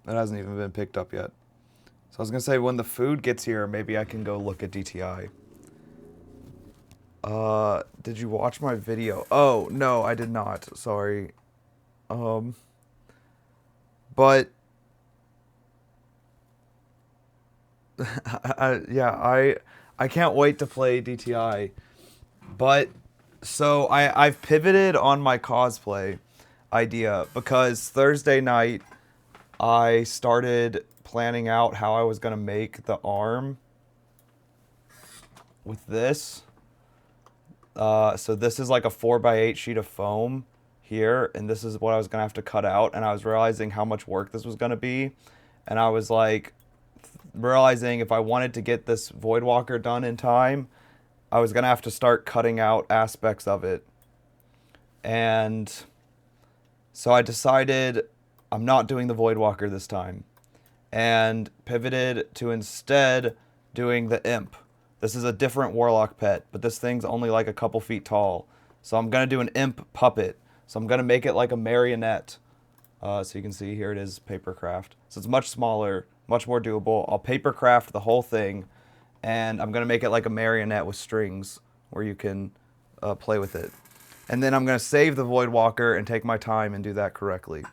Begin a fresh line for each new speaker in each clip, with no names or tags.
It hasn't even been picked up yet. So I was gonna say when the food gets here, maybe I can go look at DTI. Did you watch my video? Oh, no, I did not. Sorry. But I can't wait to play DTI. But so I've pivoted on my cosplay idea because Thursday night I started planning out how I was gonna make the arm with this. So this is like a 4x8 sheet of foam here, and this is what I was gonna have to cut out, and I was realizing how much work this was gonna be, and I was like realizing if I wanted to get this Voidwalker done in time, I was gonna have to start cutting out aspects of it. And so I decided I'm not doing the Voidwalker this time, and pivoted to instead doing the Imp. This is a different Warlock pet, but this thing's only like a couple feet tall. So I'm gonna do an Imp puppet. So I'm gonna make it like a marionette. So you can see here it is, papercraft. So it's much smaller, much more doable. I'll papercraft the whole thing, and I'm gonna make it like a marionette with strings where you can play with it. And then I'm gonna save the Voidwalker and take my time and do that correctly.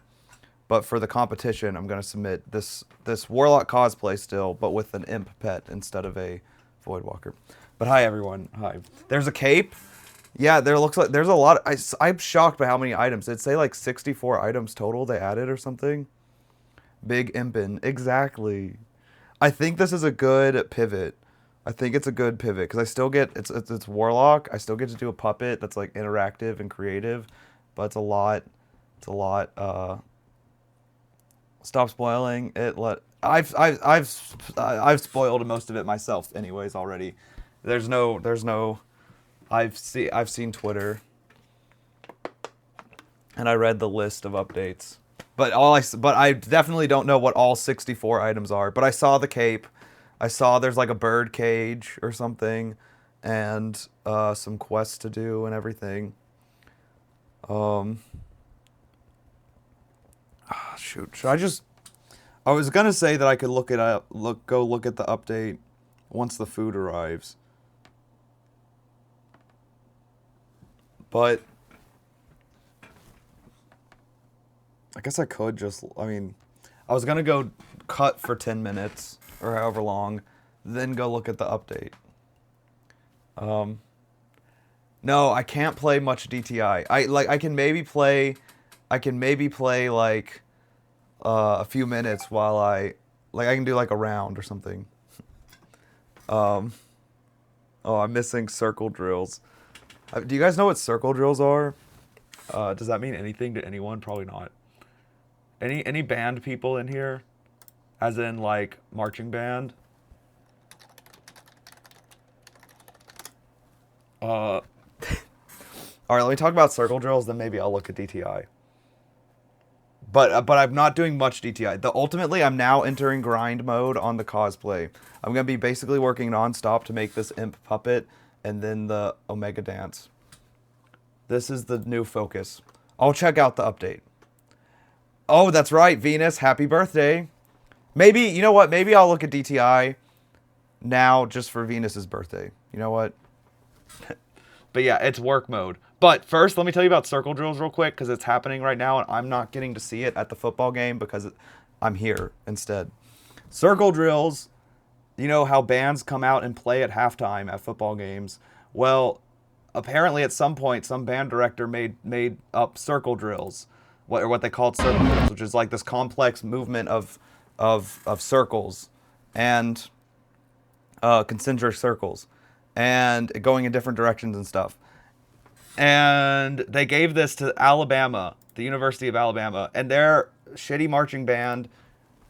But for the competition, I'm gonna submit this Warlock cosplay still, but with an Imp pet instead of a Voidwalker. But hi everyone, hi. There's a cape. Yeah, there looks like there's a lot. I'm shocked by how many items. It'd say like 64 items total they added or something. Big Impin, exactly. I think this is a good pivot. I think it's a good pivot because I still get it's Warlock. I still get to do a puppet that's like interactive and creative, but it's a lot. It's a lot. Stop spoiling it. I've spoiled most of it myself, anyways. Already, there's no. I've seen Twitter, and I read the list of updates. But I definitely don't know what all 64 items are. But I saw the cape. I saw there's like a bird cage or something, and some quests to do and everything. Shoot, should I just? I was gonna say that I could go look at the update once the food arrives. But I guess I could just, I mean, I was gonna go cut for 10 minutes or however long, then go look at the update. No, I can't play much DTI. I can maybe play like a few minutes while I can do like a round or something. Oh, I'm missing circle drills. Do you guys know what circle drills are? Does that mean anything to anyone? Probably not. Any band people in here? As in like marching band? All right, let me talk about circle drills, then maybe I'll look at DTI. But I'm not doing much DTI. Ultimately, I'm now entering grind mode on the cosplay. I'm going to be basically working nonstop to make this Imp puppet and then the Omega dance. This is the new focus. I'll check out the update. Oh, that's right, Venus. Happy birthday. Maybe, you know what? Maybe I'll look at DTI now just for Venus's birthday. You know what? But yeah, it's work mode. But first, let me tell you about circle drills real quick because it's happening right now and I'm not getting to see it at the football game because I'm here instead. Circle drills, you know how bands come out and play at halftime at football games. Well, apparently at some point, some band director made up circle drills, what they called circle drills, which is like this complex movement of circles and concentric circles and going in different directions and stuff. And they gave this to Alabama, the University of Alabama, and their shitty marching band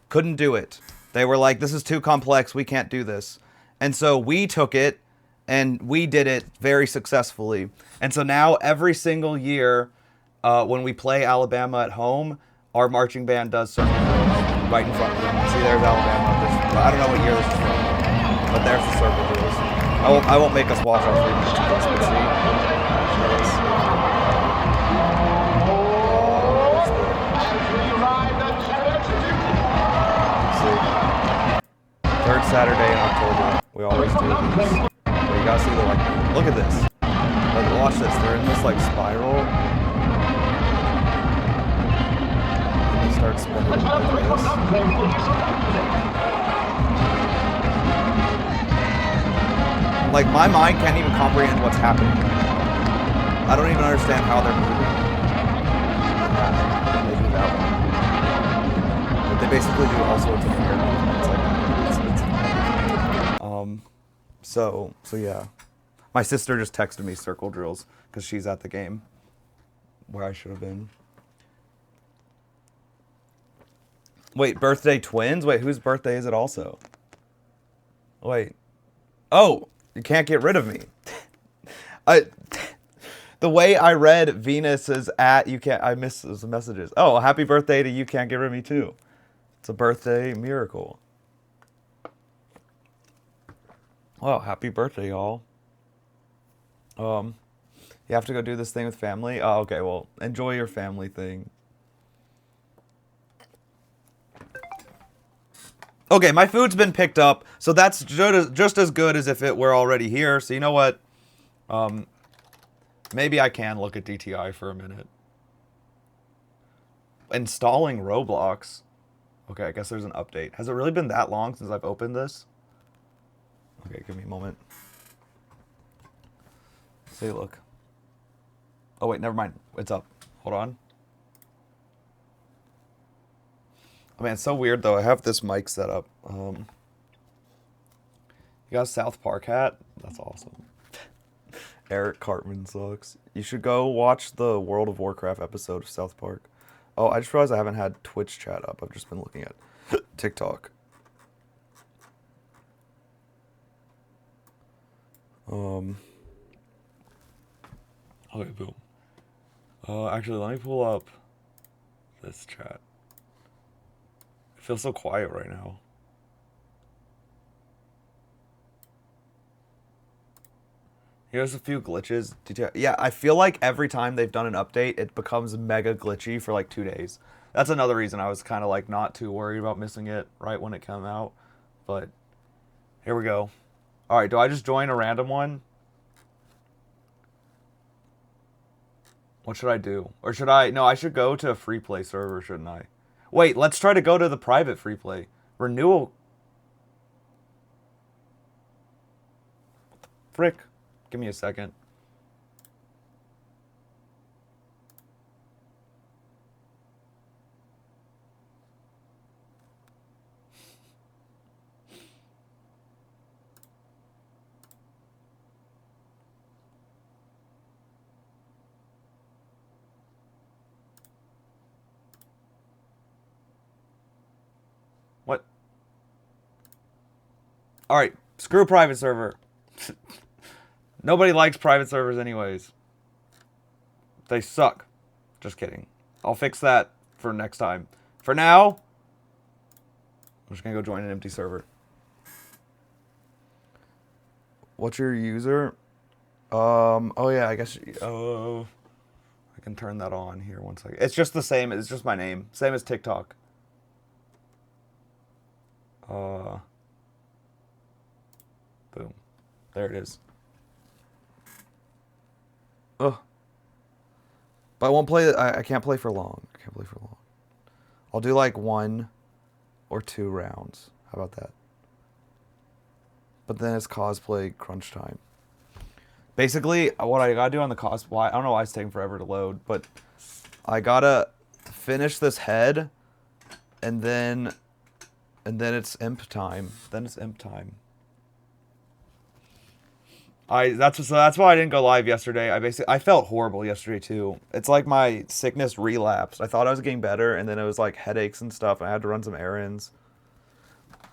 couldn't do it. They were like, this is too complex, we can't do this. And so we took it, and we did it very successfully. And so now every single year, when we play Alabama at home, our marching band does circle drills right in front of them. See, there's Alabama. I don't know what year this is from, but there's the circle drills. I won't make us watch all 3 minutes of this, but see. Saturday in October. We always do these. But you gotta see the like. Look at this. Watch this. They're in this like spiral. And they start spinning like this. Like my mind can't even comprehend what's happening. I don't even understand how they're moving. They do that one. But they basically do all sorts of weird movements. So yeah. My sister just texted me circle drills because she's at the game where I should have been. Wait, birthday twins? Wait, whose birthday is it also? Wait. Oh, you can't get rid of me. The way I read Venus is at you can't. I missed those messages. Oh, happy birthday to you can't get rid of me too. It's a birthday miracle. Well, happy birthday, y'all. You have to go do this thing with family? Oh, okay, well, enjoy your family thing. Okay, my food's been picked up, so that's just as good as if it were already here. So you know what? Maybe I can look at DTI for a minute. Installing Roblox. Okay, I guess there's an update. Has it really been that long since I've opened this? Okay, give me a moment. Say look. Oh wait, never mind. It's up. Hold on. Oh man, it's so weird though. I have this mic set up. You got a South Park hat? That's awesome. Eric Cartman sucks. You should go watch the World of Warcraft episode of South Park. Oh, I just realized I haven't had Twitch chat up. I've just been looking at TikTok. Okay, boom. Actually, let me pull up this chat. It feels so quiet right now. Here's a few glitches. Yeah, I feel like every time they've done an update, it becomes mega glitchy for like 2 days. That's another reason I was kind of like not too worried about missing it right when it came out. But here we go. All right, do I just join a random one? What should I do? Or should I... No, I should go to a free play server, shouldn't I? Wait, let's try to go to the private free play. Renewal... What the frick? Give me a second. What? Alright, screw private server. Nobody likes private servers anyways. They suck. Just kidding. I'll fix that for next time. For now, I'm just gonna go join an empty server. What's your user? Oh yeah, I guess, I can turn that on here one second. It's just the same, it's just my name. Same as TikTok. Boom. There it is. Ugh. But I won't play, I can't play for long. I can't play for long. I'll do like 1 or 2 rounds. How about that? But then it's cosplay crunch time. Basically, what I gotta do on the cosplay, I don't know why it's taking forever to load, but I gotta finish this head, and then it's imp time. Then it's imp time. That's why I didn't go live yesterday. I felt horrible yesterday too. It's like my sickness relapsed. I thought I was getting better, and then it was like headaches and stuff. And I had to run some errands.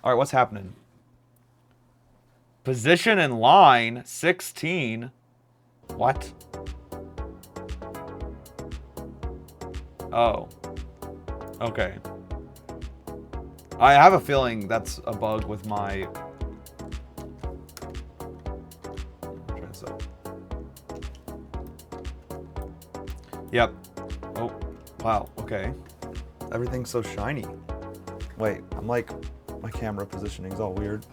All right, what's happening? Position in line 16. What? Oh. Okay. I have a feeling that's a bug with my... Yep. Oh, wow. Okay. Everything's so shiny. Wait, I'm like, my camera positioning's all weird.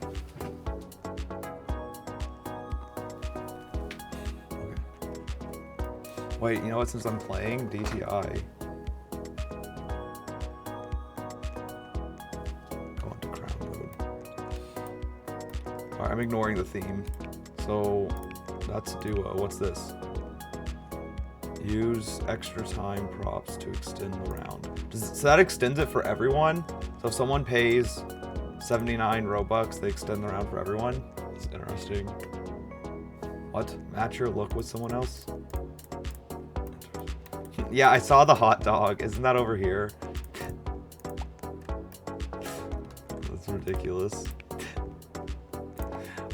Wait, you know what? Since I'm playing DTI, go into crown mode. Alright, I'm ignoring the theme. So that's duo. What's this? Use extra time props to extend the round. So that extends it for everyone? So if someone pays 79 Robux, they extend the round for everyone? It's interesting. What? Match your look with someone else? Yeah, I saw the hot dog. Isn't that over here? That's ridiculous.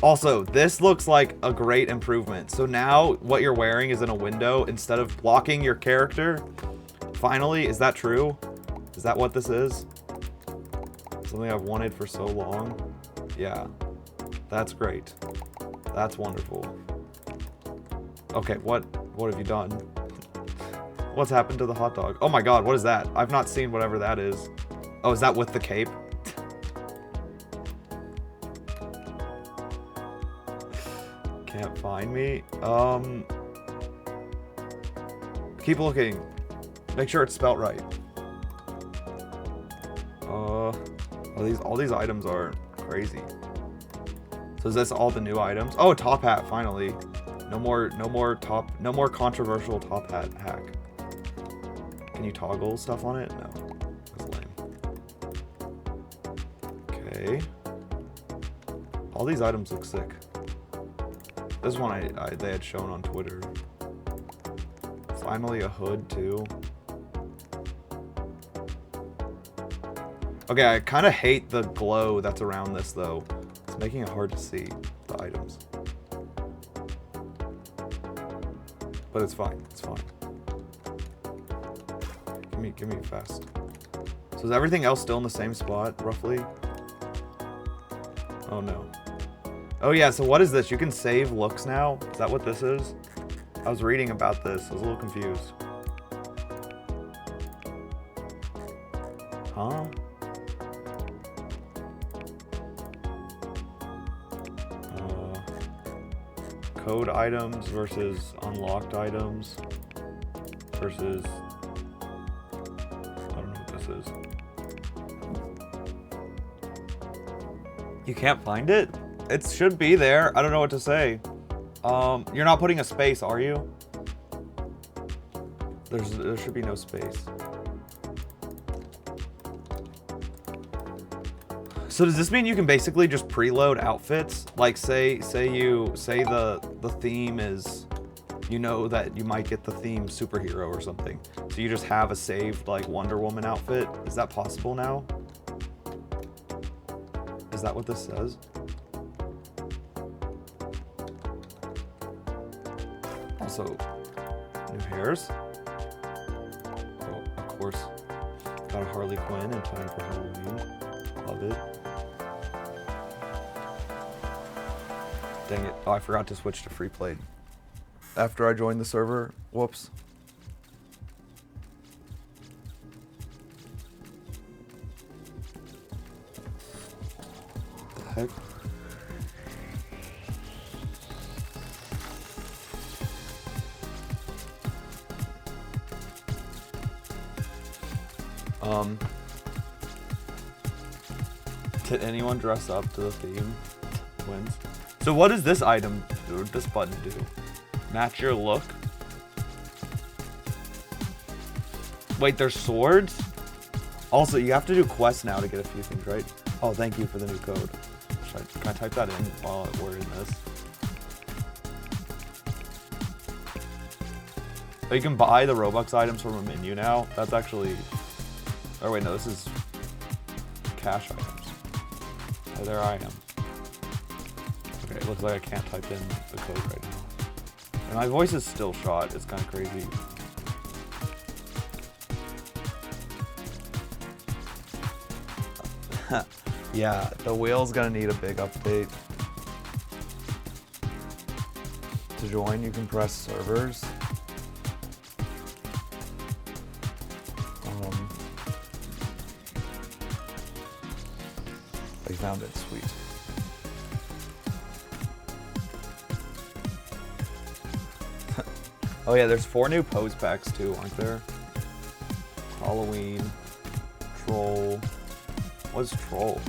Also, this looks like a great improvement. So now what you're wearing is in a window instead of blocking your character. Finally, is that true? Is that what this is? Something I've wanted for so long. Yeah, that's great. That's wonderful. Okay, what have you done? What's happened to the hot dog? Oh my god, what is that? I've not seen whatever that is. Oh, is that with the cape? Can't find me. Keep looking. Make sure it's spelt right. All these items are crazy. So is this all the new items? Oh, top hat finally. No more controversial top hat hack. Can you toggle stuff on it? No. That's lame. Okay. All these items look sick. This one they had shown on Twitter. Finally a hood too. Okay, I kind of hate the glow that's around this though. It's making it hard to see the items. But it's fine, it's fine. Give me fast. So is everything else still in the same spot, roughly? Oh no. Oh yeah, so what is this? You can save looks now? Is that what this is? I was reading about this. I was a little confused. Huh? Code items versus unlocked items versus... I don't know what this is. You can't find it? It should be there. I don't know what to say. You're not putting a space, are you? There should be no space. So does this mean you can basically just preload outfits? Like say the theme is, you know that you might get the theme superhero or something. So you just have a saved like Wonder Woman outfit. Is that possible now? Is that what this says? Also, new hairs. Oh, of course. Got a Harley Quinn in time for Halloween. Love it. Dang it. Oh, I forgot to switch to free play after I joined the server. Whoops. The heck? Did anyone dress up to the theme? Wins. So what does this item do? This button do? Match your look? Wait, there's swords? Also, you have to do quests now to get a few things, right? Oh, thank you for the new code. Can I type that in while we're in this? Oh, you can buy the Robux items from a menu now? That's actually... Oh wait, no, this is cash items. Oh, there I am. Okay, it looks like I can't type in the code right now. And my voice is still shot. It's kind of crazy. Yeah, the wheel's gonna need a big update. To join, you can press servers. I found it, sweet. Oh yeah, there's 4 new pose packs too, aren't there? Halloween, troll. What's troll?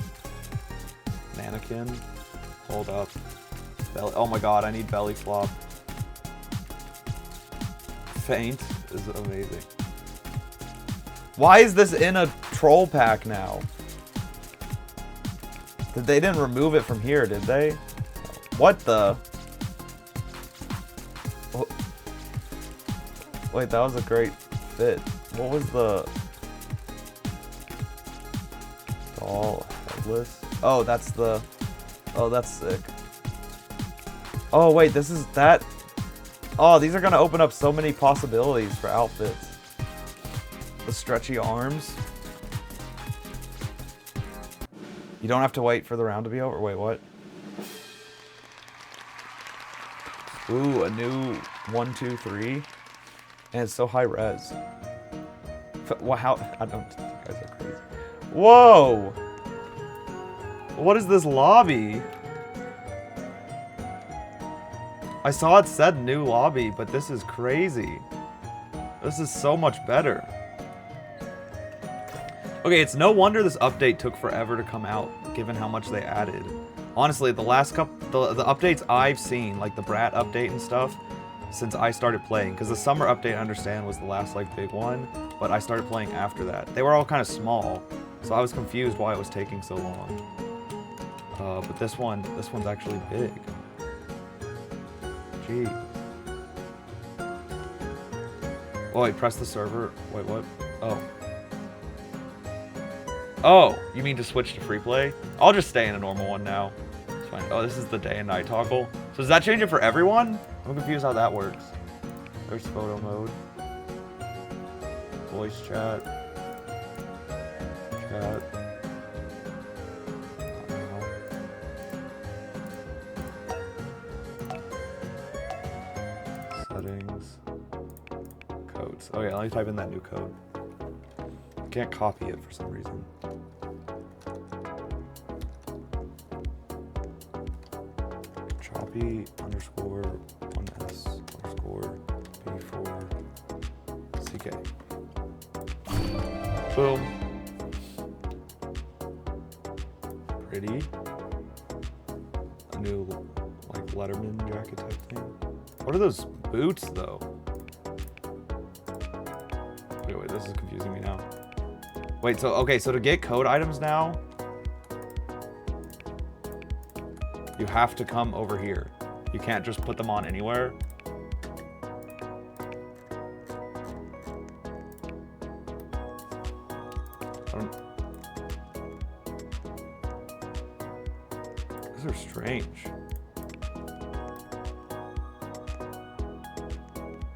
Mannequin. Hold up. Belly. Oh my god, I need belly flop. Faint is amazing. Why is this in a troll pack now? They didn't remove it from here, did they? What the? Wait, that was a great fit. What was the... Doll headless? Oh, that's the... Oh, that's sick. Oh, wait, this is that... Oh, these are gonna open up so many possibilities for outfits. The stretchy arms. You don't have to wait for the round to be over? Wait, what? Ooh, a new 1, 2, 3. And it's so high res. Wow, I don't, you guys are crazy. Whoa! What is this lobby? I saw it said new lobby, but this is crazy. This is so much better. Okay, it's no wonder this update took forever to come out, given how much they added. Honestly, the last couple, the updates I've seen, like the Brat update and stuff, since I started playing, because the summer update, I understand, was the last like big one, but I started playing after that. They were all kind of small, so I was confused why it was taking so long. But this one's actually big. Gee. Oh, wait, press the server. Wait, what? Oh. Oh, you mean to switch to free play? I'll just stay in a normal one now. It's fine. Oh, this is the day and night toggle. So does that change it for everyone? I'm confused how that works. There's photo mode. Voice chat. Chat. Settings. Codes. Oh yeah, let me type in that new code. I can't copy it for some reason. Choppy underscore 1s underscore b4 ck. Boom. Pretty. A new like Letterman jacket type thing. What are those boots though? Wait, this is confusing me now. Wait, so okay, so to get code items now, you have to come over here. You can't just put them on anywhere. These are strange.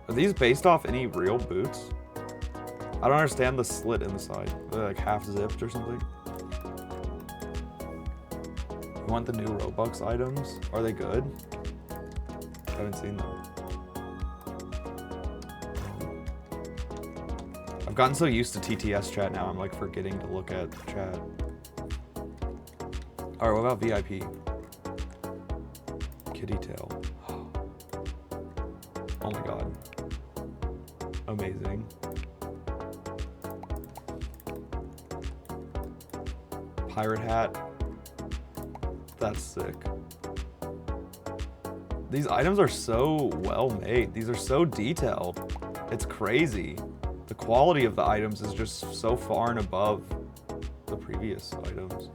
Are these based off any real boots? I don't understand the slit in the side. They're like half zipped or something. You want the new Robux items? Are they good? I haven't seen them. I've gotten so used to TTS chat now, I'm like forgetting to look at chat. Alright, what about VIP? Kitty tail. Oh my god. Amazing. Pirate hat. That's sick. These items are so well made. These are so detailed. It's crazy. The quality of the items is just so far and above the previous items.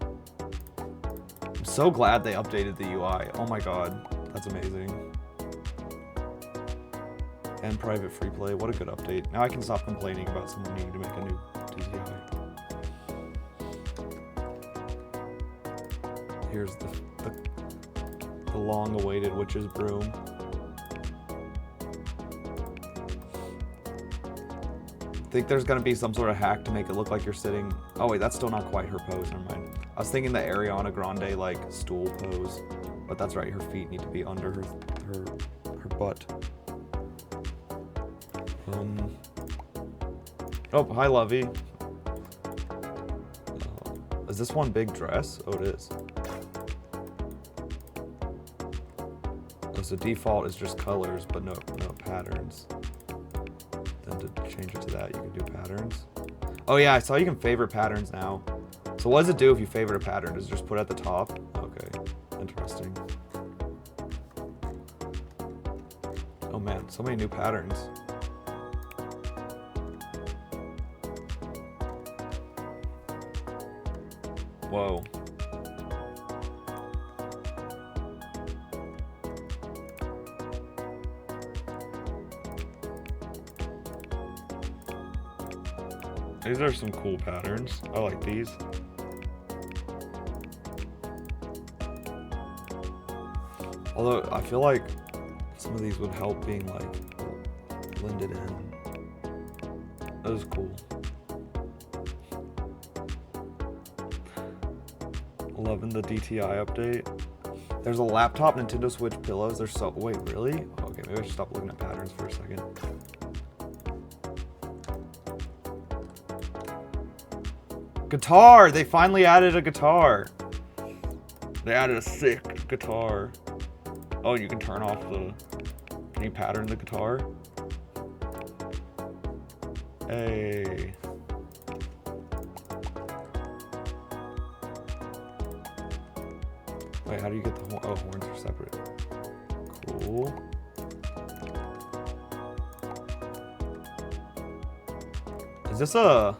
I'm so glad they updated the UI. Oh my god. That's amazing. And private free play. What a good update. Now I can stop complaining about someone needing to make a new DTI. Here's the long-awaited witch's broom. I think there's gonna be some sort of hack to make it look like you're sitting. Oh wait, that's still not quite her pose. Never mind. I was thinking the Ariana Grande like stool pose, but that's right. Her feet need to be under her butt. Oh, hi, Lovey. Is this one big dress? Oh, it is. Oh, so default is just colors, but no patterns. then to change it to that, you can do patterns. Oh yeah, I saw you can favorite patterns now. So what does it do if you favorite a pattern? Does it just put it at the top? Okay, interesting. Oh man, so many new patterns. Whoa. These are some cool patterns. I like these. Although I feel like some of these would help being like blended in. That was cool. Loving the DTI update. There's a laptop Nintendo Switch pillows. They're so, wait, really? Okay, maybe I should stop looking at patterns for a second. Guitar! They finally added a guitar. They added a sick guitar. Oh, you can turn off the... Can you pattern the guitar? Hey. Wait, how do you get the horn? Oh, horns are separate. Cool. Is this a...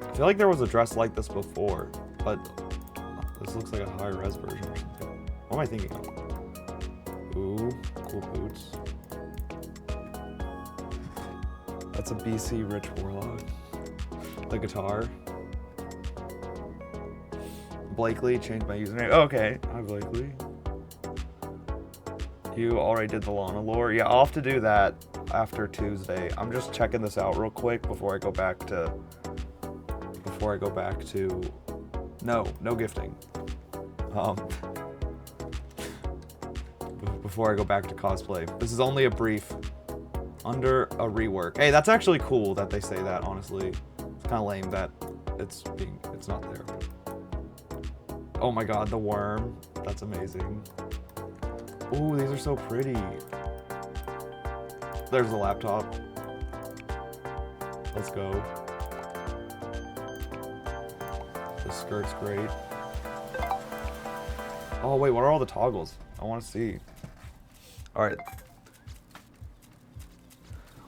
I feel like there was a dress like this before, but this looks like a high res version or something. What am I thinking of? Ooh, cool boots. That's a BC Rich Warlock. The guitar. Blakely, changed my username. Oh, okay, hi Blakely. You already did the Lana lore. Yeah, I'll have to do that after Tuesday. I'm just checking this out real quick before I go back to... No gifting. Before I go back to cosplay. This is only a brief under a rework. Hey, that's actually cool that they say that, honestly. It's kind of lame that it's not there. Oh my god, the worm. That's amazing. Ooh, these are so pretty. There's the laptop. Let's go. The skirt's great. Oh wait, what are all the toggles? I want to see. Alright.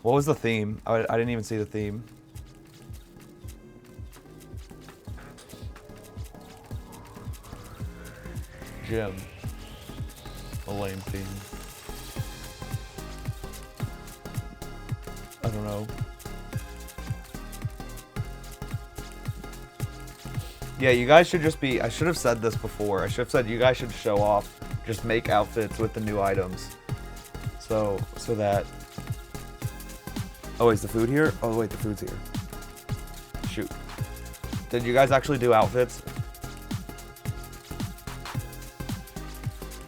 What was the theme? I didn't even see the theme. Gym. A lame theme. I don't know. Yeah, you guys should just be... I should have said this before. I should have said you guys should show off. Just make outfits with the new items. So that... Oh, is the food here? Oh, wait, the food's here. Shoot. Did you guys actually do outfits?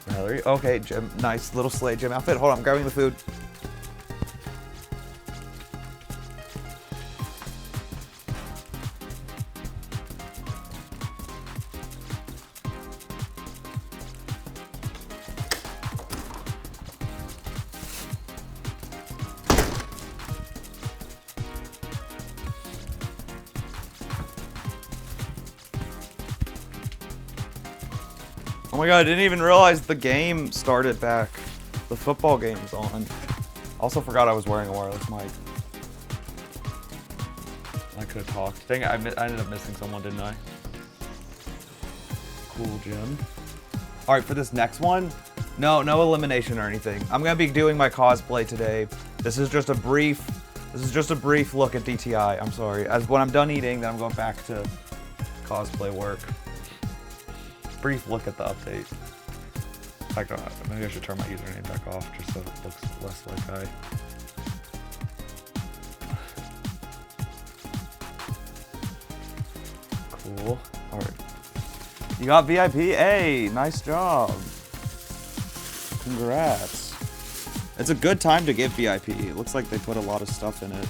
Mallory? Okay, gym. Nice little sleigh gym outfit. Hold on, I'm grabbing the food. Oh my god, I didn't even realize the game started back. The football game's on. Also forgot I was wearing a wireless mic. I could have talked. Dang it, I ended up missing someone, didn't I? Cool, Jim. Alright, for this next one, no elimination or anything. I'm gonna be doing my cosplay today. This is just a brief look at DTI. I'm sorry. As when I'm done eating, then I'm going back to cosplay work. Brief look at the update. In fact, maybe I should turn my username back off just so it looks less like I... Cool. Alright. You got VIP? Hey, nice job. Congrats. It's a good time to get VIP. It looks like they put a lot of stuff in it.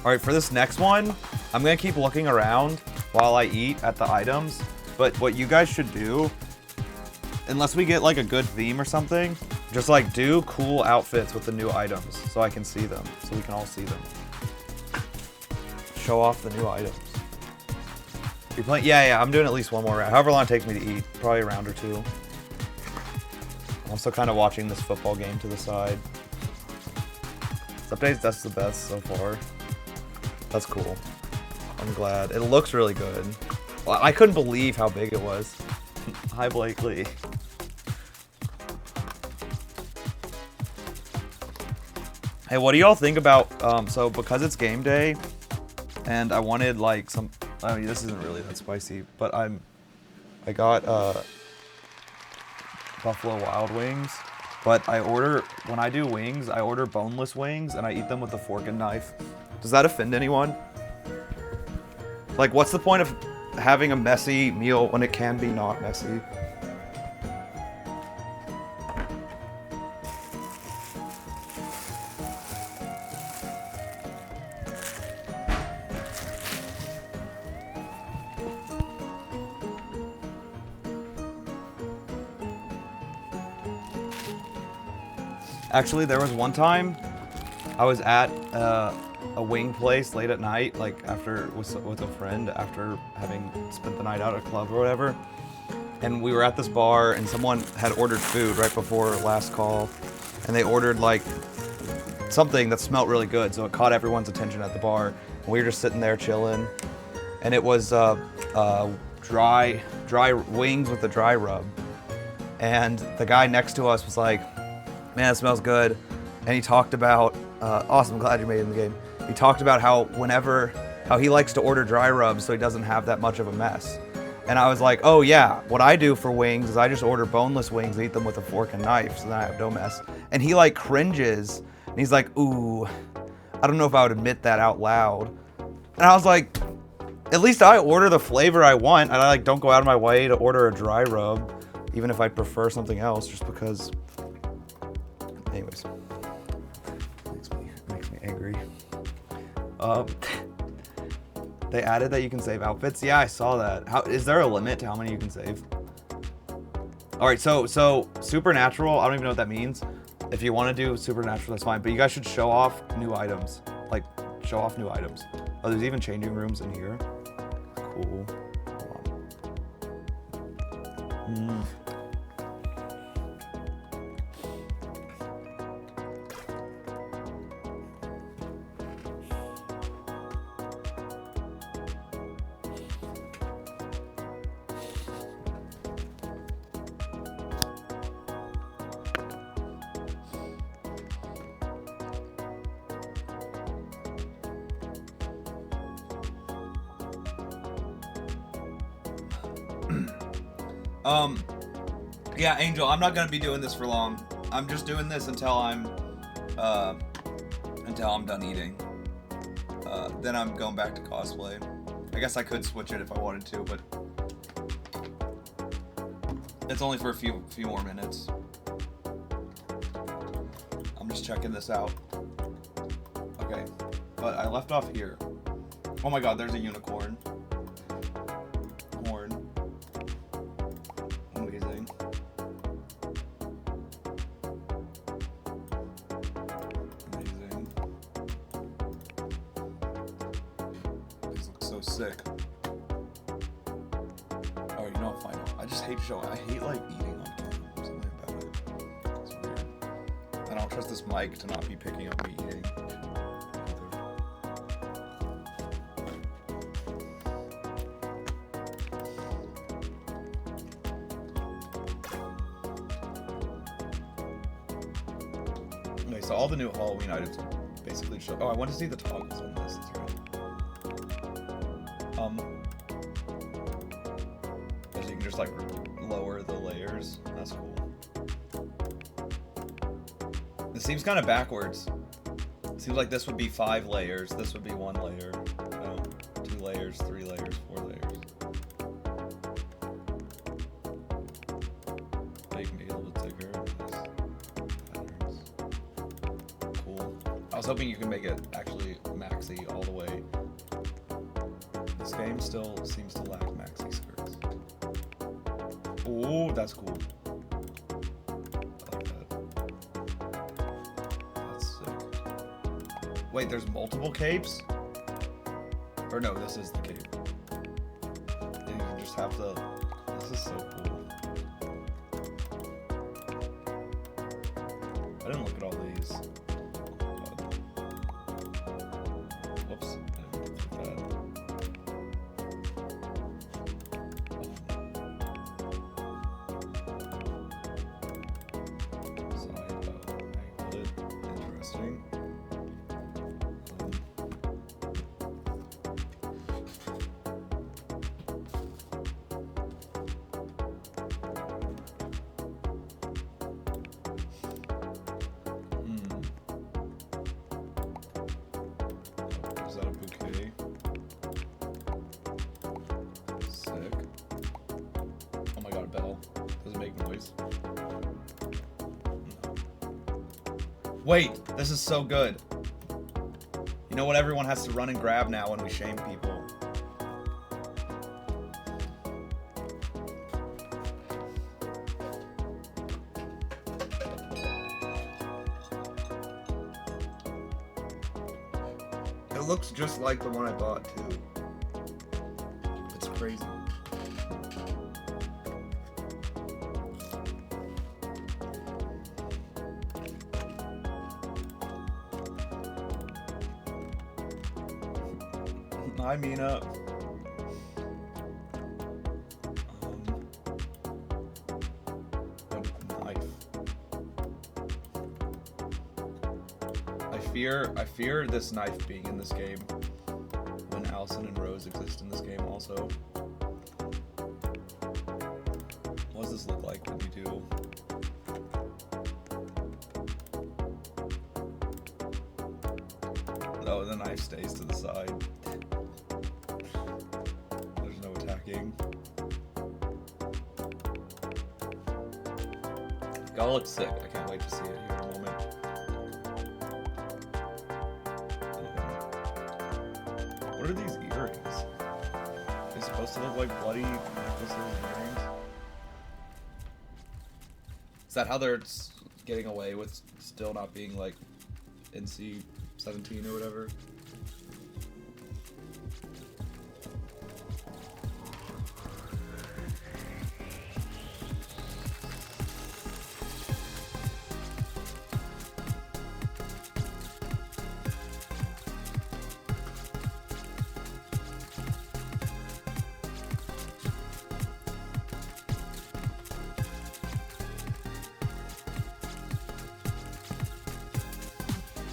Alright, for this next one, I'm gonna keep looking around while I eat at the items, but what you guys should do, unless we get like a good theme or something, just like do cool outfits with the new items so I can see them, so we can all see them. Show off the new items. You're playing? Yeah, I'm doing at least one more round. However long it takes me to eat, probably a round or two. I'm also kind of watching this football game to the side. Updates, that's the best so far. That's cool. I'm glad. It looks really good. Well, I couldn't believe how big it was. Hi, Blakely. Hey, what do y'all think about, so because it's game day, and I wanted like some, I mean, this isn't really that spicy, but I got, Buffalo Wild Wings, but when I do wings, I order boneless wings, and I eat them with a fork and knife. Does that offend anyone? Like, what's the point of having a messy meal when it can be not messy? Actually, there was one time I was at a wing place late at night, like after with a friend after having spent the night out at a club or whatever, and we were at this bar and someone had ordered food right before last call, and they ordered like something that smelled really good, so it caught everyone's attention at the bar, and we were just sitting there chilling, and it was dry wings with the dry rub, and the guy next to us was like, man, it smells good. And he talked about, awesome, I'm glad you made it in the game. He talked about how he likes to order dry rubs so he doesn't have that much of a mess. And I was like, oh yeah, what I do for wings is I just order boneless wings and eat them with a fork and knife so then I have no mess. And he like cringes and he's like, ooh, I don't know if I would admit that out loud. And I was like, at least I order the flavor I want and I like don't go out of my way to order a dry rub, even if I prefer something else just because. Anyways, makes me angry. They added that you can save outfits. Yeah, I saw that. Is there a limit to how many you can save? All right, so supernatural. I don't even know what that means. If you want to do supernatural, that's fine. But you guys should show off new items. Like, show off new items. Oh, there's even changing rooms in here. Cool. Hold on. Yeah, Angel, I'm not gonna be doing this for long. I'm just doing this until I'm done eating. Then I'm going back to cosplay. I guess I could switch it if I wanted to, but it's only for a few more minutes. I'm just checking this out. Okay, but I left off here. Oh my god, there's a unicorn. Horn. Amazing. Amazing. These look so sick. Oh, you know, fine. I just hate showing. I hate like eating on camera. Something about it. It's weird. I don't trust this mic to not be picking up me eating. Okay, so all the new Halloween items basically show. Oh, I want to see the toggles on this. That's right. So you can just like lower the layers. That's cool. It seems kind of backwards. It seems like this would be 5 layers. This would be 1 layer. No, 2 layers, 3 layers, 4 layers. So you can get a little thicker. Patterns. Cool. I was hoping you can make it actually maxi all the way. still seems to lack maxi skirts. Oh, that's cool. I like that. That's sick. Wait, there's multiple capes? Or no, this is the cape. And you can just have the... This is so cool. I didn't look at all these. Whoops. I didn't look at that. Interesting. Is that a bouquet? Sick. Oh my god, a bell. Does it make noise? Wait, this is so good. You know what everyone has to run and grab now when we shame people? It looks just like the one I bought too. It's crazy. Hi, Mina. A knife. I fear this knife being in this game when Allison and Rose exist in this game also. What does this look like when you do? Oh, the knife stays to the side. There's no attacking. Y'all look sick. I can't wait to see it here in a moment. What are these earrings? Are they supposed to look like bloody necklaces and earrings? Is that how they're getting away with still not being like NC-17 or whatever?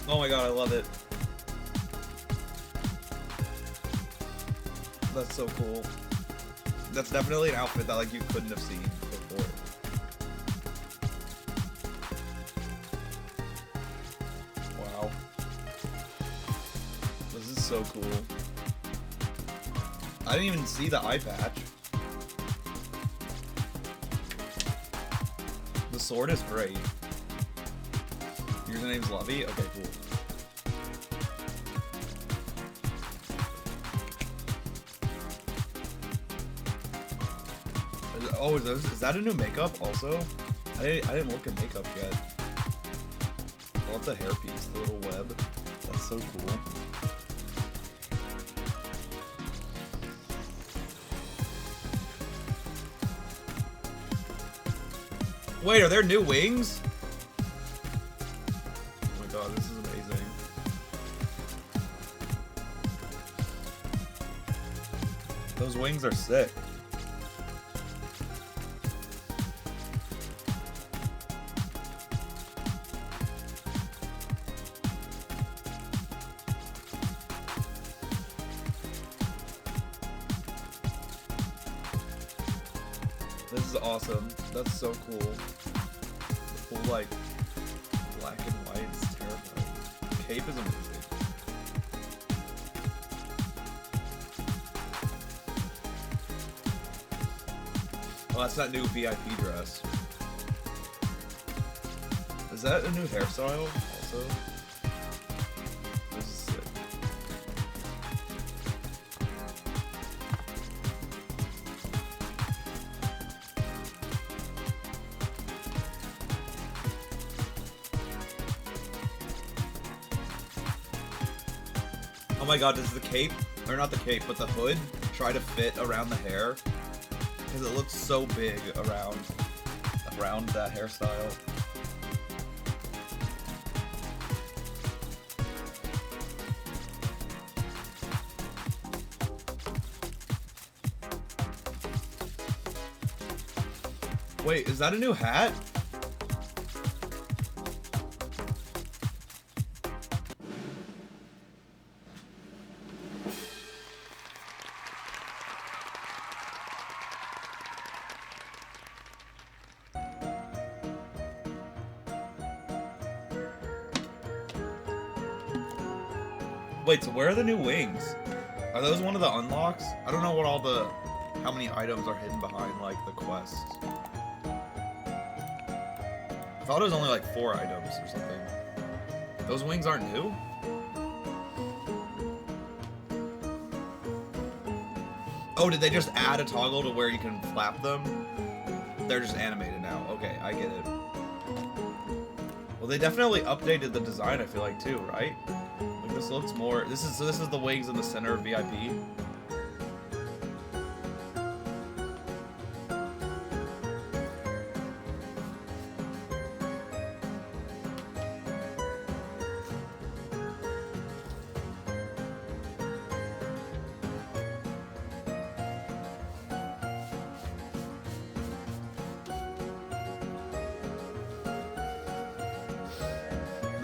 Oh my god, I love it. That's so cool. That's definitely an outfit that like you couldn't have seen before. Wow. This is so cool. I didn't even see the eye patch. The sword is great. Username's Lovey? Okay, cool. Oh, is that a new makeup also? I didn't look at makeup yet. I love the hairpiece, the little web. That's so cool. Wait, are there new wings? Oh my god, this is amazing. Those wings are sick. This is awesome. That's so cool. The full, like, black and white is terrifying. The cape is amazing. Oh, that's that new VIP dress. Is that a new hairstyle also? This is sick. Oh my god, does the cape, or not the cape, but the hood try to fit around the hair? Because it looks so big around that hairstyle. Wait, is that a new hat? Wait, so where are the new wings? Are those one of the unlocks? I don't know what how many items are hidden behind, like, the quests. I thought it was only like 4 items or something. Those wings aren't new? Oh, did they just add a toggle to where you can flap them? They're just animated now. Okay, I get it. Well, they definitely updated the design, I feel like, too, right? Like, this looks more... This is the wings in the center of VIP.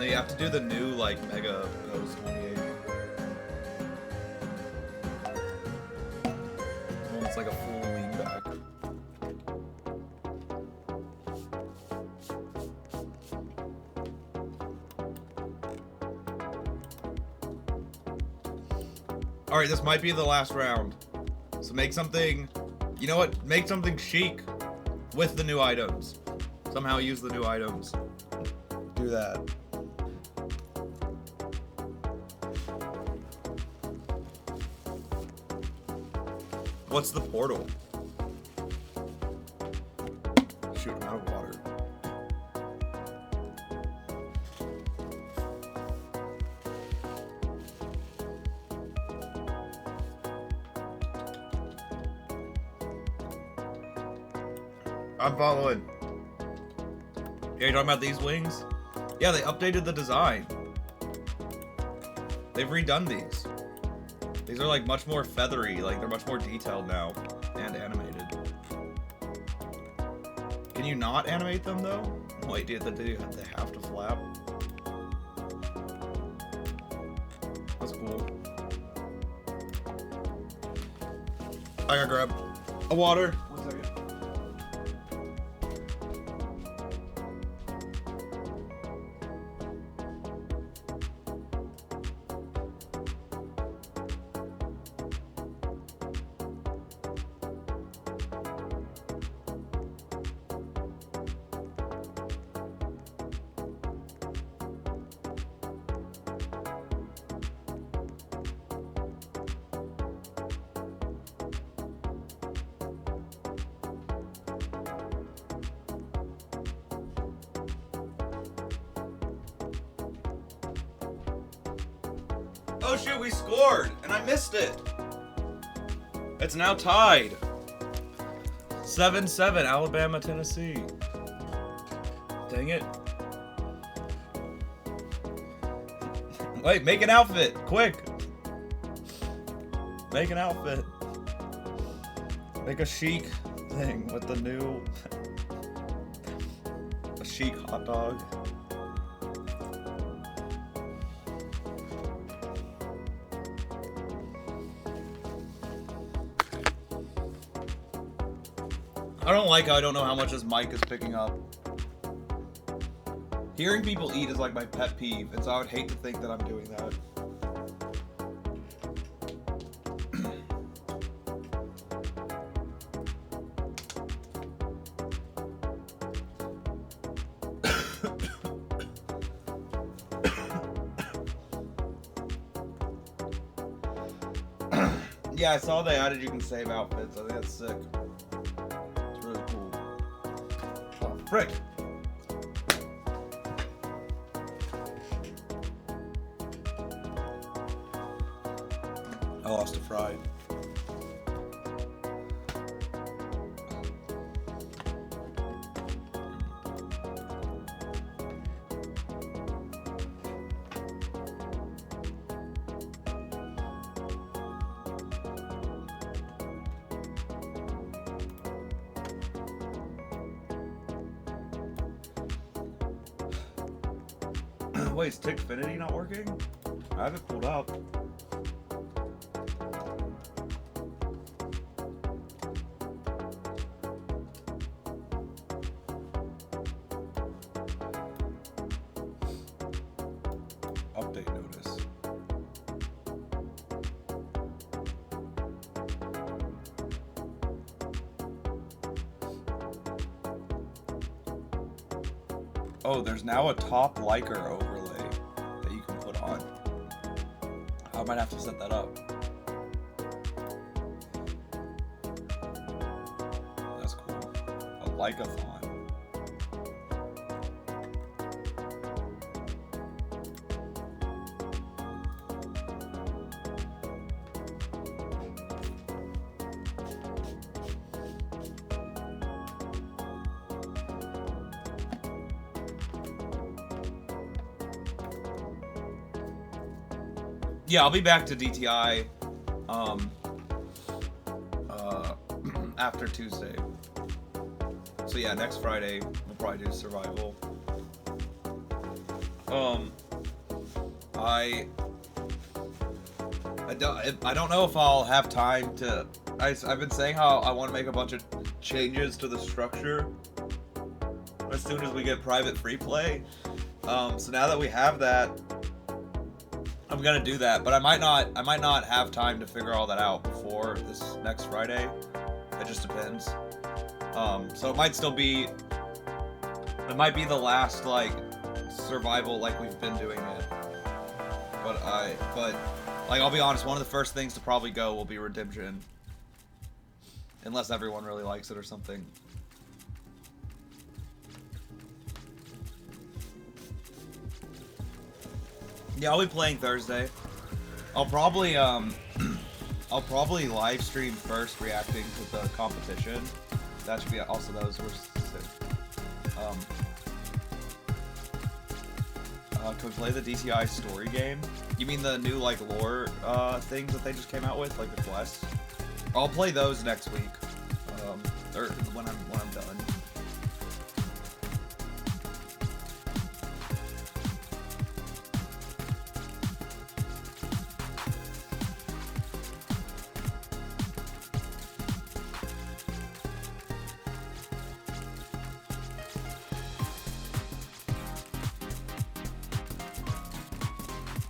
You have to do the new, like, Mega Nose 28. Well, it's like a full lean back. Alright, this might be the last round. So make something... You know what? Make something chic with the new items. Somehow use the new items. Do that. What's the portal? Shoot, I'm out of water. I'm following. Yeah, you talking about these wings? Yeah, they updated the design. They've redone these. These are like much more feathery, like they're much more detailed now and animated. Can you not animate them though? Wait, dude, they have to flap. That's cool. I gotta grab a water. 1 second. Oh shoot, we scored, and I missed it. It's now tied. 7-7, Alabama, Tennessee. Dang it. Wait, make an outfit, quick. Make an outfit. Make a chic thing with the new... a chic hot dog. I don't like how I don't know how much this mic is picking up. Hearing people eat is like my pet peeve, and so I would hate to think that I'm doing that. Yeah, I saw they added you can save outfits. I think that's sick. It's really cool. Oh, frick!
lost a fry.
Wait, is Tickfinity not working? I have it pulled up.
Update notice. Oh, there's now a top liker overlay that you can put on. I might have to set that up. That's cool. A like-a-thon. Yeah, I'll be back to DTI after Tuesday. So yeah, next Friday we'll probably do survival. I don't know if I'll have time to. I've been saying how I want to make a bunch of changes to the structure as soon as we get private free play. So now that we have that, I'm gonna do that, but I might not have time to figure all that out before this next Friday. It just depends. So it might be the last like survival like we've been doing it. But like I'll be honest, one of the first things to probably go will be Redemption. Unless everyone really likes it or something. Yeah, I'll be playing Thursday. I'll probably live stream first, reacting to the competition. That should be also those were sick. Can we play the DTI story game? You mean the new like lore things that they just came out with, like the quests? I'll play those next week, or when I'm done.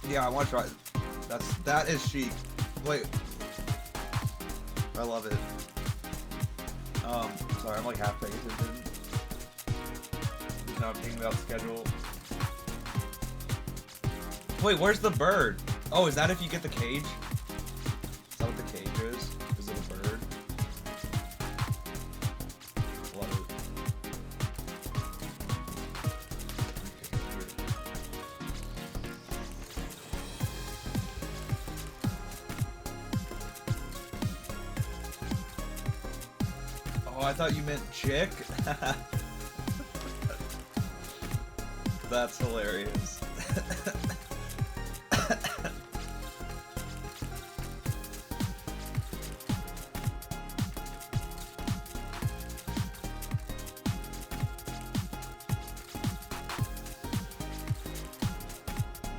Yeah, I want to try. That is chic. Wait, I love it. Sorry, I'm like half paying attention. Just not thinking about the schedule. Wait, where's the bird? Oh, is that if you get the cage? Is that what the cage is? Is it a bird? Love it. Oh, I thought you meant chick. That's hilarious.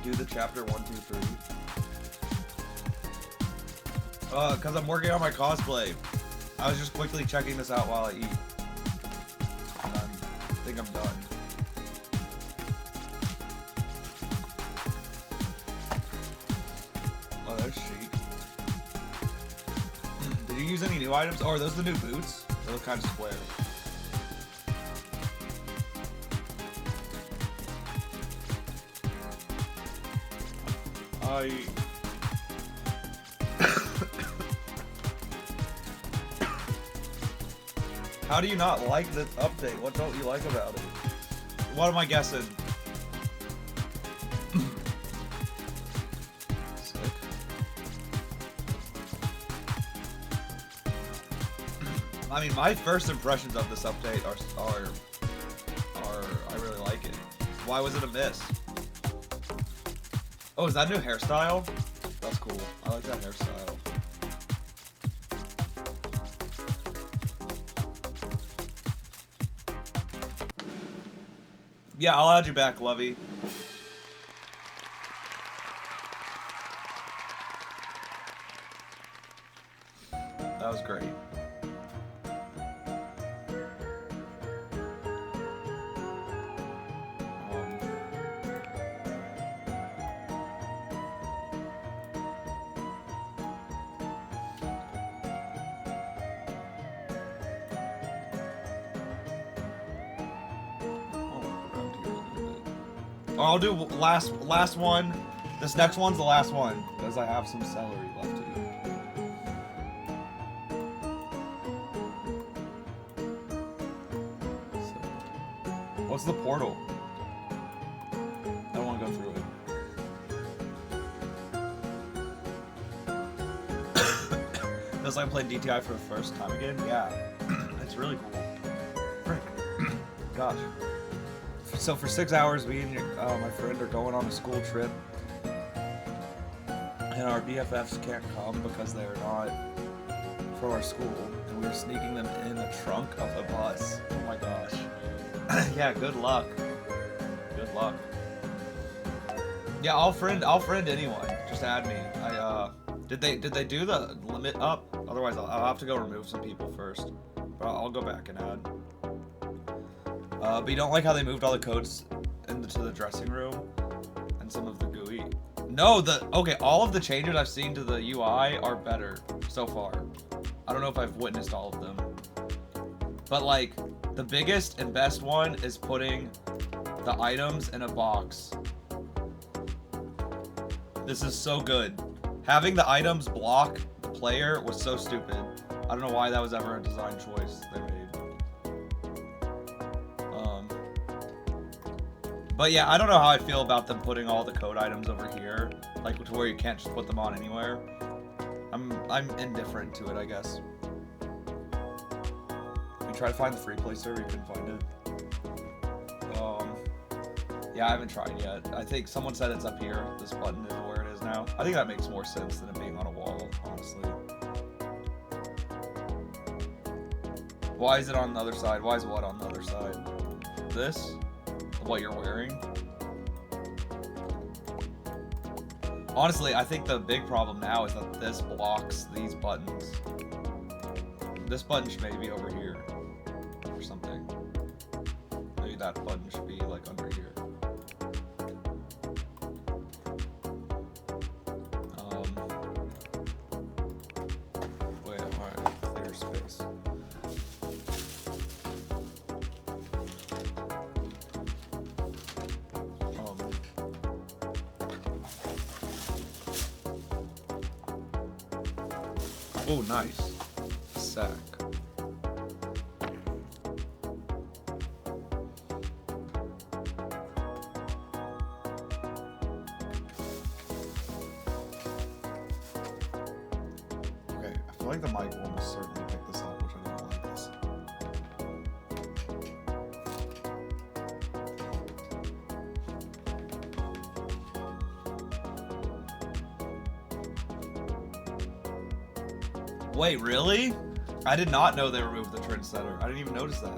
Do the chapter 1, 2, 3. Cause I'm working on my cosplay. I was just quickly checking this out while I eat. And I think I'm done. Oh, that's chic. Did you use any new items? Oh, are those the new boots? They look kind of square. How do you not like this update? What don't you like about it? What am I guessing? Sick. I mean, my first impressions of this update are I really like it. Why was it a miss? Oh, is that a new hairstyle? That's cool. I like that hairstyle. Yeah, I'll add you back, Lovey. That was great. I'll do last one. This next one's the last one because I have some celery left to eat. So, what's the portal? I don't want to go through it. Feels like I'm playing DTI for the first time again. Yeah, it's really cool. Frick. Gosh. So for 6 hours, me and my friend are going on a school trip, and our BFFs can't come because they're not from our school, and we're sneaking them in the trunk of a bus. Oh my gosh. Yeah, good luck. Good luck. Yeah, I'll friend anyone. Just add me. Did they do the limit up? Otherwise, I'll have to go remove some people first. But I'll go back and add. But you don't like how they moved all the codes into the dressing room and some of the GUI. No, okay, all of the changes I've seen to the UI are better so far. I don't know if I've witnessed all of them. But like, the biggest and best one is putting the items in a box. This is so good. Having the items block the player was so stupid. I don't know why that was ever a design choice they made. But yeah, I don't know how I feel about them putting all the code items over here, like to where you can't just put them on anywhere. I'm indifferent to it, I guess. You try to find the free play server, you couldn't find it. Yeah, I haven't tried yet. I think someone said it's up here. This button is where it is now. I think that makes more sense than it being on a wall, honestly. Why is it on the other side? Why is what on the other side? This? What you're wearing? Honestly, I think the big problem now is that this blocks these buttons. This button should maybe be over here or something. Maybe that button should be like under here. Wait, alright, clear space. Oh, nice. Sack. Okay, I feel like the mic will almost certainly pick this up, which I don't like this. Wait, really? I did not know they removed the trendsetter. I didn't even notice that.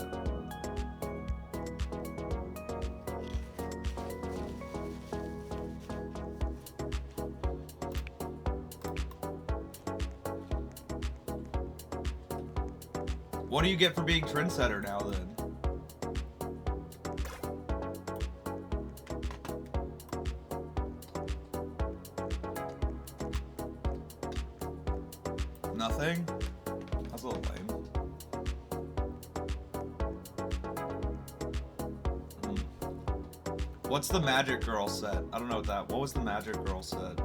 What do you get for being trendsetter now, then? Nothing? That's a little lame. What's the Magic Girl set? I don't know what that. What was the Magic Girl set?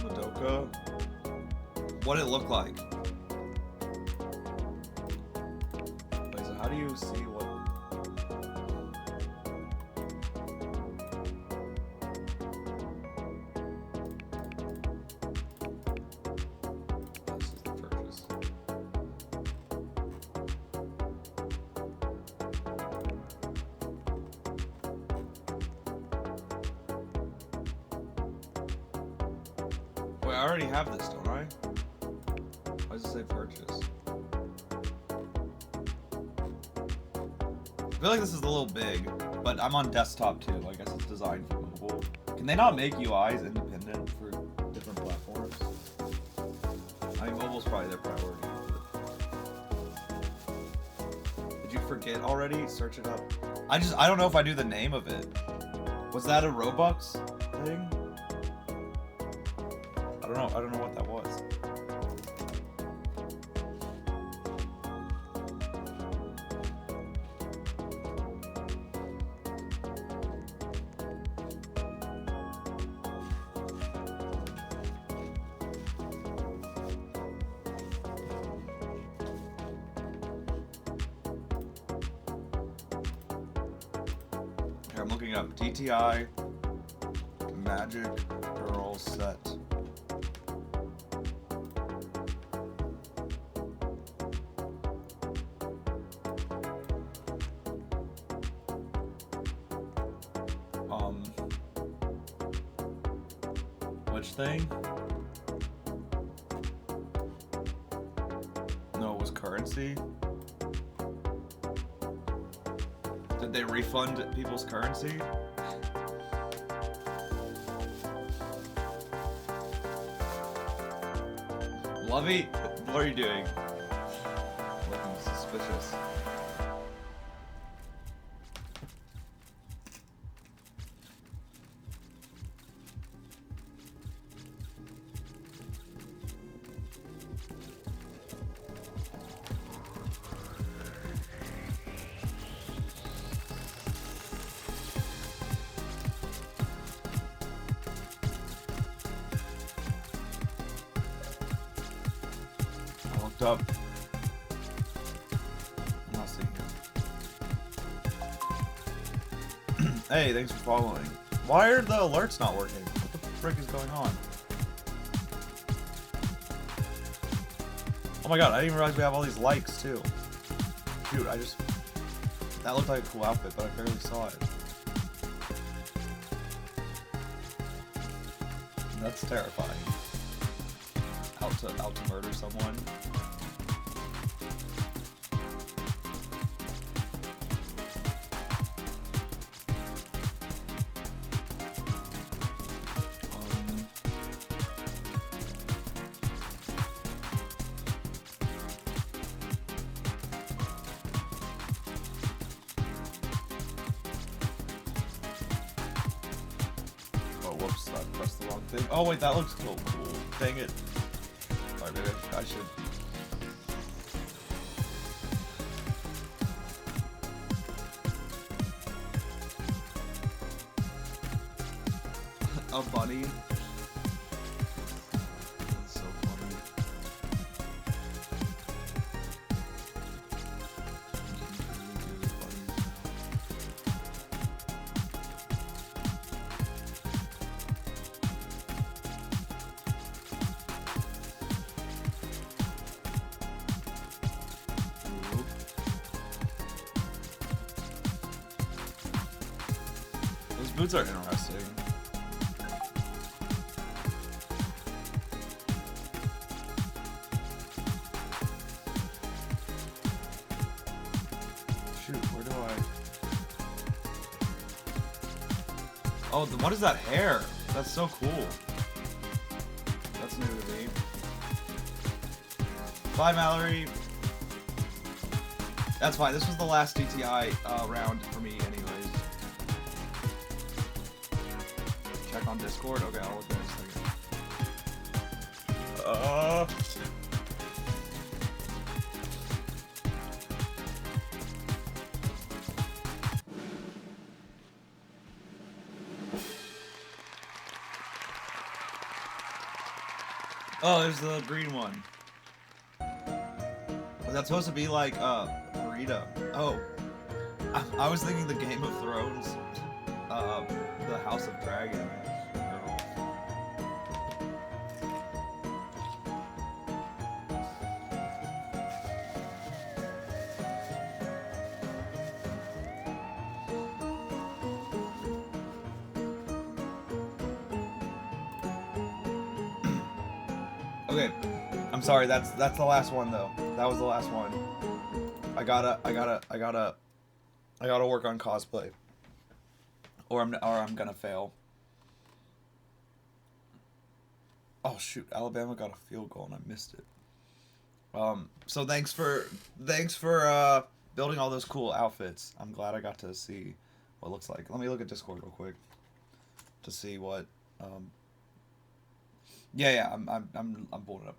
Madoka? what it looked like. Wait, so how do you see what? This is the purchase. Wait, I already have this, don't I? Why does it say purchase? I feel like this is a little big, but I'm on desktop too. I guess it's designed for mobile. Can they not make UIs independent for different platforms? I mean, mobile's probably their priority. Did you forget already? Search it up. I don't know if I knew the name of it. Was that a Robux thing? I don't know what that was. Here, I'm looking up DTI Magic Girl Set. Which thing? No, it was currency. Did they refund people's currency? Lovey, what are you doing? Looking suspicious. Up. I'm not seeing him. Hey, thanks for following. Why are the alerts not working? What the frick is going on? Oh my god, I didn't even realize we have all these likes too. Dude, that looked like a cool outfit, but I barely saw it. That's terrifying. Out to murder someone. Whoops, I pressed the wrong thing. Oh wait, that looks cool. Dang it. Alright, maybe I should. A bunny. That's so funny. Those boots are interesting. Shoot, where do I... Oh, what is that hair? That's so cool. That's new to me. Bye, Mallory. That's fine. This was the last DTI round for me anyways. Check on Discord? Okay, I'll look at it in a second. Oh, there's the green one. Was that supposed to be like burrito? Oh, I was thinking the Game of Thrones, the House of Dragon girl. Okay, I'm sorry. That's the last one though. That was the last one. I gotta work on cosplay, or I'm gonna fail. Oh shoot, Alabama got a field goal and I missed it. So thanks for building all those cool outfits. I'm glad I got to see what it looks like. Let me look at Discord real quick to see what. Yeah, I'm pulling it up,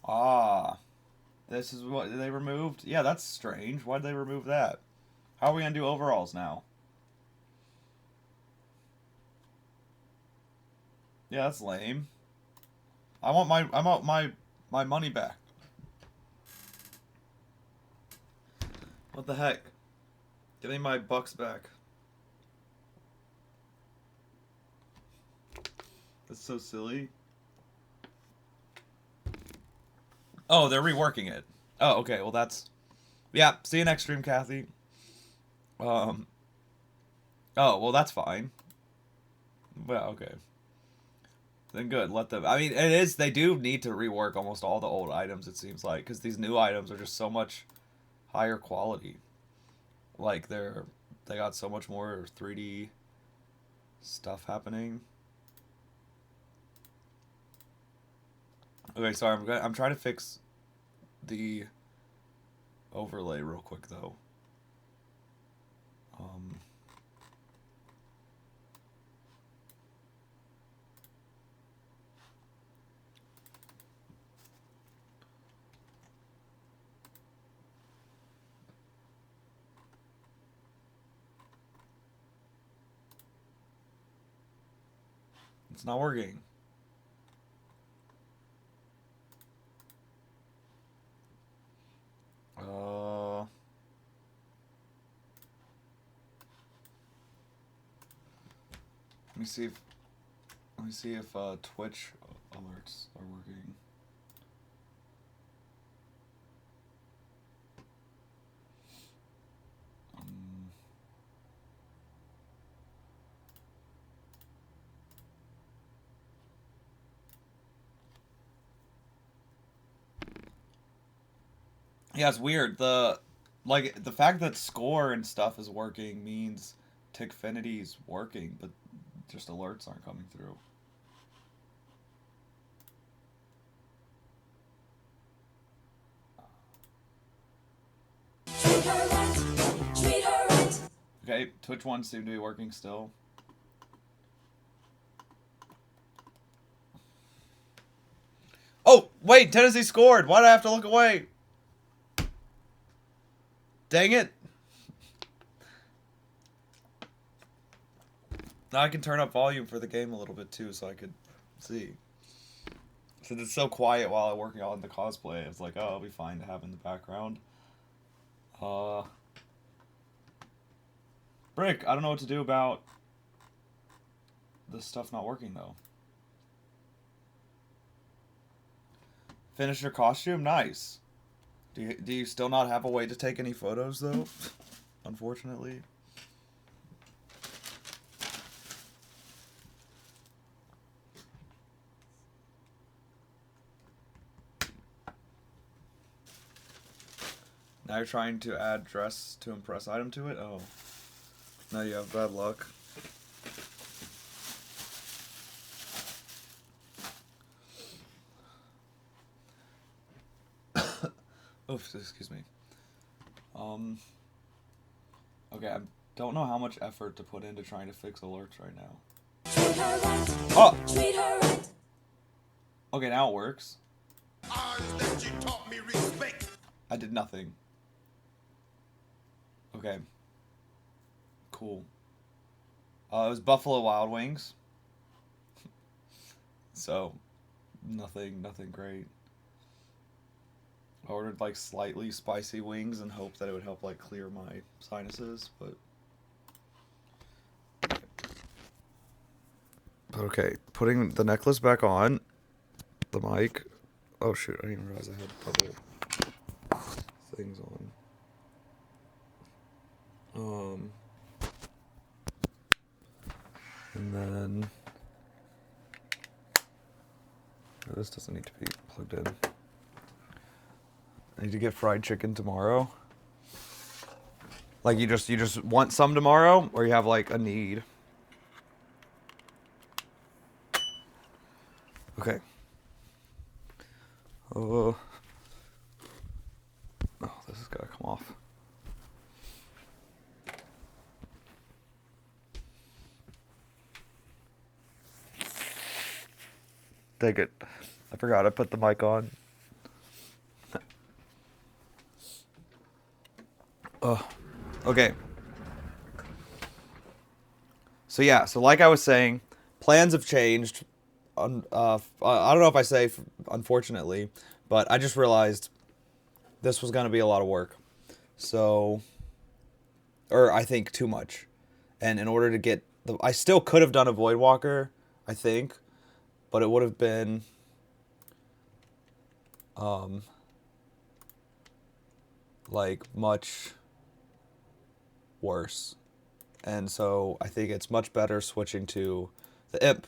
Ah, this is what they removed. Yeah, that's strange. Why did they remove that? How are we gonna do overalls now? Yeah, that's lame. I want my money back. What the heck? Give me my bucks back. That's so silly. Oh, they're reworking it. Oh, okay. Well, that's... Yeah, see you next stream, Kathy. Oh, well, that's fine. Well, okay. Then good. Let them... I mean, it is... They do need to rework almost all the old items, it seems like. Because these new items are just so much higher quality. Like, they got so much more 3D stuff happening. Okay, sorry, I'm trying to fix the overlay real quick though. It's not working. Let me see if Twitch alerts are working. Yeah, it's weird. The fact that score and stuff is working means Tickfinity's working, but just alerts aren't coming through. Treat her right. Treat her right. Okay, Twitch ones seem to be working still. Oh, wait, Tennessee scored. Why did I have to look away? Dang it. Now I can turn up volume for the game a little bit too so I could see. Since it's so quiet while I'm working on the cosplay, it's like, oh, it'll be fine to have in the background. Brick, I don't know what to do about this stuff not working though. Finish your costume? Nice. Do you still not have a way to take any photos though? Unfortunately. Now you're trying to add dress to impress item to it? Oh. Now you have bad luck. Oof, excuse me. Okay, I don't know how much effort to put into trying to fix alerts right now. Treat her right. Oh! Treat her right. Okay, now it works. I did nothing. Okay. Cool. It was Buffalo Wild Wings. So, nothing great. I ordered like slightly spicy wings and hoped that it would help like clear my sinuses, but.
Okay, putting the necklace back on. The mic. Oh shoot, I didn't realize I had other things on. And then this doesn't need to be plugged in. I need to get fried chicken tomorrow. Like you just want some tomorrow, or you have like a need. Okay. Oh, this has got to come off. Dang it. I forgot I put the mic on. Okay. So yeah, so like I was saying, plans have changed. I don't know if I say unfortunately, but I just realized this was going to be a lot of work. So, or I think too much. And in order to get I still could have done a Void Walker, I think, but it would have been like much worse. And so I think it's much better switching to the imp.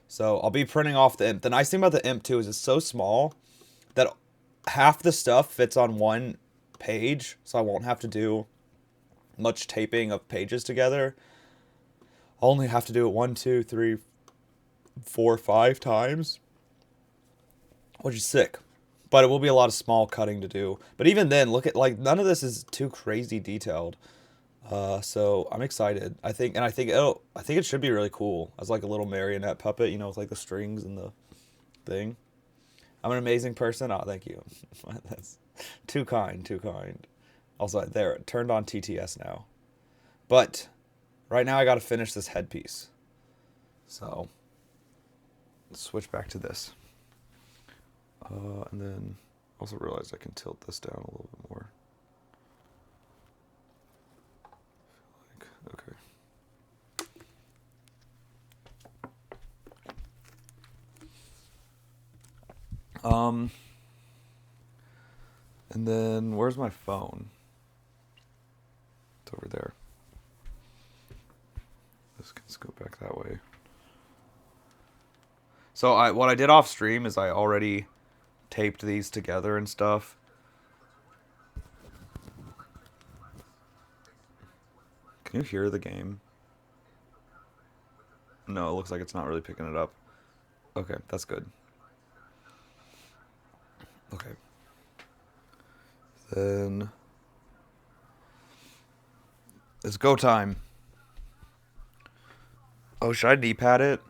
So I'll be printing off the imp. The nice thing about the imp too is it's so small that half the stuff fits on one page, so I won't have to do much taping of pages together. I'll only have to do it 1, 2, 3, 4, 5 times, which is sick. But it will be a lot of small cutting to do. But even then, look at like none of this is too crazy detailed. So I'm excited. I think it should be really cool as like a little marionette puppet, you know, with like the strings and the thing. I'm an amazing person. Oh, thank you. That's too kind, too kind. Also, there, it turned on TTS now. But right now I got to finish this headpiece. So let's switch back to this. And then also realized I can tilt this down a little bit more. Okay. And then where's my phone? It's over there. Let's go back that way. So what I did off stream is I already taped these together and stuff. Can you hear the game? No, it looks like it's not really picking it up. Okay, that's good. Okay. Then it's go time. Oh, should I knee pad it?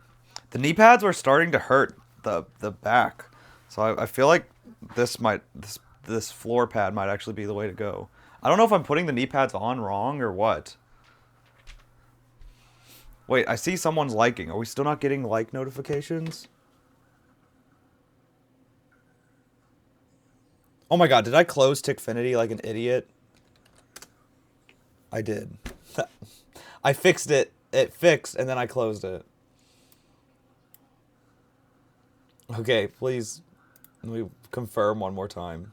The knee pads were starting to hurt the back. So I feel like this floor pad might actually be the way to go. I don't know if I'm putting the knee pads on wrong or what. Wait, I see someone's liking. Are we still not getting like notifications? Oh my god, did I close Tickfinity like an idiot? I did. I fixed it. It fixed, and then I closed it. Okay, please, let me confirm one more time.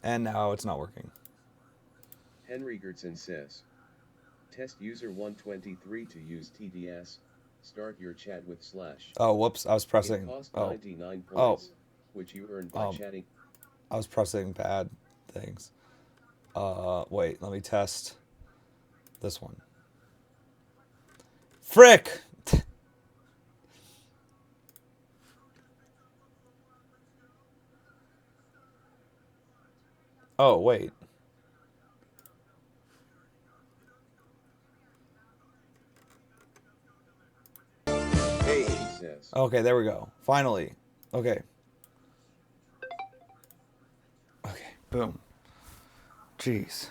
And now it's not working.
Henry Gertson says, test user 123 to use TDS. Start your chat with /.
Oh, whoops, I was pressing.
It cost
Oh.
99 points, which you earned by chatting.
I was pressing bad things. Wait, let me test this one. Frick! Oh, wait.
Hey.
Okay, there we go. Finally. Okay. Boom. Jeez.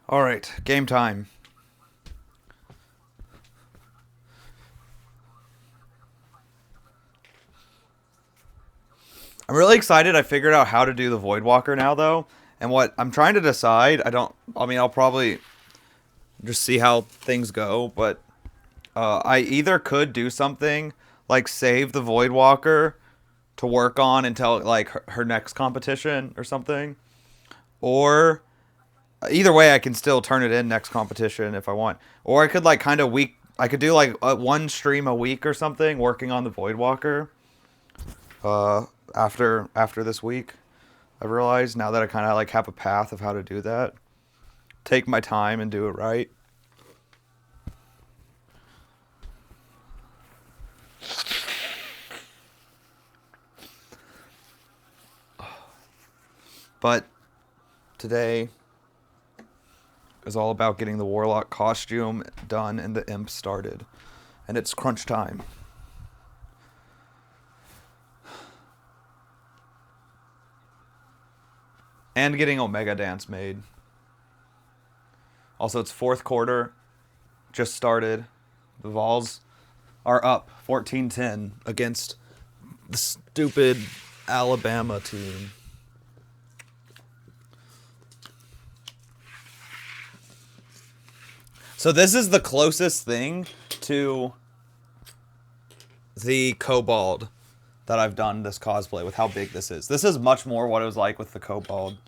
All right, game time. I'm really excited. I figured out how to do the Void Walker now, though. And what I'm trying to decide, I'll probably just see how things go, but I either could do something like save the Void Walker to work on until like her next competition or something, or either way I can still turn it in next competition if I want, or I could like kind of week. I could do like one stream a week or something working on the Void Walker. After this week, I've realized now that I kind of like have a path of how to do that. Take my time and do it right. But today is all about getting the Warlock costume done and the imp started. And it's crunch time. And getting Omega Dance made. Also, it's fourth quarter. Just started. The Vols are up 14-10 against the stupid Alabama team. So this is the closest thing to the Kobold that I've done this cosplay with how big this is. This is much more what it was like with the Kobold.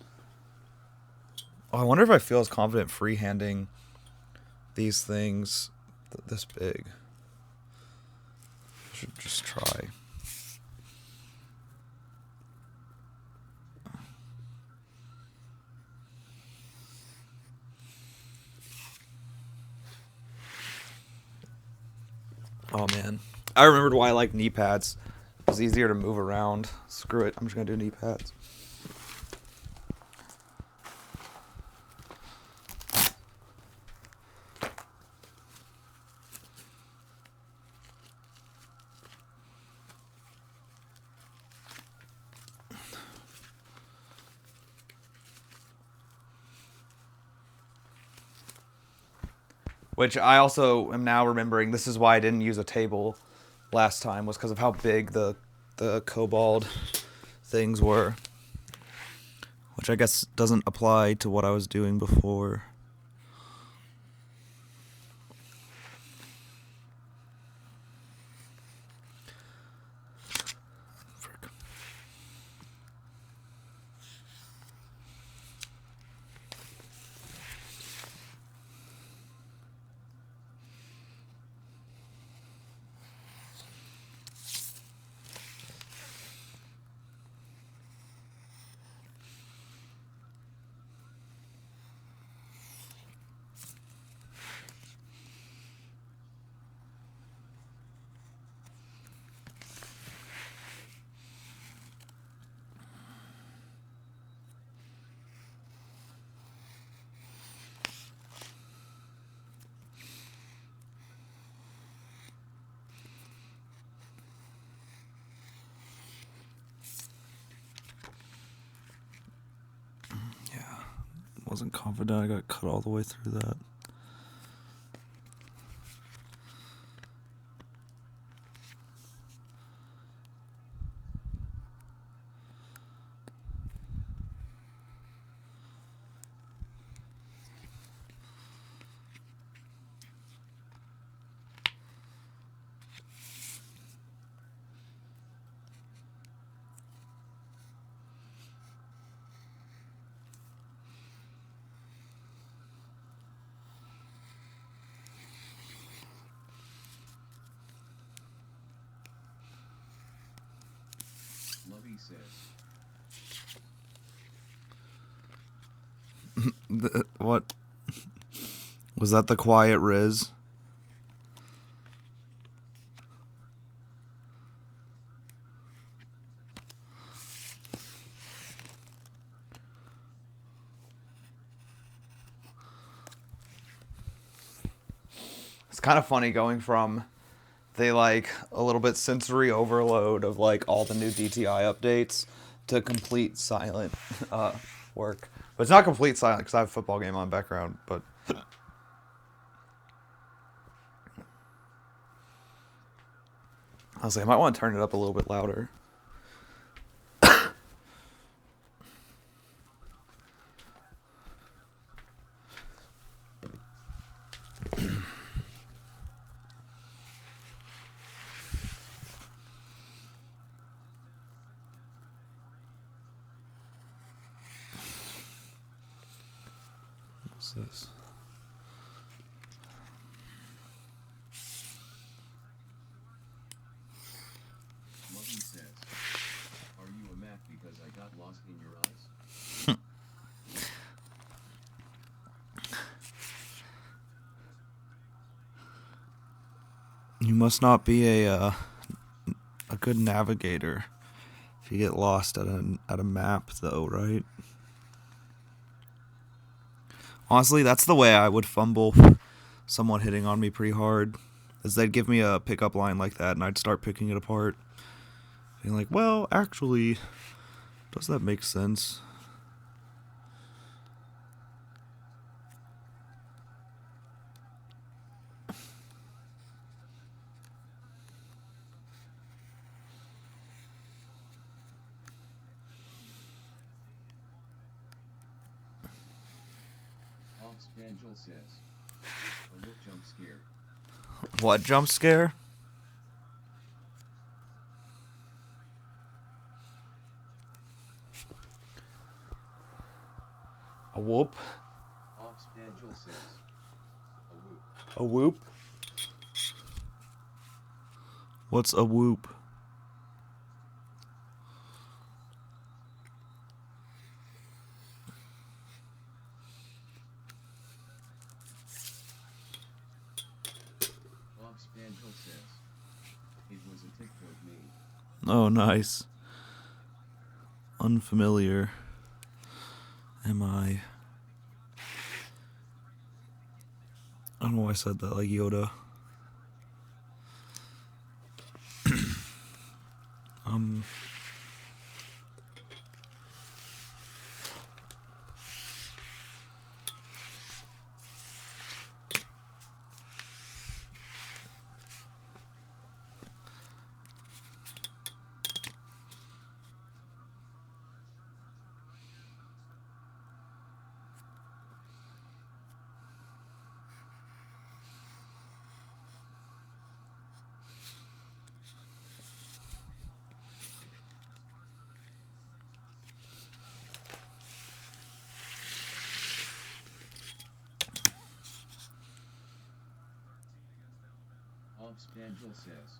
Oh, I wonder if I feel as confident freehanding these things this big. I should just try. Oh man, I remembered why I like knee pads. It's easier to move around. Screw it, I'm just gonna do knee pads. Which I also am now remembering. This is why I didn't use a table last time, was because of how big the Kobold things were. Which I guess doesn't apply to what I was doing before. Frick. Wasn't confident I got cut all the way through that.
Lovey says.
What? Was that the quiet Riz? It's kind of funny going from they like a little bit sensory overload of like all the new DTI updates to complete silent work. But it's not complete silent because I have a football game on background. But I was like, I might want to turn it up a little bit louder. What's this?
Lovey says, "Are you a Mac because I got lost in your eyes?"
You must not be a good navigator if you get lost at a map, though, right? Honestly, that's the way I would fumble someone hitting on me pretty hard. Is they'd give me a pickup line like that, and I'd start picking it apart, being like, "Well, actually, does that make sense?"
Angel says, "A little jump scare."
What jump scare? A whoop?
Angel says, "A whoop."
A whoop? What's a whoop?
Angel says, "It was a TikTok meme."
Oh, nice. Unfamiliar. Am I? I don't know why I said that like Yoda. um.
Angel says,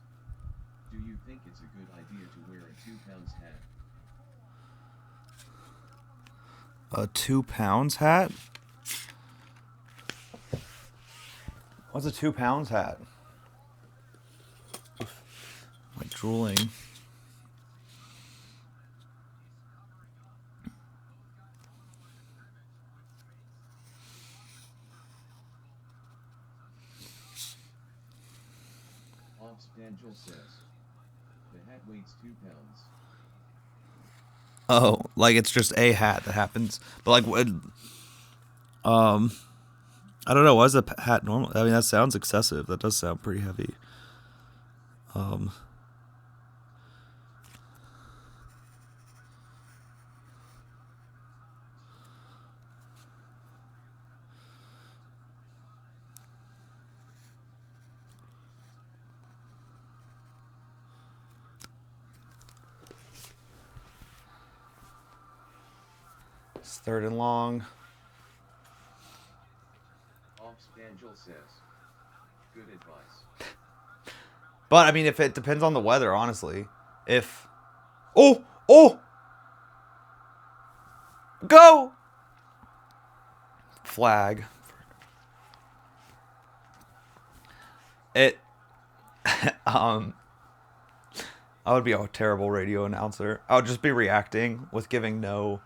"Do you think it's a good idea to wear a 2 pounds hat?"
A 2 pounds hat? What's a 2 pounds hat? Like drooling.
Angel says, "The hat weighs 2 pounds."
Oh, like it's just a hat that happens. But like, I don't know. Why is a hat normal? I mean, that sounds excessive. That does sound pretty heavy. Um. It's third and long.
Angel says, "Good advice."
But I mean, if it depends on the weather, honestly. If oh go flag it I would be a terrible radio announcer. I would just be reacting with giving no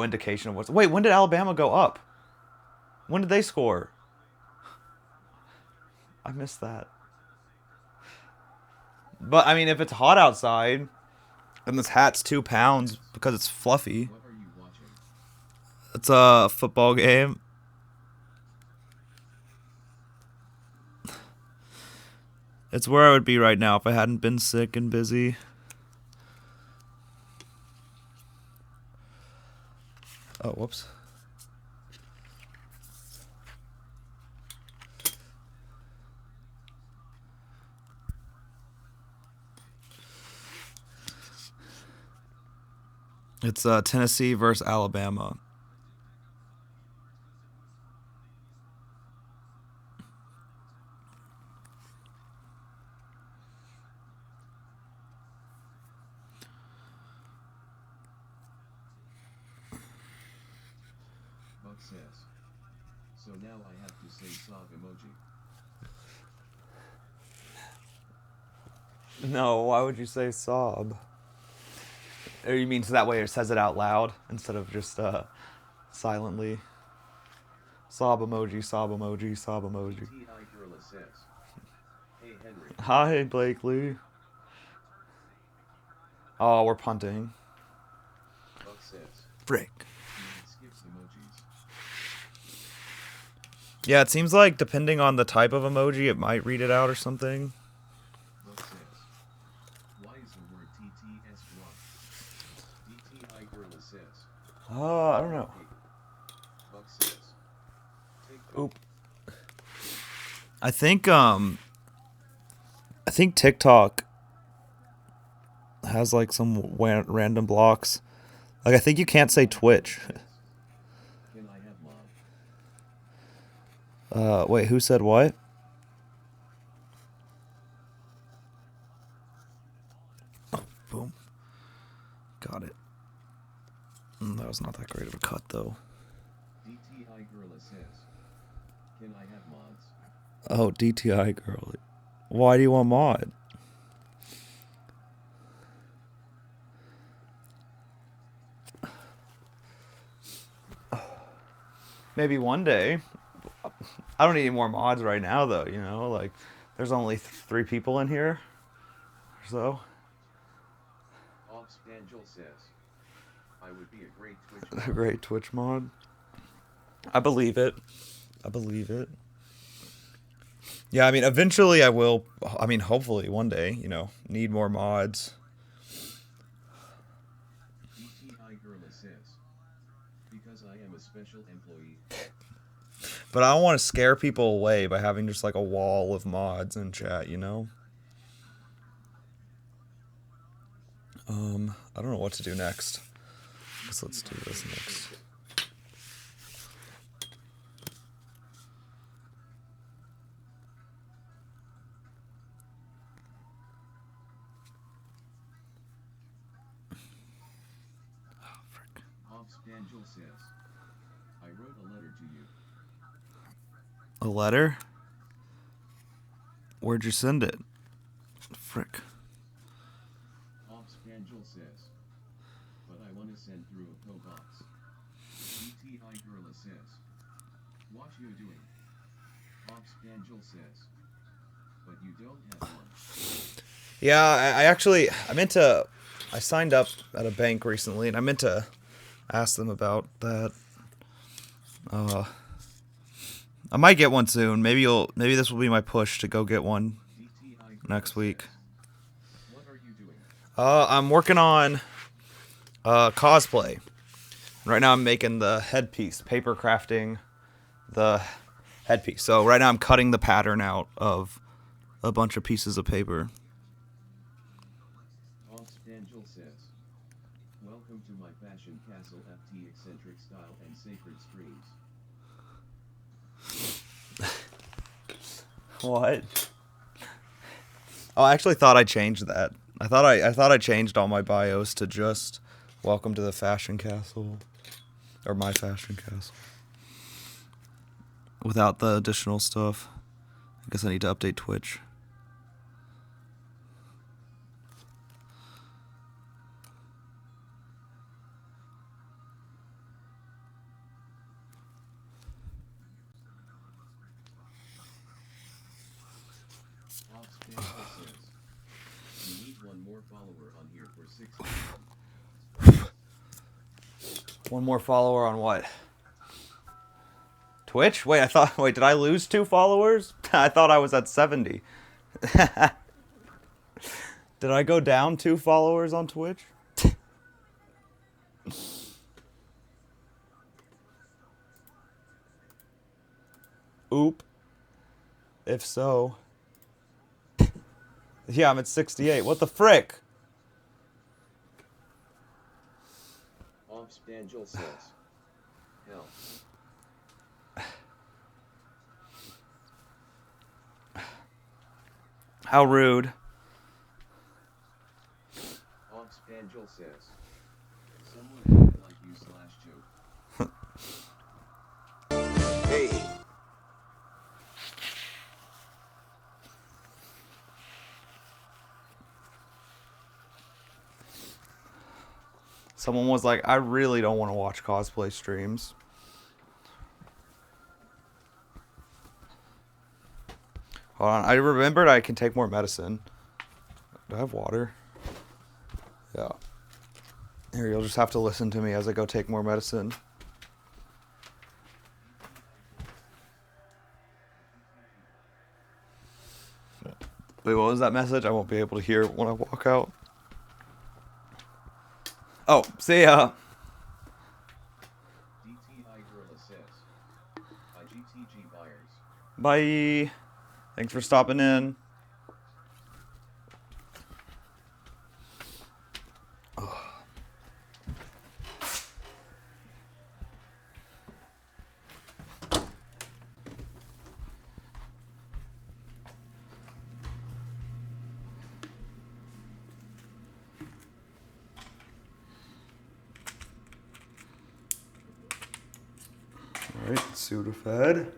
indication of what's. Wait, when did Alabama go up? When did they score? I missed that. But I mean, if it's hot outside and this hat's 2 pounds because it's fluffy,
What are you watching?
it's a football game. It's where I would be right now if I hadn't been sick and busy. Oh, whoops. It's Tennessee versus Alabama.
Buck says. So now I have to say sob emoji.
No, why would you say sob? Or you mean so that way it says it out loud instead of just silently? Sob emoji, sob emoji, sob emoji.
TI Gorilla says. Hey Henry.
Hi, Blakely. Oh, we're punting.
Buck says.
Frick.
It skips emojis.
Yeah, it seems like depending on the type of emoji, it might read it out or something.
Buck says. Why is the word TTS wrong? DTI Gorilla says.
Oh, I don't know.
Buck says. Take that.
Oop. I think TikTok has like some random blocks. Like I think you can't say Twitch.
Can I have mod?
Wait, who said what? Oh, boom. Got it. That was not that great of a cut though.
DTI Gorilla says. Can I have mods?
Oh, DTI girl. Why do you want mod? Maybe one day. I don't need any more mods right now, though. You know, like there's only 3 people in here, so.
Offspangel says. I would be a great Twitch
A
mod.
great Twitch mod. I believe it. I believe it. Yeah, I mean, eventually I will. I mean, hopefully one day, you know, need more mods.
DTI Gorilla says. Because I am a special employee.
But I don't want to scare people away by having just like a wall of mods in chat, you know? I don't know what to do next. Guess let's do this next. Oh, frick.
Offspangel says. I wrote a letter to you.
A letter? Where'd you send it? Frick.
Offspangel says. But I want to send through a PO box. DTI Gorilla says. What you doing? Offspangel says. But you don't have one.
Yeah, I signed up at a bank recently and I meant to ask them about that. I might get one soon. Maybe this will be my push to go get one
DTI Gorilla
next week.
says. What are you doing?
I'm working on cosplay. Right now I'm making the headpiece, paper crafting the headpiece. So right now I'm cutting the pattern out of a bunch of pieces of paper.
Offspangel says. Welcome to my fashion castle FT eccentric style and sacred streams.
What? Oh, I actually thought I changed that. I thought I changed all my bios to just welcome to the fashion castle or my fashion castle without the additional stuff. I guess I need to update Twitch.
follower on here for 6
One more follower on what? Twitch? Wait, did I lose 2 followers? I thought I was at 70. Did I go down 2 followers on Twitch? Oop. If so. Yeah, I'm at 68. What the frick?
Angel says. Hell.
How rude.
Angel says. Someone like you /joke.
Hey.
Someone was like, I really don't want to watch cosplay streams. Hold on, I remembered I can take more medicine. Do I have water? Yeah. Here, you'll just have to listen to me as I go take more medicine. Wait, what was that message? I won't be able to hear it when I walk out. Oh, see ya.
DTI Gorilla says. IGTG buyers.
Bye. Thanks for stopping in. Alright, Sudafed.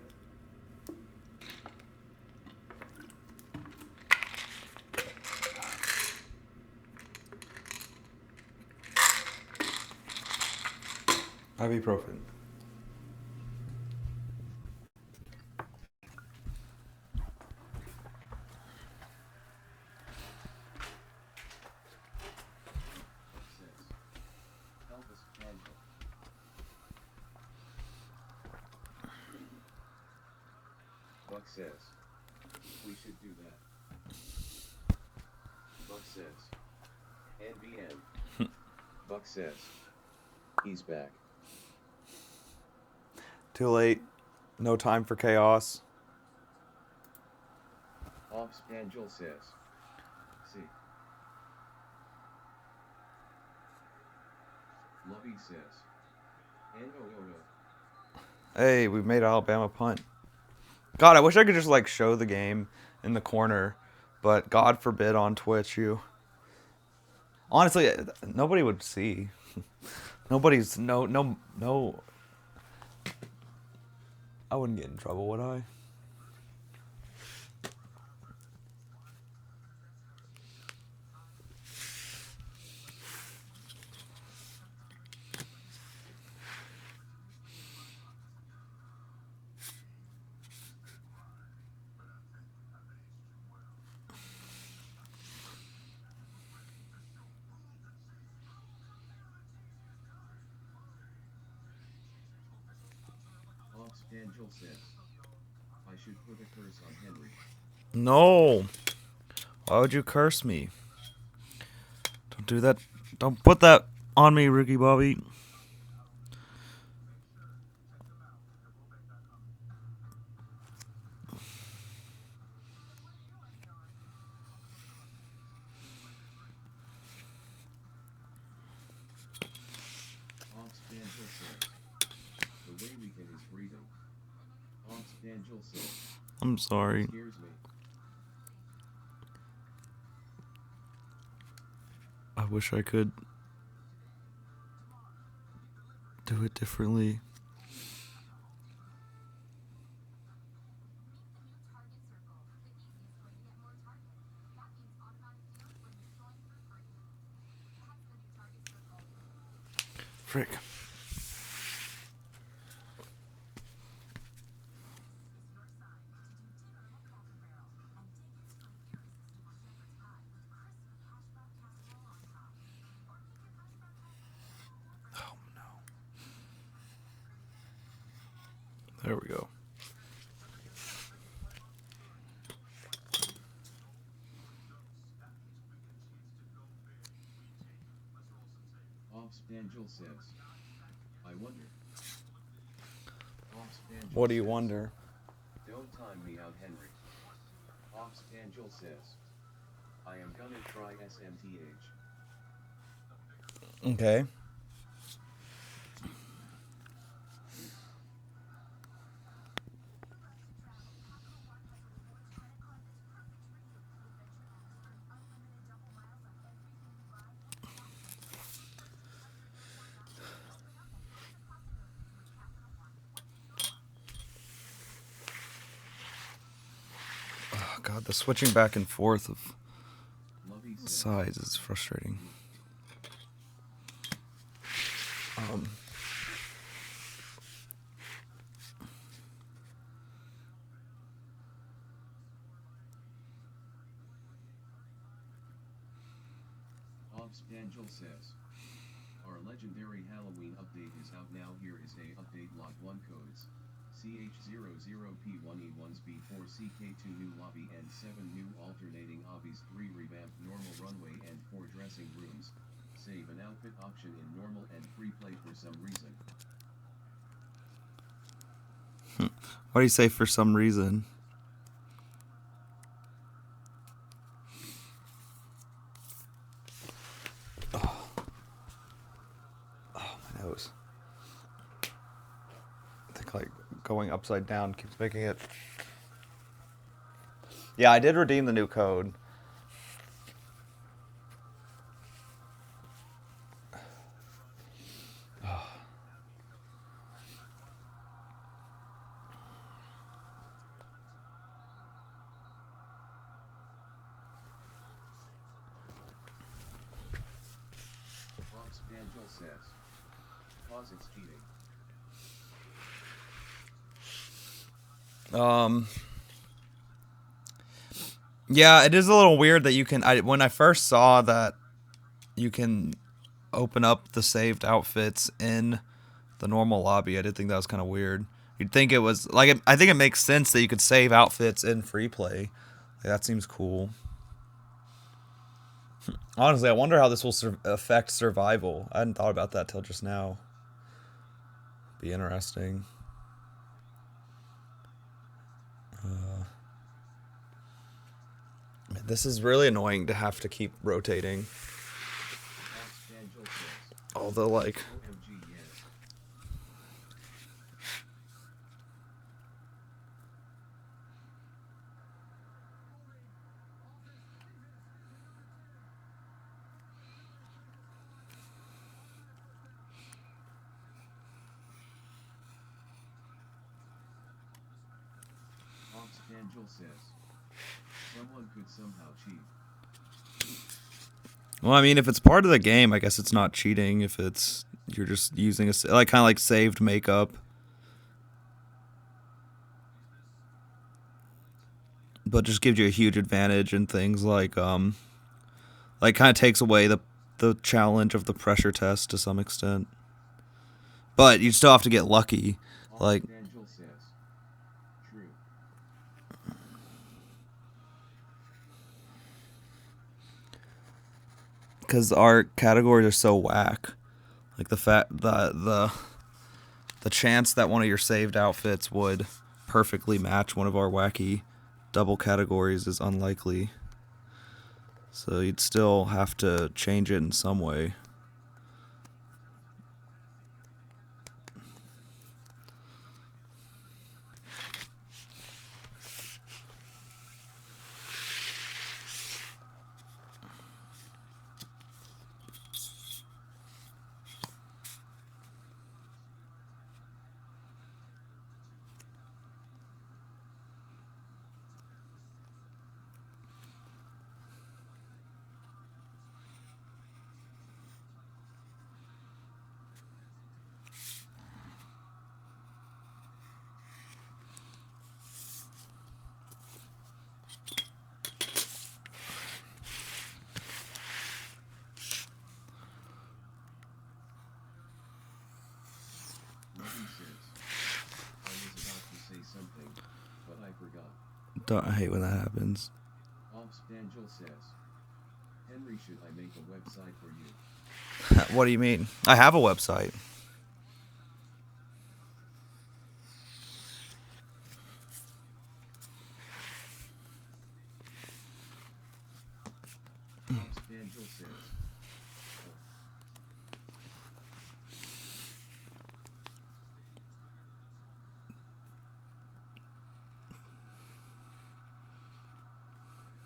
Ibuprofen.
Says. Elvis Angel. Buck says. We should do that. Buck says. NBN. Buck says. He's back.
Too late. No time for chaos.
Angel says. See. Lovey says. And
Hey, we made Alabama punt. God, I wish I could just like show the game in the corner, but God forbid on Twitch you. Honestly, nobody would see. Nobody's no. I wouldn't get in trouble, would I?
Angel says. I should put a curse on Henry.
No. Why would you curse me? Don't do that. Don't put that on me, Ricky Bobby.
Angel says. The way weekend is breathing. Angel says.
I'm sorry.
Scares me.
I wish I could do it differently. Frick. There we go.
Offspangel says, I wonder. Offspangel
What do you
says,
wonder?
Don't time me out, Henry. Offspangel says, I am gonna try SMTH.
Okay. Oh, God, the switching back and forth of
Lovey says,
sides is frustrating.
Offspangel says, our legendary Halloween update is out now. Here is a update log 1 codes. CH00P1E1s B4CK2 new lobby and 7 new alternating obbies, 3 revamped normal runway and 4 dressing rooms. Save an outfit option in normal and free play for some reason.
What do you say for some reason? Oh, my nose. I think like going upside down keeps making it. Yeah, I did redeem the new code.
Offspangel says, cause it's cheating.
Yeah, it is a little weird that you can. When I first saw that you can open up the saved outfits in the normal lobby, I did think that was kind of weird. You'd think it was like I think it makes sense that you could save outfits in free play. Like, that seems cool. Honestly, I wonder how this will affect survival. I hadn't thought about that till just now. Be interesting. Man, this is really annoying to have to keep rotating.
Offspangel says,
All the like.
OMG yes. Offspangel says, someone could somehow cheat.
Well, I mean, if it's part of the game, I guess it's not cheating. If it's you're just using like kind of like saved makeup, but just gives you a huge advantage in things like kind of takes away the challenge of the pressure test to some extent. But you still have to get lucky, like.
Offspangel says, true.
Because our categories are so whack. Like the chance that one of your saved outfits would perfectly match one of our wacky double categories is unlikely. So you'd still have to change it in some way. I hate when that happens.
Obspangel says, Henry, should I make a website for you?
What do you mean? I have a website.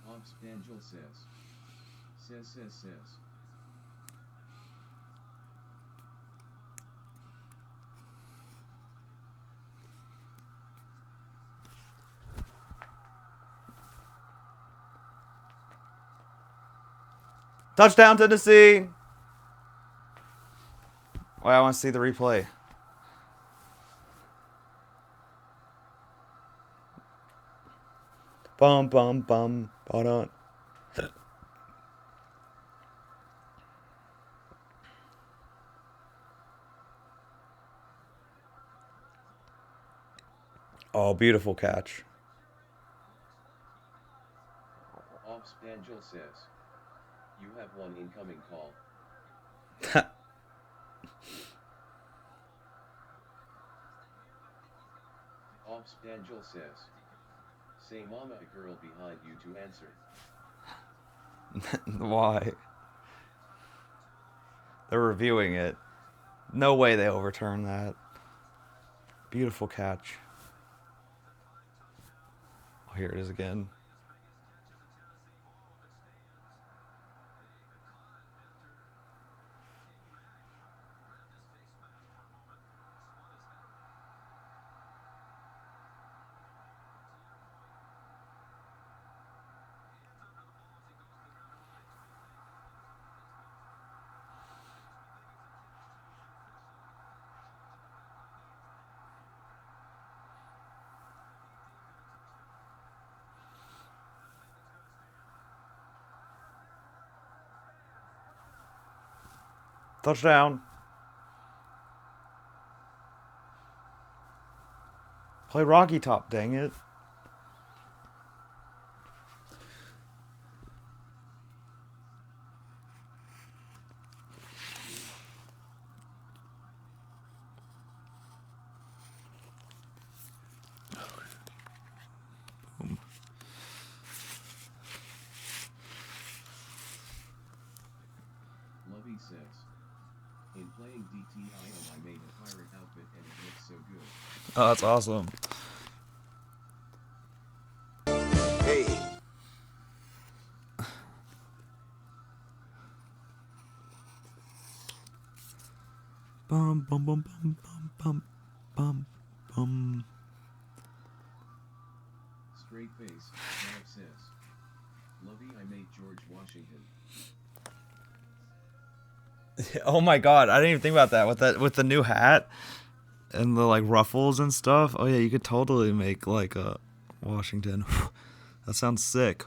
Obspangel says, Obspangel says.
Touchdown, Tennessee! Wait, I want to see the replay. Bum, bum, bum. Hold on. Oh, beautiful catch.
Obspangel says, you have one incoming call. Obspangel says, say mama a girl behind you to answer.
Why? They're reviewing it. No way they overturn that. Beautiful catch. Oh, here it is again. Touchdown. Play Rocky Top, dang it.
Lovey says, in playing DTIO I made a pirate outfit and it looks so good.
Oh, that's awesome.
Hey.
Bum, bum, bum, bum, bum, bum, bum.
Straight face, Marv says, Lovey I made George Washington.
Oh my god, I didn't even think about that with the new hat and the like ruffles and stuff. Oh yeah, you could totally make like a Washington. That sounds sick.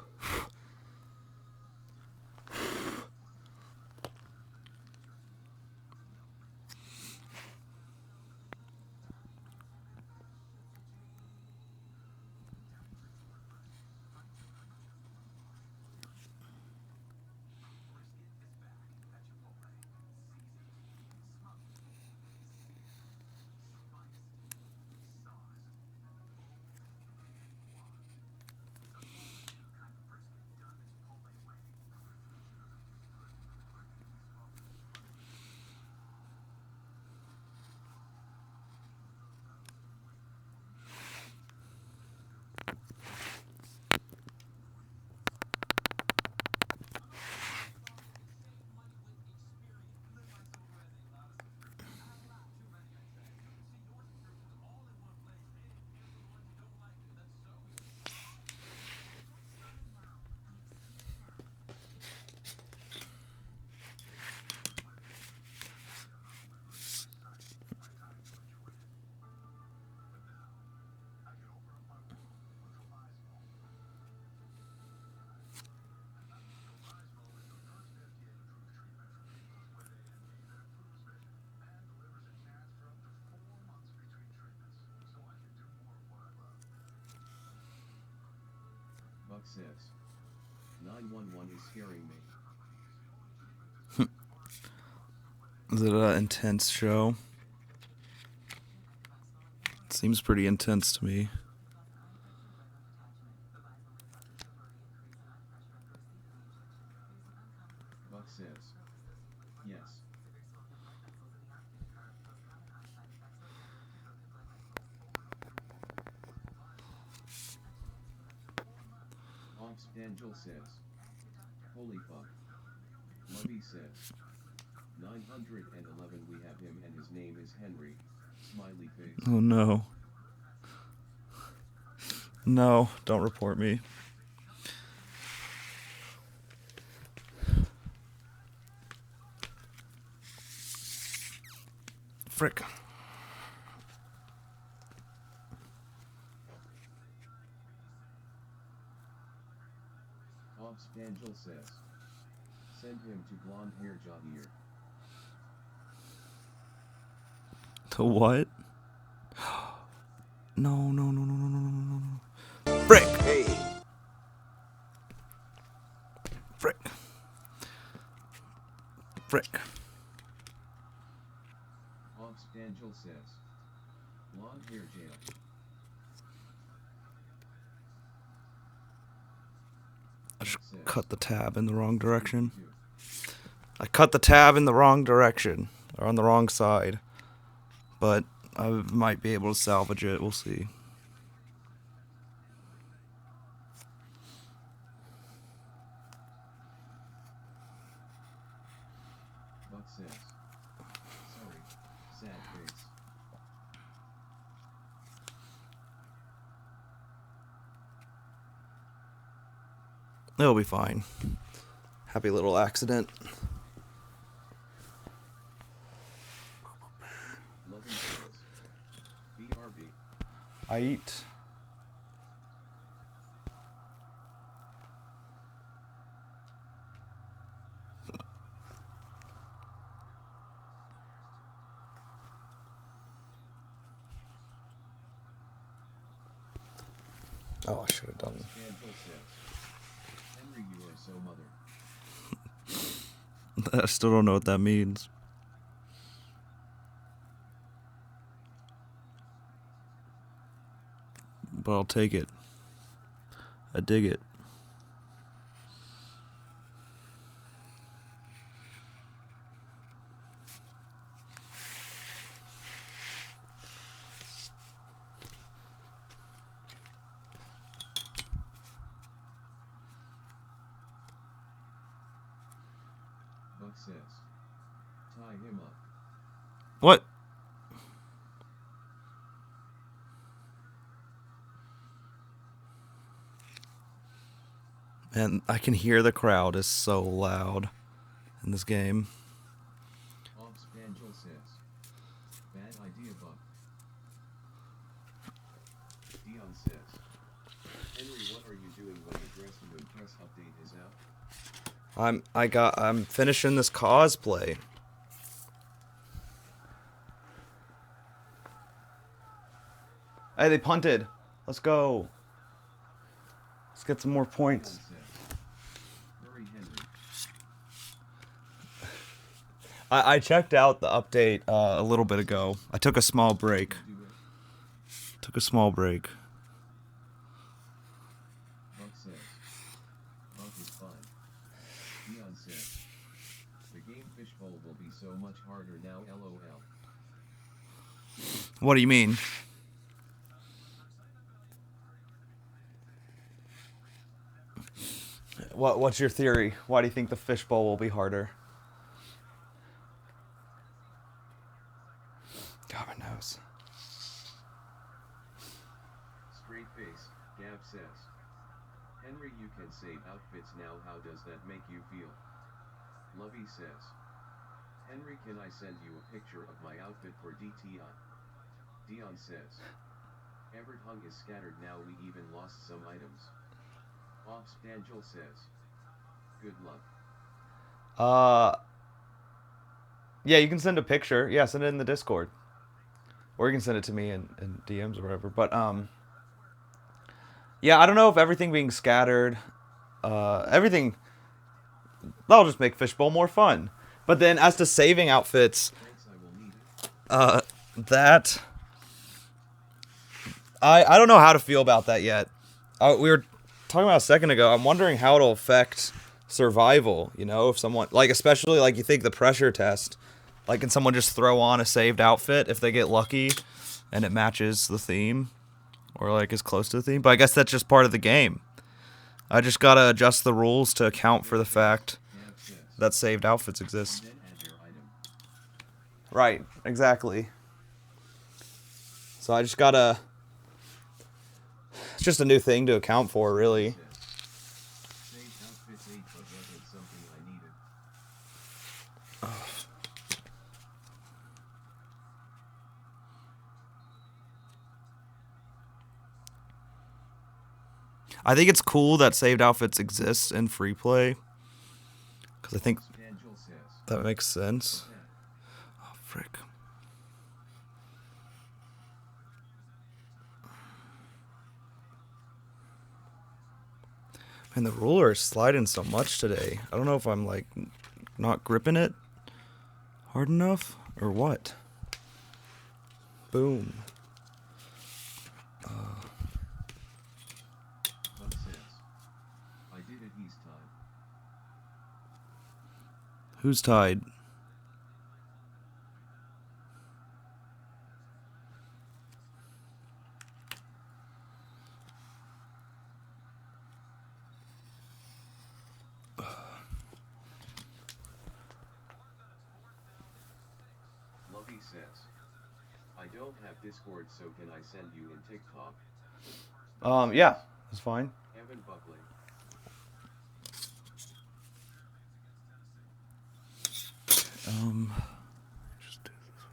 Buck says. 911 is scaring me.
Is it an intense show? Seems pretty intense to me.
Buck says. Yes. Ops Angel says. Holy fuck. Lovey says. 911 we have him and his name is Henry. Smiley face.
Oh no. No, don't report me. Frick.
Ops Angel says. Send him to blonde hair Jahir.
To what? No, no, no, no, no, no, no, no, no. Frick!
Hey.
Frick. Frick.
Ops Angel says. Blonde hair jail.
I just
Buck says,
cut the tab in the wrong
"What
direction.
did you do?"
I cut the tab in the wrong direction. Or on the wrong side. But I might be able to salvage it. We'll see.
Buck says. Sorry. Sad face.
It'll be fine. Happy little accident.
Loving says. BRB.
I eat. Oh, I should have done.
Angel says. Henry, you are so mother.
I still don't know what that means. But I'll take it. I dig it.
Buck says. Tie him up.
What? And I can hear the crowd is so loud in this game.
Ops Angel says. Bad idea, Buck. Dion says. Henry, what are you doing when the Dress to Impress update is out?
I'm finishing this cosplay. Hey, they punted. Let's go. Let's get some more points.
Dion says. Hurry, Henry.
I checked out the update a little bit ago. I took a small break.
Do it.
Took a small break.
Buck says. Buck is fine. Dion says. The game Fishbowl will be so much harder now, lol.
What do you mean? What's your theory? Why do you think the fishbowl will be harder? God, my nose.
Straight face, Gab says. Henry, you can save outfits now. How does that make you feel? Lovey says. Henry, can I send you a picture of my outfit for DTI? Dion says. Everett Hung is scattered now. We even lost some items. Ops Angel says. Good luck.
Yeah, you can send a picture. Yeah, send it in the Discord. Or you can send it to me in DMs or whatever. But, Yeah, I don't know if everything being scattered, everything, that'll just make Fishbowl more fun. But then as to saving outfits,
Thanks, I will need it.
that I don't know how to feel about that yet. We were talking about a second ago. I'm wondering how it'll affect survival. You know, if someone like, especially like you think the pressure test, like can someone just throw on a saved outfit if they get lucky, and it matches the theme, or like is close to the theme. But I guess that's just part of the game. I just gotta adjust the rules to account for the fact
Gav says.
that saved outfits exist.
Then add your item.
Right, exactly. So I just gotta. It's just a new thing to account for, really.
Says. Saved outfits 8, but wasn't something I needed.
I think it's cool that saved outfits exist in free play, because I think
Angel says.
that makes sense.
Yeah.
Oh, frick. Man, the ruler is sliding so much today. I don't know if I'm like not gripping it hard enough or what. Boom.
Bug says. I did it, he's tied.
Who's tied?
Lovey says. I don't have Discord, so can I send you in TikTok?
Yeah, that's fine.
Evan Buckley.
Just do this.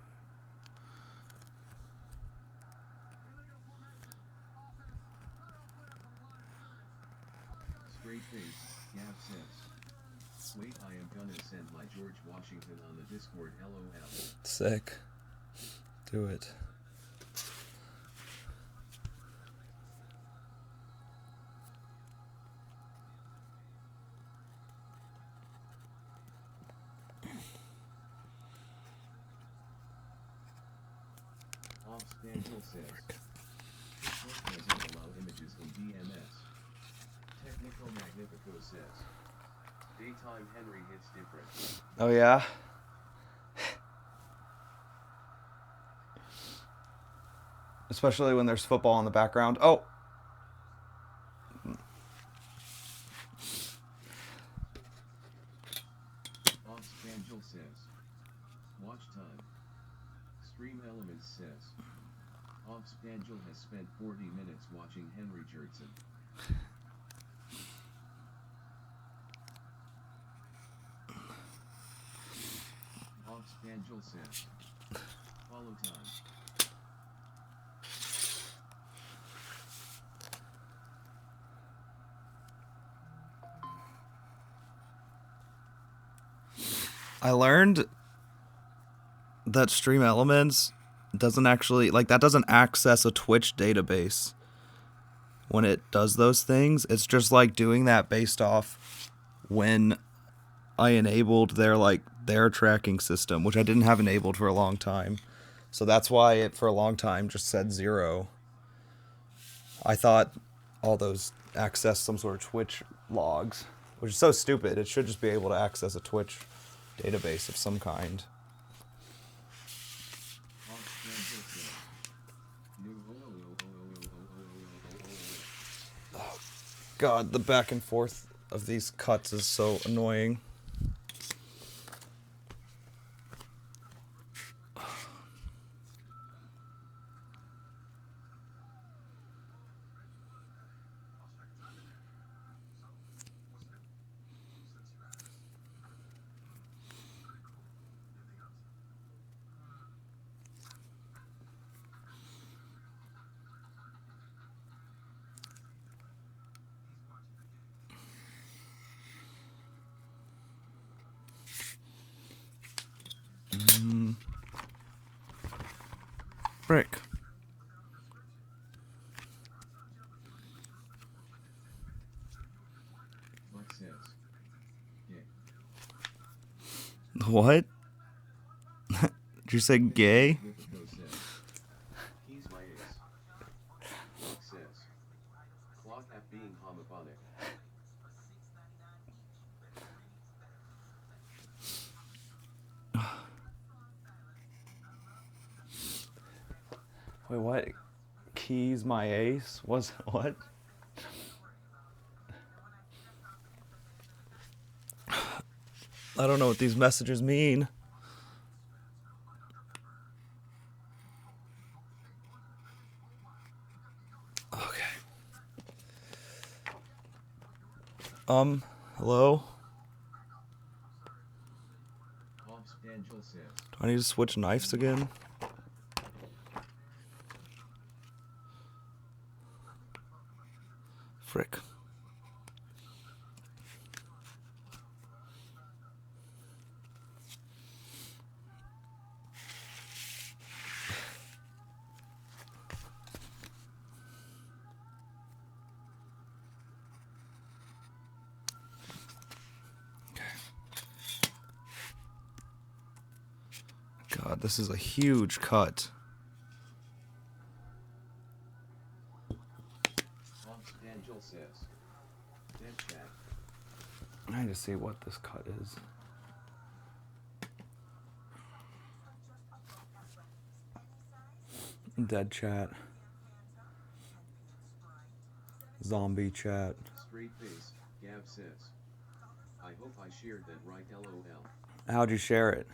Straight face, Gav says. Wait, I am gonna send my George Washington on the Discord, LOL.
Sick. Do it.
Ops Angel says. Discord doesn't allow images in DMS. Technical Magnifico says. Daytime Henry hits different.
Oh yeah. Especially when there's football in the background. Oh.
Ops Angel says. Watch time. Stream Elements says. Ops Angel has spent 40 minutes watching Henry Jurtson. Ops Angel says. Follow time.
I learned that Stream Elements doesn't actually, like, that doesn't access a Twitch database when it does those things. It's just like doing that based off when I enabled their tracking system, which I didn't have enabled for a long time. So that's why it for a long time just said 0. I thought all those access some sort of Twitch logs, which is so stupid. It should just be able to access a Twitch database of some kind.
Ops Angel says.
God, the back and forth of these cuts is so annoying. Frick.
says. Yeah.
What? Did you say gay?
With the pro says. He's my ace. Clock says. Clock app being homophonic.
Wait, what? Keys my ace? Was what? I don't know what these messages mean. Okay. Hello?
Hobbs Angel says.
Do I need to switch knives again? Frick. God, this is a huge cut.
Hobbs Angel says. Dead chat.
I need to see what this cut is. Dead chat. Zombie chat.
Straight face. Gab says. I hope I shared that right, lol.
How'd you share it?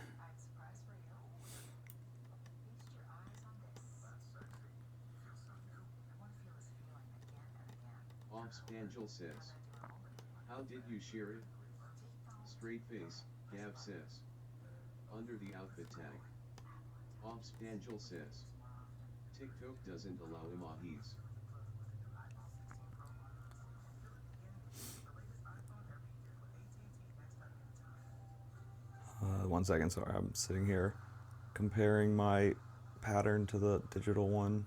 Hobbs Angel says. How did you share it? Straight face. Gab says. Under the outfit tag. Hobbs Angel says. TikTok doesn't allow emojis.
1 second, sorry, I'm sitting here comparing my pattern to the digital one.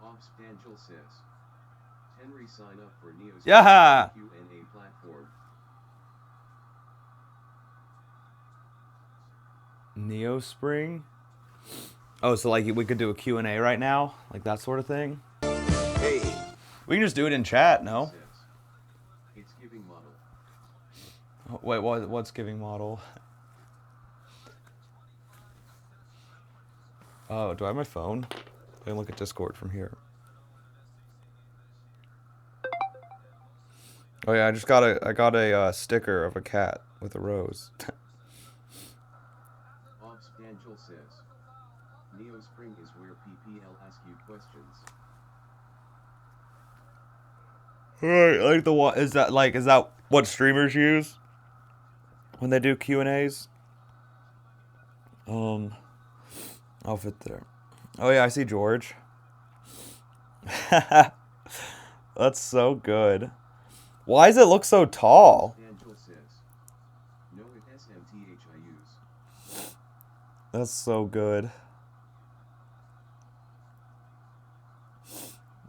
Hobbs Angel says. Henry sign up for Neo's
Yeah.
Q&A platform.
Neospring? Oh, so like we could do a Q&A right now? Like that sort of thing?
Hey.
We can just do it in chat, no?
Says. It's giving model.
Oh, wait, what's giving model? Oh, do I have my phone? I can look at Discord from here. Oh yeah, I got a sticker of a cat with a rose.
Hobbs Angel says. Neospring is where PPL ask you questions.
Alright, like the what is that what streamers use when they do Q&As? I'll fit there. Oh yeah, I see George. That's so good. Why does it look so tall?
Angel says. No, it SMTH I use.
That's so good.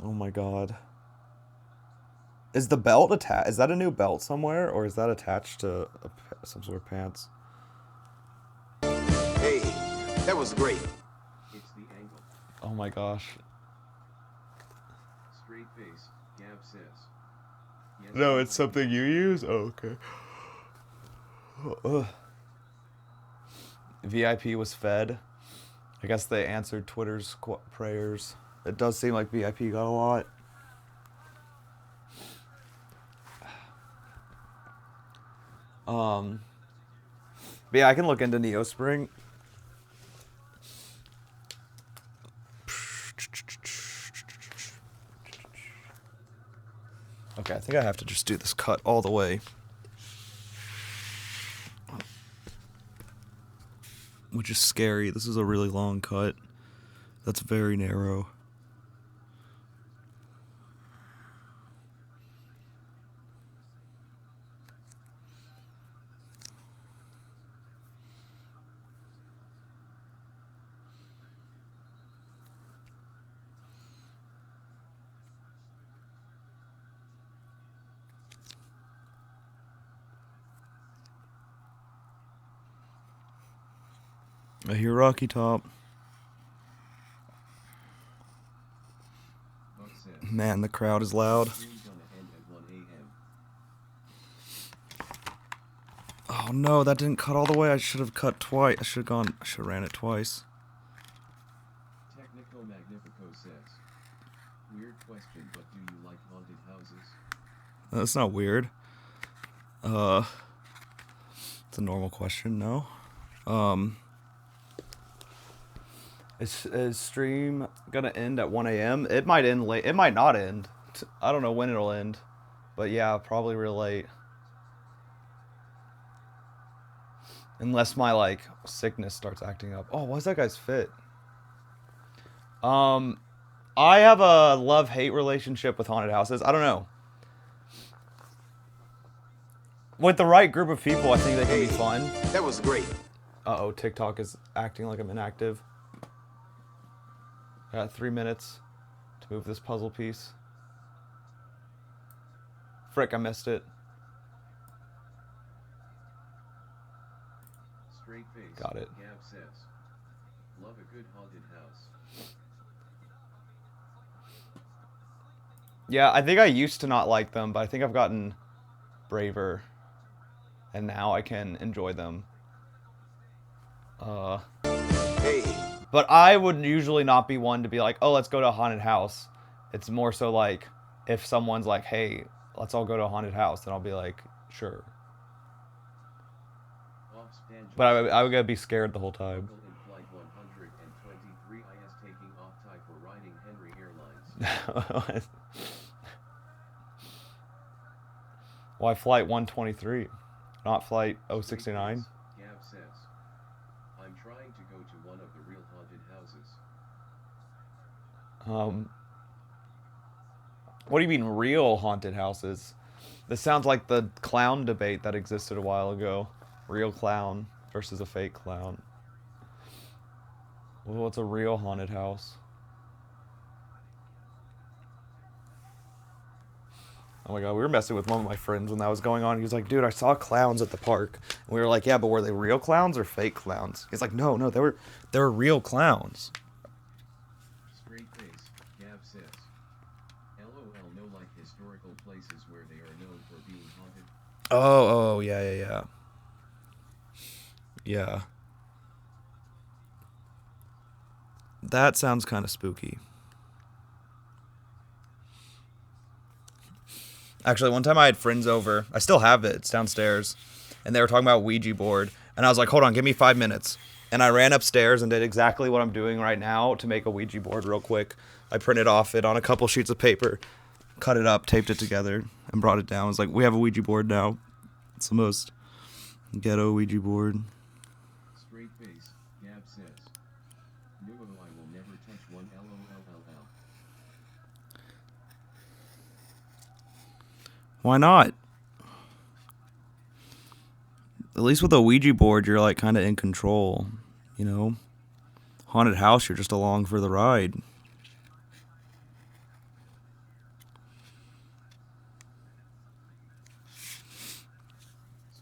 Oh my god. Is the belt attached? Is that a new belt somewhere, or is that attached to some sort of pants?
Hey. That was great.
It's the angle.
Oh my gosh.
Straight face. Gab says. Yes,
No,
I
it's
like
something you use? Oh, okay. Ugh. VIP was fed. I guess they answered Twitter's prayers. It does seem like VIP got a lot. But yeah, I can look into Neospring. Okay, I think I have to just do this cut all the way. Which is scary. This is a really long cut. That's very narrow. I hear Rocky Top.
Buck says,
Man, the crowd is loud.
stream gonna end at 1 a.m.
Oh no, that didn't cut all the way. I should have cut twice. I should have ran it twice.
Technico Magnifico says, weird question, but do you like haunted houses?
That's not weird. It's a normal question, no? Is stream gonna end at 1 a.m.? It might end late. It might not end. I don't know when it'll end. But yeah, probably real late. Unless my, like, sickness starts acting up. Oh, why's that guy's fit? I have a love-hate relationship with haunted houses. I don't know. With the right group of people, I think they can be fun.
That was great.
Uh-oh, TikTok is acting like I'm inactive. I got 3 minutes to move this puzzle piece. Frick, I missed it.
Straight face.
Got it.
Gab says, love a good haunted house.
Yeah, I think I used to not like them, but I think I've gotten braver. And now I can enjoy them.
Hey,
But I would usually not be one to be like, oh, let's go to a haunted house. It's more so like, if someone's like, hey, let's all go to a haunted house, then I'll be like, sure. But I would be scared the whole time.
In flight 123 is taking off type for riding Henry Airlines.
Why flight 123? Not flight 069?
Gab says, I'm trying to go to one of the real haunted houses.
What do you mean real haunted houses? This sounds like the clown debate that existed a while ago. Real clown versus a fake clown. Well, what's a real haunted house? Oh my god, we were messing with one of my friends when that was going on. He was like, dude, I saw clowns at the park. And we were like, yeah, but were they real clowns or fake clowns? He's like, no, they were real clowns.
Straight face, Gab says, LOL, no like historical places where they are known for being haunted.
Oh, yeah. Yeah. That sounds kind of spooky. Actually, one time I had friends over. I still have it. It's downstairs. And they were talking about Ouija board. And I was like, hold on, give me 5 minutes. And I ran upstairs and did exactly what I'm doing right now to make a Ouija board real quick. I printed off it on a couple sheets of paper, cut it up, taped it together, and brought it down. I was like, we have a Ouija board now. It's the most ghetto Ouija board.
Straight face, Gab says, no, I will never touch one LOL.
Why not? At least with a Ouija board, you're like kind of in control, you know? Haunted house, you're just along for the ride.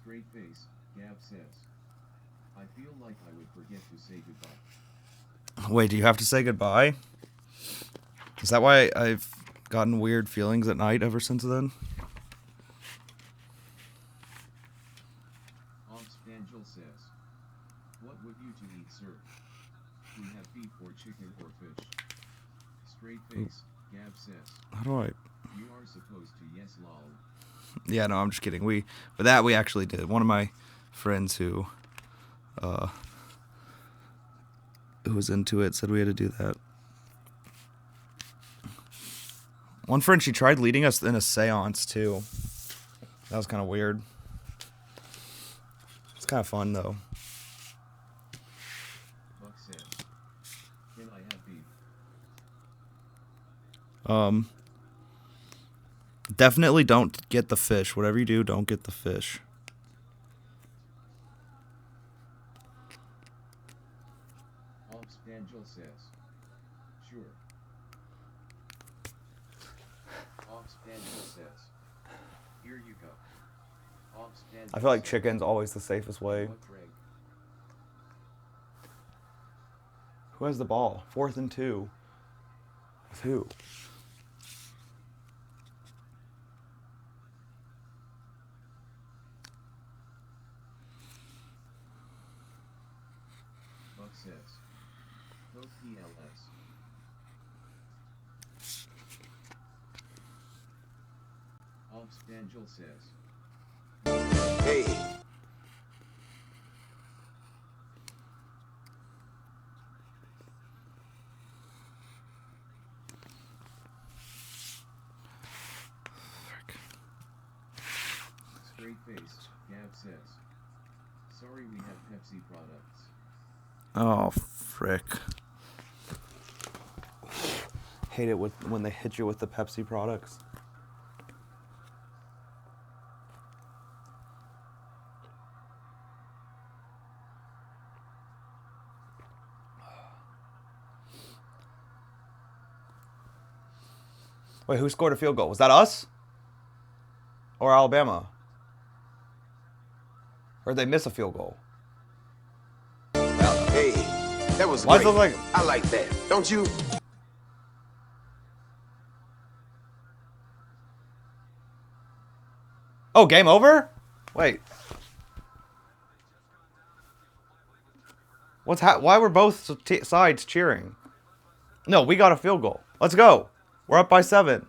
Straight face, Gab says, I feel like I would forget to say goodbye.
Wait, do you have to say goodbye? Is that why I've gotten weird feelings at night ever since then?
Angel says, what would you to eat, sir? We have beef or chicken or fish. Straight face, Gab says,
How do I...
you are supposed to yes lol.
Yeah, no, I'm just kidding. We actually did. One of my friends who was into it said we had to do that. One friend, she tried leading us in a seance too. That was kind of weird. It's kind of fun though.
Buck says, can I have beef?
Definitely don't get the fish. Whatever you do, don't get the fish.
Angel says, sure. Angel says, here you go.
I feel like chicken's always the safest way.
What drink?
Who has the ball? 4th and 2. With who?
Buck says. Vote PLS. Obspangel says.
Hey.
Straight face, Gav says. Sorry we have Pepsi products.
Oh, frick. Hate it when they hit you with the Pepsi products. Wait, who scored a field goal? Was that us? Or Alabama? Or did they miss a field goal?
Hey. That was
Why does
great.
it look like...
I like that. Don't you?
Oh, game over? Wait. Why were both sides cheering? No, we got a field goal. Let's go. We're up by 7.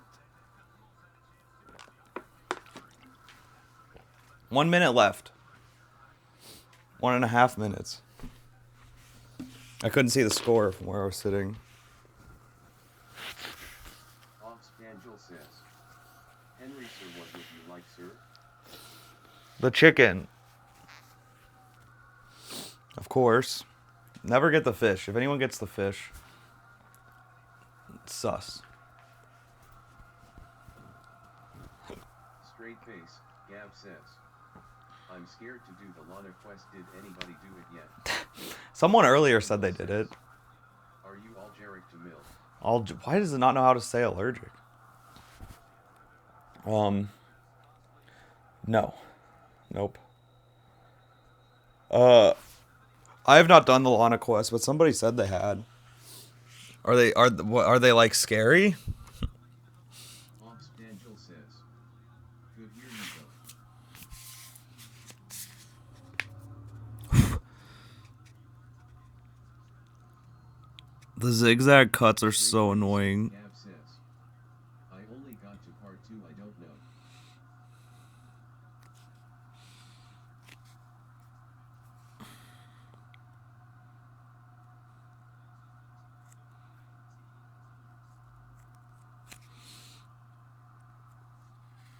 1 minute left. 1.5 minutes. I couldn't see the score from where I was sitting.
Obspangel says. Henry, sir, what would you like, sir?
The chicken. Of course. Never get the fish. If anyone gets the fish, it's sus.
Straight face, Gav says. I'm scared to do the Lana quest. Did anybody do it yet?
Someone earlier said they did it.
Are you allergic to milk?
Why does it not know how to say allergic? No. Nope. I have not done the Lana quest, but somebody said they had. Are they like scary?
Obspangel says. Good hear you go.
The zigzag cuts are so annoying.
Gav says. I only got to part 2, I don't know.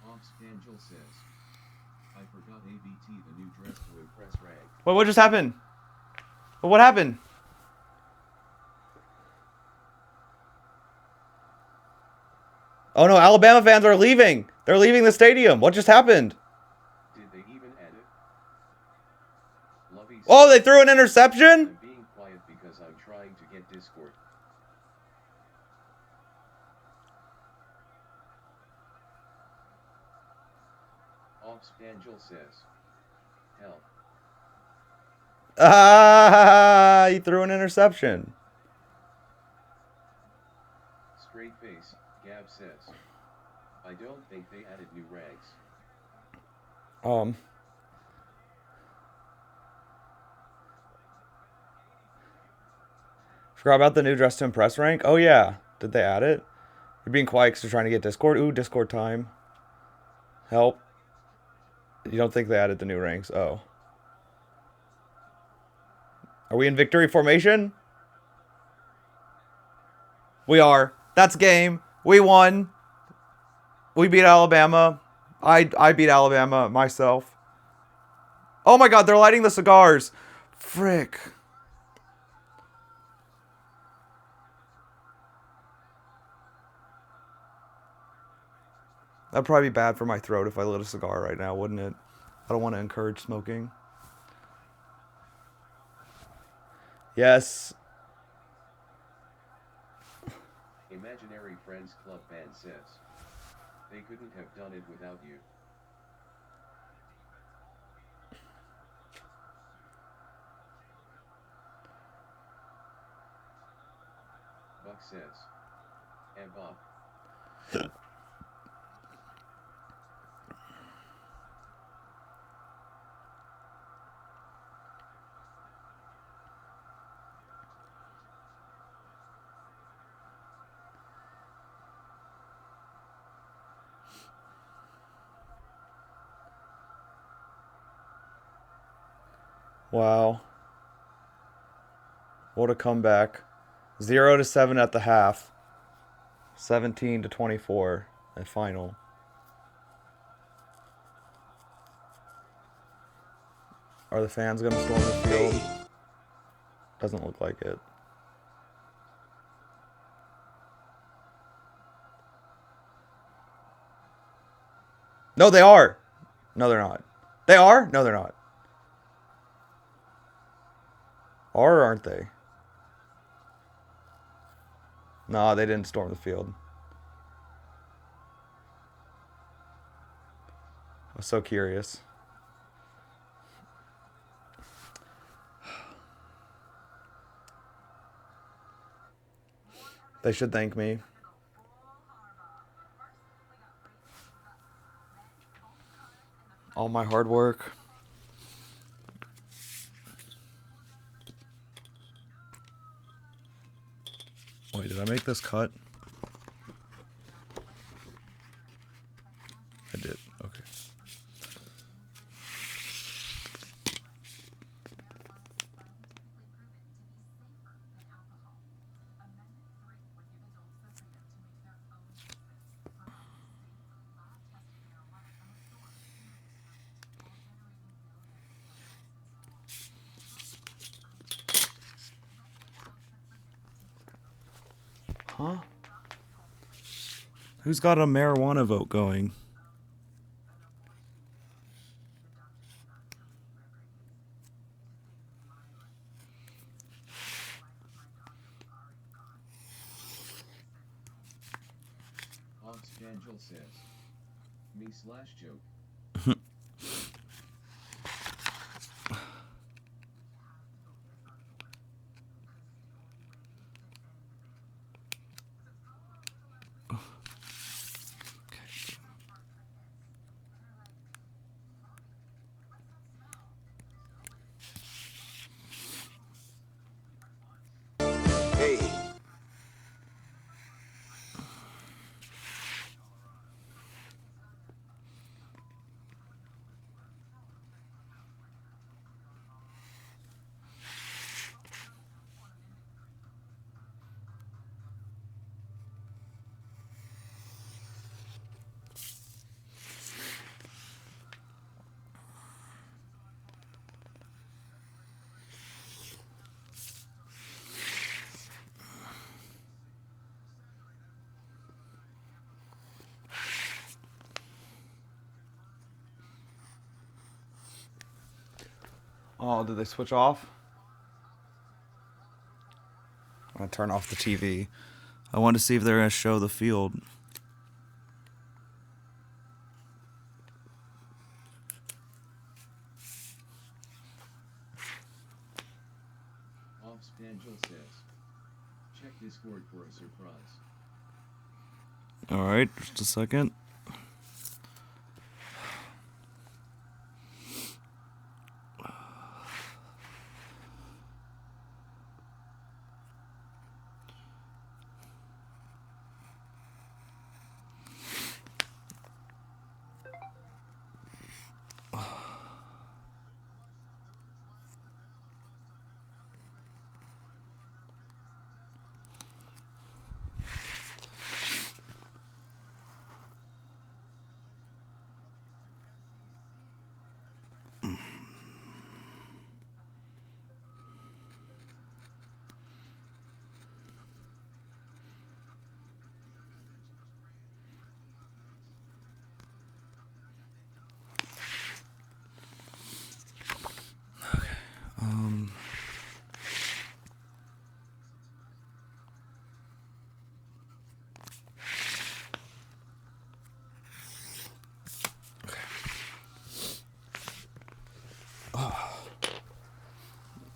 Obspangel says. I forgot ABT the new dress to impress Rag.
Wait, what just happened? What happened? Oh no, Alabama fans are leaving. They're leaving the stadium. What just happened?
Did they even edit? Lovey says,
Oh, they threw an interception?
I'm being quiet because I'm trying to get Discord. Obspangel says. Help.
Ah, he threw an interception.
Straight face, Gav says. I don't think they added new rags.
Forgot about the new Dress to Impress rank. Oh yeah, did they add it? You're being quiet because you're trying to get Discord. Ooh, Discord time. Help. You don't think they added the new ranks? Oh. Are we in victory formation? We are. That's game. We won. We beat Alabama. I beat Alabama myself. Oh my god, they're lighting the cigars. Frick. That'd probably be bad for my throat if I lit a cigar right now, wouldn't it? I don't want to encourage smoking. Yes.
Imaginary Friends Club band says. They couldn't have done it without you. says. And Bob.
Wow. What a comeback. 0-7 at the half. 17-24 at final. Are the fans going to storm the field? Doesn't look like it. No, they are. No, they're not. They are? No, they're not. Are or aren't they? No, they didn't storm the field. I was so curious. They should thank me. All my hard work. Wait, did I make this cut? I did. Okay. Huh? Who's got a marijuana vote going?
Angel says. Me/joke.
Hey.
Oh, did they switch off? I'm going to turn off the TV. I want to see if they're going to show the field.
Angel says. Check Discord for a surprise.
Alright, just a second.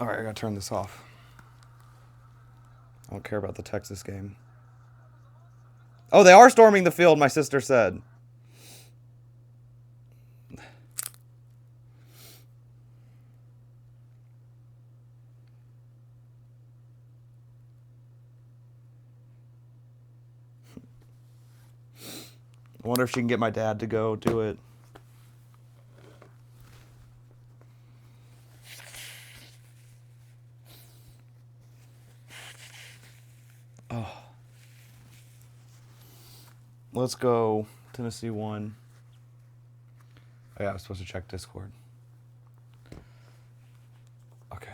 Alright, I gotta turn this off. I don't care about the Texas game. Oh, they are storming the field, my sister said. I wonder if she can get my dad to go do it. Oh. Let's go. Tennessee won. Oh, yeah, I was supposed to check Discord. Okay.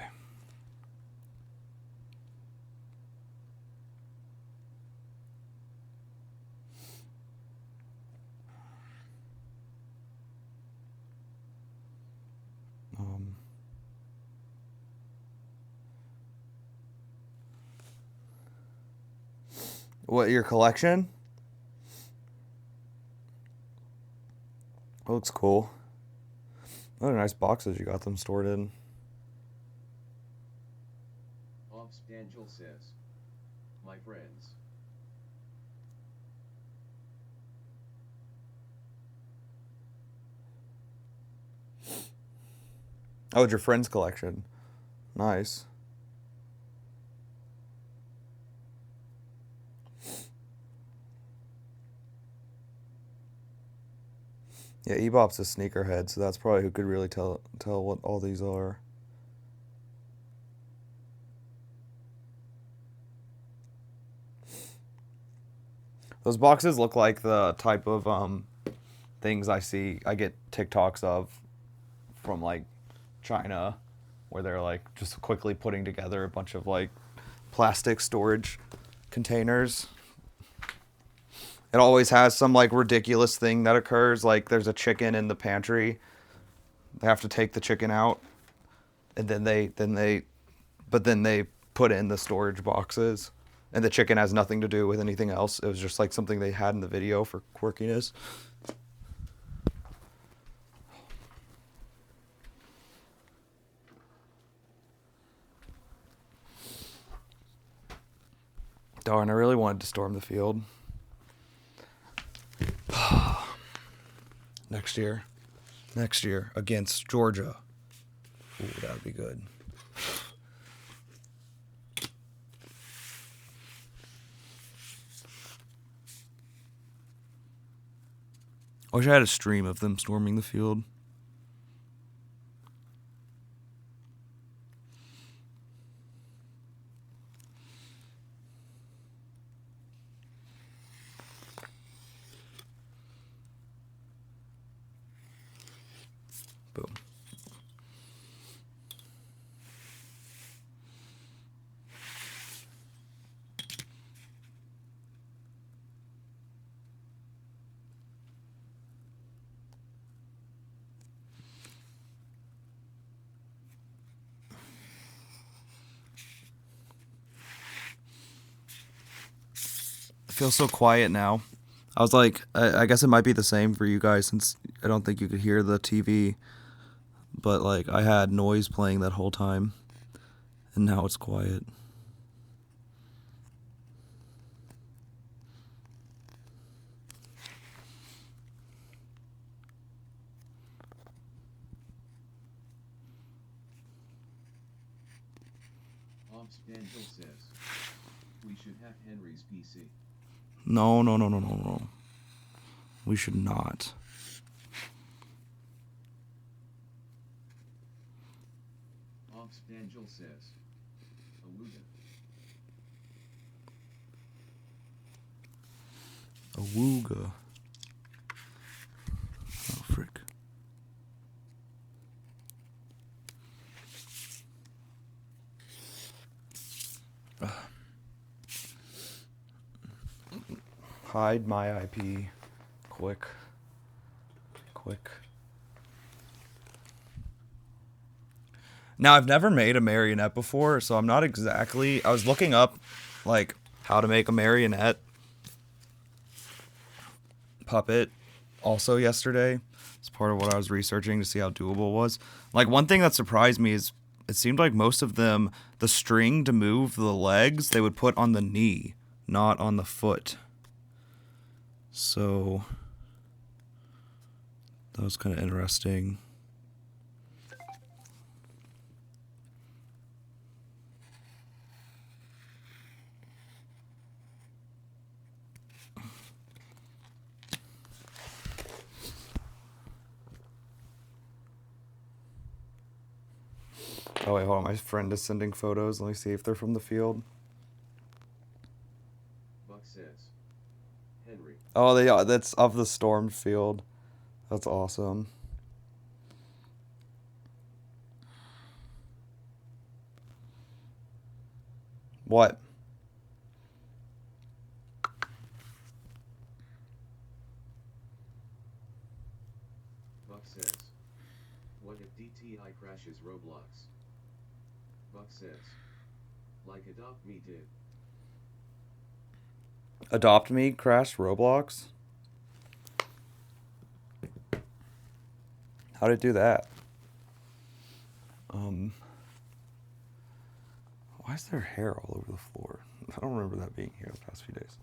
What, your collection? That looks cool. What nice boxes you got them stored in.
Angel says, my friends.
Oh, it's your friend's collection. Nice. Yeah, Ebop's a sneakerhead, so that's probably who could really tell what all these are. Those boxes look like the type of things I get TikToks of from like China, where they're like just quickly putting together a bunch of like plastic storage containers. It always has some like ridiculous thing that occurs, like there's a chicken in the pantry. They have to take the chicken out, and then they put in the storage boxes, and the chicken has nothing to do with anything else. It was just like something they had in the video for quirkiness. Darn, I really wanted to storm the field. Next year against Georgia. Ooh, that would be good. I wish I had a stream of them storming the field. Boom. It feels so quiet now. I was like, I guess it might be the same for you guys since I don't think you could hear the TV. But like, I had noise playing that whole time, and now it's quiet.
Angel says, we should have Henry's PC.
No. We should not.
Angel says,
Awooga. Oh, frick. Hide my IP. Quick. Now, I've never made a marionette before, so I'm not exactly... I was looking up, like, how to make a marionette puppet also yesterday. It's part of what I was researching to see how doable it was. Like, one thing that surprised me is it seemed like most of them, the string to move the legs, they would put on the knee, not on the foot. So that was kind of interesting. Oh wait, hold on. My friend is sending photos. Let me see if they're from the field.
Buck says. Henry.
Oh, they are. That's of the stormed field. That's awesome. What?
Buck says. What if DTI crashes Roblox? Buck says. Like Adopt Me did.
Adopt Me crashed Roblox? How did it do that? Why is there hair all over the floor? I don't remember that being here the past few days.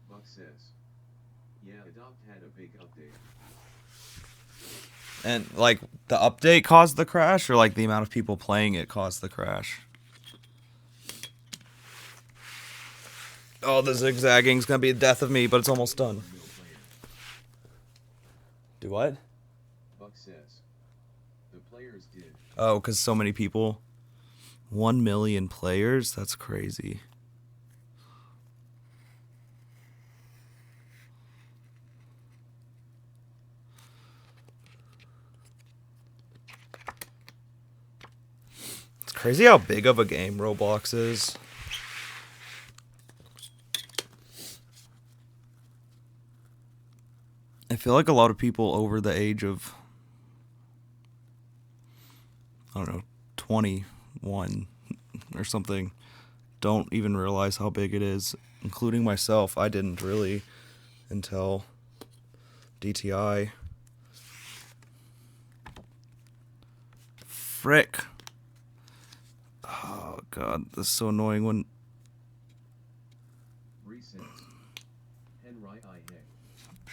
Buck says. Yeah, Adopt had a big update.
And like the update caused the crash, or like the amount of people playing it caused the crash? Oh, the zigzagging's gonna be the death of me, but it's almost done. Do what?
Buck says. The players did.
Oh, because so many people. 1 million players? That's crazy. It's crazy how big of a game Roblox is. I feel like a lot of people over the age of, I don't know, 21 or something don't even realize how big it is, including myself. I didn't really until DTI. Frick. Oh, God. This is so annoying when...
Bree says. Henry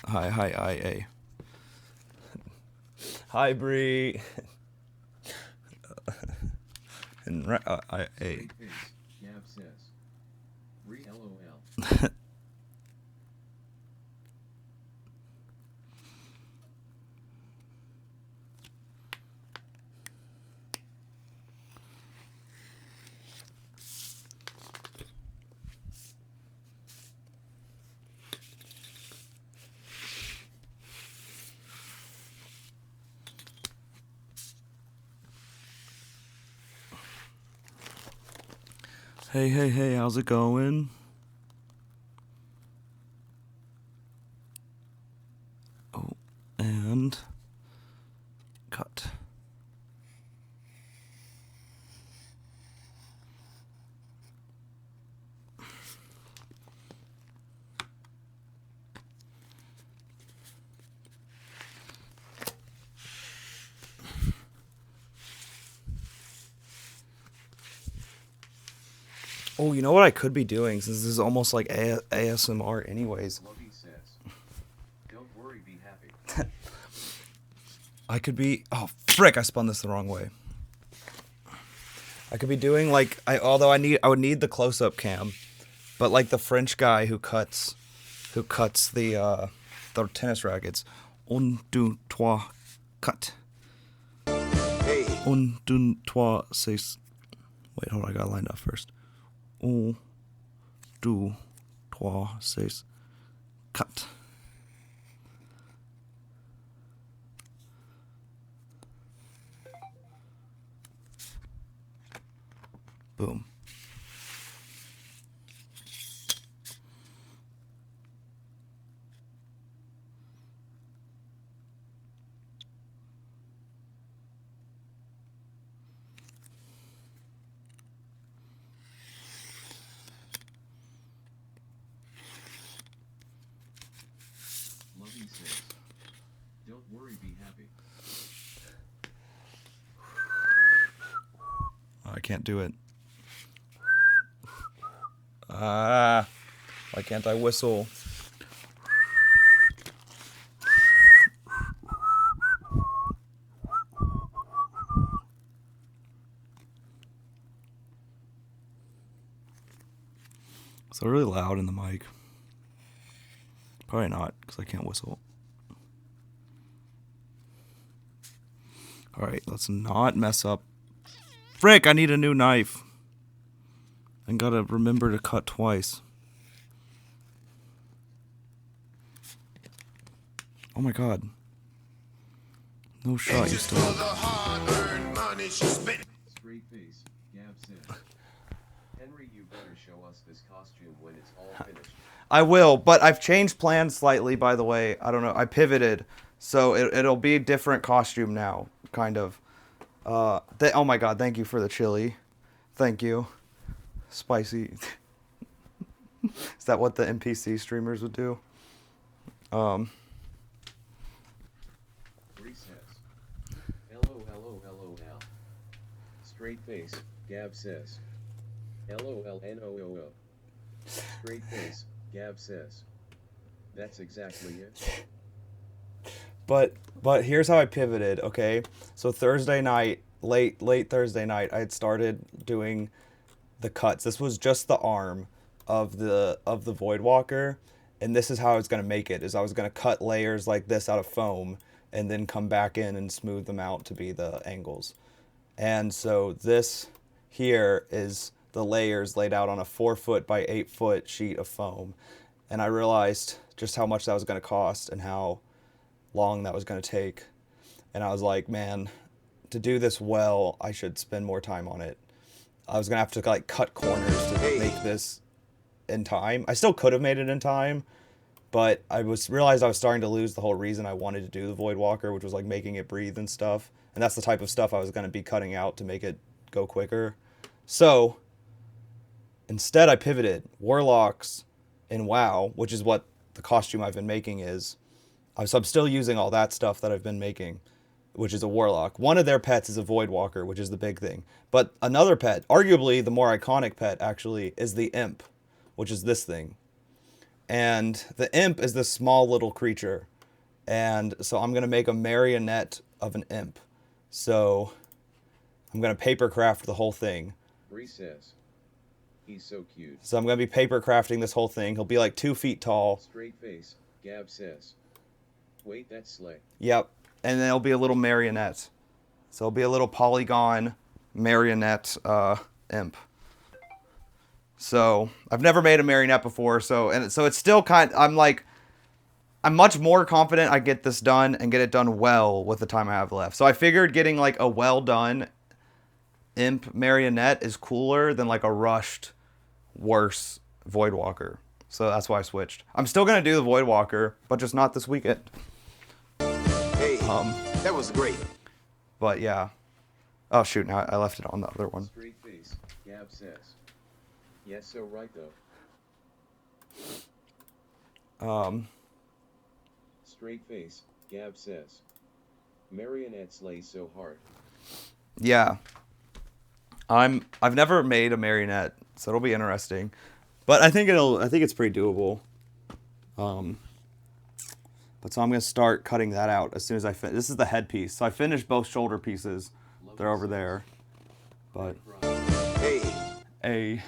I hey.
Hi, Hi, Bree. And
Straight face. Gav says. Bree LOL.
Hey, how's it going? Oh, and cut. Oh, you know what I could be doing, since this is almost like ASMR anyways.
Lovey says. Don't worry, be happy.
I could be... Oh, frick, I spun this the wrong way. I could be doing like... I would need the close-up cam. But like the French guy who cuts the tennis rackets. Un, deux, trois, cut.
Hey.
Un, deux, trois, six... Wait, hold on, I gotta line up first. Un, deux, trois, six, cut. Boom.
be happy.
I can't do it. Ah, why can't I whistle? So really loud in the mic. Probably not, because I can't whistle. Alright, let's not mess up. Frick, I need a new knife. I gotta remember to cut twice. Oh my god. No shot, you still.
Straight face, Gab says. Henry, you better show us this costume when it's all finished.
I will, but I've changed plans slightly, by the way. I don't know. I pivoted. So it'll be a different costume now, kind of. Oh my god, thank you for the chili. Thank you. Spicy. Is that what the NPC streamers would do?
Bree says. Hello, hello, hello now. Straight face, Gab says. LOLNOOO. Straight face, Gab says. That's exactly it.
But here's how I pivoted, okay? So Thursday night, late Thursday night, I had started doing the cuts. This was just the arm of the Voidwalker, and this is how I was gonna make it. Is I was gonna cut layers like this out of foam, and then come back in and smooth them out to be the angles. And so this here is the layers laid out on a 4-foot by 8-foot sheet of foam, and I realized just how much that was gonna cost and how long that was going to take. And I was like, man, to do this well, I should spend more time on it. I was going to have to like cut corners to make this in time. I still could have made it in time, but I realized I was starting to lose the whole reason I wanted to do the Voidwalker, which was like making it breathe and stuff. And that's the type of stuff I was going to be cutting out to make it go quicker. So instead I pivoted. Warlocks in WoW, which is what the costume I've been making is. So I'm still using all that stuff that I've been making, which is a warlock. One of their pets is a Voidwalker, which is the big thing. But another pet, arguably the more iconic pet actually, is the imp, which is this thing. And the imp is this small little creature. And so I'm going to make a marionette of an imp. So I'm going to papercraft the whole thing.
Bree says. He's so cute.
So I'm going to be papercrafting this whole thing. He'll be like 2 feet tall.
Straight face, Gab says. Wait, that's slay.
Yep. And then it'll be a little marionette. So it'll be a little polygon marionette imp. So I've never made a marionette before, so it's still I'm much more confident I get this done and get it done well with the time I have left. So I figured getting like a well done imp marionette is cooler than like a rushed, worse Voidwalker. So that's why I switched. I'm still gonna do the Voidwalker, but just not this weekend.
Hey, that was great.
But yeah. Oh shoot, now I left it on the other one.
Straight face, Gab says. Yes, so right though. Straight face, Gab says. Marionettes lay so hard.
Yeah. I've never made a marionette, so it'll be interesting. But I think it's pretty doable. But so I'm gonna start cutting that out as soon as I finish. This is the headpiece. So I finished both shoulder pieces. They're over there. But
Hey,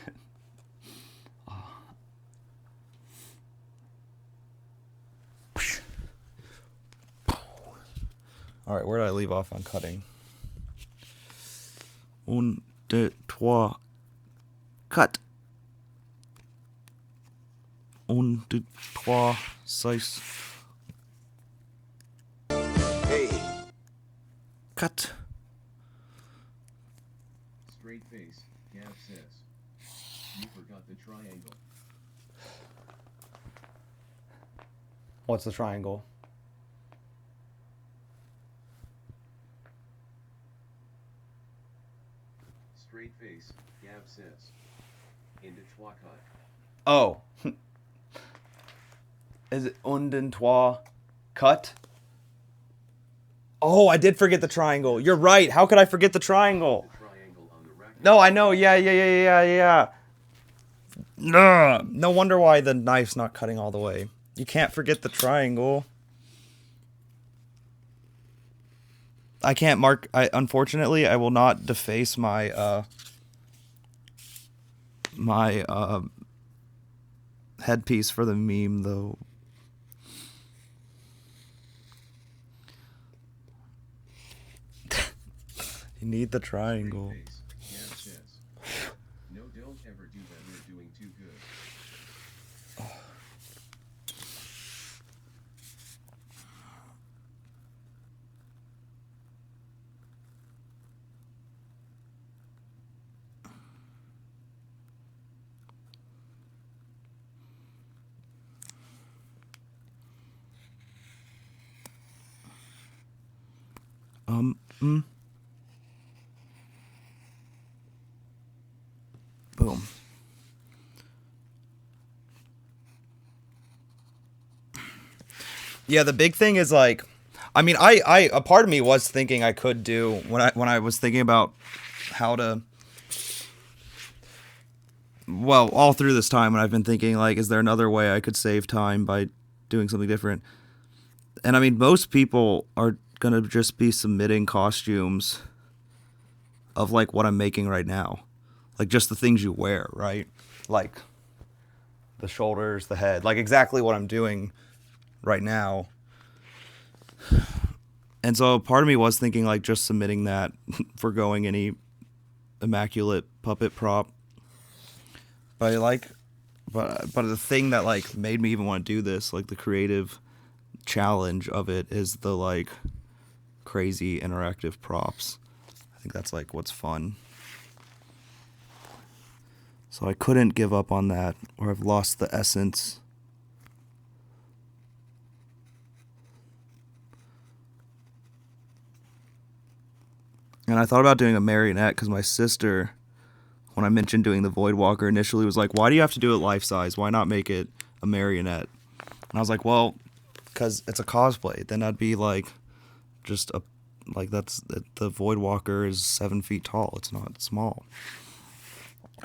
all right, where did I leave off on cutting? 1, 2, 3, cut. 1, 2, 3, 6.
hey,
Cut.
Straight face, Gab says. You forgot the triangle.
What's the triangle?
Straight face, Gab says. Into Twakai.
Oh. Is it un, deux, trois, cut? Oh, I did forget the triangle. You're right. How could I forget the triangle? No, I know. Yeah. No wonder why the knife's not cutting all the way. You can't forget the triangle. I can't mark. Unfortunately, I will not deface my headpiece for the meme though. You need the triangle.
No, don't ever do that. You're doing too good.
Boom. Yeah, the big thing is like, I mean, a part of me was thinking I could do when I was thinking about how to. Well, all through this time, when I've been thinking like, is there another way I could save time by doing something different? And I mean, most people are gonna just be submitting costumes of like what I'm making right now, like just the things you wear, right? Like the shoulders, the head, like exactly what I'm doing right now. And so part of me was thinking like just submitting that, forgoing any immaculate puppet prop. But but the thing that like made me even want to do this, like the creative challenge of it, is the like crazy interactive props. I think that's like what's fun. So I couldn't give up on that, or I've lost the essence. And I thought about doing a marionette because my sister, when I mentioned doing the Voidwalker, initially was like, why do you have to do it life size? Why not make it a marionette? And I was like, well, because it's a cosplay. Then I'd be like, just a, like that's, the Voidwalker is 7 feet tall. It's not small.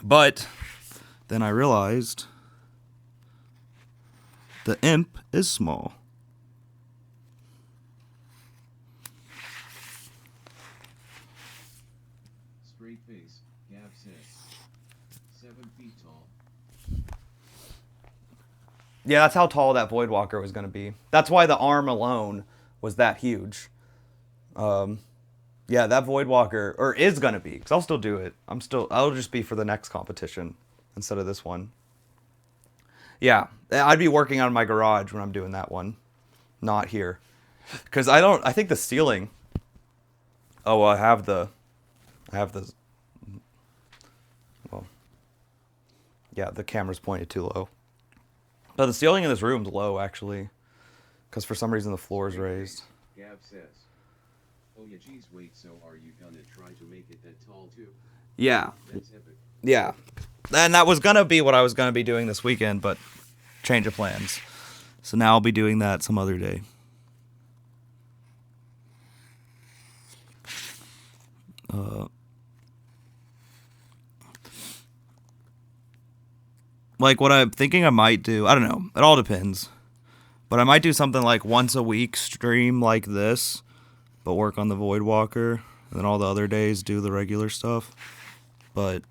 But then I realized the imp is small.
Straight face, Gab says. 7 feet tall.
Yeah, that's how tall that Voidwalker was going to be. That's why the arm alone was that huge. Yeah, that Voidwalker, or is going to be, because I'll still do it. I'll just be for the next competition instead of this one. Yeah, I'd be working on my garage when I'm doing that one, not here. Because I think the ceiling, oh, well, I have the, well, yeah, the camera's pointed too low. But the ceiling in this room's low, actually. Because for some reason the floor is raised.
Gab says. Oh yeah, geez, wait, so are you gonna try to make it that tall too?
Yeah.
That's epic.
Yeah. And that was going to be what I was going to be doing this weekend, but change of plans. So now I'll be doing that some other day. Like what I'm thinking I might do, I don't know, it all depends. But I might do something like once a week stream like this, but work on the Voidwalker, and then all the other days do the regular stuff. But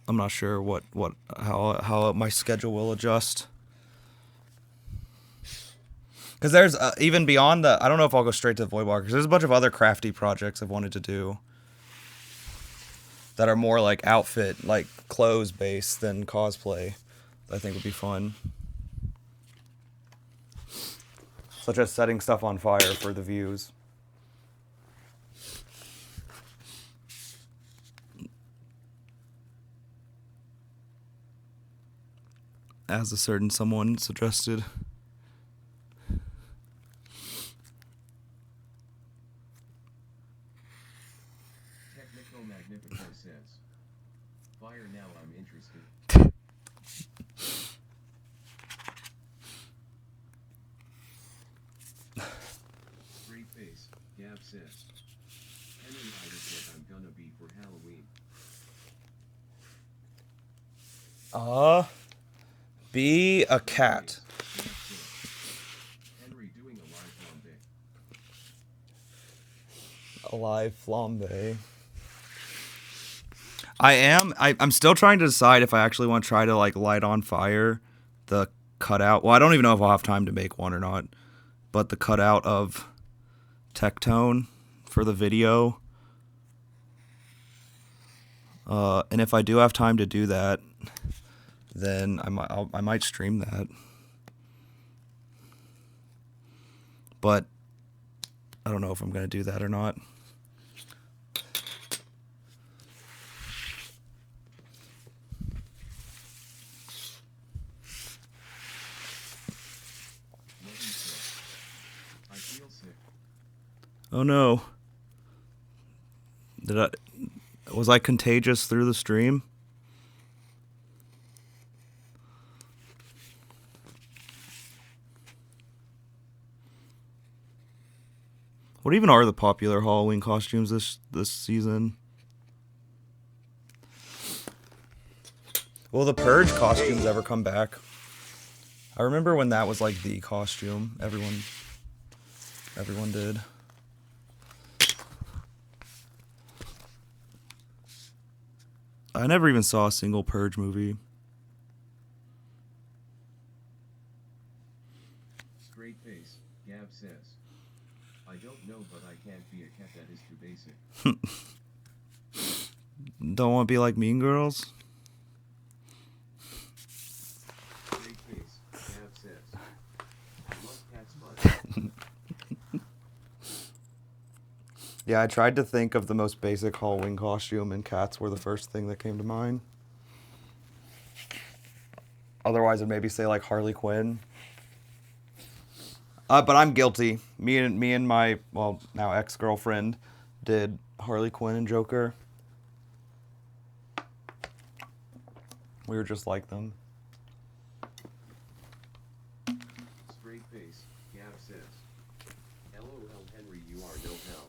I'm not sure how my schedule will adjust. Because there's even beyond the, I don't know if I'll go straight to the Voidwalker, because there's a bunch of other crafty projects I've wanted to do that are more like outfit, like clothes based than cosplay, that I think would be fun. Such as setting stuff on fire for the views. As a certain someone suggested.
Technical Magnifico says. Fire now, I'm interested. face, Gab says. Henry is what I'm gonna be for Halloween.
Be a cat.
Gab says. Henry doing a live flambe.
A live flambe. I'm still trying to decide if I actually want to try to like light on fire the cutout. Well, I don't even know if I'll have time to make one or not. But the cutout of Tectone for the video. And if I do have time to do that, then I might stream that. But I don't know if I'm going to do that or not.
I feel sick.
Oh no. Was I contagious through the stream? What even are the popular Halloween costumes this season? Will the Purge costumes ever come back? I remember when that was like the costume. Everyone did. I never even saw a single Purge movie.
Straight face, Gab says. I don't know, but I can't be a cat, that is too basic.
Don't want to be like Mean Girls?
Straight face, Gab says. I love cats, but
Yeah, I tried to think of the most basic Halloween costume, and cats were the first thing that came to mind. Otherwise, I'd maybe say like Harley Quinn. But I'm guilty. Me and my, well, now ex-girlfriend did Harley Quinn and Joker. We were just like them.
straight face, Gab says. LOL Henry, you are no hell.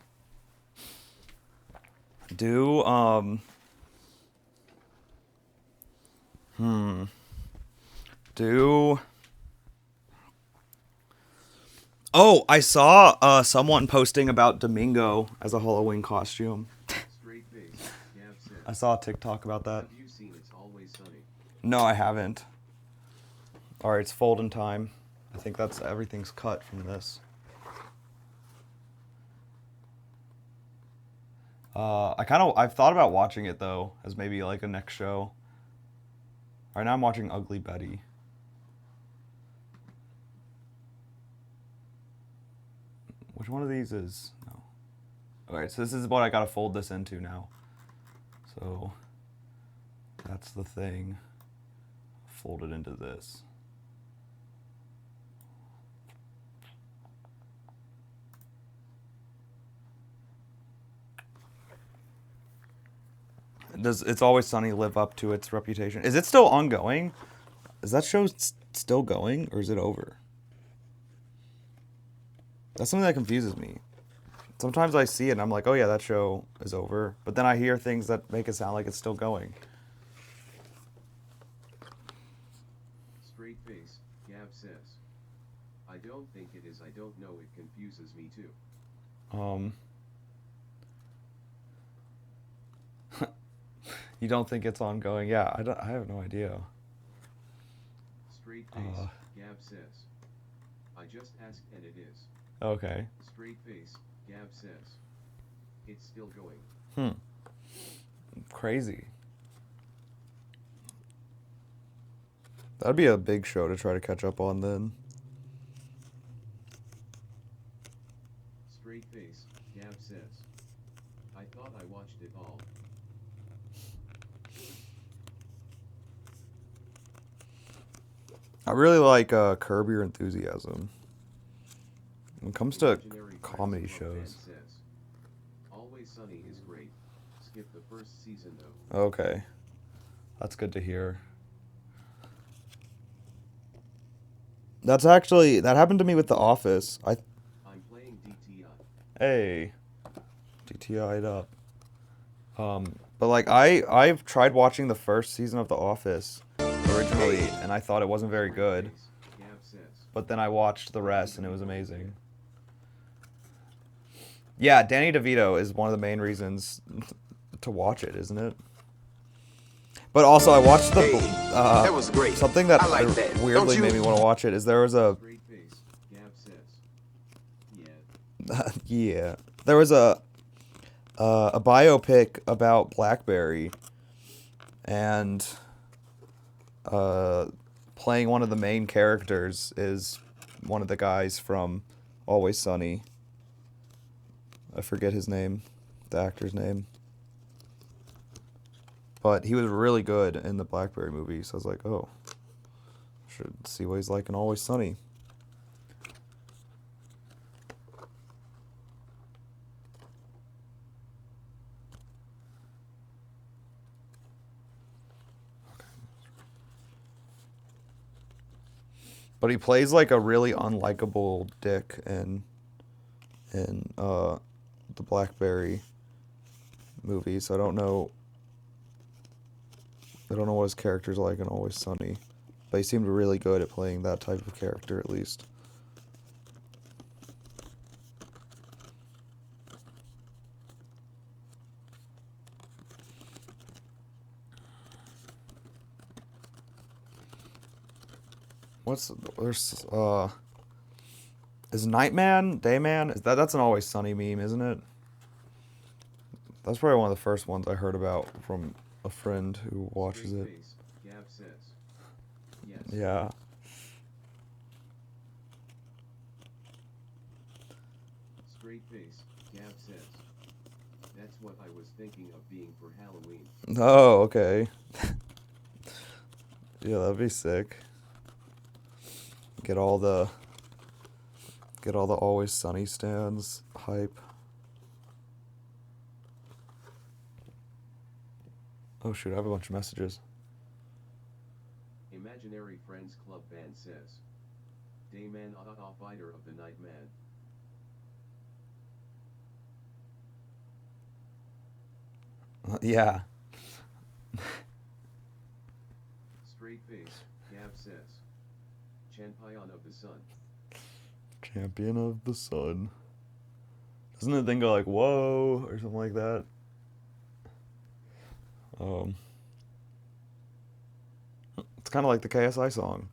Oh, I saw someone posting about Domingo as a Halloween costume.
Straight face, Gab says.
I saw a TikTok about that.
Have you seen It's Always Sunny?
No, I haven't. Alright, it's fold in time. I think everything's cut from this. I've thought about watching it though, as maybe like a next show. Right now I'm watching Ugly Betty. Which one of these is, no. Alright, so this is what I gotta fold this into now. So, that's the thing. Fold it into this. Does It's Always Sunny live up to its reputation? Is it still ongoing? Is that show still going, or is it over? That's something that confuses me. Sometimes I see it and I'm like, oh yeah, that show is over. But then I hear things that make it sound like it's still going.
Straight face, Gab says. I don't think it is, I don't know, it confuses me too.
You don't think it's ongoing? Yeah, I have no idea.
Straight face, Gab says. I just asked and it is.
Okay.
Straight face, Gab says. It's still going.
Crazy. That'd be a big show to try to catch up on then.
Straight face, Gab says. I thought I watched it all.
I really like Curb Your Enthusiasm. When it comes to
Imaginary
comedy
Friends Club
shows.
fan says, Always Sunny is great. Skip the first season though.
Okay. That's good to hear. That happened to me with The Office.
I'm playing DTI.
Hey, DTI'd up. But like I've tried watching the first season of The Office originally, and I thought it wasn't very good.
Gav says.
But then I watched the rest, and it was amazing. Yeah, Danny DeVito is one of the main reasons to watch it, isn't it? But also, I watched the
that was great.
something that
I like that.
weirdly
Don't you?
made me want to watch it. Is there was a
Straight face. Gav says. Yeah.
yeah, there was a biopic about BlackBerry, and playing one of the main characters is one of the guys from Always Sunny. I forget his name, the actor's name. But he was really good in the BlackBerry movie, so I was like, oh, should see what he's like in Always Sunny. But he plays like a really unlikable dick in the BlackBerry movie, so I don't know what his character's like in Always Sunny. But he seemed really good at playing that type of character, at least. There's is Nightman, Dayman? That's an Always Sunny meme, isn't it? That's probably one of the first ones I heard about from a friend who watches it.
Face. Gav says. Yes.
Yeah.
Straight face. Gav says. That's what I was thinking of being for Halloween.
Oh, okay. Yeah, that'd be sick. Get all the Always Sunny stands hype. Oh shoot, I have a bunch of messages.
Imaginary Friends Club band says. Dayman fighter of the night man.
Yeah.
Straight face. Gav says. Champion of the sun.
Champion of the Sun. Doesn't the thing go like, whoa, or something like that? It's kind of like the KSI song.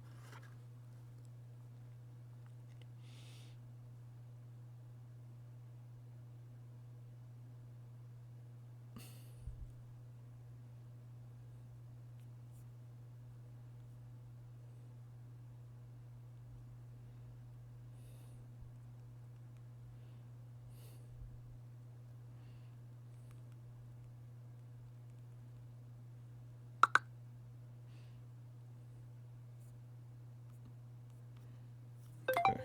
Okay.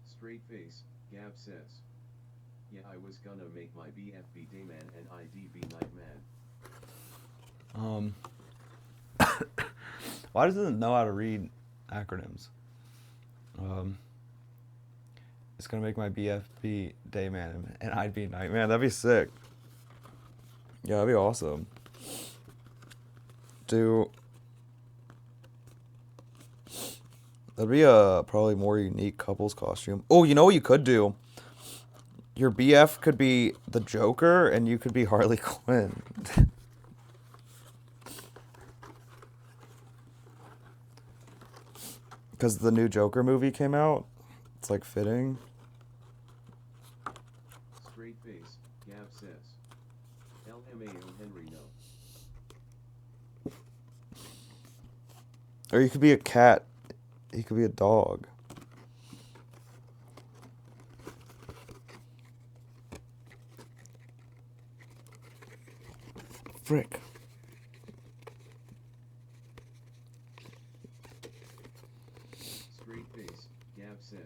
Straight face. Gav says. Yeah, I was gonna make my BFB Dayman and IDB Nightman.
Why doesn't it know how to read acronyms? It's gonna make my BFB Dayman and I'd be Nightman. That'd be sick. Yeah, that'd be awesome. That'd be a probably more unique couples costume. Oh, you know what you could do? Your BF could be the Joker and you could be Harley Quinn. Because the new Joker movie came out. It's like fitting.
Straight face. Gav says. LMAO Henry no.
Or you could be a cat. He could be a dog. Frick.
Straight face. Gav says.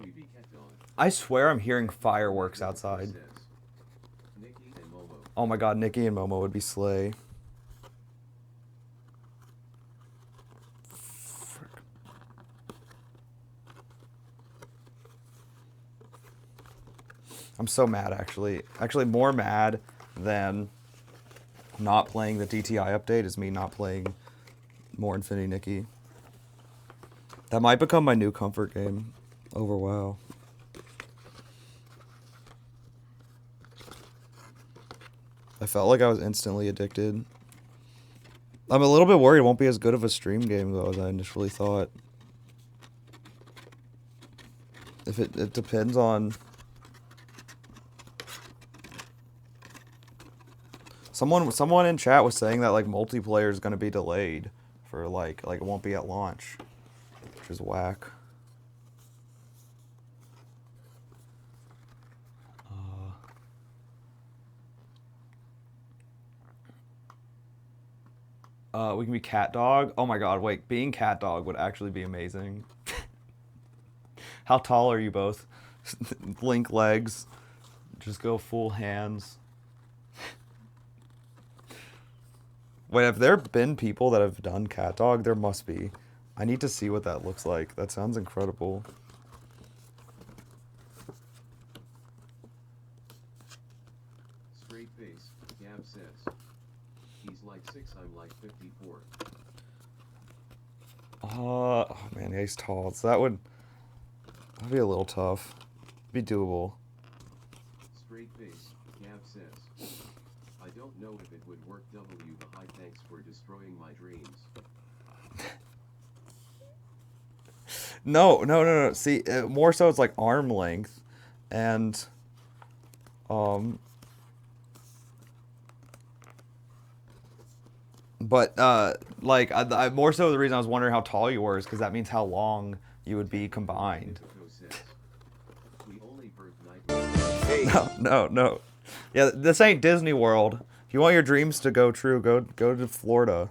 BB cat dog.
I swear I'm hearing fireworks outside.
Nikki and Momo.
Oh my god, Nikki and Momo would be slay. Frick. I'm so mad, actually. Actually, more mad than not playing the DTI update is me not playing more Infinity Nikki. That might become my new comfort game over WoW. I felt like I was instantly addicted. I'm a little bit worried it won't be as good of a stream game, though, as I initially thought. If it depends on... Someone in chat was saying that, like, multiplayer is going to be delayed for, like it won't be at launch, which is whack. We can be cat dog. Oh my god, wait, being cat dog would actually be amazing. How tall are you both? Link legs. Just go full hands. Wait, have there been people that have done cat dog? There must be. I need to see what that looks like. That sounds incredible.
Straight face, Gab says. He's like 6, I'm like 54.
Oh man, yeah, he's tall. So that'd be a little tough. Be doable.
Straight face, Gab says. I don't know if it would work. W the high, thanks for destroying my dreams.
No. See, more so it's like arm length, and but like I more so the reason I was wondering how tall you were is because that means how long you would be combined.
We only birth night.
Hey,
No. Yeah, this ain't Disney World. If you want your dreams to go true, go to Florida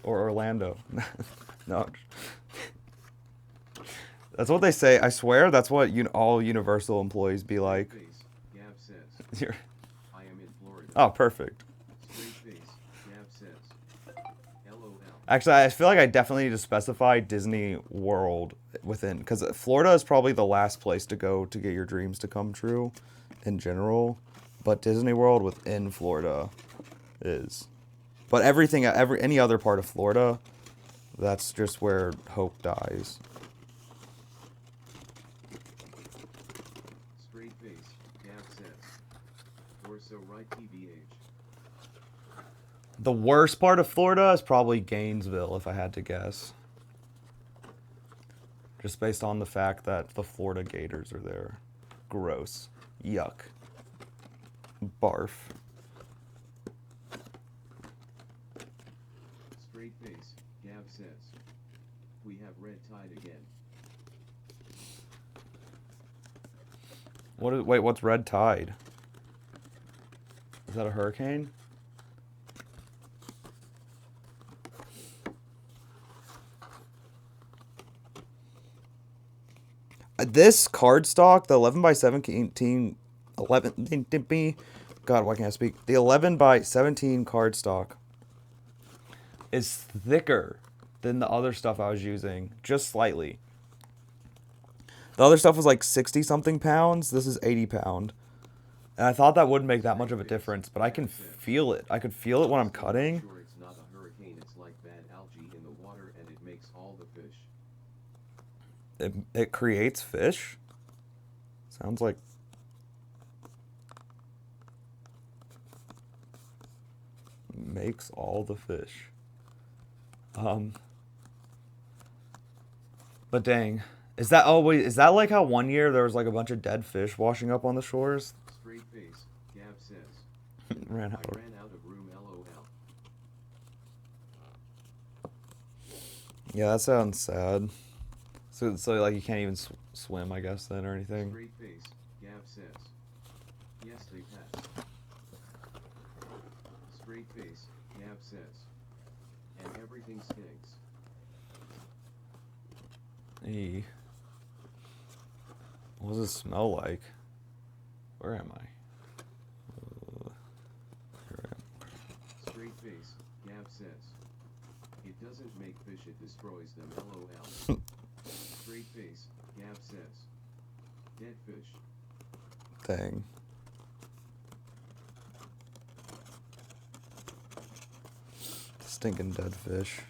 or Orlando. No. That's what they say. I swear that's what all Universal employees be like.
Face, Gab says.
You're...
I am in Florida.
Oh, perfect.
Straight face, Gab says. LOL.
Actually, I feel like I definitely need to specify Disney World within, because Florida is probably the last place to go to get your dreams to come true in general, but Disney World within Florida is. But any other part of Florida, that's just where hope dies.
Straight face, Gab says. Or so right TVH.
The worst part of Florida is probably Gainesville, if I had to guess. Just based on the fact that the Florida Gators are there. Gross. Yuck. Barf.
Straight face, Gab says. We have red tide again.
Wait, what's red tide? Is that a hurricane? This card stock, the 11 by 17, 11, God, why can't I speak? The 11 by 17 card stock is thicker than the other stuff I was using, just slightly. The other stuff was like 60 something pounds. This is 80 pound. And I thought that wouldn't make that much of a difference, but I can feel it. I could feel it when I'm cutting.
Sure, it's not a hurricane, it's like bad algae in the water and it makes all the fish.
It creates fish? Sounds like... Makes all the fish. But dang. Is that... Oh, wait. Is that like how one year there was like a bunch of dead fish washing up on the shores?
Straight face, Gab says.
Ran out.
I ran out of room, LOL.
Yeah, that sounds sad. So like you can't even swim, I guess, then, or anything.
Straight face, Gab says. Yes, they passed. Straight face, Gab says. And everything stinks.
What does it smell like? Where am I? Here I am.
Straight face, Gab says. It doesn't make fish, it destroys them, lol. Straight face, Gab says. Dead fish.
Dang. Stinking dead fish.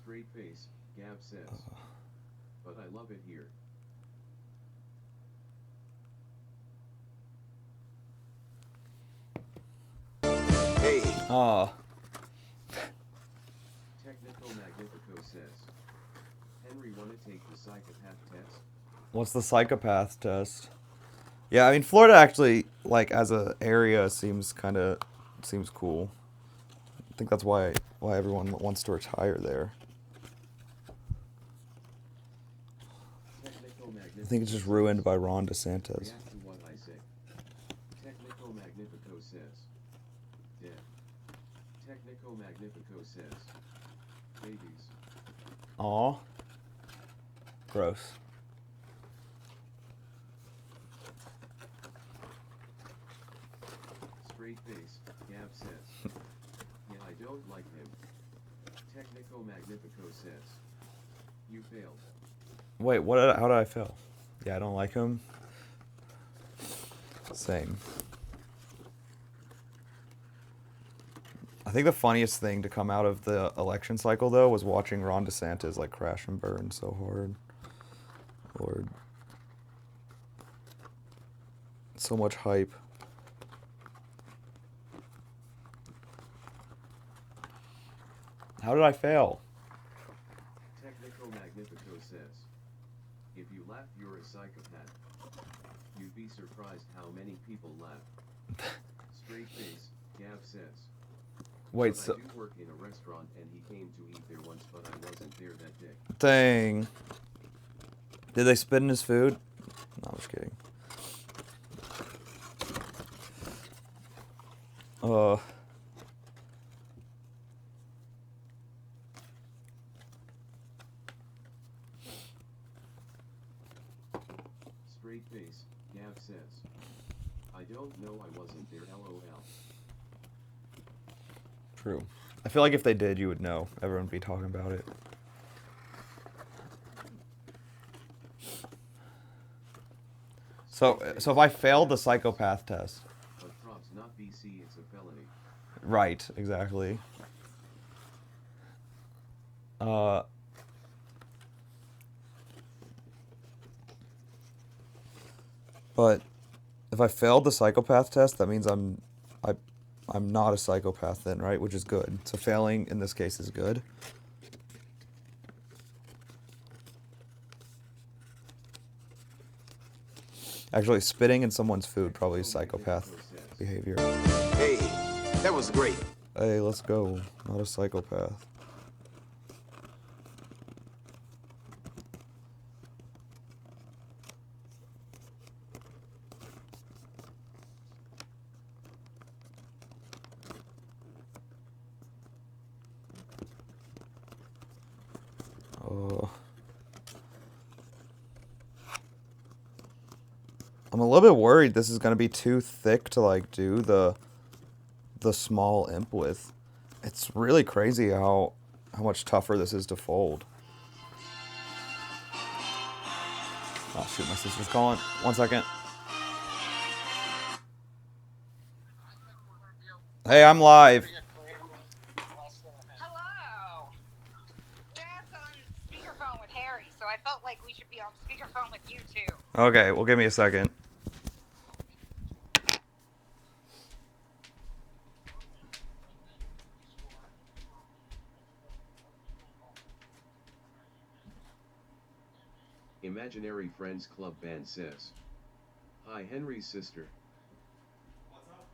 Straight face, Gab says. But I love it here.
Hey.
Ah.
Technical Magnifico says. Henry, wanna take the psychopath test?
What's the psychopath test? Yeah, I mean Florida actually, like as a area, seems cool. I think that's why everyone wants to retire there.
Technical Magnifico
I think it's just ruined by Ron DeSantis.
React to what I say. Technical Magnifico says. Dead. Technical Magnifico says. Babies.
Aw. Gross.
Straight face, Gab says. Yeah, I don't like him. Technical Magnifico says. You failed.
Wait, how did I fail? Yeah, I don't like him. Same. I think the funniest thing to come out of the election cycle, though, was watching Ron DeSantis, like, crash and burn so hard. Lord. So much hype. How did I fail?
Technical Magnifico says. If you laugh, you're a psychopath. You'd be surprised how many people laugh. Straight face, Gab says.
Wait,
But
so...
I do work in a restaurant and he came to eat there once, but I wasn't there that day.
Dang. Did they spit in his food? No, I'm just kidding.
Straight face, Gab says. I don't know, I wasn't there, lol.
True. I feel like if they did, you would know. Everyone would be talking about it. So if I failed the psychopath test.
But props not BC, it's a felony.
Right, exactly. But if I failed the psychopath test, that means I'm not a psychopath then, right? Which is good. So failing in this case is good. Actually, spitting in someone's food probably is psychopath behavior.
Hey, that was great.
Hey, let's go. Not a psychopath. I'm a little bit worried this is gonna be too thick to like do the small imp with. It's really crazy how much tougher this is to fold. Oh shoot, my sister's calling. 1 second. Hey, I'm live.
Hello. Dad's on speakerphone with Harry, so I felt like we should be on speakerphone with you too.
Okay, well give me a second.
Imaginary Friends Club Band says. Hi, Henry's sister.
What's up?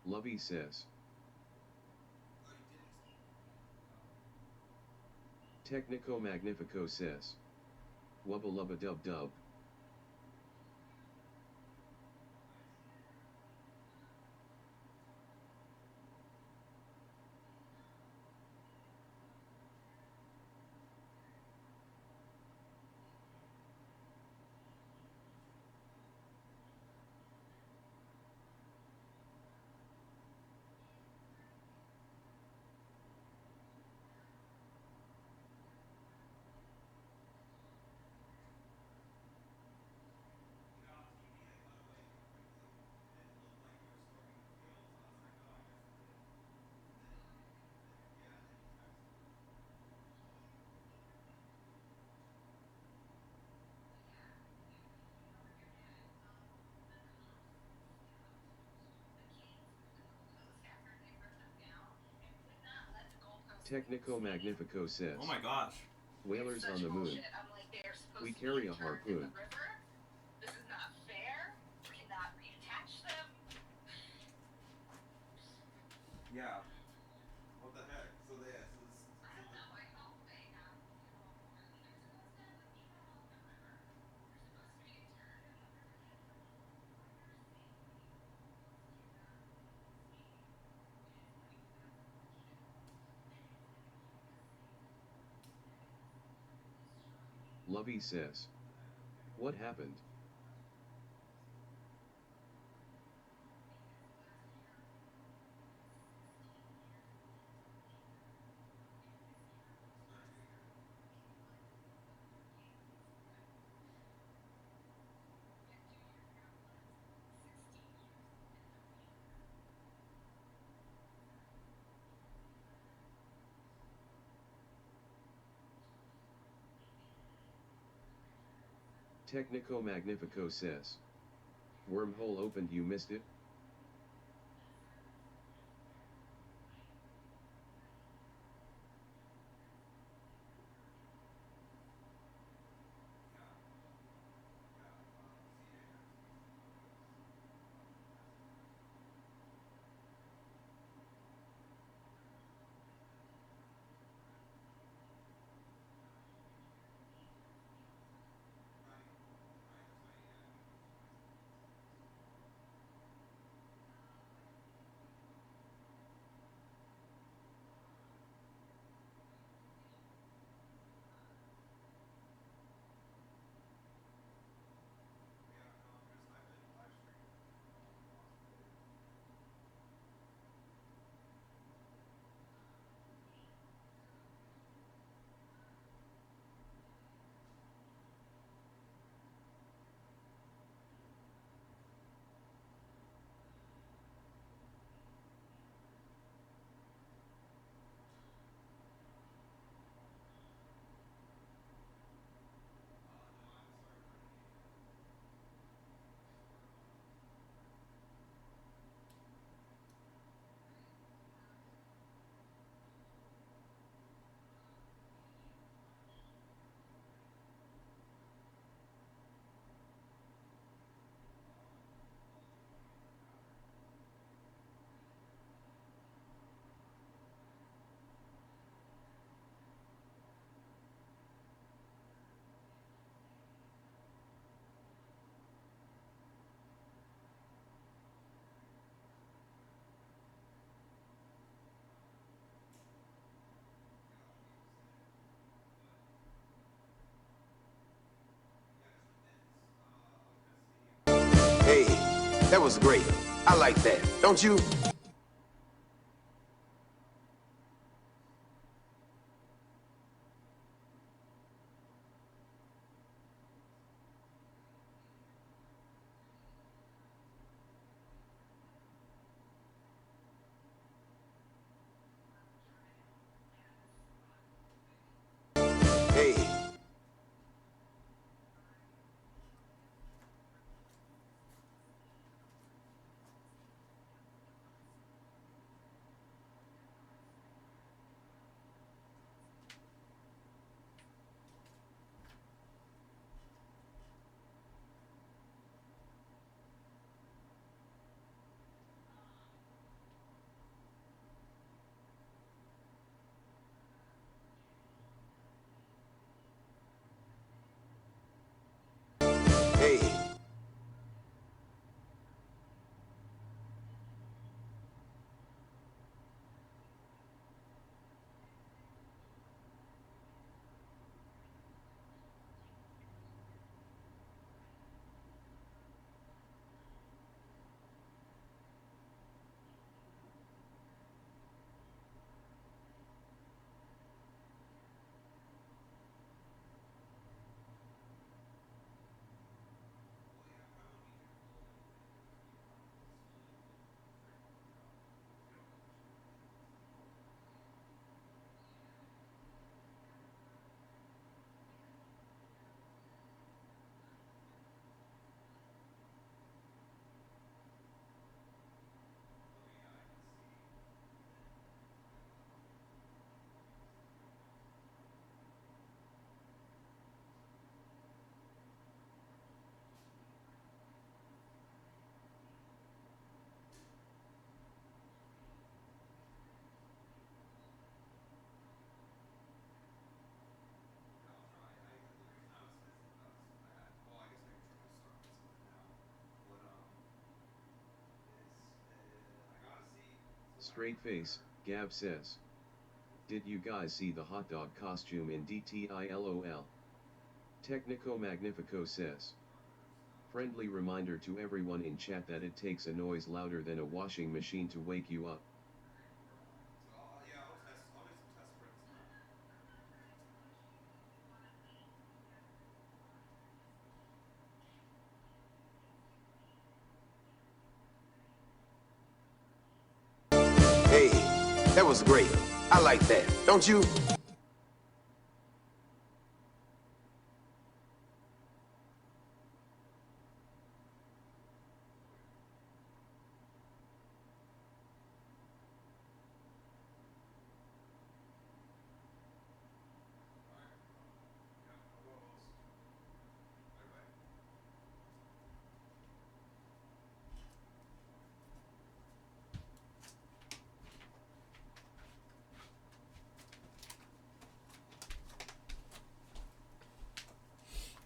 Lovey says. Technico Magnifico says. Wubba lubba dub dub. Technico Magnifico says.
Oh my gosh.
Whalers on the moon. We carry a harpoon.
This is not fair. We cannot reattach them.
Yeah. What the heck? So they.
I don't know. I hope they have, they're supposed to have a meter along the river. There's supposed to be a turn in the river that
Lovey says. What happened? Technico Magnifico says. Wormhole opened, you missed it?
Hey, that was great. I like that, don't you? Hey,
Straight face, Gab says. Did you guys see the hot dog costume in DTI LOL? Technico Magnifico says. Friendly reminder to everyone in chat that it takes a noise louder than a washing machine to wake you up.
Yeah, I'll do some test prints.
Hey, that was great. I like that, don't you?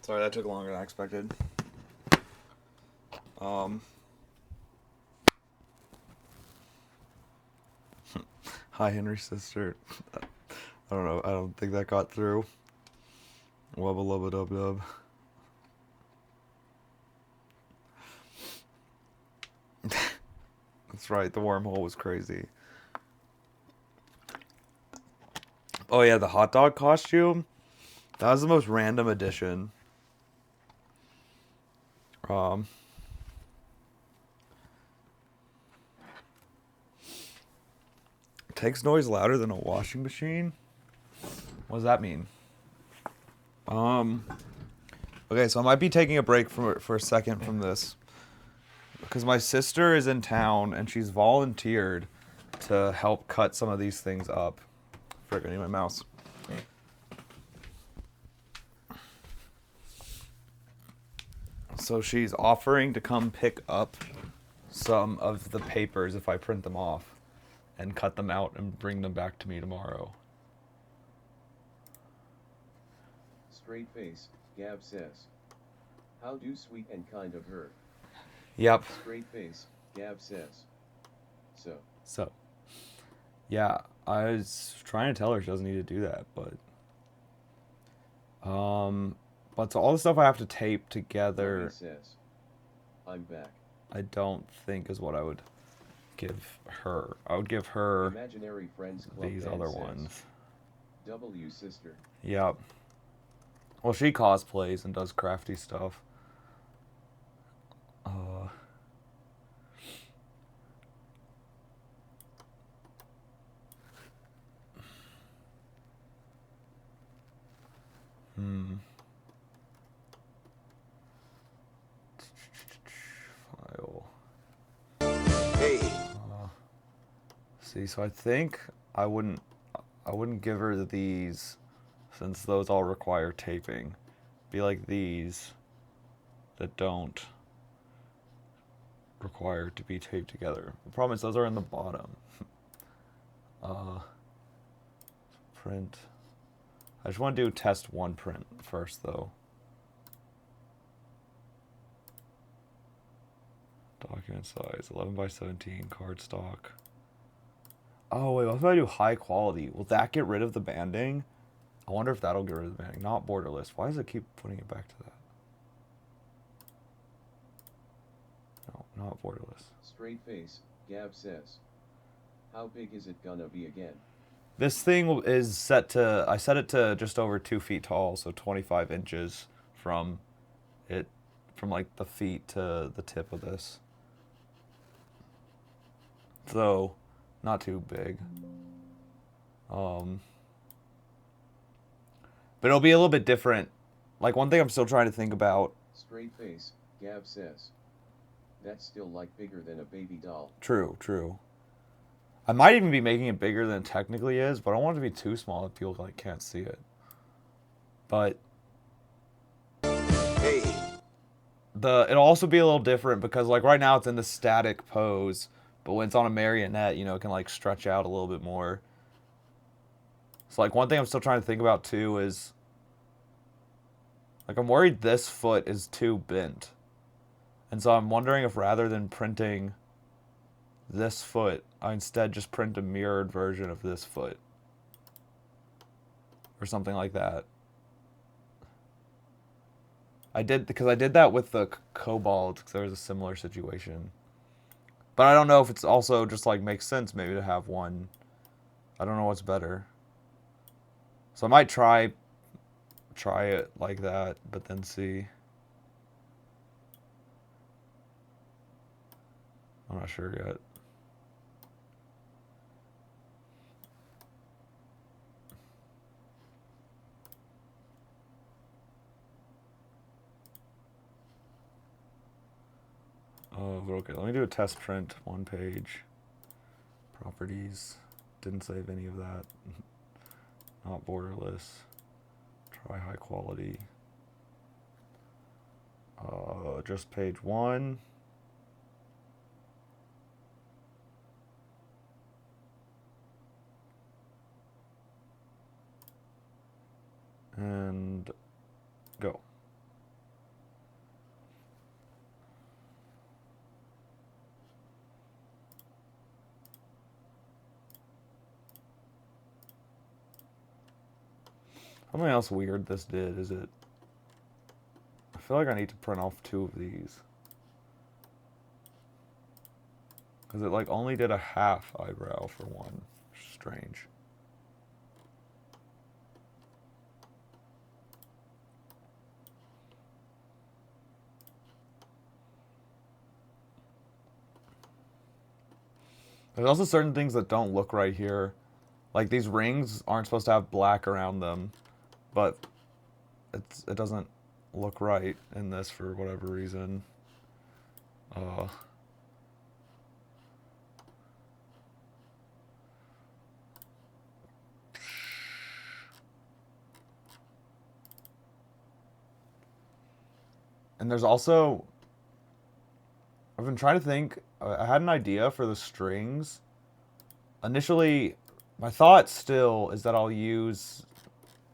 Sorry, that took longer than I expected. Hi, Henry's sister. I don't know. I don't think that got through. Wubba lubba dub dub. That's right. The wormhole was crazy. Oh yeah, the hot dog costume. That was the most random addition. Takes noise louder than a washing machine. What does that mean? Okay, so I might be taking a break for a second from this because my sister is in town and she's volunteered to help cut some of these things up. Frick, I need my mouse. So she's offering to come pick up some of the papers if I print them off and cut them out and bring them back to me tomorrow.
Straight face, Gab says. How do sweet and kind of her?
Yep.
Straight face, Gab says.
So, yeah, I was trying to tell her she doesn't need to do that, but so all the stuff I have to tape together,
Says, I'm back.
I don't think is what I would give her. I would give her
Imaginary Friends Club
these
band
other
says,
ones.
W sister.
Yep. Well, she cosplays and does crafty stuff. File.
Hey,
See, so I think I wouldn't give her these since those all require taping. Be like these that don't require to be taped together. The problem is those are in the bottom. Print. I just want to do test one print first though. Document size 11 by 17 cardstock. Oh wait, what if I do high quality? Will that get rid of the banding? I wonder if that'll get rid of the banding. Not borderless. Why does it keep putting it back to that? No, not borderless.
Straight face, Gab says. How big is it gonna be again?
This thing is set to, I set it to just over 2 feet tall, so 25 inches from it, from like the feet to the tip of this. So, not too big. But it'll be a little bit different. Like one thing I'm still trying to think about.
Straight face, Gab says. That's still like bigger than a baby doll.
True, true. I might even be making it bigger than it technically is, but I don't want it to be too small that people like can't see it. But
hey,
it'll also be a little different because like right now it's in the static pose, but when it's on a marionette, you know, it can like stretch out a little bit more. So like one thing I'm still trying to think about too is like I'm worried this foot is too bent. And so I'm wondering if rather than printing this foot, I instead just print a mirrored version of this foot. Or something like that. I did that with the Cobalt, because there was a similar situation. But I don't know if it's also just like makes sense maybe to have one. I don't know what's better. So I might try it like that, but then see. I'm not sure yet. Oh, but okay, let me do a test print, 1 page. Properties. Didn't save any of that. Not borderless. Try high quality. Just page 1. And go. Something else weird this did is it. I feel like I need to print off 2 of these. Because it like only did a half eyebrow for one. Strange. There's also certain things that don't look right here. Like these rings aren't supposed to have black around them, but it doesn't look right in this for whatever reason. And there's also, I've been trying to think, I had an idea for the strings. Initially, my thought still is that I'll use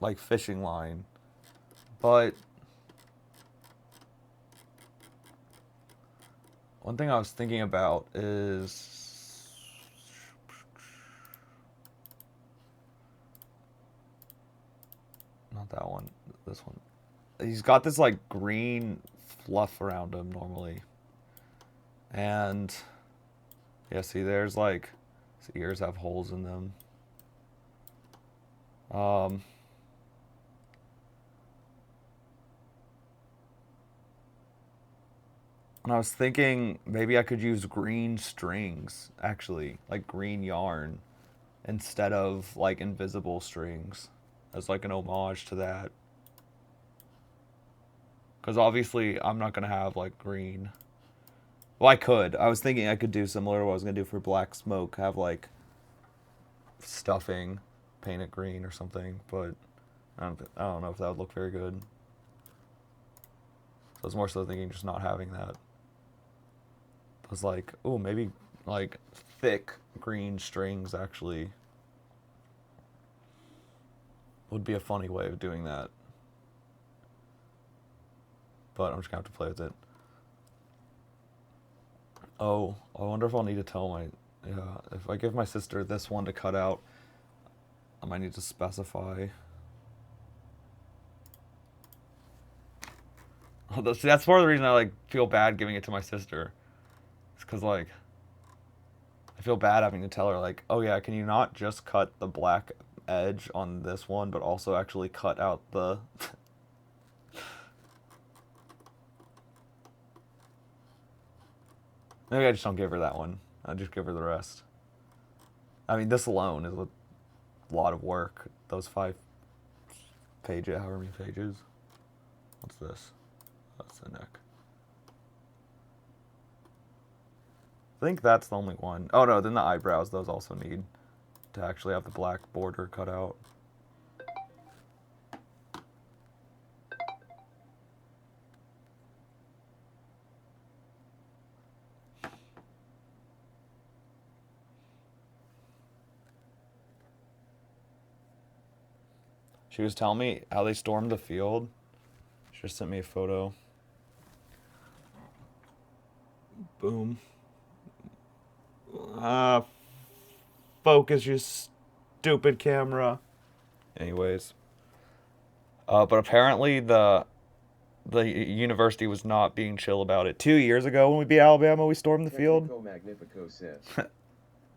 like fishing line, but one thing I was thinking about is not that one, this one. He's got this like green fluff around him normally. And yeah, see there's like his ears have holes in them. And I was thinking maybe I could use green strings, actually, like green yarn, instead of like invisible strings, as like an homage to that. Because obviously I'm not going to have like green. Well, I could. I was thinking I could do similar to what I was going to do for Black Smoke, have like stuffing, paint it green or something, but I don't know if that would look very good. So I was more so thinking just not having that. I was like, oh, maybe like thick green strings actually would be a funny way of doing that. But I'm just gonna have to play with it. Oh, I wonder if I'll need to tell my, yeah, if I give my sister this one to cut out, I might need to specify. See, that's part of the reason I like feel bad giving it to my sister. It's because like I feel bad having to tell her like, oh yeah, can you not just cut the black edge on this one, but also actually cut out the. Maybe I just don't give her that one. I'll just give her the rest. I mean, this alone is a lot of work. Those 5 pages, however many pages. What's this? That's the neck. I think that's the only one. Oh no, then the eyebrows, those also need to actually have the black border cut out. She was telling me how they stormed the field. She just sent me a photo. Boom. Focus, you stupid camera. Anyways. But apparently the university was not being chill about it. 2 years ago when we beat Alabama, we stormed the field.
Magnifico says,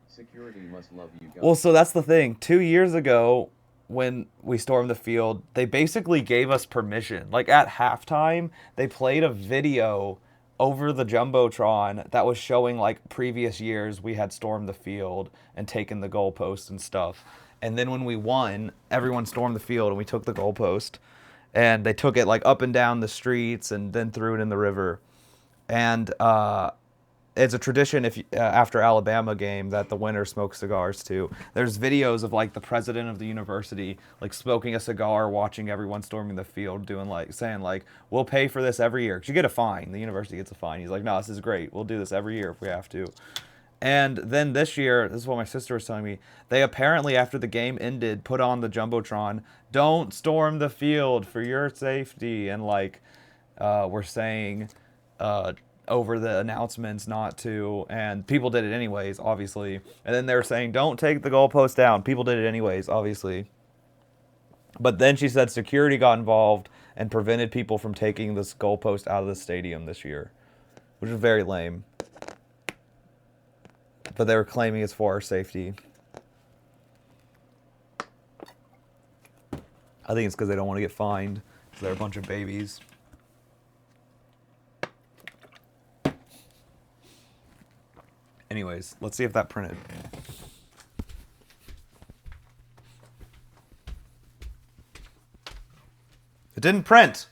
security must love you guys.
Well, so that's the thing. 2 years ago, when we stormed the field, they basically gave us permission. Like at halftime, they played a video over the Jumbotron that was showing like previous years we had stormed the field and taken the goalpost and stuff. And then when we won, everyone stormed the field and we took the goalpost. And they took it like up and down the streets and then threw it in the river. And it's a tradition if after Alabama game that the winner smokes cigars too. There's videos of like the president of the university like smoking a cigar, watching everyone storming the field, doing like saying like we'll pay for this every year. 'Cause you get a fine. The university gets a fine. He's like, no, this is great. We'll do this every year if we have to. And then this year, this is what my sister was telling me, they apparently, after the game ended, put on the Jumbotron, don't storm the field for your safety. And, like, we're saying over the announcements not to. And people did it anyways, obviously. And then they were saying, don't take the goalpost down. People did it anyways, obviously. But then she said security got involved and prevented people from taking this goalpost out of the stadium this year, which is very lame. But they were claiming it's for our safety. I think it's because they don't want to get fined. Because they're a bunch of babies. Anyways, let's see if that printed. It didn't print.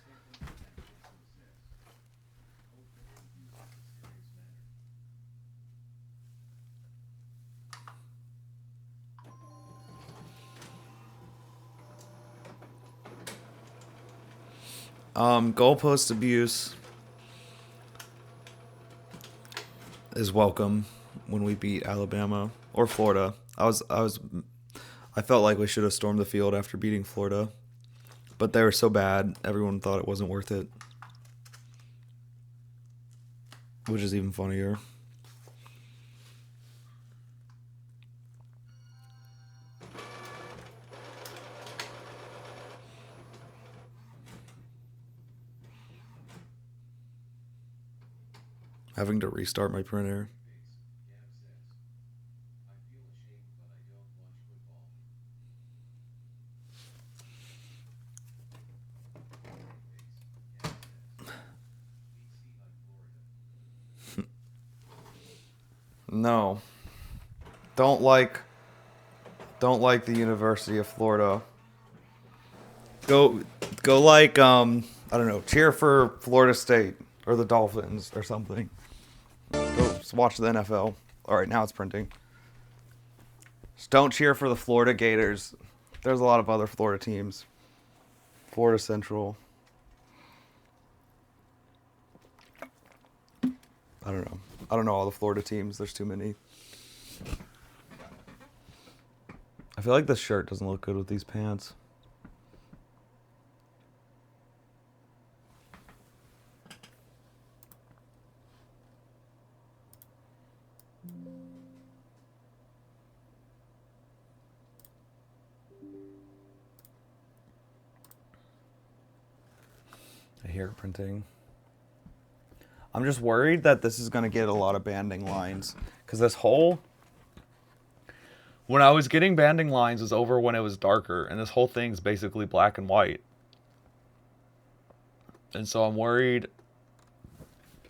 Goalpost abuse is welcome when we beat Alabama or Florida. I felt like we should have stormed the field after beating Florida, but they were so bad, everyone thought it wasn't worth it, which is even funnier. Having to restart my printer. No. Don't like the University of Florida. Go like I don't know, cheer for Florida State or the Dolphins or something. Go watch the NFL. All right, now it's printing. Just don't cheer for the Florida Gators. There's a lot of other Florida teams. Florida Central. I don't know. I don't know all the Florida teams. There's too many. I feel like this shirt doesn't look good with these pants. I hear printing. I'm just worried that this is going to get a lot of banding lines. Because this whole... When I was getting banding lines was over when it was darker. And this whole thing's basically black and white. And so I'm worried...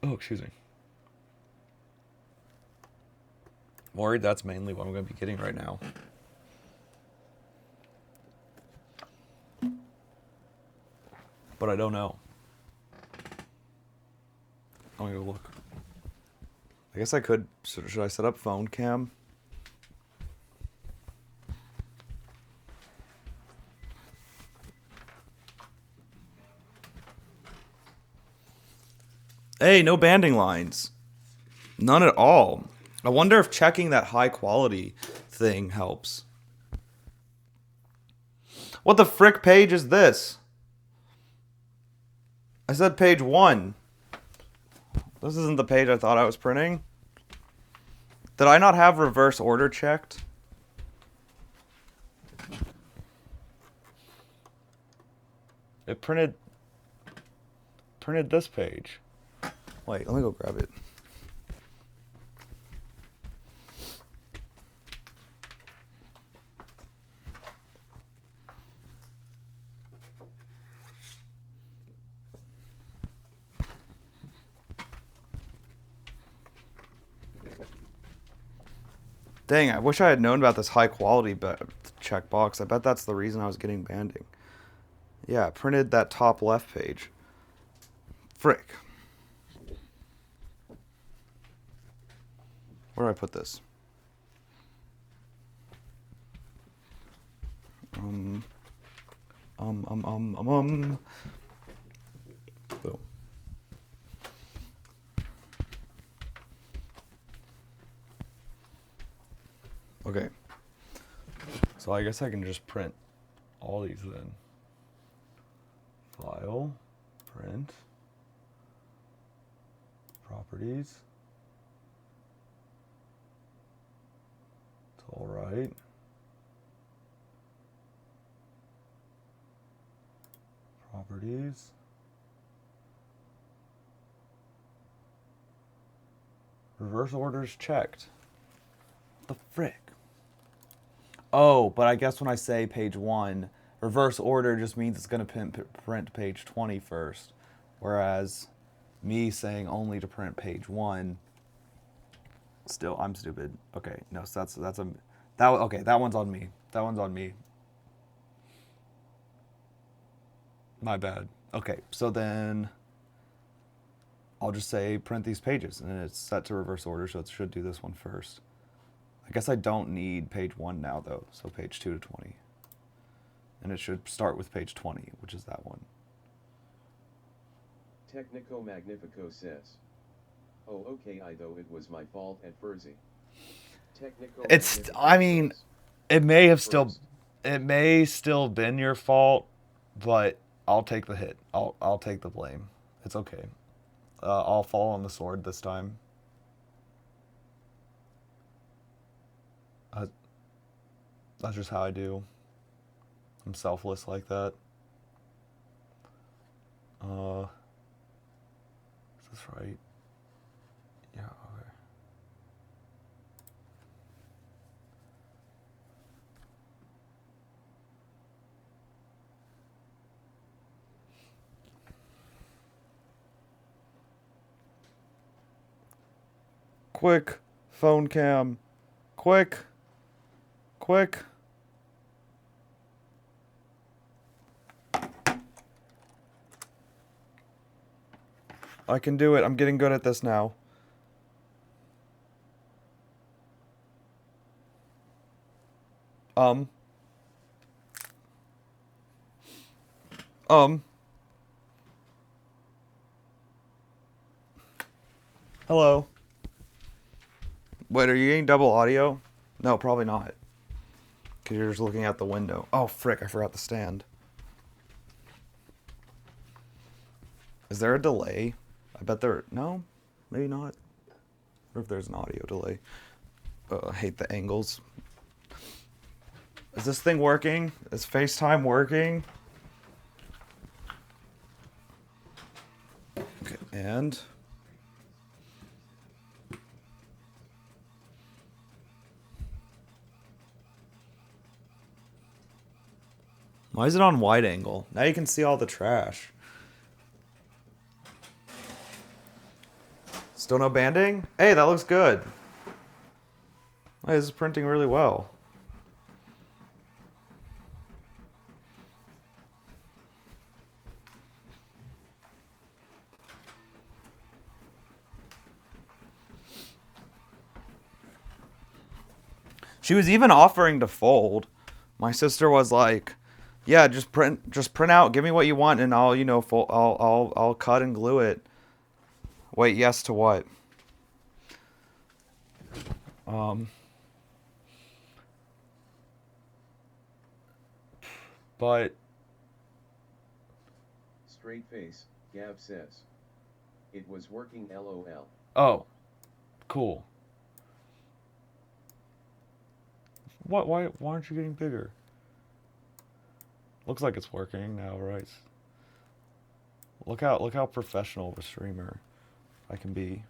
Oh, excuse me. I'm worried that's mainly what I'm going to be getting right now. But I don't know. I'm gonna go look. I guess I could. Should I set up phone cam? Hey, no banding lines. None at all. I wonder if checking that high quality thing helps. What the frick page is this? I said page 1. This isn't the page I thought I was printing. Did I not have reverse order checked? It printed this page. Wait, let me go grab it. Dang, I wish I had known about this high quality checkbox. I bet that's the reason I was getting banding. Yeah, it printed that top left page. Frick. Where do I put this? Boom. Okay. So I guess I can just print all these then. File, print, properties. It's all right. Properties. Reverse orders checked. What the frick? Oh, but I guess when I say page 1, reverse order just means it's going to print page 20 first. Whereas me saying only to print page 1, still, I'm stupid. Okay, no, so okay, that one's on me. That one's on me. My bad. Okay, so then I'll just say print these pages, and it's set to reverse order, so it should do this one first. I guess I don't need page 1 now, though, so page 2 to 20. And it should start with page 20, which is that one.
Technico Magnifico says, "Oh, okay, though it was my fault at Furzy." Technico
It's, I mean, it may have still,
First.
it may still been your fault, but I'll take the hit. I'll take the blame. It's okay. I'll fall on the sword this time. That's just how I do. I'm selfless like that. Is this right? Yeah, okay. Quick, phone cam. Quick. Quick. I can do it. I'm getting good at this now. Um. Hello. Wait, are you getting double audio? No, probably not. Because you're just looking out the window. Oh, frick, I forgot the stand. Is there a delay? I bet there... No? Maybe not. Or if there's an audio delay. I hate the angles. Is this thing working? Is FaceTime working? Okay, and... Why is it on wide angle? Now you can see all the trash. Still no banding? Hey, that looks good. Hey, this is printing really well. She was even offering to fold. My sister was like, "Yeah, just print out. Give me what you want, and I'll, fold. I'll cut and glue it." Wait, yes to what? But
Straight face, Gab says, "It was working, lol."
oh, cool. What? Why aren't you getting bigger? Looks like it's working now, right? Look how professional of a streamer I can be.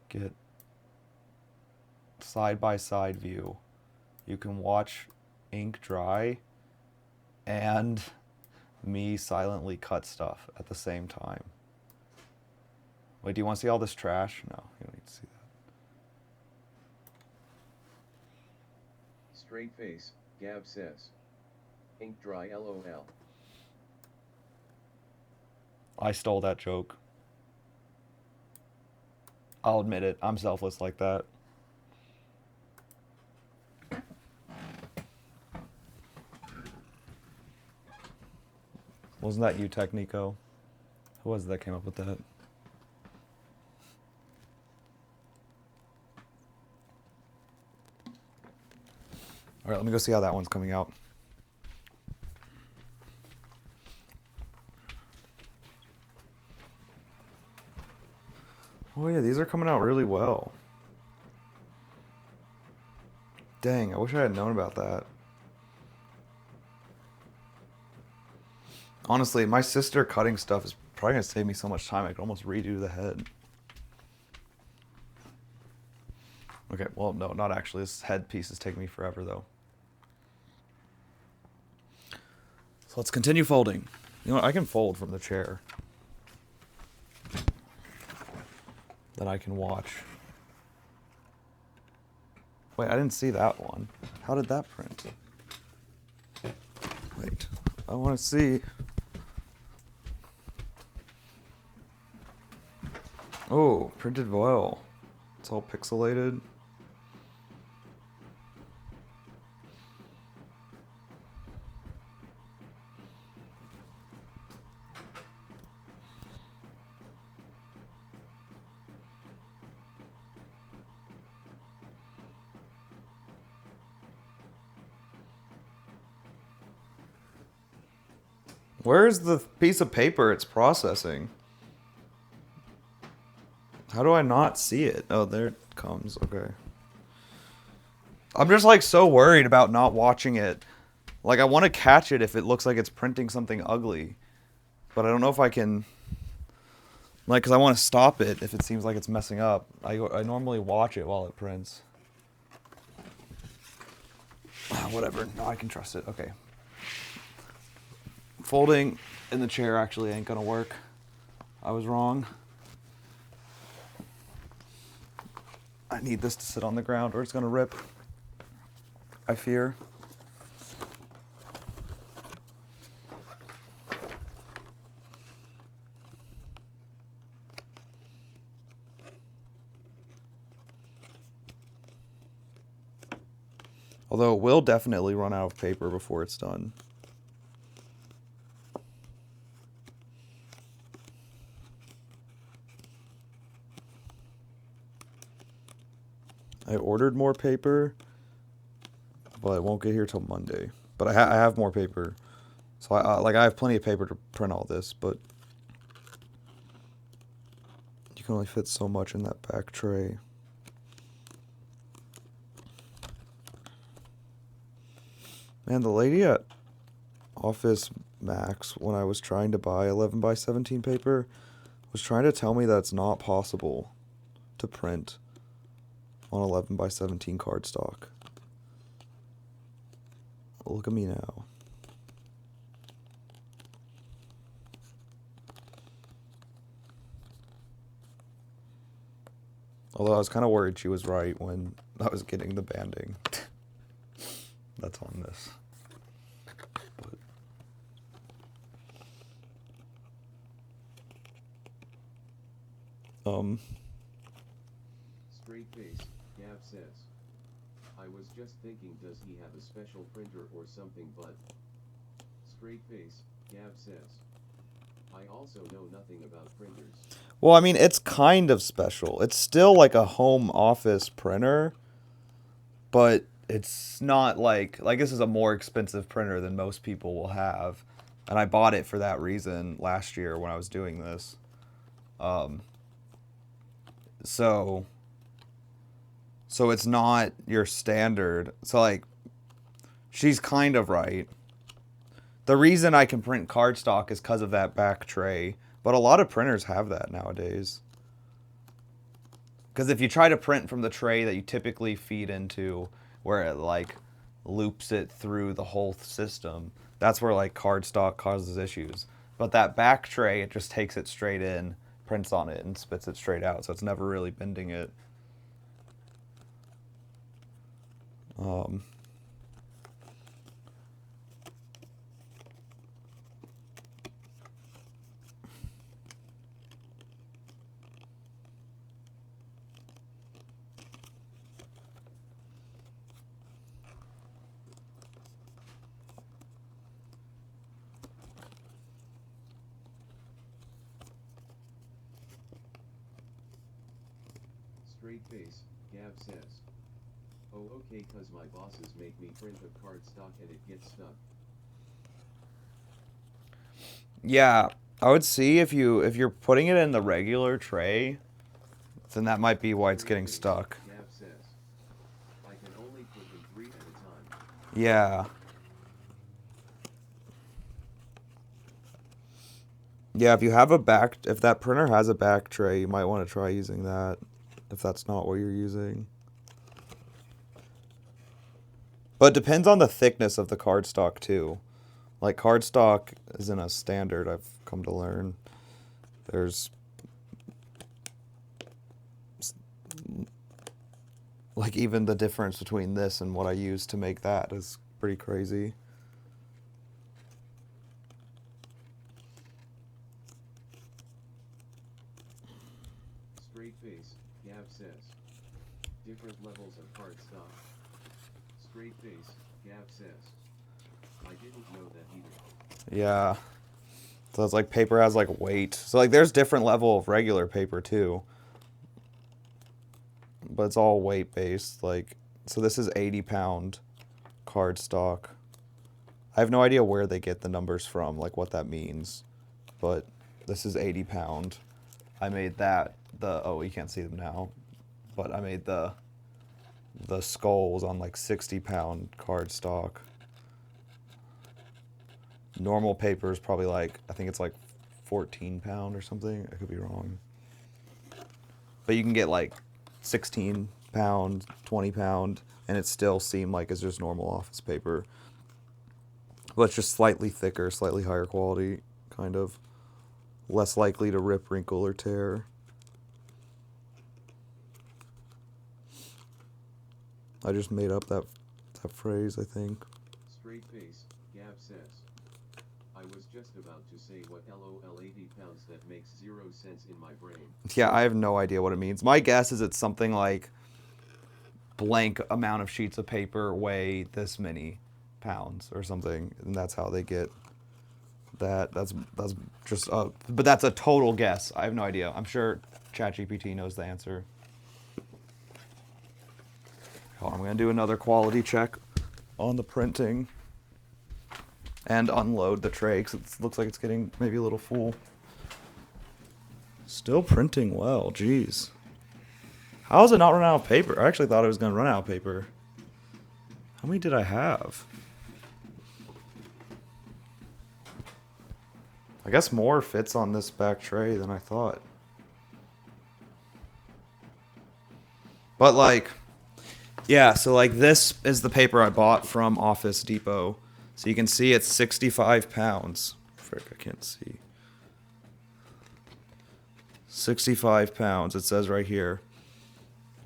Get side by side view. You can watch ink dry and me silently cut stuff at the same time. Wait, do you want to see all this trash? No, you don't need to see that.
Straight face, Gab says. Ink dry LOL.
I stole that joke. I'll admit it. I'm selfless like that. Wasn't that you, Technico? Who was it that came up with that? Alright, let me go see how that one's coming out. Oh yeah, these are coming out really well. Dang, I wish I had known about that. Honestly, my sister cutting stuff is probably gonna save me so much time. I could almost redo the head. Okay, well, no, not actually. This head piece is taking me forever, though. So let's continue folding. You know what? I can fold from the chair. That I can watch. Wait, I didn't see that one. How did that print? Wait, I want to see. Oh, printed well. It's all pixelated. Where's the piece of paper it's processing? How do I not see it? Oh, there it comes. Okay. I'm just like so worried about not watching it. Like I want to catch it if it looks like it's printing something ugly. But I don't know if I can... Like, because I want to stop it if it seems like it's messing up. I normally watch it while it prints. Whatever. No, I can trust it. Okay. Folding in the chair actually ain't gonna work. I was wrong. I need this to sit on the ground or it's gonna rip. I fear. Although it will definitely run out of paper before it's done. I ordered more paper, but it won't get here till Monday. But I have more paper, so I have plenty of paper to print all this. But you can only fit so much in that back tray. Man, the lady at Office Max, when I was trying to buy 11 by 17 paper, was trying to tell me that it's not possible to print on 11 by 17 cardstock. Look at me now. Although I was kind of worried she was right when I was getting the banding. That's on this. But,
Straight face, Gab says. I was just thinking, does he have a special printer or something? But straight face, Gab says. I also know nothing about printers.
well, I mean, it's kind of special. It's still like a home office printer, but it's not like this is a more expensive printer than most people will have. And I bought it for that reason last year when I was doing this. So So it's not your standard. So like, she's kind of right. The reason I can print cardstock is because of that back tray. But a lot of printers have that nowadays. Because if you try to print from the tray that you typically feed into, where it like loops it through the whole system, that's where like cardstock causes issues. But that back tray, it just takes it straight in, prints on it, and spits it straight out. So it's never really bending it.
Straight face, Gav says. Oh okay, cause my bosses make me print a cardstock and it gets stuck.
Yeah, I would see if you're putting it in the regular tray, then that might be why it's getting stuck.
Gav says. I can only put in 3 at a time.
Yeah. Yeah, if that printer has a back tray, you might want to try using that if that's not what you're using. But it depends on the thickness of the cardstock too. Like cardstock isn't a standard, I've come to learn. There's like even the difference between this and what I use to make that is pretty crazy.
Straight face, Gav says. Different levels of cardstock. Straight face, Gav says. I didn't know that either.
Yeah. So it's like paper has like weight. So like there's different level of regular paper too. But it's all weight based. Like, so this is 80-pound cardstock. I have no idea where they get the numbers from, like what that means. But this is 80-pound. I made that. Oh, you can't see them now. But I made the skulls on like 60-pound cardstock. Normal paper is probably like, I think it's like 14-pound or something. I could be wrong. But you can get like 16-pound, 20-pound, and it still seem like it's just normal office paper. But it's just slightly thicker, slightly higher quality, kind of. Less likely to rip, wrinkle, or tear. I just made up that phrase, I think.
Straight face, Gav says. I was just about to say what LOL 80 pounds that makes 0 sense in my brain.
Yeah, I have no idea what it means. My guess is it's something like blank amount of sheets of paper weigh this many pounds or something, and that's how they get that. That's just but that's a total guess. I have no idea. I'm sure ChatGPT knows the answer. I'm going to do another quality check on the printing and unload the tray because it looks like it's getting maybe a little full. Still printing well, jeez. How is it not run out of paper? I actually thought it was going to run out of paper. How many did I have? I guess more fits on this back tray than I thought. But like, yeah, so like this is the paper I bought from Office Depot. So you can see it's 65 pounds. Frick, I can't see. 65 pounds, it says right here.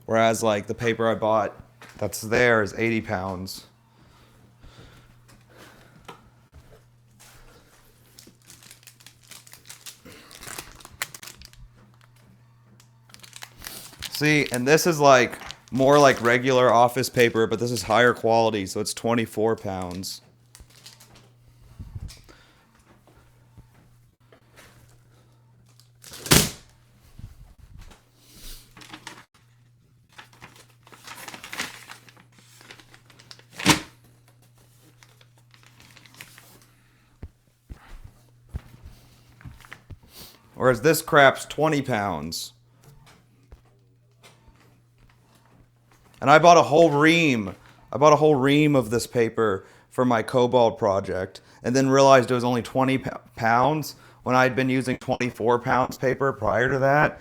Whereas like the paper I bought that's there is 80 pounds. See, and this is like more like regular office paper, but this is higher quality, so it's 24 pounds. Whereas this crap's 20 pounds. And I bought a whole ream. I bought a whole ream of this paper for my cobalt project, and then realized it was only 20 pounds when I had been using 24 pounds paper prior to that.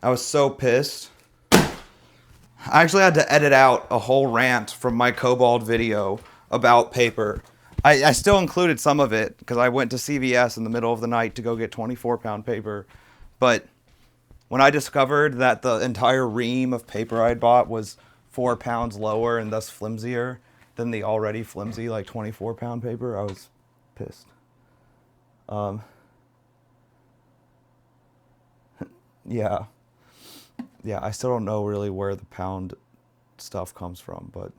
I was so pissed. I actually had to edit out a whole rant from my cobalt video about paper. I still included some of it because I went to CVS in the middle of the night to go get 24-pound paper. But when I discovered that the entire ream of paper I'd bought was 4 pounds lower and thus flimsier than the already flimsy, like 24-pound paper, I was pissed. Yeah. Yeah, I still don't know really where the pound stuff comes from, but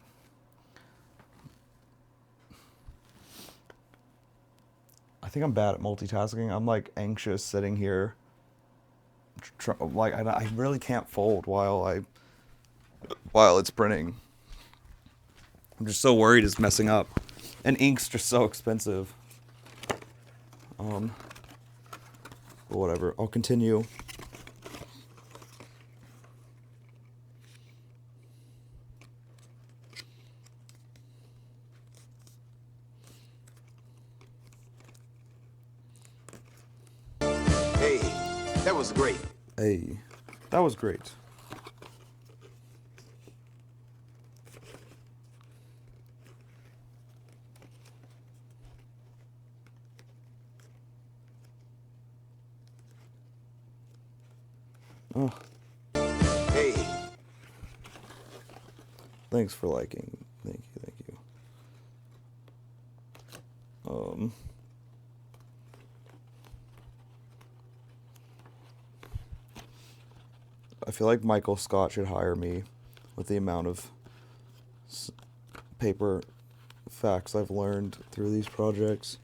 I think I'm bad at multitasking. I'm like anxious sitting here. Like I really can't fold while it's printing. I'm just so worried it's messing up, and ink's just so expensive. But whatever. I'll continue.
Hey, that was great.
Hey, that was great. Oh,
Hey,
thanks for liking. Thank you, thank you. I feel like Michael Scott should hire me with the amount of paper facts I've learned through these projects.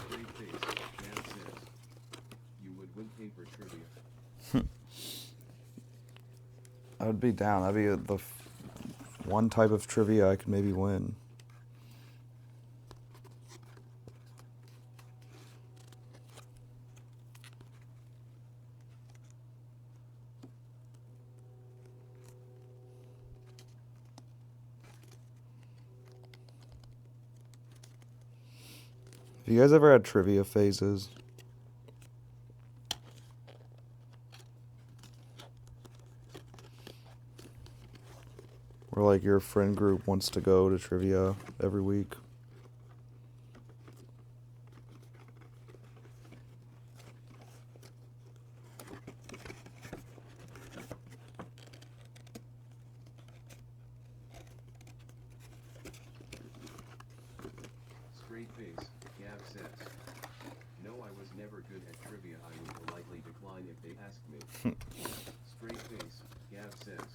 Straight face, Dan says. You would win paper trivia.
I would be down. That'd be the one type of trivia I could maybe win. Have you guys ever had trivia phases? Where like your friend group wants to go to trivia every week?
Straight face, Gav says. No, I was never good at trivia. I would politely decline if they asked me. Straight face, Gav says.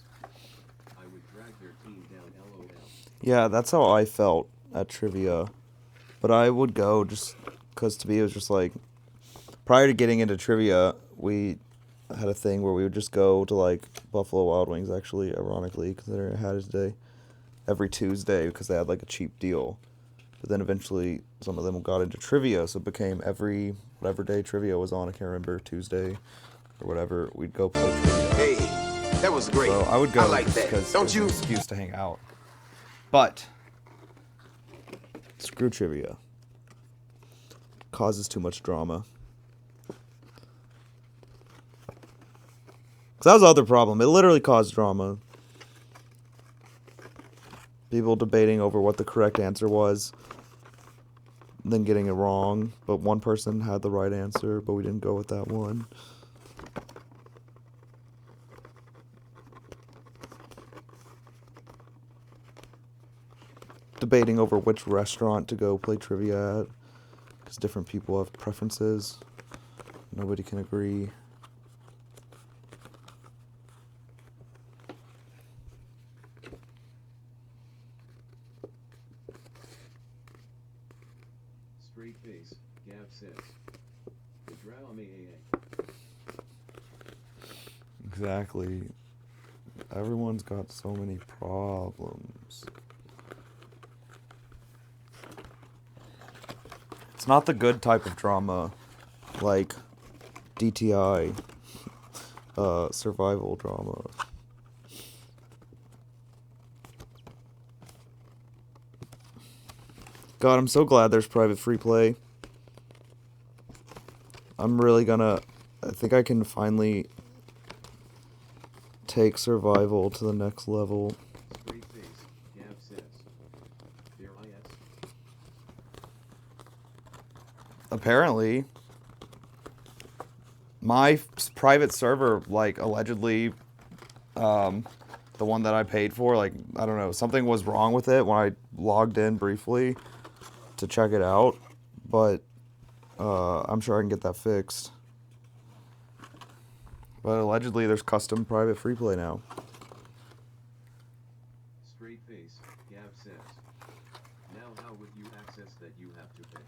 I would drag their team down, lol.
Yeah, that's how I felt at trivia. But I would go just because to me it was just like, prior to getting into trivia, we had a thing where we would just go to like Buffalo Wild Wings, actually, ironically, considering it had its day, every Tuesday because they had like a cheap deal. But then eventually some of them got into trivia, so it became every whatever day trivia was on. I can't remember, Tuesday or whatever. We'd go play trivia.
hey, that was great.
So I would go
I like
just
that.
because
Don't
it was
you?
an excuse to hang out. But screw trivia. Causes too much drama. Cause that was the other problem. It literally caused drama. People debating over what the correct answer was, then getting it wrong. But one person had the right answer, but we didn't go with that one. Debating over which restaurant to go play trivia at, because different people have preferences. Nobody can agree.
Straight face, Gav says. The drama
Exactly. Everyone's got so many problems. It's not the good type of drama, like DTI, survival drama. God, I'm so glad there's private free play. I'm really gonna... I think I can finally take survival to the next level.
Straight face. Gav says. There is.
Apparently, my private server, like, allegedly, the one that I paid for, like, I don't know, something was wrong with it when I logged in briefly to check it out, but I'm sure I can get that fixed. But allegedly, there's custom private free play now.
Straight face. Gav says. Now how would you access that you have to pay?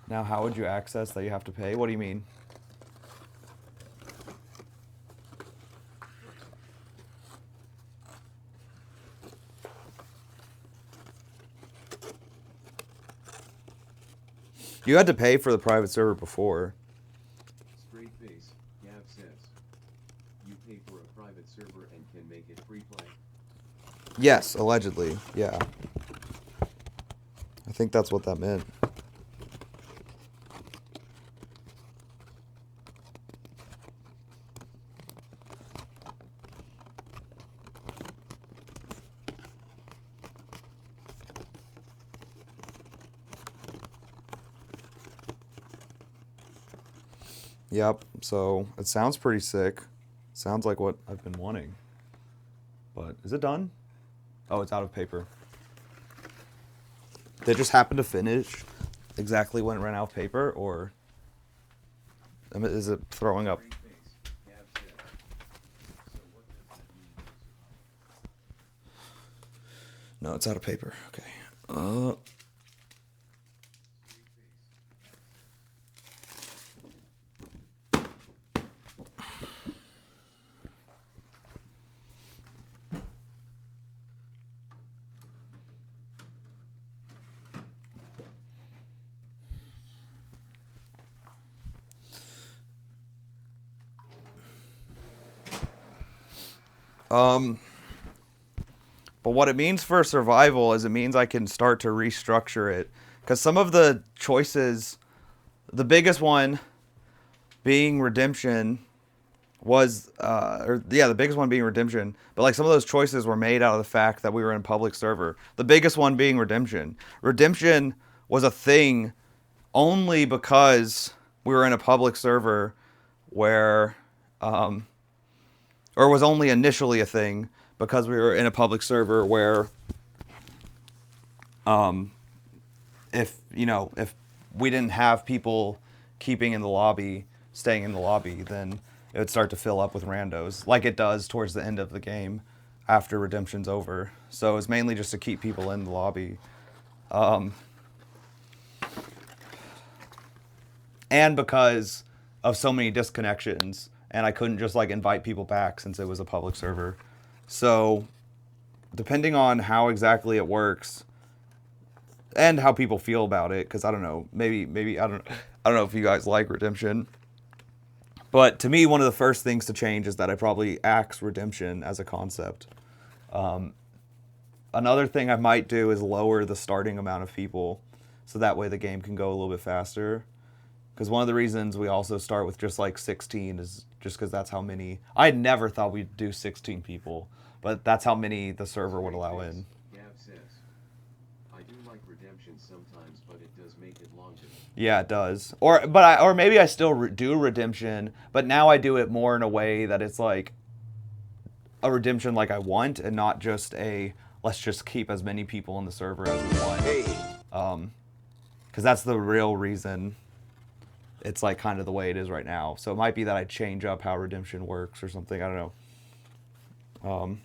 Now how would you access that you have to pay? What do you mean? You had to pay for the private server before.
Straight face. Gav says. You pay for a private server and can make it free play.
Yes, allegedly. Yeah. I think that's what that meant. Yep, so it sounds pretty sick. Sounds like what I've been wanting. But is it done? Oh, it's out of paper. They just happened to finish exactly when it ran out of paper, or is it throwing up?
Straight face. Gav says. So what does that mean for survival?
No, it's out of paper. Okay.
Straight face.
But what it means for survival is it means I can start to restructure it. Because some of the choices, the biggest one being redemption was, the biggest one being redemption. But like some of those choices were made out of the fact that we were in a public server. The biggest one being redemption. Redemption was a thing only because we were in a public server where, or was only initially a thing because we were in a public server where, if we didn't have people staying in the lobby, then it would start to fill up with randos, like it does towards the end of the game after redemption's over. So it's mainly just to keep people in the lobby. And because of so many disconnections, and I couldn't just like invite people back since it was a public server. So depending on how exactly it works and how people feel about it, because I don't know, maybe I don't know if you guys like redemption. But to me, one of the first things to change is that I probably axe redemption as a concept. Another thing I might do is lower the starting amount of people, so that way the game can go a little bit faster. Because one of the reasons we also start with just like 16 is just because that's how many... I never thought we'd do 16 people, but that's how many the server would allow in.
Gav says. I do like redemption sometimes, but it does make it longer.
Yeah, it does. Or maybe I still do redemption, but now I do it more in a way that it's like a redemption like I want, and not just a let's just keep as many people in the server as we want.
Hey.
Because that's the real reason it's like kind of the way it is right now. So it might be that I change up how redemption works or something. I don't know.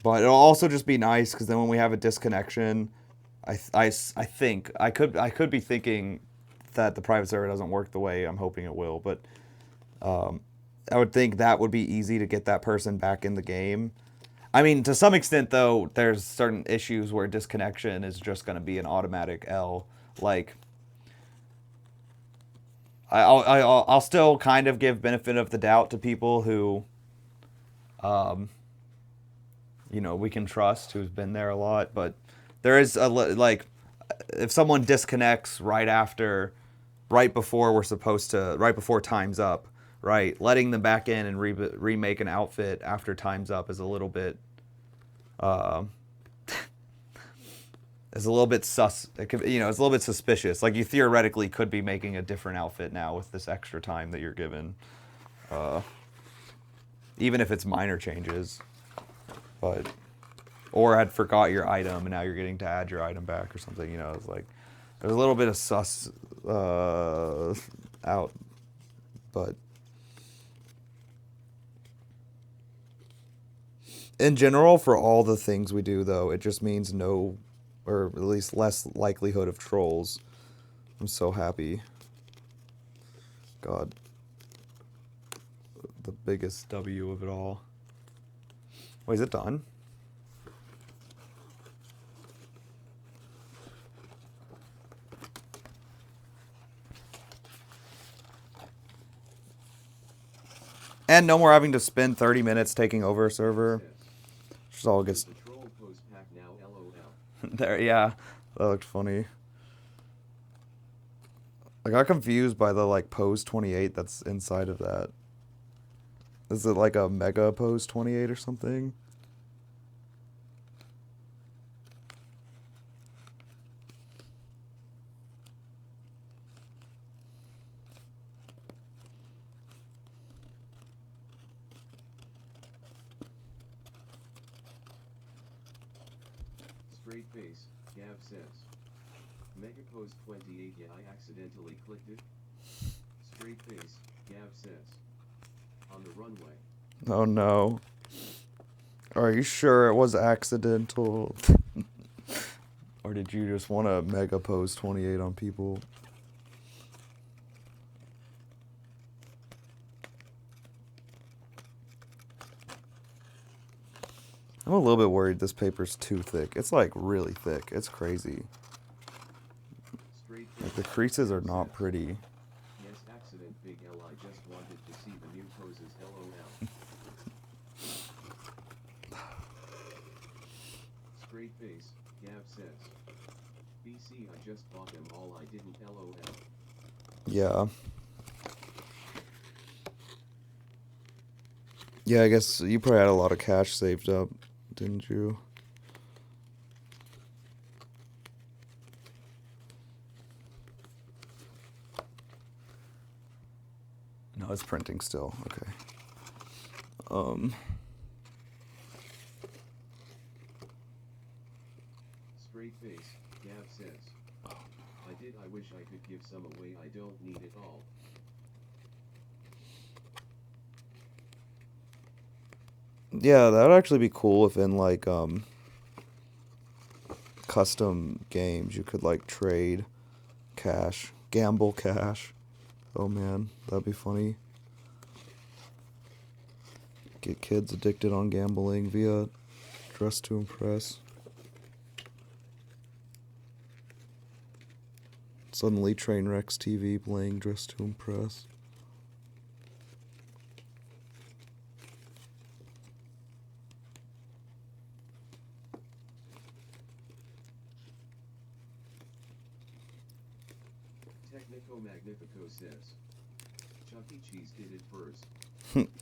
But it'll also just be nice because then when we have a disconnection, I think I could be thinking that the private server doesn't work the way I'm hoping it will, but I would think that would be easy to get that person back in the game. I mean, to some extent though, there's certain issues where disconnection is just going to be an automatic L. Like, I'll still kind of give benefit of the doubt to people who, you know, we can trust, who's been there a lot, but there is like, if someone disconnects right before time's up, right, letting them back in and remake an outfit after time's up is a little bit, sus. It could, you know, it's a little bit suspicious. Like, you theoretically could be making a different outfit now with this extra time that you're given, even if it's minor changes, but. Or had forgot your item and now you're getting to add your item back or something, you know, it's like there's a little bit of sus out, but in general for all the things we do though, it just means no, or at least less likelihood of trolls. I'm so happy. God, the biggest W of it all. Wait, is it done? And no more having to spend 30 minutes taking over a server. Just all gets... there, yeah. That looked funny. I got confused by the, like, pose 28 that's inside of that. Is it like a mega pose 28 or something?
Straight face, Gav says. Mega Pose 28, yeah, I accidentally clicked it. Straight face, Gav says. On the runway.
Oh no. Are you sure it was accidental? Or did you just want to mega pose 28 on people? I'm a little bit worried this paper's too thick. It's like really thick. It's crazy. Like the creases are not pretty.
Yes, accident, big L. I just wanted to see the new poses. LOL. Straight face, Gav says. BC, I just bought them all. I didn't. LOL.
Yeah. Yeah, I guess you probably had a lot of cash saved up, didn't you? No, it's printing still. Okay.
Straight face, Gav says. I wish I could give some away. I don't need it all.
Yeah, that would actually be cool if in like custom games you could like trade cash, gamble cash. Oh man, that'd be funny. Get kids addicted on gambling via Dress to Impress. Suddenly Trainwrecks TV playing Dress to Impress.
Technico Magnifico says. Chuck E. Cheese did it first.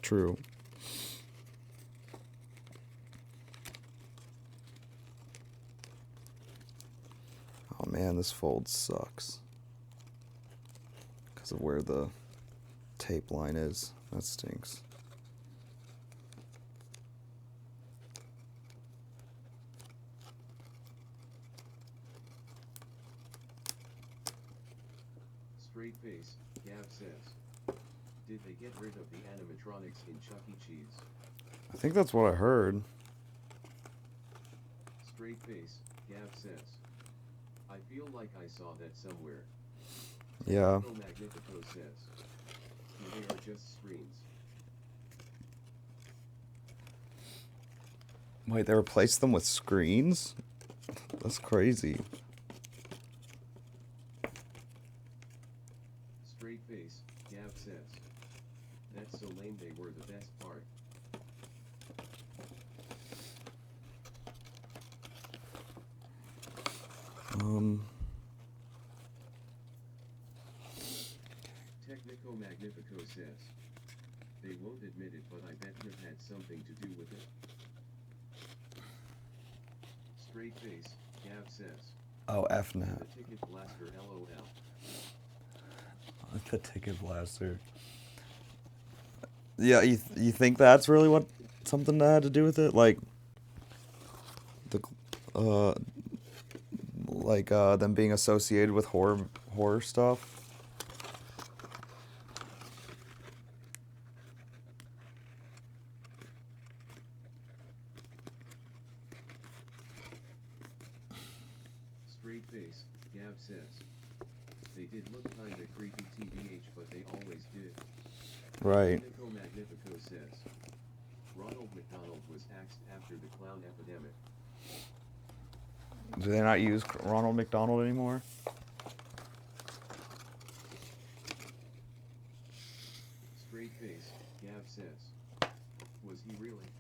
True. Oh man, this fold sucks. Because of where the tape line is. That stinks.
Straight face, Gav says. Did they get rid of the animatronics in Chuck E. Cheese?
I think that's what I heard.
Straight face, Gav says. I feel like I saw that somewhere.
Yeah.
Technico Magnifico says. They are just screens.
Wait, they replaced them with screens? That's crazy.
Straight face, Gav says. That's so lame, they were the best part. Technico Magnifico says. They won't admit it, but I bet Rip had something to do with it. Straight face, Gav says.
Oh, FNAT.
The ticket blaster LOL.
The ticket blaster. Yeah, you think that's really what something that had to do with it? Like them being associated with horror stuff?
Straight face, Gav says. They did look kinda creepy TBH, but they always did.
Right.
Technico Magnifico says. Ronald McDonald was axed after the clown epidemic.
Do they not use Ronald McDonald anymore?
Straight face, Gav says. Was he really?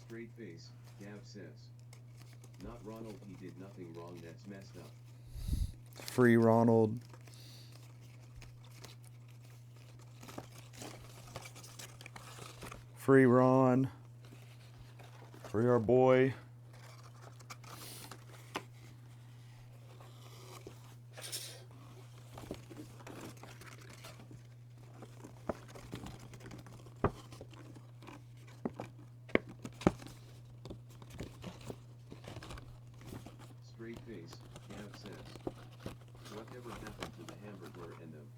Straight face, Gav says. Not Ronald, he did nothing wrong, that's messed up.
Free Ronald. Free Ron. Free our boy.
Straight face, Gav says. Whatever happened to the hamburger and them?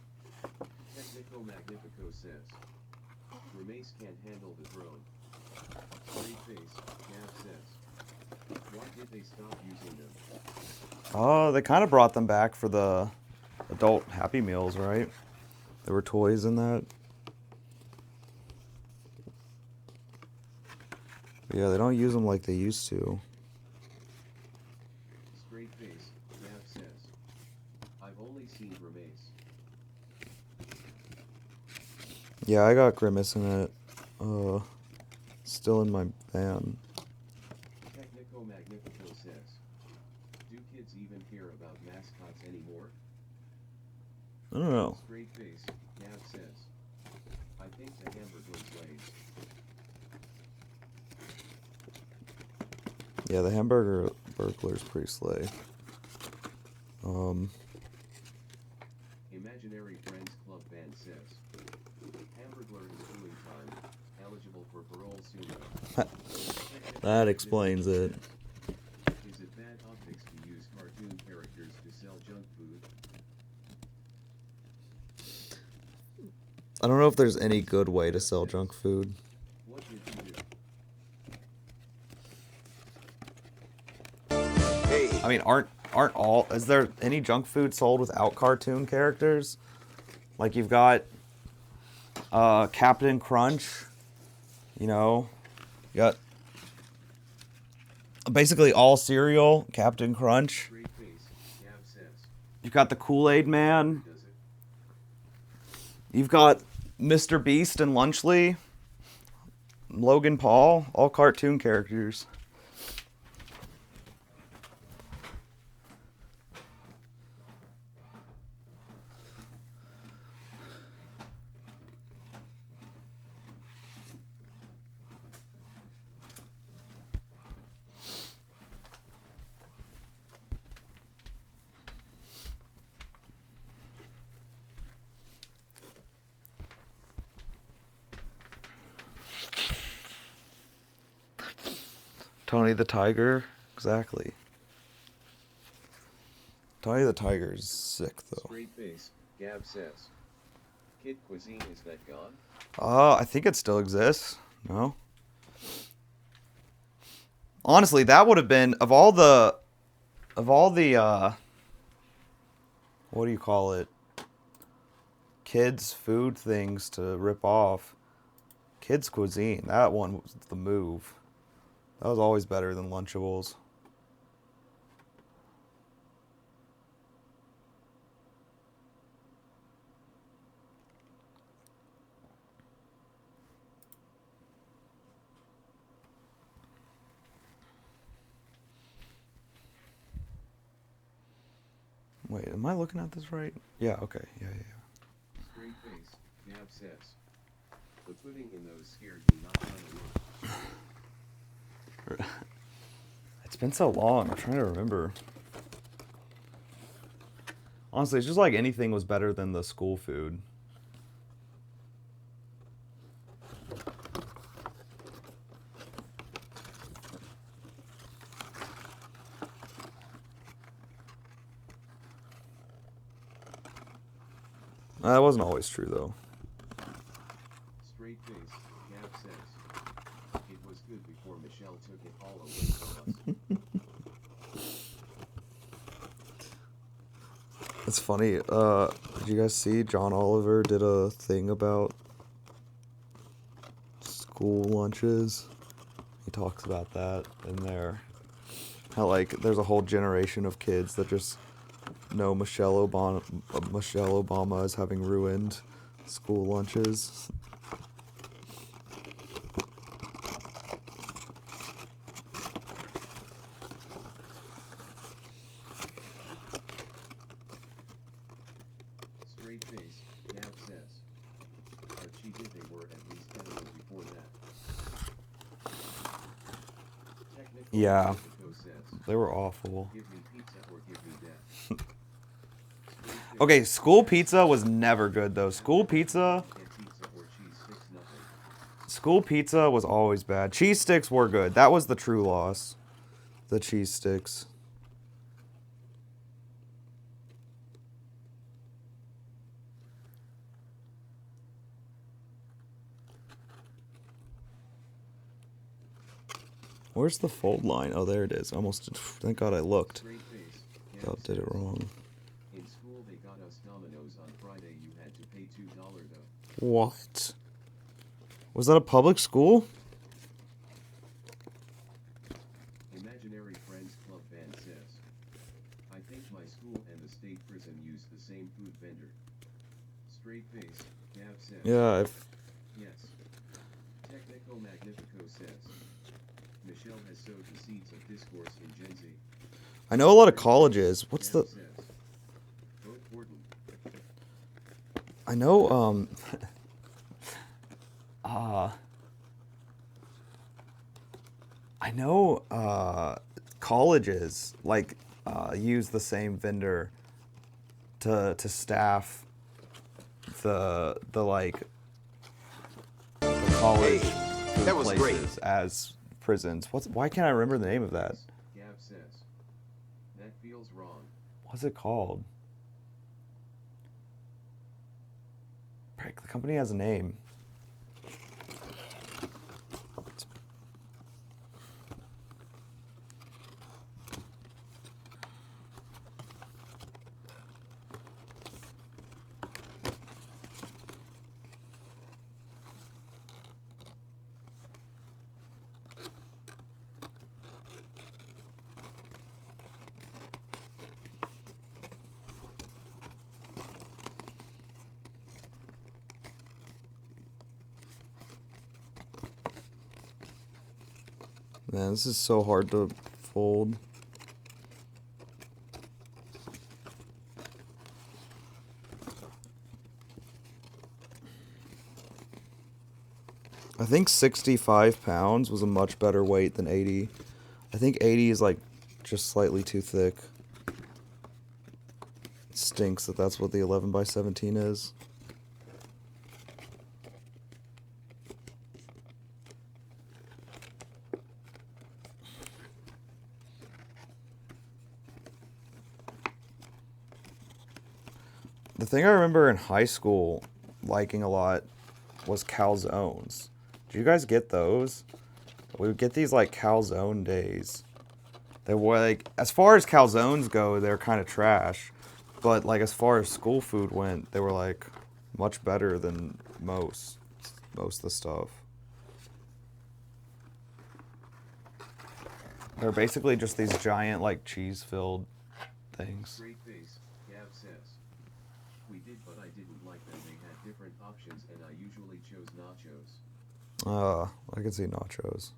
Technico Magnifico says. Remace can't handle the throne. Straight face, Gav says. Why did they stop using them?
Oh, they kind of brought them back for the adult Happy Meals, right? There were toys in that. But yeah, they don't use them like they used to.
Straight face, Gav says. I've only seen Remace.
Yeah, I got Grimace in it. Still in my van.
Technico Magnifico says. Do kids even care about mascots anymore?
I don't know.
Straight face, Gav says. I think the hamburger's lays.
Yeah, the hamburger burglar's pretty slay.
Imaginary Friends Club band says. Hamburglar is doing time. Eligible for parole soon.
That explains it.
Is it bad optics to use cartoon characters to sell junk food?
I don't know if there's any good way to sell junk food.
What did you do?
Hey,
I mean, is there any junk food sold without cartoon characters? Like you've got Captain Crunch, you know, you got basically all cereal, Captain Crunch.
Straight face, Gav says.
You've got the Kool-Aid Man.
Does it?
You've got Mr. Beast and Lunchley, Logan Paul, all cartoon characters. Tony the Tiger Exactly. Tony the Tiger's sick though.
Straight face, Gab says. Kid cuisine, is that gone?
I think it still exists. No. Honestly, that would have been of all the what do you call it? Kids food things to rip off. Kids cuisine. That one was the move. That was always better than Lunchables. Wait, am I looking at this right? Yeah, okay. Yeah.
Straight face, Gab says. The pudding in those scared me not gonna work.
It's been so long. I'm trying to remember. Honestly, it's just like anything was better than the school food. That wasn't always true, though.
Straight face, Gab says. It was good before Michelle took it all away from us.
It's funny. Did you guys see John Oliver did a thing about school lunches? He talks about that in there. How, like, there's a whole generation of kids that just know Michelle Obama is having ruined school lunches.
Straight face, Gab says. How cheated they were at least edible before that. Technical
Yeah.
Mexico says.
They were awful.
Give me pizza or give me death. Straight face,
Okay, school pizza was never good, though. School pizza
get pizza or cheese sticks, nothing.
School pizza was always bad. Cheese sticks were good. That was the true loss. The cheese sticks. Where's the fold line? Oh, there it is. Almost. Thank God I looked.
Straight face,
I
Gab
did it
says.
wrong.
In school they got us Domino's on Friday. You had to pay $2 though.
What? Was that a public school?
Imaginary Friends Club band says. I think my school and the state prison use the same food vendor. Straight face, Gab says.
Yeah.
Yes. Technico Magnifico says. Michelle has sowed the seeds of discourse in Gen Z.
I know a lot of colleges. What's
Gab
the?
says. Vote Gordon.
I know. I know. Colleges like use the same vendor to staff the like the college food
that was great.
places as prisons. Why can't I remember the name of that?
Gab says. That feels wrong.
What's it called? Frick, the company has a name. Man, this is so hard to fold. I think 65 pounds was a much better weight than 80. I think 80 is like just slightly too thick. It stinks that that's what the 11 by 17 is. The thing I remember in high school liking a lot was calzones. Did you guys get those? We would get these like calzone days. They were like, as far as calzones go, they're kind of trash. But like as far as school food went, they were like much better than most of the stuff. They're basically just these giant like cheese-filled things.
Great face, Gav says. We did, but I didn't like them. They had different options, and I usually chose nachos.
I can see nachos.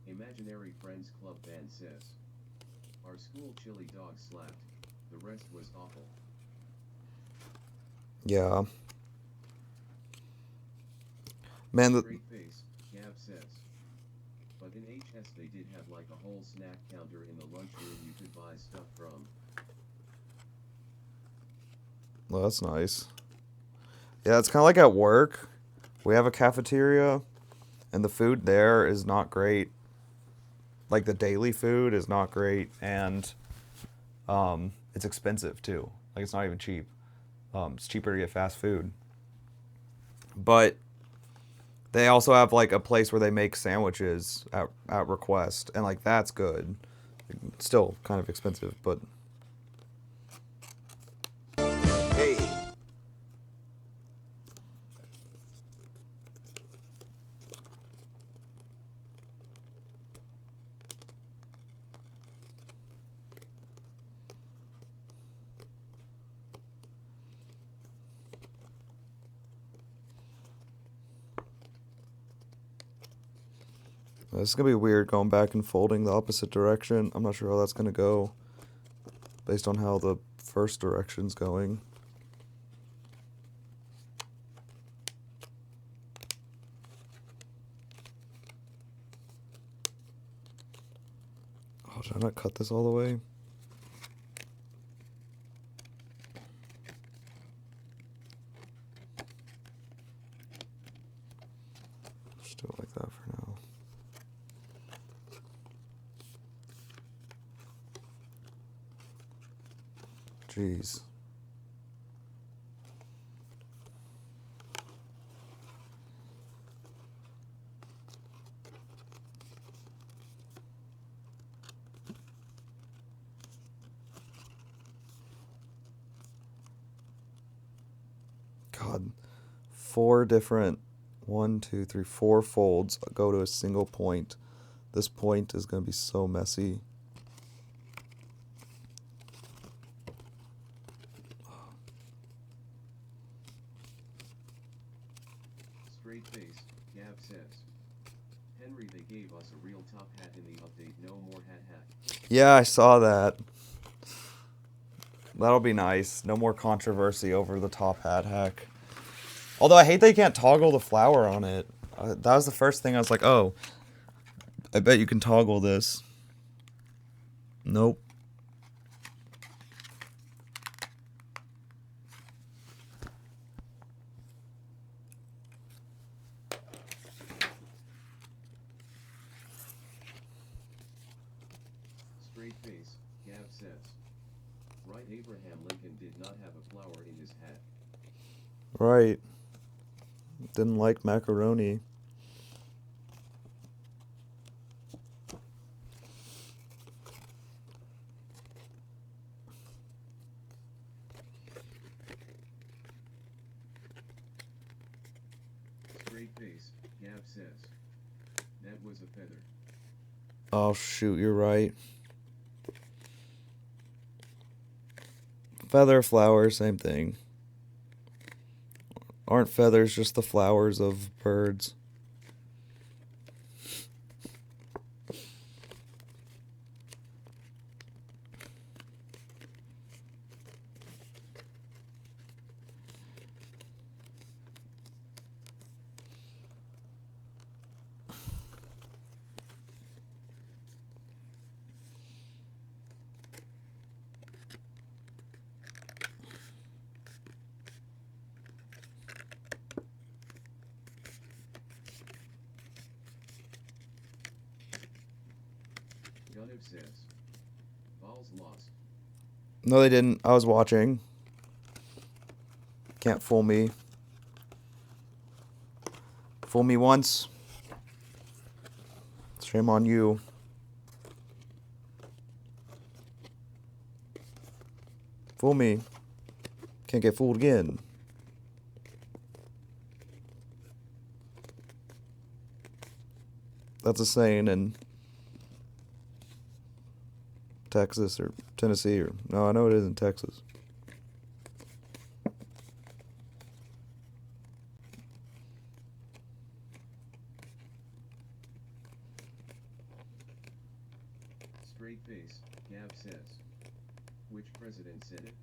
Imaginary Friends Club band says. Our school chili dog slapped. The rest was awful.
Yeah. Man,
Great face, Gav says. But in HS they did have like a whole snack counter in the lunchroom you could buy stuff from.
well, that's nice. Yeah, it's kind of like at work. We have a cafeteria, and the food there is not great. Like the daily food is not great, and it's expensive too. Like it's not even cheap. It's cheaper to get fast food. But they also have like a place where they make sandwiches at request, and like that's good. Still kind of expensive, but
Hey,
this is gonna be weird going back and folding the opposite direction. I'm not sure how that's gonna go based on how the first direction's going. Oh, did I not cut this all the way? Just do it like that for now. Jeez. God, 4 different, 1, 2, 3, 4 folds go to a single point. This point is going to be so messy.
Straight face, Gav says. Henry, they gave us a real top hat in the update. No more hat.
Yeah, I saw that. That'll be nice. No more controversy over the top hat hack. Although I hate they can't toggle the flower on it. That was the first thing I was like, oh, I bet you can toggle this. Nope.
Straight face, Gav says. Right, Abraham Lincoln did not have a flower in his hat.
Right. Didn't like macaroni.
Straight face, Gav says. That was a feather.
Oh, shoot, you're right. Feather, flower, same thing. Aren't feathers just the flowers of birds?
Gunniv says. Balls lost.
No, they didn't. I was watching. Can't fool me. Fool me once. Shame on you. Fool me. Can't get fooled again. That's a saying in Texas or Tennessee or no, I know it is in Texas.
Straight face, Gav says. Which president said it?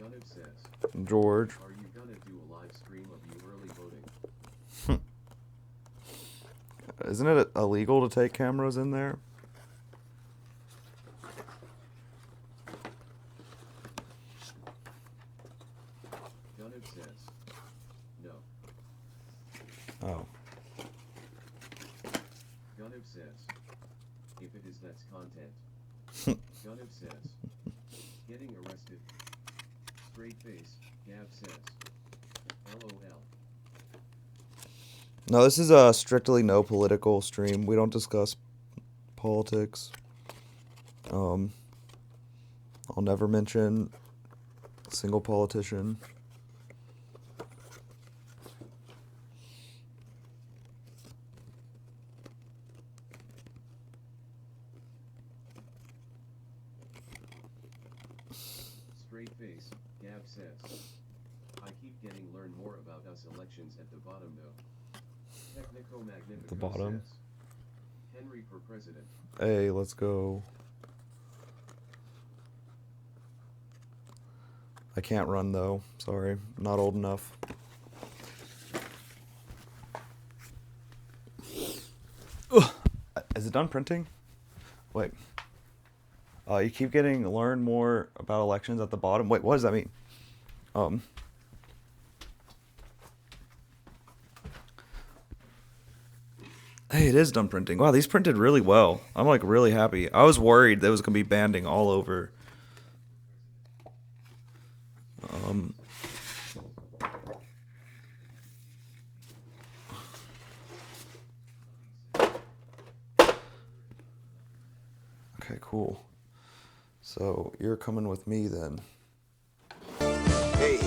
Gunniv says.
George.
Are you gonna do a live stream of you early voting?
Isn't it illegal to take cameras in there?
Gunniv says. No.
Oh.
Gunniv says. If it is, that's content. Gunniv says. Getting arrested. Straight face, Gav says. LOL.
No, this is a strictly no political stream. We don't discuss politics. I'll never mention a single politician.
Straight face, Gav says. I keep getting learn more about us elections at the bottom though. Technico Magnifico
The bottom.
says. Henry for president.
Hey, let's go. I can't run though. Sorry, not old enough. Ugh. Is it done printing? Wait. You keep getting learn more about elections at the bottom. Wait, what does that mean? Hey, it is done printing. Wow, these printed really well. I'm like really happy. I was worried there was gonna be banding all over. Okay, cool. So you're coming with me then.
Hey,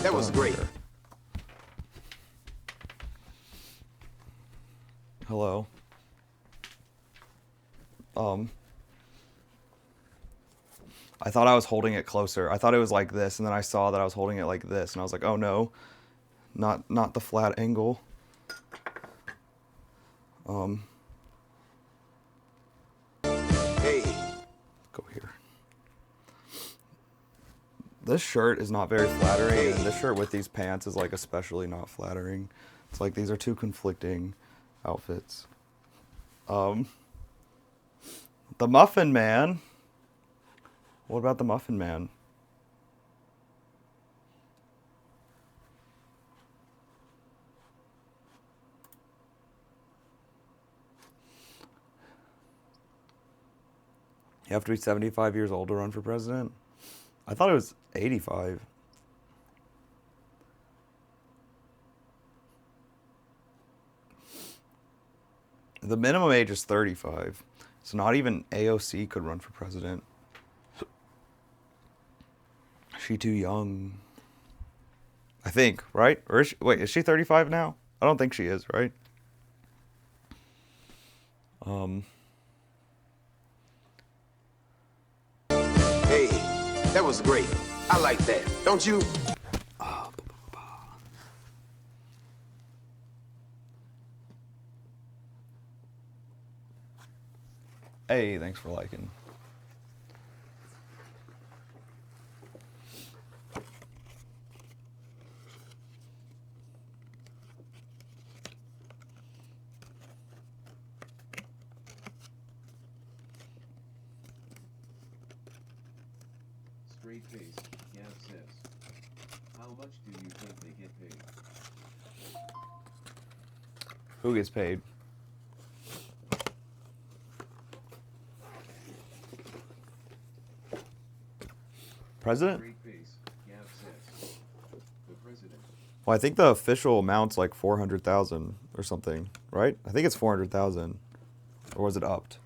that was great.
Hello. I thought I was holding it closer. I thought it was like this, and then I saw that I was holding it like this, and I was like, oh no, not the flat angle.
Hey,
Go here. This shirt is not very flattering, and this shirt with these pants is like especially not flattering. It's like these are two conflicting outfits. The Muffin Man. What about the Muffin Man? You have to be 75 years old to run for president? I thought it was 85. The minimum age is 35. So not even AOC could run for president. She too young. I think, right? Or is she, wait, is she 35 now? I don't think she is, right?
hey, that was great. I like that, don't you?
Hey, thanks for liking.
Straight face, Gav says. How much do you think they get paid?
Who gets paid? President?
Straight face, Gab says. The president.
Well, I think the official amount's like 400,000 or something, right? I think it's 400,000. Or was it upped?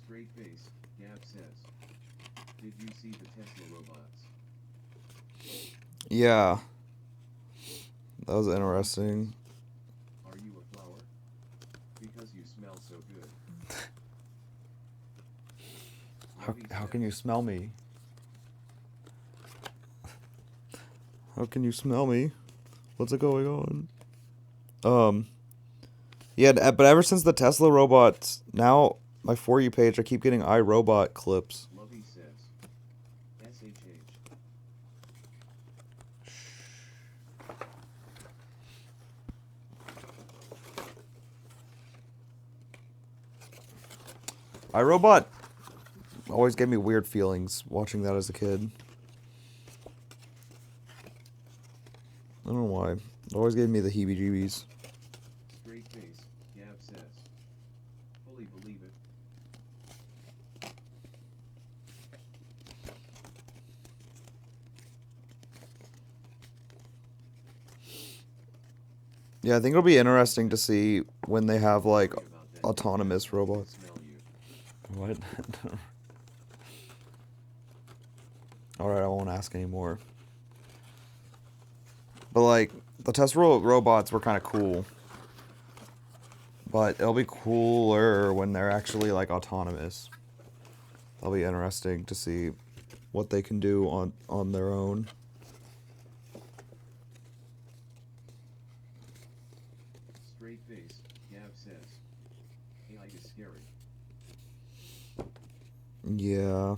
Straight face, Gab says. Did you see the Tesla robots?
Yeah. That was interesting.
Are you a flower? Because you smell so good.
How can you smell me? How can you smell me? What's going on? Yeah, but ever since the Tesla robots, now my For You page, I keep getting iRobot clips.
Lovey says. SHH.
iRobot always gave me weird feelings watching that as a kid. I don't know why. It always gave me the heebie-jeebies.
Straight face, Gab says. Fully believe it.
Yeah, I think it'll be interesting to see when they have like
Sorry about that.
autonomous
I can
robots.
smell you.
What? Alright, I won't ask anymore. But like, the Tesla robots were kind of cool. But it'll be cooler when they're actually like autonomous. That'll be interesting to see what they can do on their own.
Straight face, Gab says. AI is scary.
Yeah.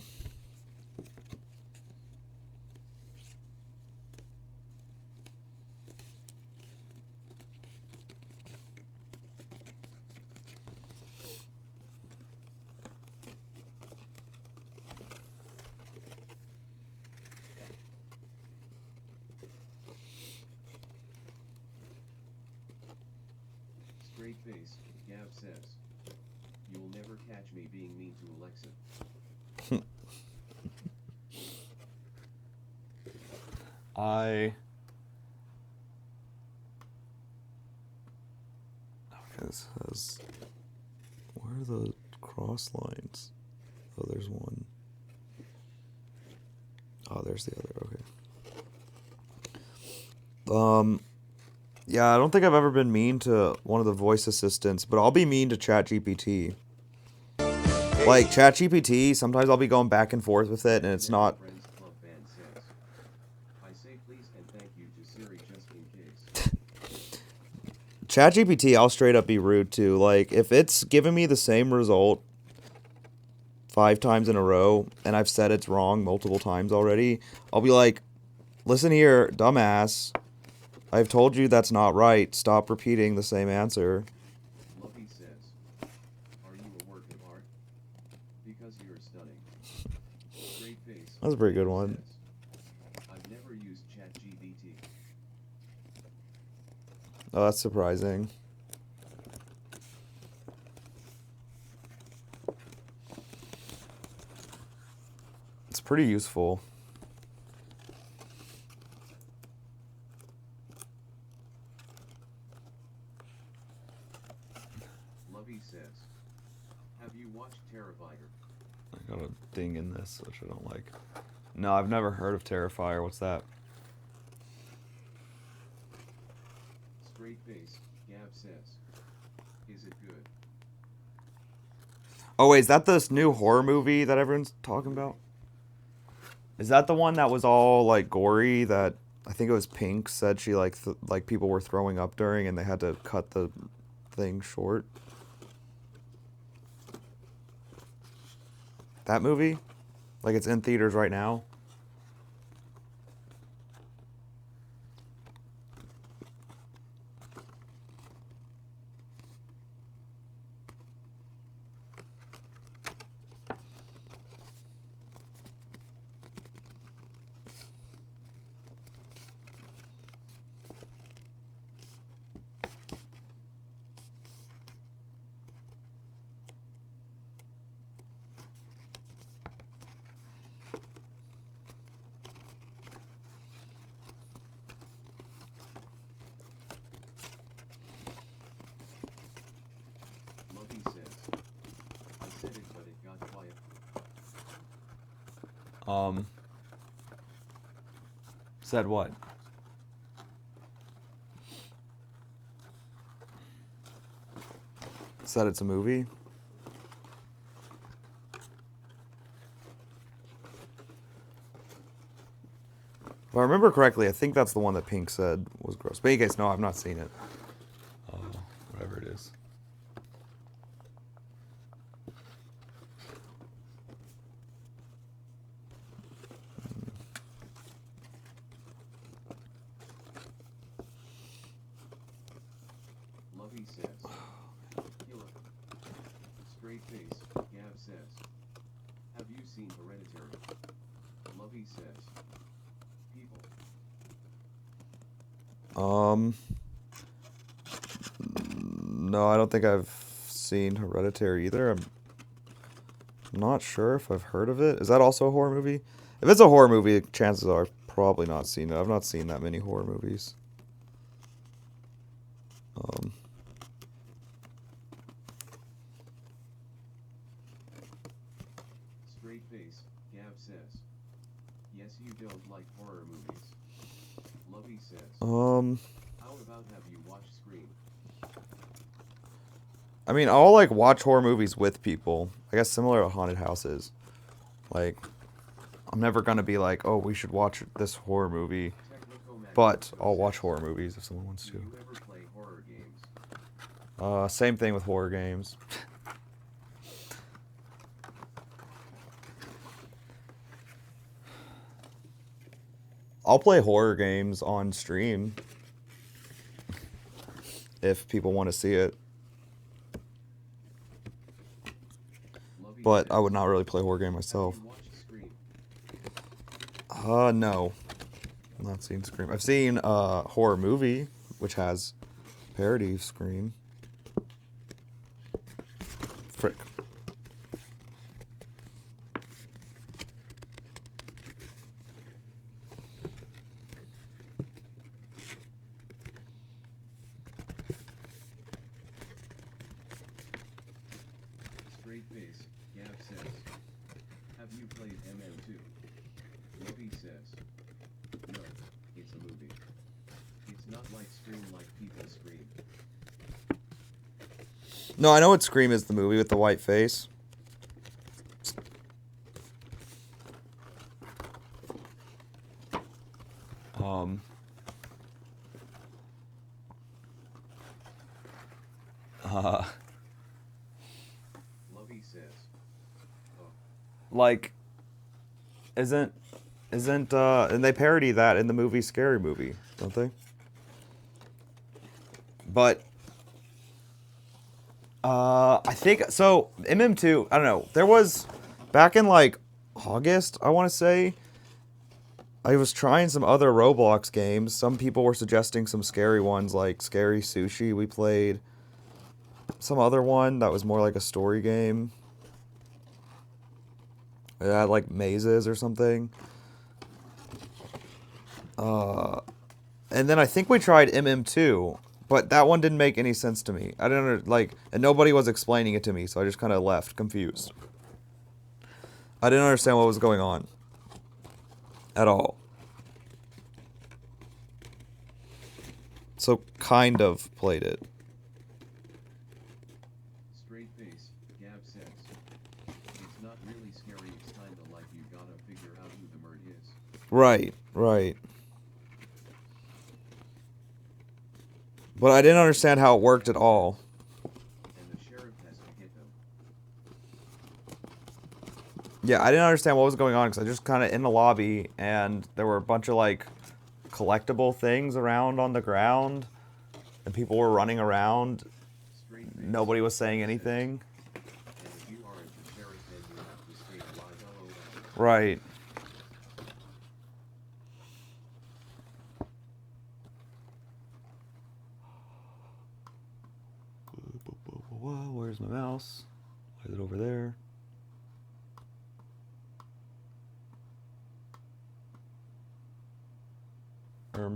Straight face, Gab says. You'll never catch me being mean to Alexa.
Okay, this has... Where are the cross lines? Oh, there's one. Oh, there's the other. Okay. Yeah, I don't think I've ever been mean to one of the voice assistants, but I'll be mean to ChatGPT. Like, ChatGPT, sometimes I'll be going back and forth with it, and it's not...
Friends Club Band says. I say please and thank you to Siri just in case.
ChatGPT, I'll straight up be rude to. Like, if it's giving me the same result 5 times in a row, and I've said it's wrong multiple times already, I'll be like, listen here, dumbass. I've told you that's not right. Stop repeating the same answer.
Lovey says. Are you a work of art? Because you're stunning. Straight face.
That's a pretty good
Gab
one.
says, I've never used ChatGPT.
Oh, that's surprising. It's pretty useful.
Lovey says. Have you watched Terrifier?
I got a ding in this, which I don't like. No, I've never heard of Terrifier. What's that?
Straight face, Gab says. Is it good?
Oh wait, is that this new horror movie that everyone's talking about? Is that the one that was all like gory that I think it was Pink said she like like people were throwing up during and they had to cut the thing short? That movie? Like it's in theaters right now?
Lumpy says, I said it, but it got quiet.
Said what? Said it's a movie? If I remember correctly, I think that's the one that Pink said was gross. But in any case, no, I've not seen it. Whatever it is.
Lovey says, killer. Straight face, Gav says, have you seen Hereditary? Lovey says, people.
No, I don't think I've seen Hereditary either. I'm not sure if I've heard of it. Is that also a horror movie? If it's a horror movie, chances are I've probably not seen it. I've not seen that many horror movies.
Straight face, Gav says, yes, you don't like horror movies. Lovey says, how about have you watched Scream?
I mean, I'll like watch horror movies with people. I guess similar to haunted houses. Like, I'm never gonna be like, oh, we should watch this horror movie. But I'll watch horror movies if someone wants
Do
to.
you ever play horror games?
Same thing with horror games. I'll play horror games on stream if people want to see it.
Lovey
But I
says,
would not really play a horror game
have
myself.
you watched Scream?
No. I've not seen Scream. I've seen a horror movie, which has parody of Scream. Frick.
Straight face, Gav says, have you played MM2? Lovey says, no, it's a movie. It's not like Scream like people scream.
No, I know what Scream is, the movie with the white face.
Lovey says, oh,
Like, isn't, and they parody that in the movie Scary Movie, don't they? But, I think, so, MM2, I don't know, there was, back in, like, August, I want to say, I was trying some other Roblox games. Some people were suggesting some scary ones, like Scary Sushi we played. Some other one that was more like a story game. It had, like, mazes or something. And then I think we tried MM2, but that one didn't make any sense to me. I didn't, and nobody was explaining it to me, so I just kind of left confused. I didn't understand what was going on. At all. So, kind of played it.
straight face, Gav says,
Right, right. But I didn't understand how it worked at all.
And the sheriff has to hit them.
Yeah, I didn't understand what was going on because I just kind of in the lobby and there were a bunch of like collectible things around on the ground and people were running around.
Straight face.
Nobody was saying anything.
And if you aren't the sheriff, then you have to stay alive. LOL.
Right. Where's my mouse? Why is it over there? Uh,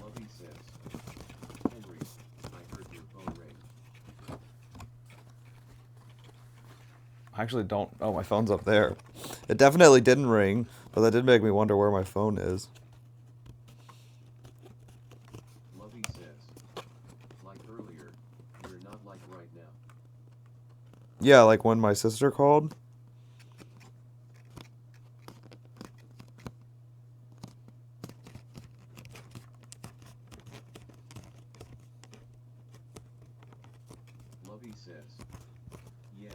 Lovey says, Henry, I heard your phone ring.
I actually don't. Oh, my phone's up there. It definitely didn't ring, but that did make me wonder where my phone is.
Lovey says, like earlier, you're not like right now.
Yeah, like when my sister called.
Lovey says, yeah.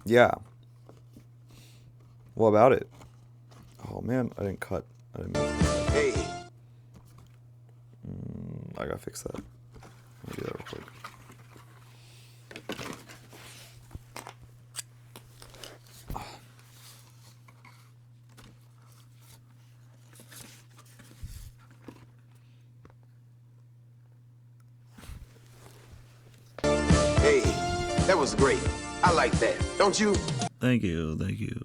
Yeah. What about it? Oh man, I didn't cut. I didn't.
Hey,
I gotta fix that. Let me do that real quick.
hey, that was great. I like that. Don't you?
Thank you, thank you.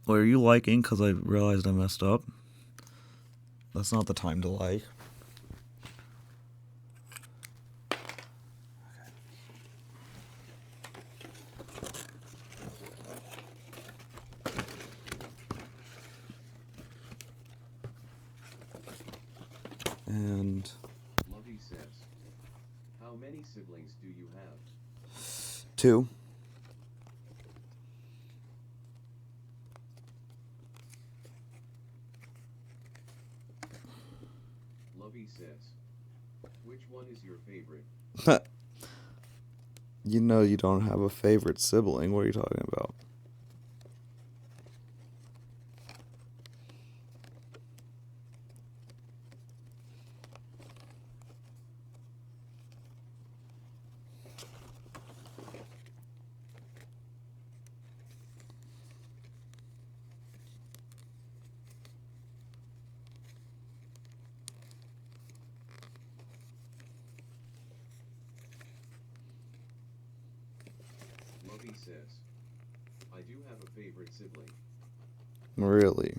What are you liking? Because I realized I messed up. That's not the time to like. And
Lovey says, how many siblings do you have?
2.
Lovey says, which one is your favorite?
You know you don't have a favorite sibling. What are you talking about?
Lovey says, I do have a favorite sibling.
Really?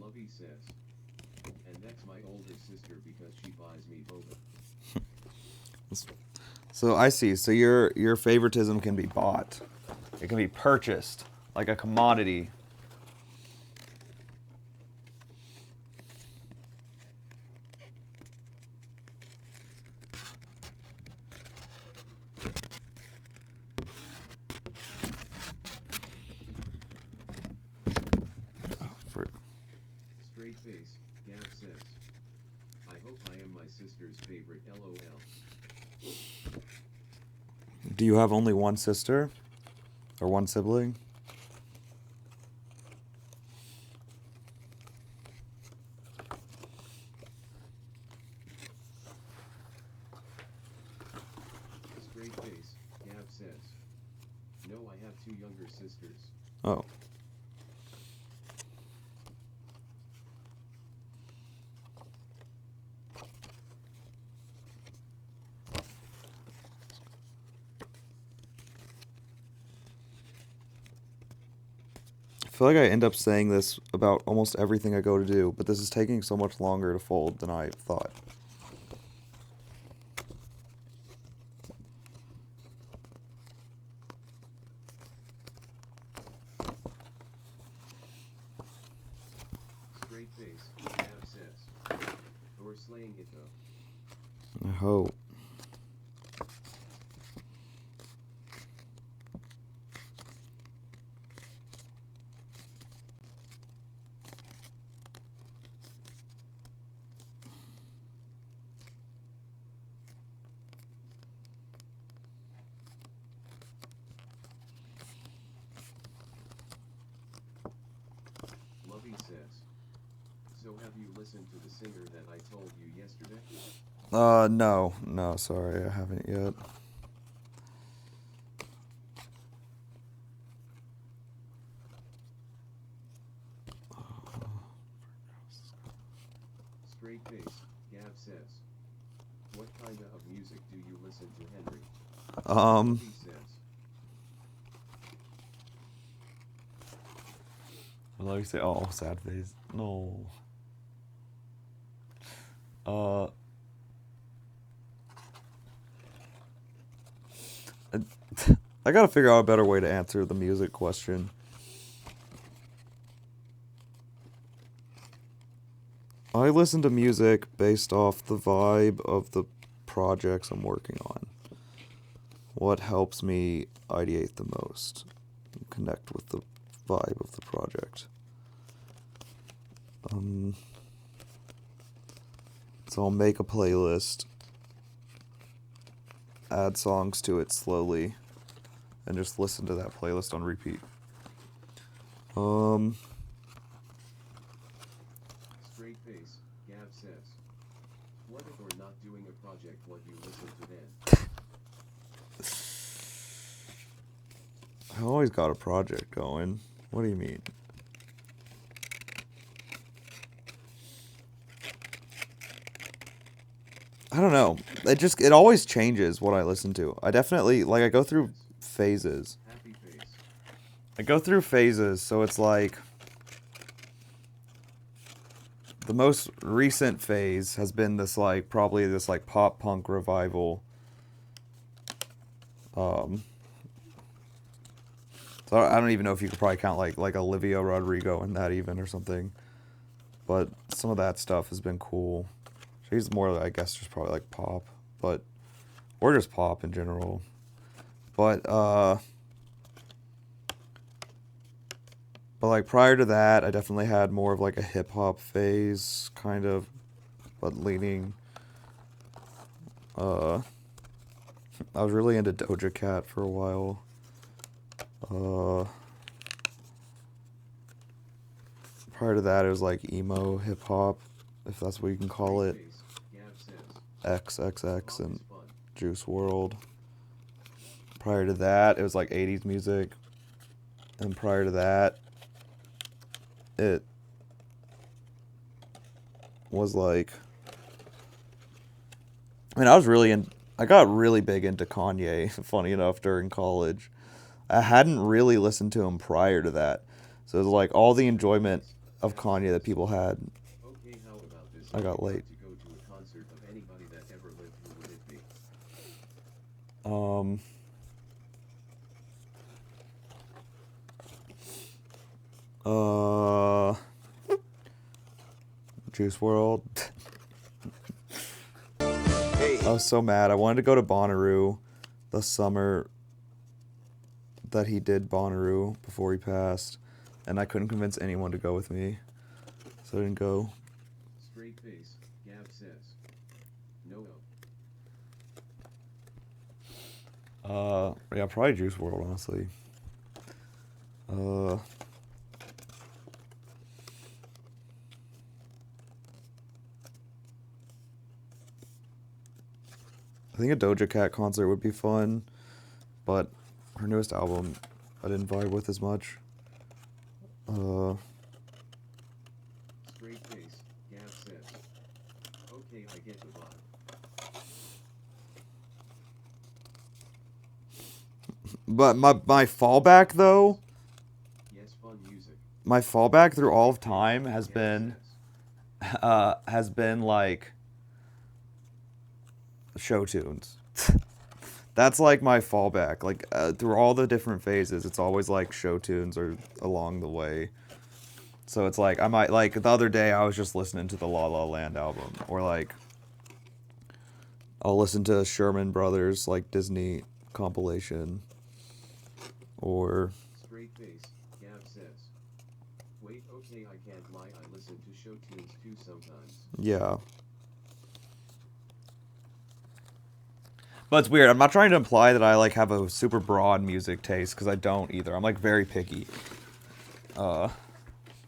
Lovey says, and that's my older sister because she buys me boba.
So I see. So your favoritism can be bought. It can be purchased like a commodity.
Straight face, Gav says, I hope I am my sister's favorite. LOL.
Do you have only one sister? Or one sibling?
Straight face, Gab says. No, I have 2 younger sisters.
Oh. I feel like I end up saying this about almost everything I go to do, but this is taking so much longer to fold than I thought.
Straight face, Gab says. You're slaying it though.
I hope.
Lovey says. So have you listened to the singer that I told you yesterday?
No, sorry, I haven't yet.
Straight face, Gab says. What kind of music do you listen to, Henry? Lovey says.
I like to say, oh, sad face. No. I gotta figure out a better way to answer the music question. I listen to music based off the vibe of the projects I'm working on. What helps me ideate the most, connect with the vibe of the project. So I'll make a playlist, add songs to it slowly, and just listen to that playlist on repeat.
Straight face, Gab says. What if we're not doing a project, what you listen to then?
I always got a project going. What do you mean? I don't know. It always changes what I listen to. I definitely, like, I go through phases.
Happy face.
I go through phases, so it's like the most recent phase has been this probably this pop punk revival. So I don't even know if you could probably count like Olivia Rodrigo in that even or something. But some of that stuff has been cool. She's more, I guess, just probably like pop, or just pop in general. But like prior to that, I definitely had more of like a hip hop phase, kind of, but leaning. I was really into Doja Cat for a while. Prior to that, it was like emo hip hop, if that's what you can call it. XXX and Juice WRLD. Prior to that, it was like 80s music. And prior to that, it was like, I mean, I got really big into Kanye, funny enough, during college. I hadn't really listened to him prior to that. So it was like all the enjoyment of Kanye that people had,
Okay, how about this?
I got late.
To go to a concert of anybody that ever lived, who would it be?
Juice WRLD.
Hey,
I was so mad. I wanted to go to Bonnaroo the summer that he did Bonnaroo before he passed, and I couldn't convince anyone to go with me, so I didn't go.
Straight face, Gab says. No.
Yeah, probably Juice WRLD, honestly. Uh, I think a Doja Cat concert would be fun, but her newest album I didn't vibe with as much.
Straight face, Gav says. Okay, I get the vibe.
But my fallback though,
Yes, fun music.
my fallback through all of time has
Gav
been
says.
like show tunes. That's like my fallback. Like through all the different phases, it's always like show tunes or along the way. So it's like I might like the other day I was just listening to the La La Land album, or like I'll listen to Sherman Brothers like Disney compilation, or
Straight face, Gav says. Wait, okay, I can't lie, I listen to show tunes too sometimes.
yeah. But it's weird. I'm not trying to imply that I like have a super broad music taste because I don't either. I'm like very picky.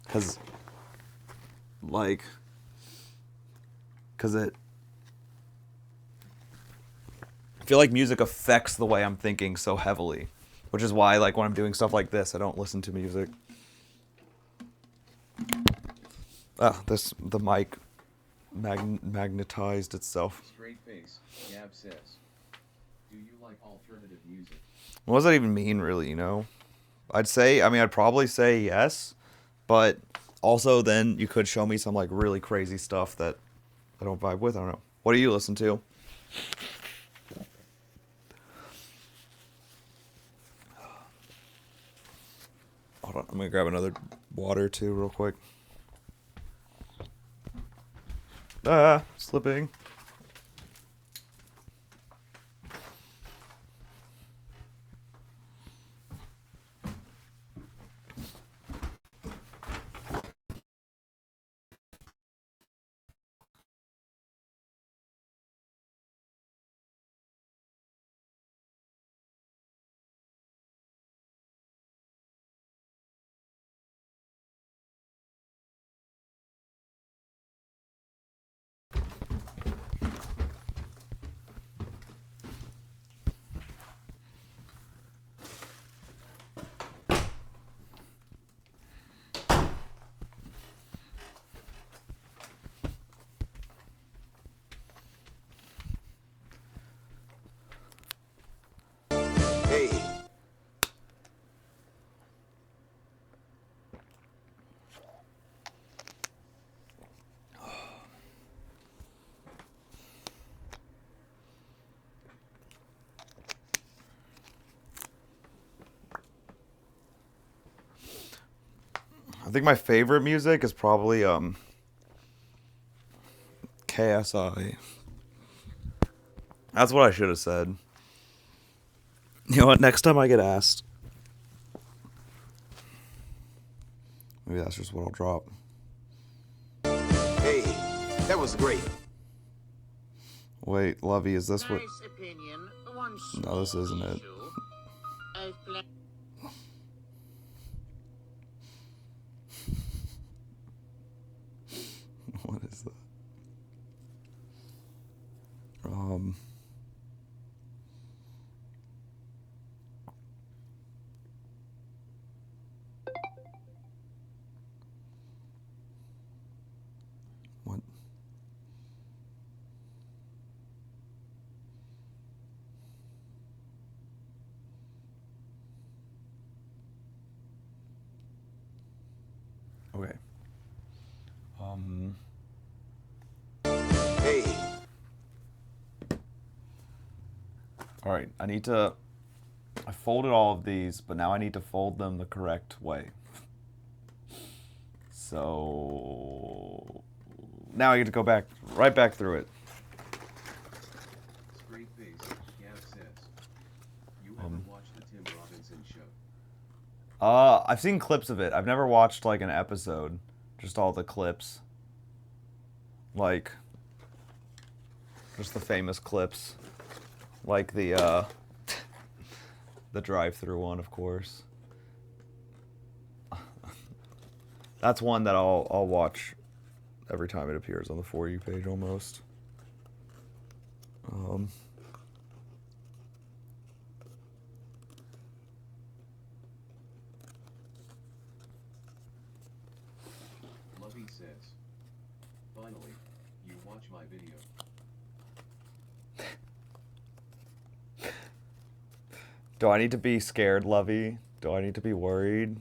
Cause like, cause it. I feel like music affects the way I'm thinking so heavily, which is why like when I'm doing stuff like this, I don't listen to music. The mic magnetized itself.
Straight face, Gav says. Do you like alternative music?
What does that even mean, really, you know? I'd probably say yes, but also then you could show me some, like, really crazy stuff that I don't vibe with. I don't know. What do you listen to? Hold on, I'm gonna grab another water, too, real quick. Ah, slipping.
Hey,
I think my favorite music is probably, KSI. That's what I should have said. You know what? Next time I get asked, maybe that's just what I'll drop.
hey, that was great.
Wait, Lovey, is this what?
Nice opinion. One
No, this
small
isn't it.
issue. I've pla-
What is that? Um. What? Okay.
Hey,
All right. I folded all of these, but now I need to fold them the correct way. So now I get to go right back through it.
Straight face, Gav says. You ever watched the Tim Robinson show?
I've seen clips of it. I've never watched like an episode, just all the clips. Like just the famous clips. Like the the drive-through one, of course. That's one that I'll watch every time it appears on the For You page almost.
Lovey says, finally, you watch my video.
Do I need to be scared, Lovey? Do I need to be worried?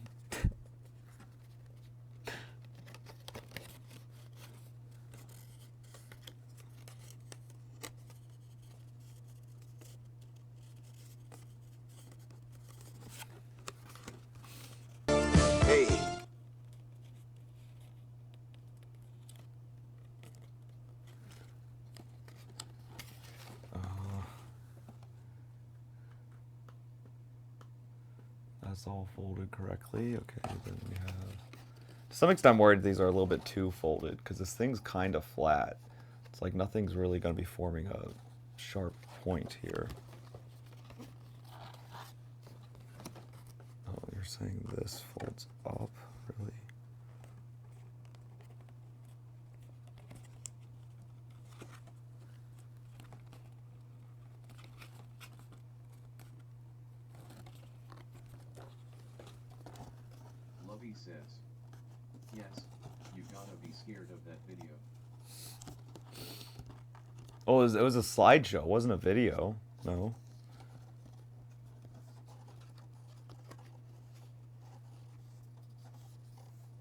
Hey,
That's all folded correctly. Okay, then we have... To some extent, I'm worried these are a little bit too folded, because this thing's kind of flat. It's like nothing's really going to be forming a sharp point here. Oh, you're saying this folds up, really?
Lovey says, yes, you gotta be scared of that video.
Oh, it was a slideshow. It wasn't a video. No.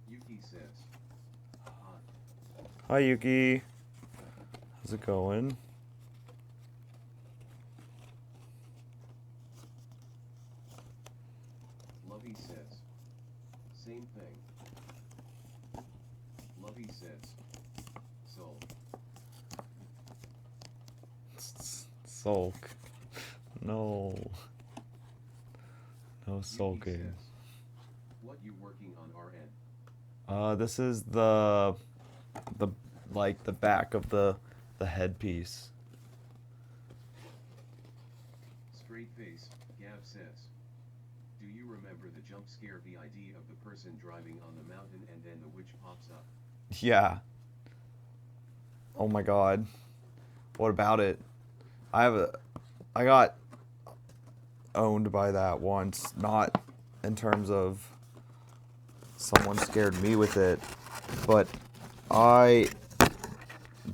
Yuki says, hi.
Hi, Yuki. How's it going?
Lovey says, same thing. Lovey says, soul.
Sulk. No. No
Yuki
sulking.
says, what you working on our end?
This is the like the back of the headpiece.
Straight face, Gav says, do you remember the jump scare VID of the person driving on the mountain and then the witch pops up?
Yeah. Oh my god. What about it? I got owned by that once, not in terms of someone scared me with it, but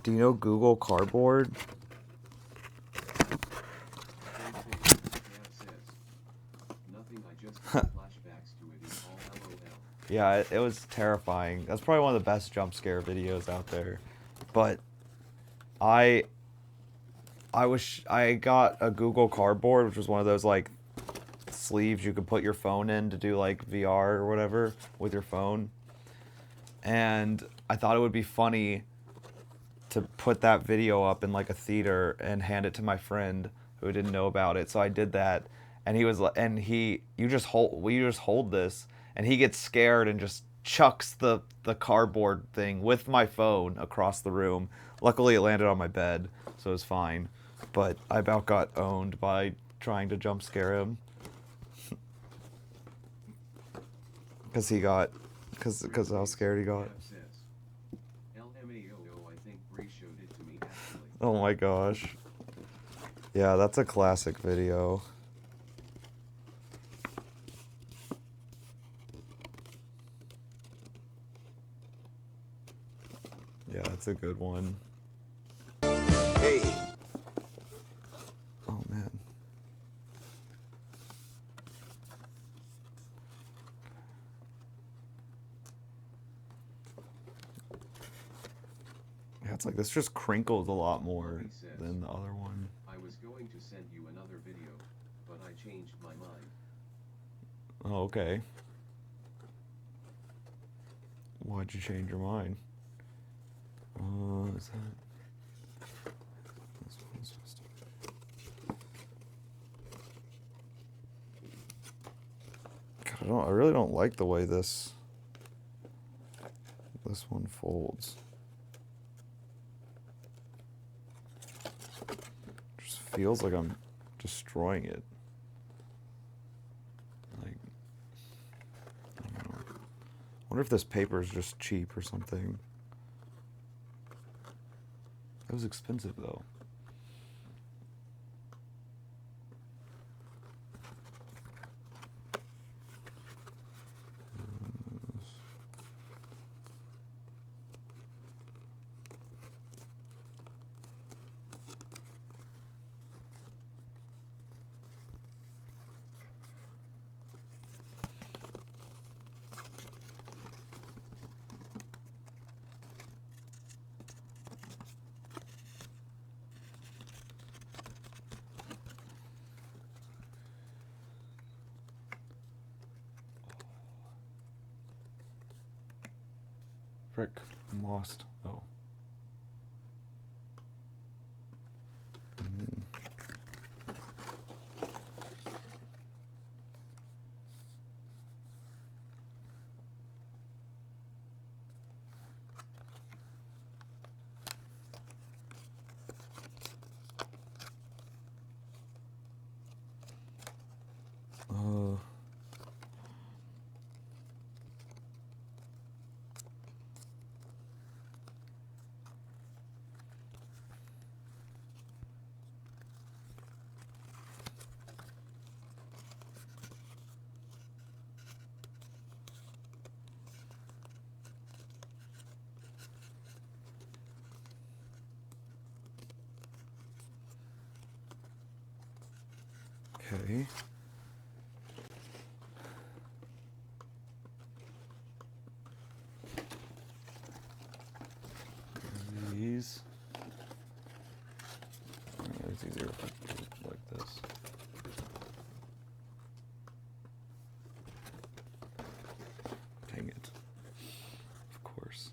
do you know Google Cardboard?
Straight face, Gav says, nothing, I just got flashbacks to it, it's all LOL.
Yeah, it was terrifying. That's probably one of the best jump scare videos out there. But I got a Google Cardboard, which was one of those like sleeves you could put your phone in to do like VR or whatever with your phone. And I thought it would be funny to put that video up in like a theater and hand it to my friend who didn't know about it. So I did that, and he was like, you just hold this, and he gets scared and just chucks the cardboard thing with my phone across the room. Luckily it landed on my bed, so it was fine. But I about got owned by trying to jump scare him. Because how scared he got.
Gav says, LMAO, I think Bray showed it to me actually.
Oh my gosh. Yeah, that's a classic video. Yeah, that's a good one.
hey,
Oh man. Yeah, it's like this just crinkles a lot more than the other one.
I was going to send you another video, but I changed my mind.
Oh, okay. Why'd you change your mind? Is that... This one's supposed to... God, I really don't like the way this one folds. Just feels like I'm destroying it. Like, I don't know. wonder if this paper is just cheap or something. It was expensive though. Frick, I'm lost. Oh. Uh. Okay. These. It's easier if I do it like this. Dang it. Of course.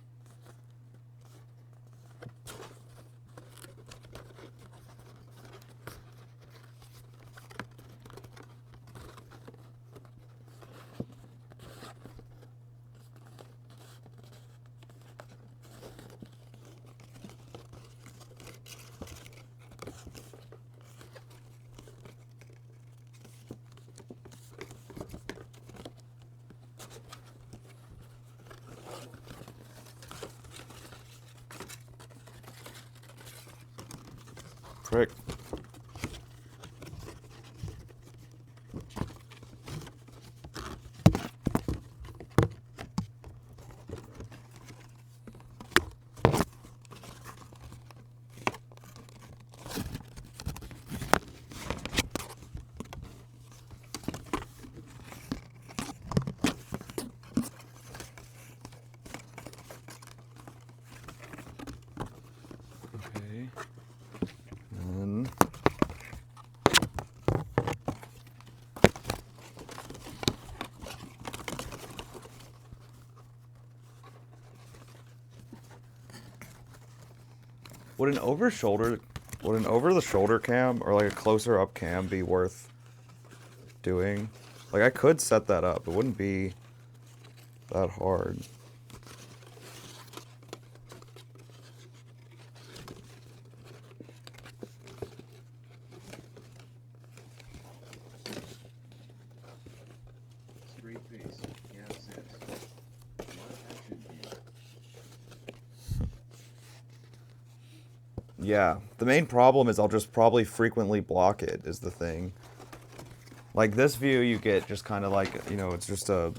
Frick. Okay. And then would an over the shoulder cam or like a closer up cam be worth doing? Like I could set that up. It wouldn't be that hard.
Straight face, gap says. Live action view.
Yeah, the main problem is I'll just probably frequently block it is the thing. Like this view you get just kind of like, you know, it's just a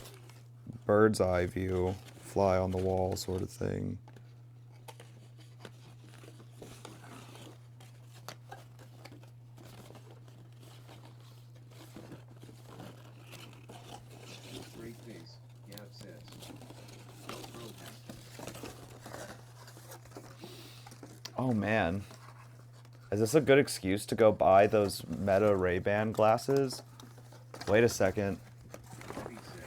bird's eye view, fly on the wall sort of thing.
Straight face, gap says. Pro hack.
Oh man. Is this a good excuse to go buy those Meta Ray-Ban glasses? Wait a second.
Bobby says.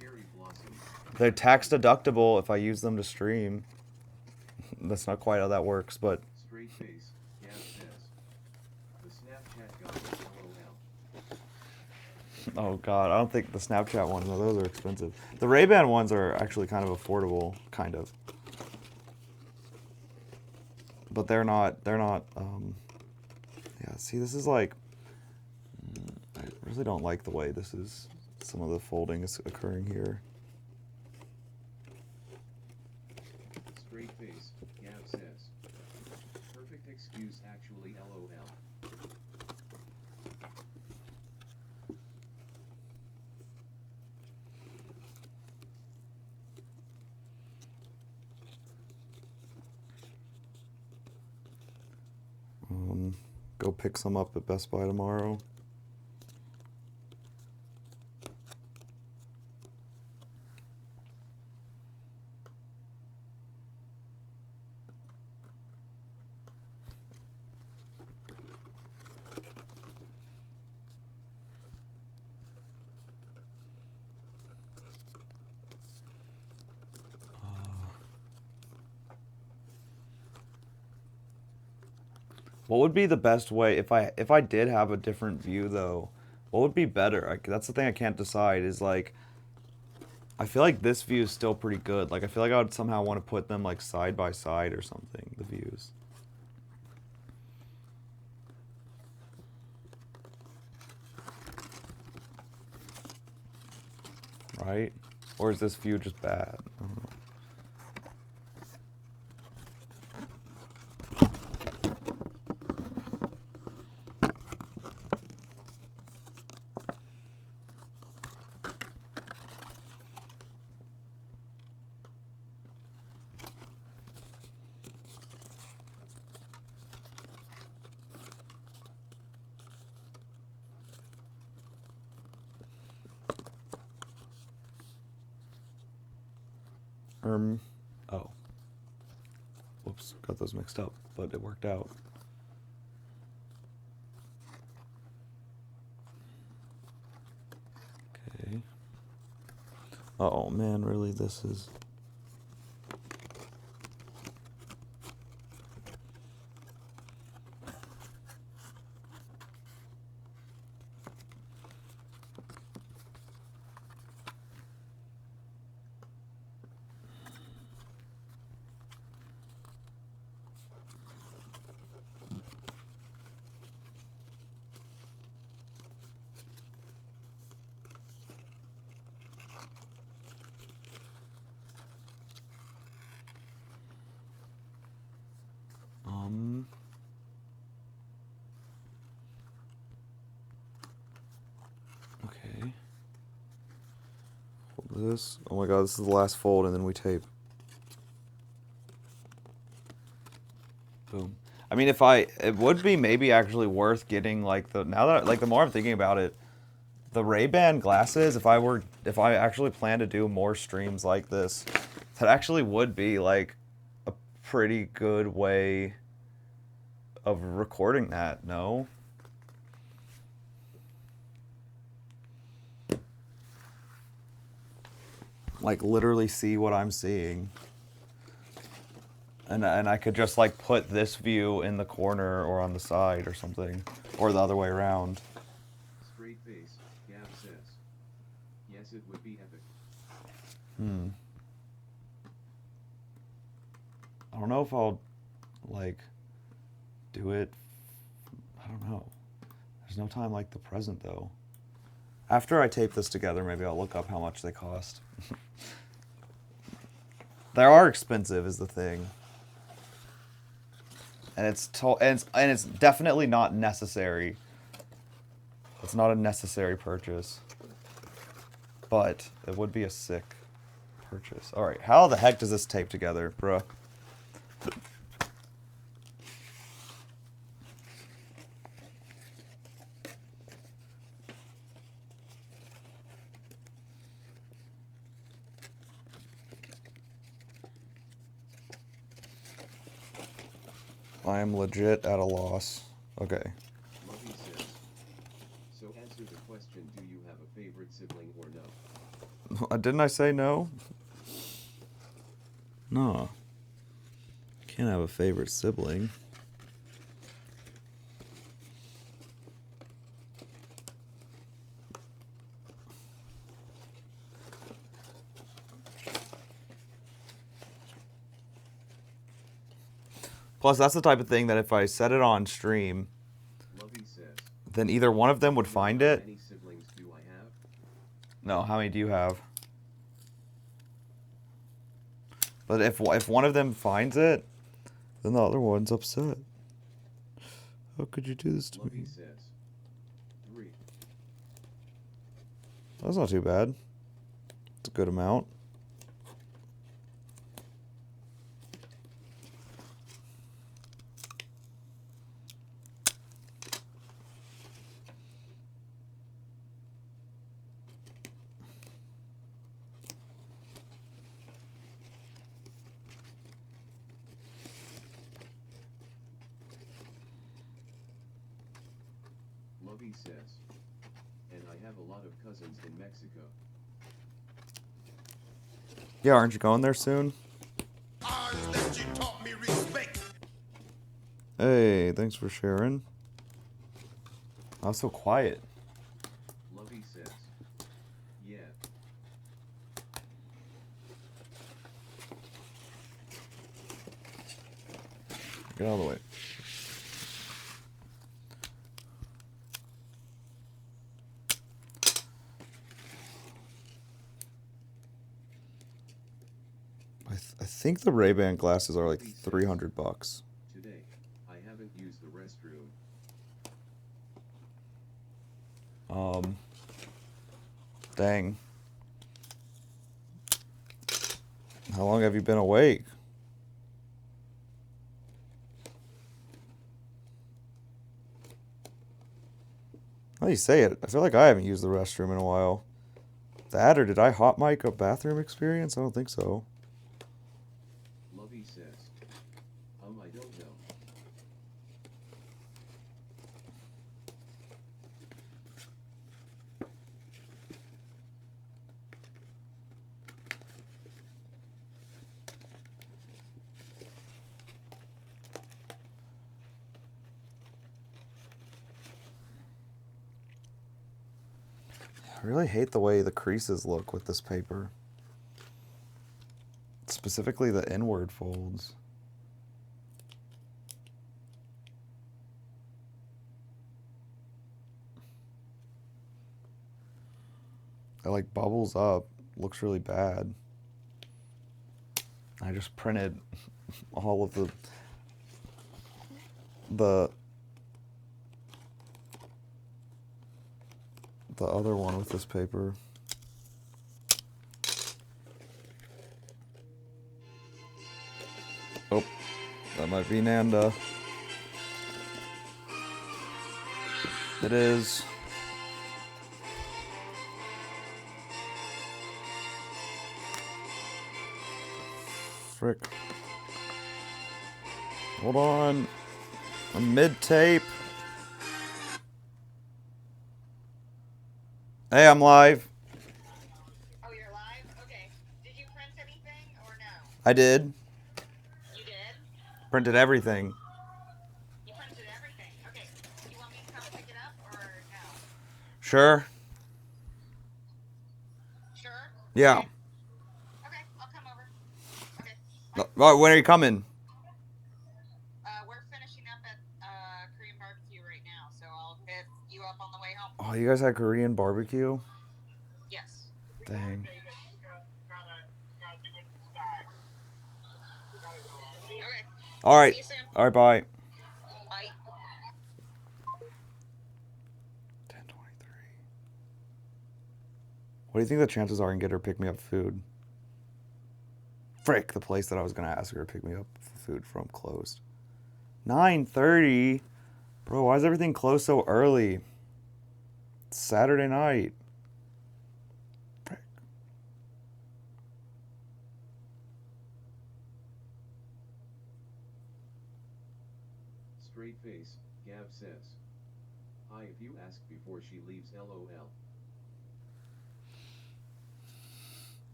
Cherry blossom.
They're tax deductible if I use them to stream. That's not quite how that works, but
Straight face, gap says. The Snapchat guy, LOL.
oh god, I don't think the Snapchat ones, no, those are expensive. The Ray-Ban ones are actually kind of affordable, kind of. But they're not, yeah, see, this is like, I really don't like the way this is, some of the folding is occurring here.
Straight face, Gav says. Perfect excuse actually lol.
Go pick some up at Best Buy tomorrow. What would be the best way if I did have a different view though? What would be better? That's the thing I can't decide. Is like, I feel like this view is still pretty good. Like I feel like I would somehow want to put them like side by side or something. The views. Right? Or is this view just bad? I don't know. Oh. Whoops, got those mixed up, but it worked out. Okay. Oh man, really, this is... Okay. Hold this. Oh my god, this is the last fold and then we tape. Boom. I mean, it would be maybe actually worth getting like now that like the more I'm thinking about it, the Ray-Ban glasses, if I actually plan to do more streams like this, that actually would be like a pretty good way of recording that, no? Like literally see what I'm seeing. And I could just like put this view in the corner or on the side or something. Or the other way around.
Straight face, Gav says. Yes, it would be epic.
I don't know if I'll like do it. I don't know. There's no time like the present though. After I tape this together, maybe I'll look up how much they cost. They are expensive is the thing. And it's definitely not necessary. It's not a necessary purchase. But it would be a sick purchase. Alright, how the heck does this tape together, bruh? I am legit at a loss. Okay.
Lovey says. So answer the question, do you have a favorite sibling or no?
Didn't I say no? No. Can't have a favorite sibling. Plus, that's the type of thing that if I set it on stream,
Lovey says.
then either one of them would find
How
it.
many siblings do I have?
No, how many do you have? But if one of them finds it, then the other one's upset. How could you do this to
Lovey
me?
says 3.
That's not too bad. It's a good amount.
Lovey says, and I have a lot of cousins in Mexico.
Yeah, aren't you going there soon? Hey, thanks for sharing. I was so quiet.
Lovey says, yeah.
Get out of the way. I think the Ray-Ban glasses are like $300.
Today, I haven't used the restroom.
Dang. How long have you been awake? How do you say it? I feel like I haven't used the restroom in a while. That, or did I hot mic a bathroom experience? I don't think so.
Lovey says, I don't know.
I really hate the way the creases look with this paper. Specifically the inward folds. It like bubbles up. Looks really bad. I just printed all of the other one with this paper. Oh, that might be Nanda. It is. Frick. Hold on. I'm mid-tape. Hey, I'm live.
Oh, you're live? Okay. Did you print anything or no?
I did.
You did?
Printed everything.
You printed everything. Okay. You want me to come pick it up or no?
Sure.
Sure?
Yeah.
Okay, I'll come over. Okay.
Oh, when are you coming?
We're finishing up at Korean barbecue right now, so I'll hit you up on the way home.
Oh, you guys had Korean barbecue?
Yes.
Dang.
Okay.
All right.
See you soon.
All right, bye.
Bye.
10:23. What do you think the chances are I can get her to pick me up food? Frick, the place that I was going to ask her to pick me up food from closed. 9:30? Bro, why is everything closed so early? It's Saturday night. Frick.
Straight face, Gav says. Hi, if you ask before she leaves, lol.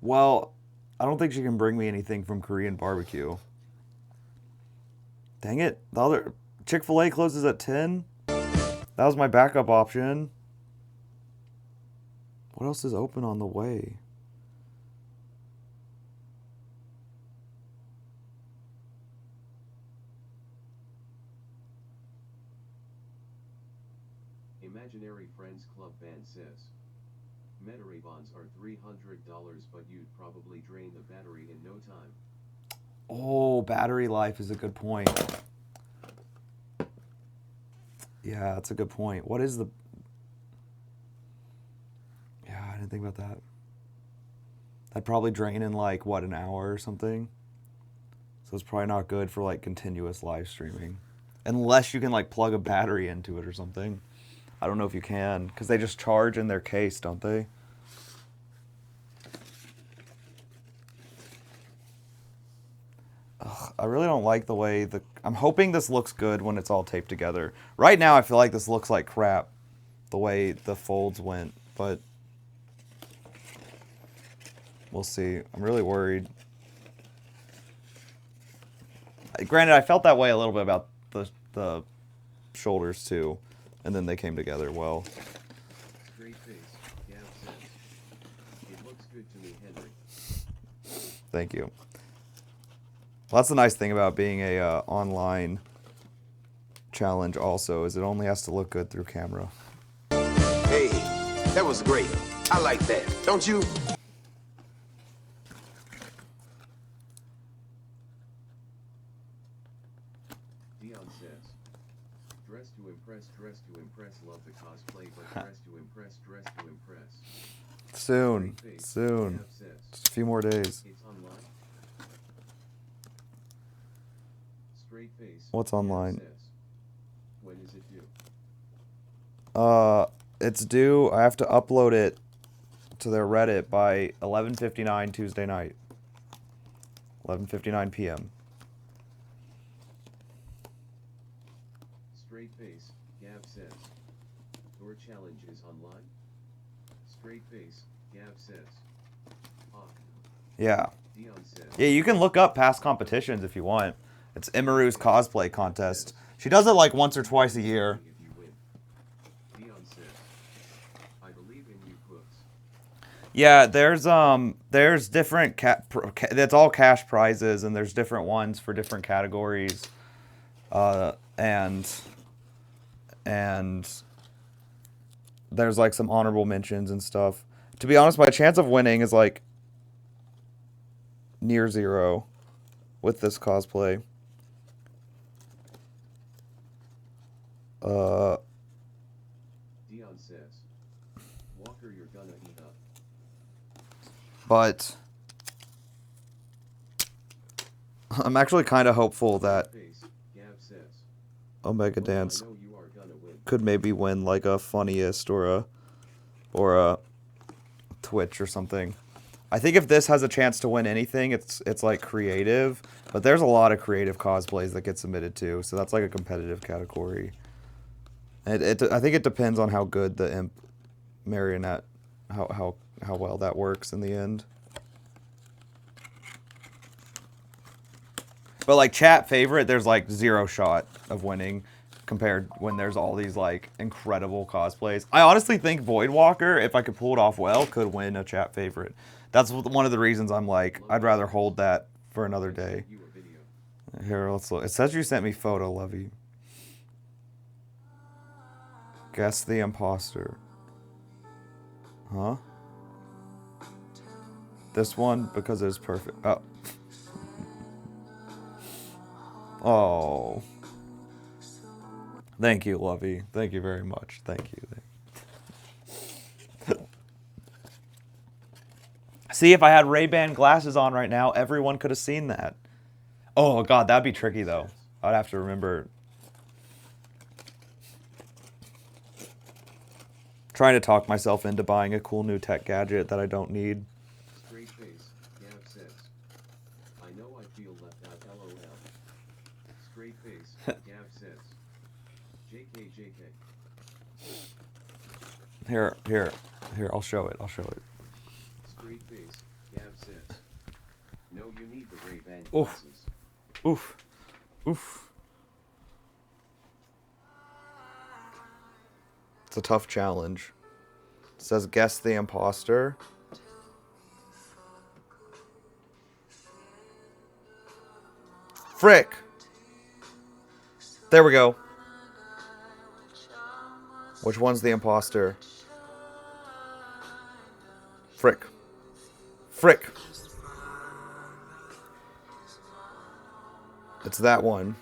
Well, I don't think she can bring me anything from Korean barbecue. Dang it. The other Chick-fil-A closes at 10? That was my backup option. What else is open on the way?
Imaginary Friends Club band says. Metairie bonds are $300, but you'd probably drain the battery in no time.
Oh, battery life is a good point. Yeah, that's a good point. What is the... Yeah, I didn't think about that. That'd probably drain in like, what, an hour or something? So it's probably not good for like continuous live streaming. Unless you can like plug a battery into it or something. I don't know if you can, because they just charge in their case, don't they? Ugh, I really don't like the way the... I'm hoping this looks good when it's all taped together. Right now, I feel like this looks like crap, the way the folds went, but... We'll see. I'm really worried. Granted, I felt that way a little bit about the shoulders, too. And then they came together well.
Straight face, Gav says. It looks good to me, Henry.
Thank you. Well, that's the nice thing about being a online challenge also, is it only has to look good through camera.
Hey, that was great. I like that. Don't you?
Dion says. Dress to impress, love the cosplay, but dress to impress.
Soon.
Straight face,
Soon.
Gav says.
Just a few more days.
It's online. Straight face.
What's
Gav
online?
says. When is it due?
It's due. I have to upload it to their Reddit by 11:59 Tuesday night. 11:59 p.m.
Straight face, Gav says. Your challenge is online? Straight face, Gav says. Ah,
Yeah.
Dion says.
Yeah, you can look up past competitions if you want. It's Imaru's cosplay contest. She does it like once or twice a year.
If you win. Dion says. I believe in you, Cooks.
Yeah, there's different that's all cash prizes, and there's different ones for different categories. And there's like some honorable mentions and stuff. To be honest, my chance of winning is like near zero with this cosplay.
Dion says. Walker, you're gonna eat up.
But I'm actually kind of hopeful that
Face, Gav says.
Omega
"Oh,
Dance
I know you are gonna win.
could maybe win like a funniest or a Twitch or something. I think if this has a chance to win anything, it's like creative, but there's a lot of creative cosplays that get submitted too, so that's like a competitive category. I think it depends on how good the imp marionette, how well that works in the end. But like chat favorite, there's like zero shot of winning compared when there's all these like incredible cosplays. I honestly think Voidwalker, if I could pull it off well, could win a chat favorite. That's one of the reasons I'm like, I'd rather hold that for another day.
You a video.
Here, let's look. It says you sent me photo, Lovey. Guess the imposter. Huh? This one, because it's perfect. Oh. Oh. Thank you, Lovey. Thank you very much. Thank you. See, if I had Ray-Ban glasses on right now, everyone could have seen that. Oh, God, that'd be tricky, though. I'd have to remember. Trying to talk myself into buying a cool new tech gadget that I don't need.
Straight face, Gav says. I know I feel left out, LOL. Straight face, Gav says. JK.
Here, I'll show it.
Straight face, Gav says. No, you need the Ray-Ban
Oof.
glasses.
Oof. It's a tough challenge. It says guess the imposter. Frick! There we go. Which one's the imposter? Frick. Frick. It's that one.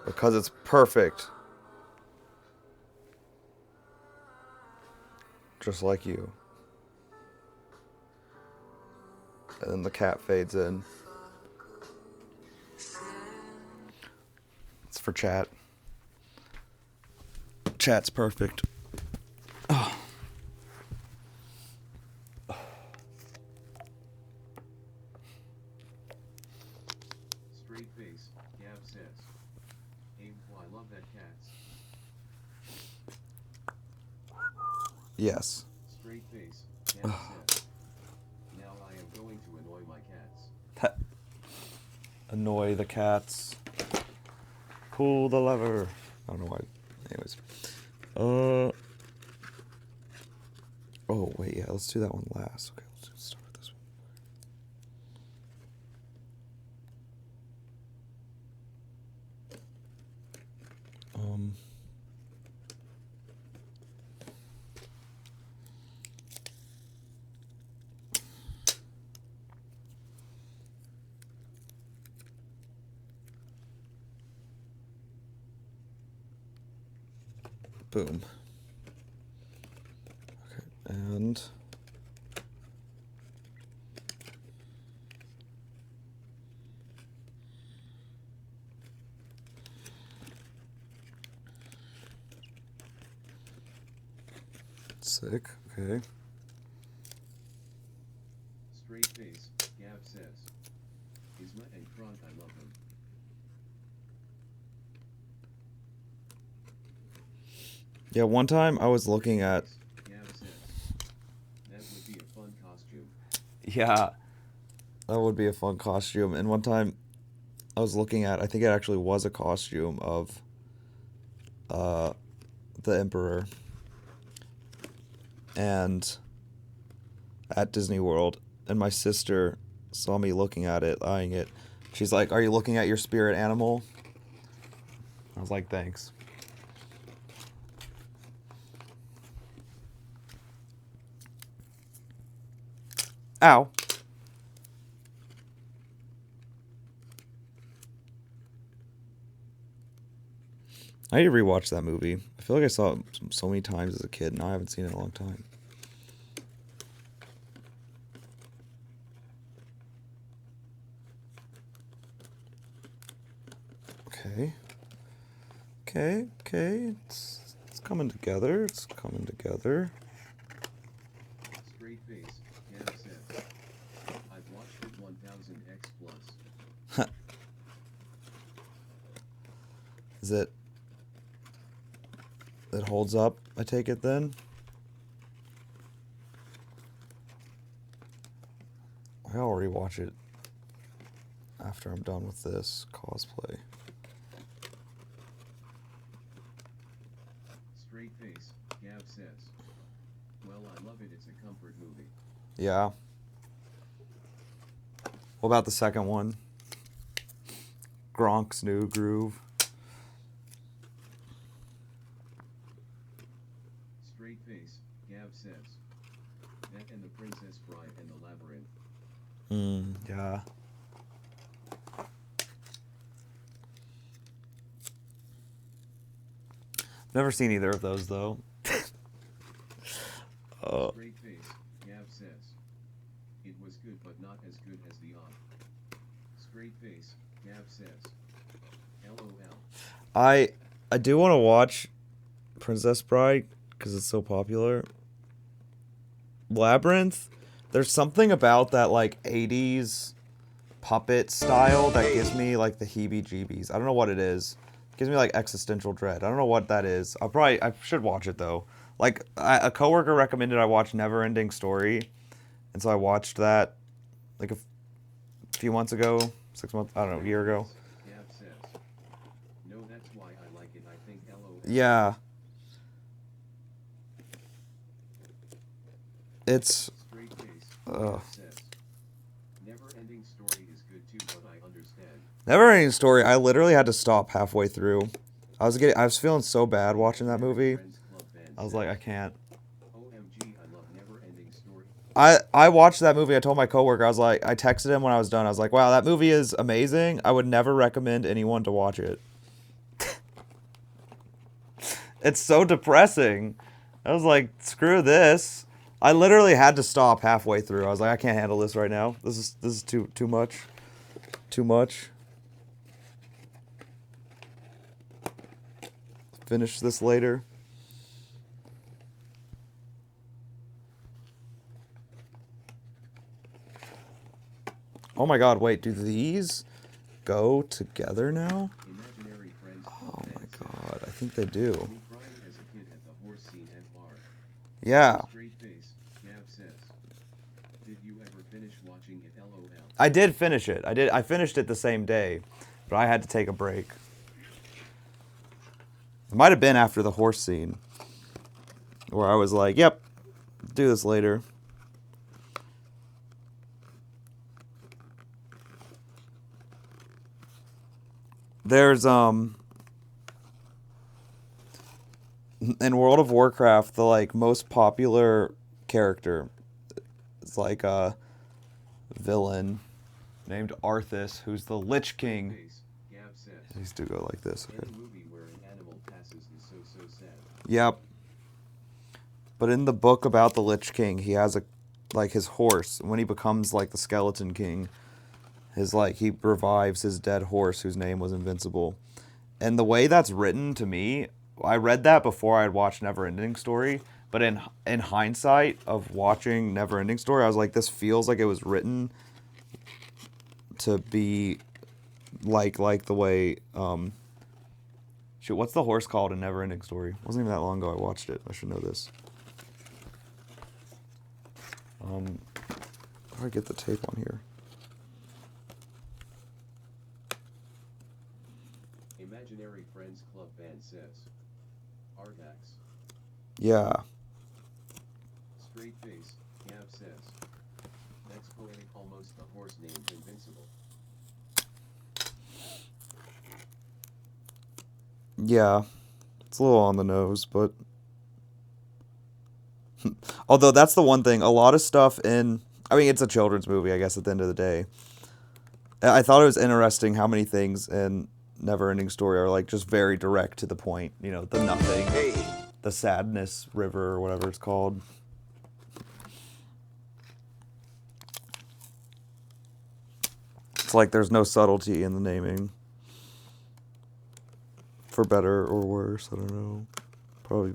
Because it's perfect. Just like you. And then the cat fades in. It's for chat. Chat's perfect. Oh.
Straight face, Gav says. Hey, well, I love that cats.
Yes.
Straight face, Gav says. Now I am going to annoy my cats.
Annoy the cats. Pull the lever. I don't know why. Anyways. Oh, wait, yeah, let's do that one last. Okay, let's start with this one. Boom. Okay, and sick. Okay.
Straight face, Gav says. Isma and Kronk, I love them.
Yeah, one time I was looking at.
Gav says. That would be a fun costume.
Yeah, that would be a fun costume. And one time I was looking at, I think it actually was a costume of the Emperor. And at Disney World, and my sister saw me looking at it, eyeing it. She's like, "Are you looking at your spirit animal?" I was like, "Thanks." Ow. I need to rewatch that movie. I feel like I saw it so many times as a kid, and I haven't seen it in a long time. Okay. Okay. It's coming together. It's coming together.
Straight face, Gav says. I've watched it 1000x plus.
Is it? It holds up, I take it then? I'll rewatch it after I'm done with this cosplay.
Straight face, Gav says. Well, I love it, it's a comfort movie.
Yeah. What about the second one? Gronk's New Groove.
Straight face, Gav says. That and the Princess Bride and the Labyrinth.
Yeah. Never seen either of those though.
Straight face, Gav says. It was good but not as good as the odd. Straight face, Gav says. LOL.
I do want to watch Princess Bride because it's so popular. Labyrinth, there's something about that like 80s puppet style that gives me like the heebie-jeebies. I don't know what it is. It gives me like existential dread. I don't know what that is. I should watch it though. Like a coworker recommended I watch Neverending Story, and so I watched that like a few months ago, 6 months, I don't know, a year ago.
Gav says. No, that's why I like it, I think LOL.
Yeah. It's
Straight face,
Ugh.
Gav says. Never-ending story is good too, but I understand.
Neverending Story. I literally had to stop halfway through. I was feeling so bad watching that movie.
Friends Club Band
I was
says,
like, I can't.
OMG, I love Never-ending story.
I watched that movie. I told my coworker, I texted him when I was done. I was like, wow, that movie is amazing. I would never recommend anyone to watch it. It's so depressing. I was like, screw this. I literally had to stop halfway through. I was like, I can't handle this right now. This is too much. Too much. Finish this later. Oh my god, wait, do these go together now?
Imaginary friends.
Oh my god, I think they do.
Me crying as a kid at the horse scene at bar.
Yeah.
Straight face, Gav says. Did you ever finish watching it? LOL.
I did finish it. I finished it the same day, but I had to take a break. It might have been after the horse scene, where I was like, yep, do this later. There's, in World of Warcraft, the, like, most popular character is, like, a villain named Arthas, who's the Lich King.
Face, Gav says.
These do go like this, okay.
Any movie where an animal passes is so sad.
Yep. But in the book about the Lich King, he has his horse. When he becomes, like, the Skeleton King, he revives his dead horse whose name was Invincible. And the way that's written to me, I read that before I had watched Neverending Story, but in hindsight of watching Neverending Story, I was like, this feels like it was written to be like the way, shoot, what's the horse called in Neverending Story? It wasn't even that long ago I watched it. I should know this. How do I get the tape on here?
Imaginary Friends Club band says. Artax.
Yeah.
Straight face, Gav says. That's poetic, almost the horse named Invincible.
Yeah. It's a little on the nose, but... Although that's the one thing, a lot of stuff in... I mean, it's a children's movie, I guess, at the end of the day. I thought it was interesting how many things in Neverending Story are, like, just very direct to the point. You know, the nothing,
Hey,
the sadness river, or whatever it's called. It's like there's no subtlety in the naming. For better or worse, I don't know. Probably...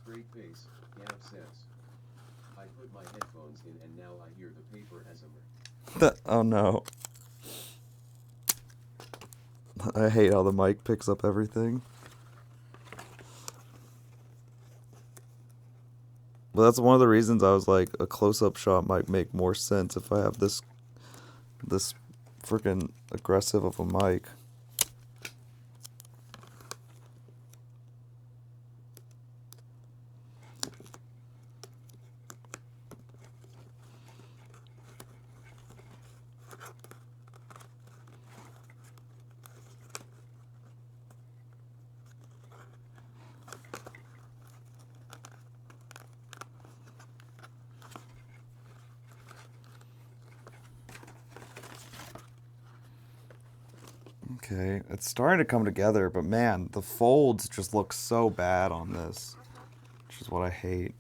Straight face, Gav says. I put my headphones in and now I hear the paper asmr.
Oh no. I hate how the mic picks up everything. But that's one of the reasons I was like, a close-up shot might make more sense if I have this freaking aggressive of a mic. Okay, it's starting to come together, but man, the folds just look so bad on this, which is what I hate.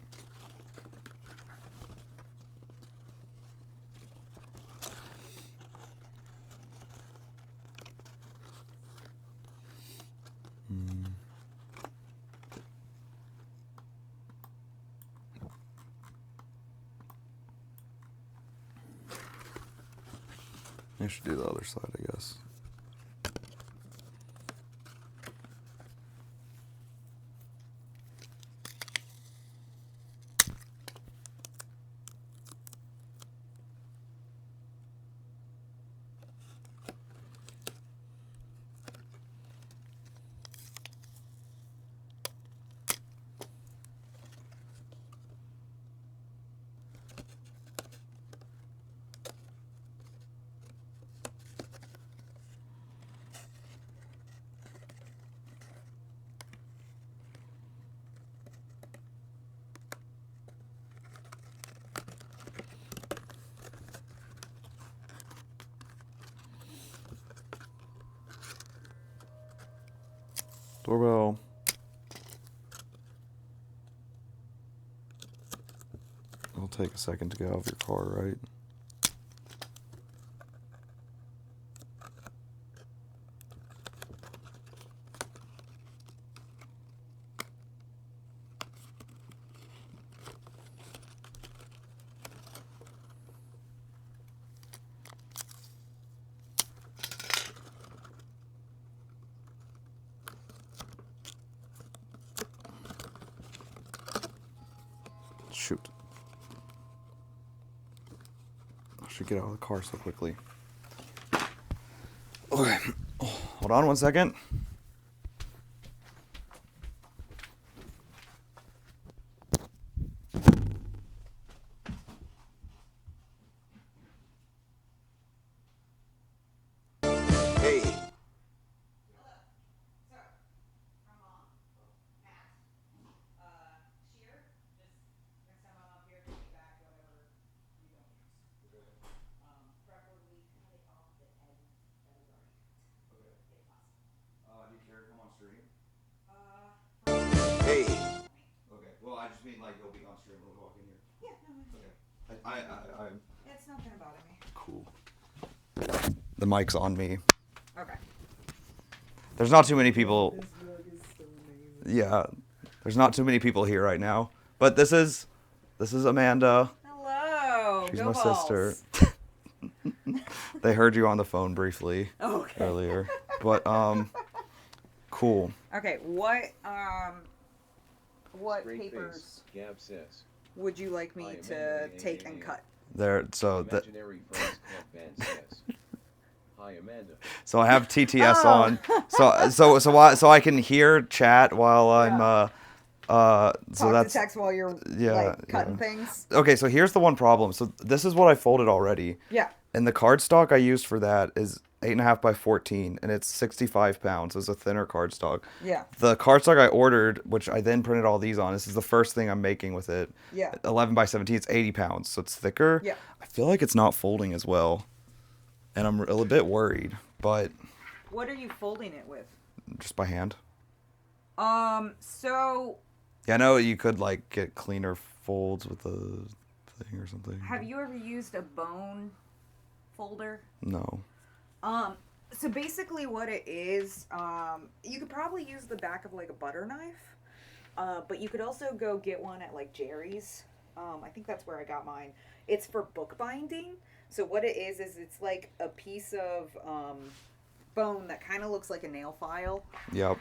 I should do the other side, I guess. Doorbell. It'll take a second to get out of your car, right? Shoot. I should get out of the car so quickly. Okay. Hold on one second.
Hey,
Do you care to come on stream?
hey,
Okay. Well, I just mean like you'll be on stream when we walk in here.
Yeah, no, it's,
Okay. I'm
it's not gonna bother me.
cool. The mic's on me.
Okay.
There's not too many people. Yeah. There's not too many people here right now. But this is Amanda.
Hello.
She's
Go
my
balls.
sister. They heard you on the phone briefly
Okay.
earlier. But cool.
Okay. What
Straight
papers
face, Gab says.
would you like me to take and cut?
There so that
Imaginary friends Club band says. Hi Amanda.
so I have TTS
Oh.
on. So I can hear chat while I'm so
Talk
that's
to text while you're
yeah,
like cutting
yeah.
things.
Okay, so here's the one problem. So this is what I folded already.
Yeah.
And the cardstock I used for that is 8.5 by 14, and it's 65 pounds. It's a thinner cardstock.
Yeah.
The cardstock I ordered, which I then printed all these on, this is the first thing I'm making with it.
Yeah.
11 by 17, it's 80 pounds, so it's thicker.
Yeah.
I feel like it's not folding as well, and I'm a bit worried, but
What are you folding it with?
just by hand.
So
Yeah, I know you could like get cleaner folds with the thing or something.
have you ever used a bone folder?
No.
So basically what it is, you could probably use the back of like a butter knife, but you could also go get one at like Jerry's. I think that's where I got mine. It's for bookbinding. So what it is it's like a piece of bone that kind of looks like a nail file.
Yep.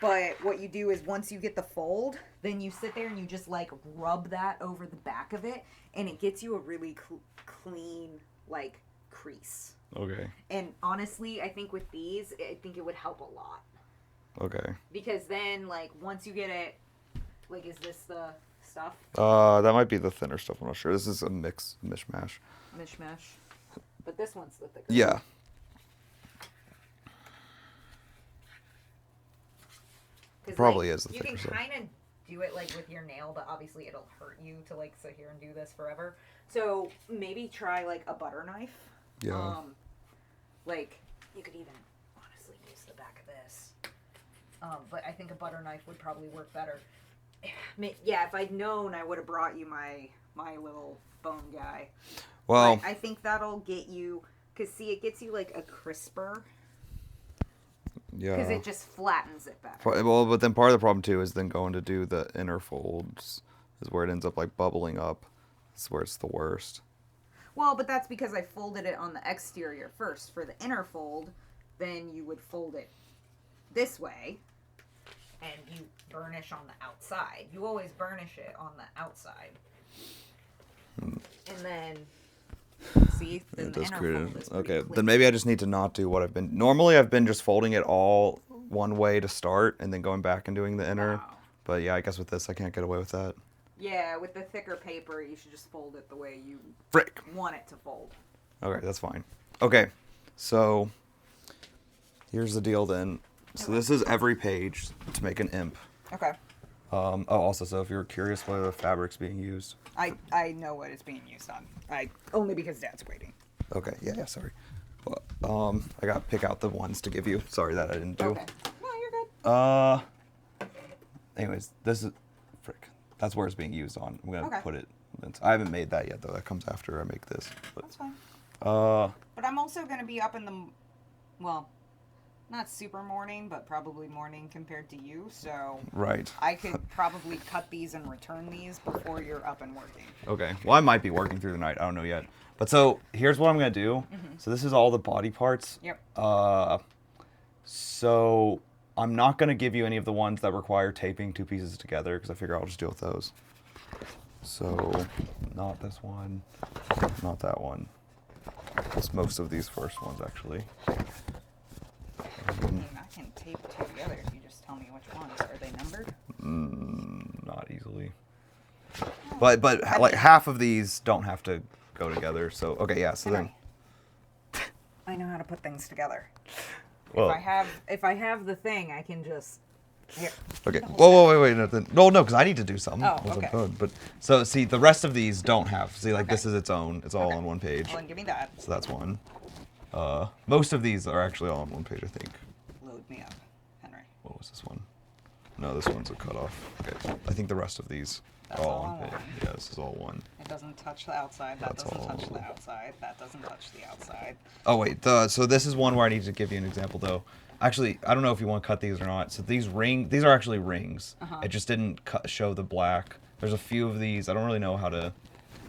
But what you do is once you get the fold, then you sit there and you just like rub that over the back of it, and it gets you a really clean like crease.
Okay.
And honestly, I think with these, I think it would help a lot.
Okay.
Because then, like, once you get it, like, is this the stuff?
That might be the thinner stuff. I'm not sure. This is a mishmash.
Mishmash. But this one's the thicker.
Yeah.
'Cause,
Probably
like,
is the
you
thicker
can
stuff.
kind of do it, like, with your nail, but obviously it'll hurt you to, like, sit here and do this forever. So maybe try, like, a butter knife.
Yeah.
Like, you could even honestly use the back of this. But I think a butter knife would probably work better. Yeah, if I'd known, I would have brought you my little bone guy.
Well,
But I think that'll get you, because see, it gets you like a crisper, because
yeah.
it just flattens it better.
Well, but then part of the problem too is then going to do the inner folds is where it ends up like bubbling up. That's where it's the worst.
Well, but that's because I folded it on the exterior first. For the inner fold, then you would fold it this way, and you burnish on the outside. You always burnish it on the outside. And then, see, then the inner fold is pretty
Okay,
clean.
then maybe I just need to not do what I've been. Normally, I've been just folding it all one way to start, and then going back and doing the inner.
Wow.
But yeah, I guess with this, I can't get away with that.
Yeah, with the thicker paper, you should just fold it the way you
Frick.
want it to fold.
Okay, that's fine. Okay, so here's the deal then. So this is every page to make an imp.
Okay.
Also, so if you're curious whether the fabric's being used.
I know what it's being used on. Only because Dad's waiting.
Okay, yeah, sorry. Well, I gotta pick out the ones to give you. Sorry that I didn't do.
Okay. No, you're good.
Anyways, this is, frick. That's where it's being used on. I'm gonna
Okay.
put it. I haven't made that yet though. That comes after I make this. But,
That's fine.
uh,
But I'm also going to be up in the, well, not super morning, but probably morning compared to you. So
right.
I could probably cut these and return these before you're up and working.
Okay. Well, I might be working through the night. I don't know yet. But so here's what I'm gonna do. So this is all the body parts.
Yep.
So I'm not gonna give you any of the ones that require taping two pieces together because I figure I'll just deal with those. So not this one, not that one. Just most of these first ones actually.
I mean, I can tape two together if you just tell me which ones. Are they numbered?
Not easily. But like half of these don't have to go together. So okay, yeah. So then.
I know how to put things together.
Well,
If I have the thing, I can just. Here.
okay. Whoa, wait. No, because I need to do something.
Oh,
once I'm
okay.
done. But so see, the rest of these don't have. See, like
Okay.
this is its own. It's all
Okay.
on one page.
Well, then give me that.
So that's one. Most of these are actually all on one page, I think.
Load me up, Henry.
What was this one? No, this one's a cutoff. Okay. I think the rest of these
That's
are all
all
on
on
page.
one.
Yeah, this is all one.
It doesn't touch the outside. That
That's
doesn't touch
all.
the outside. That doesn't touch the outside.
Oh wait, so this is one where I need to give you an example though. Actually, I don't know if you want to cut these or not. So these are actually rings. It just didn't show the black. There's a few of these. I don't really know how to.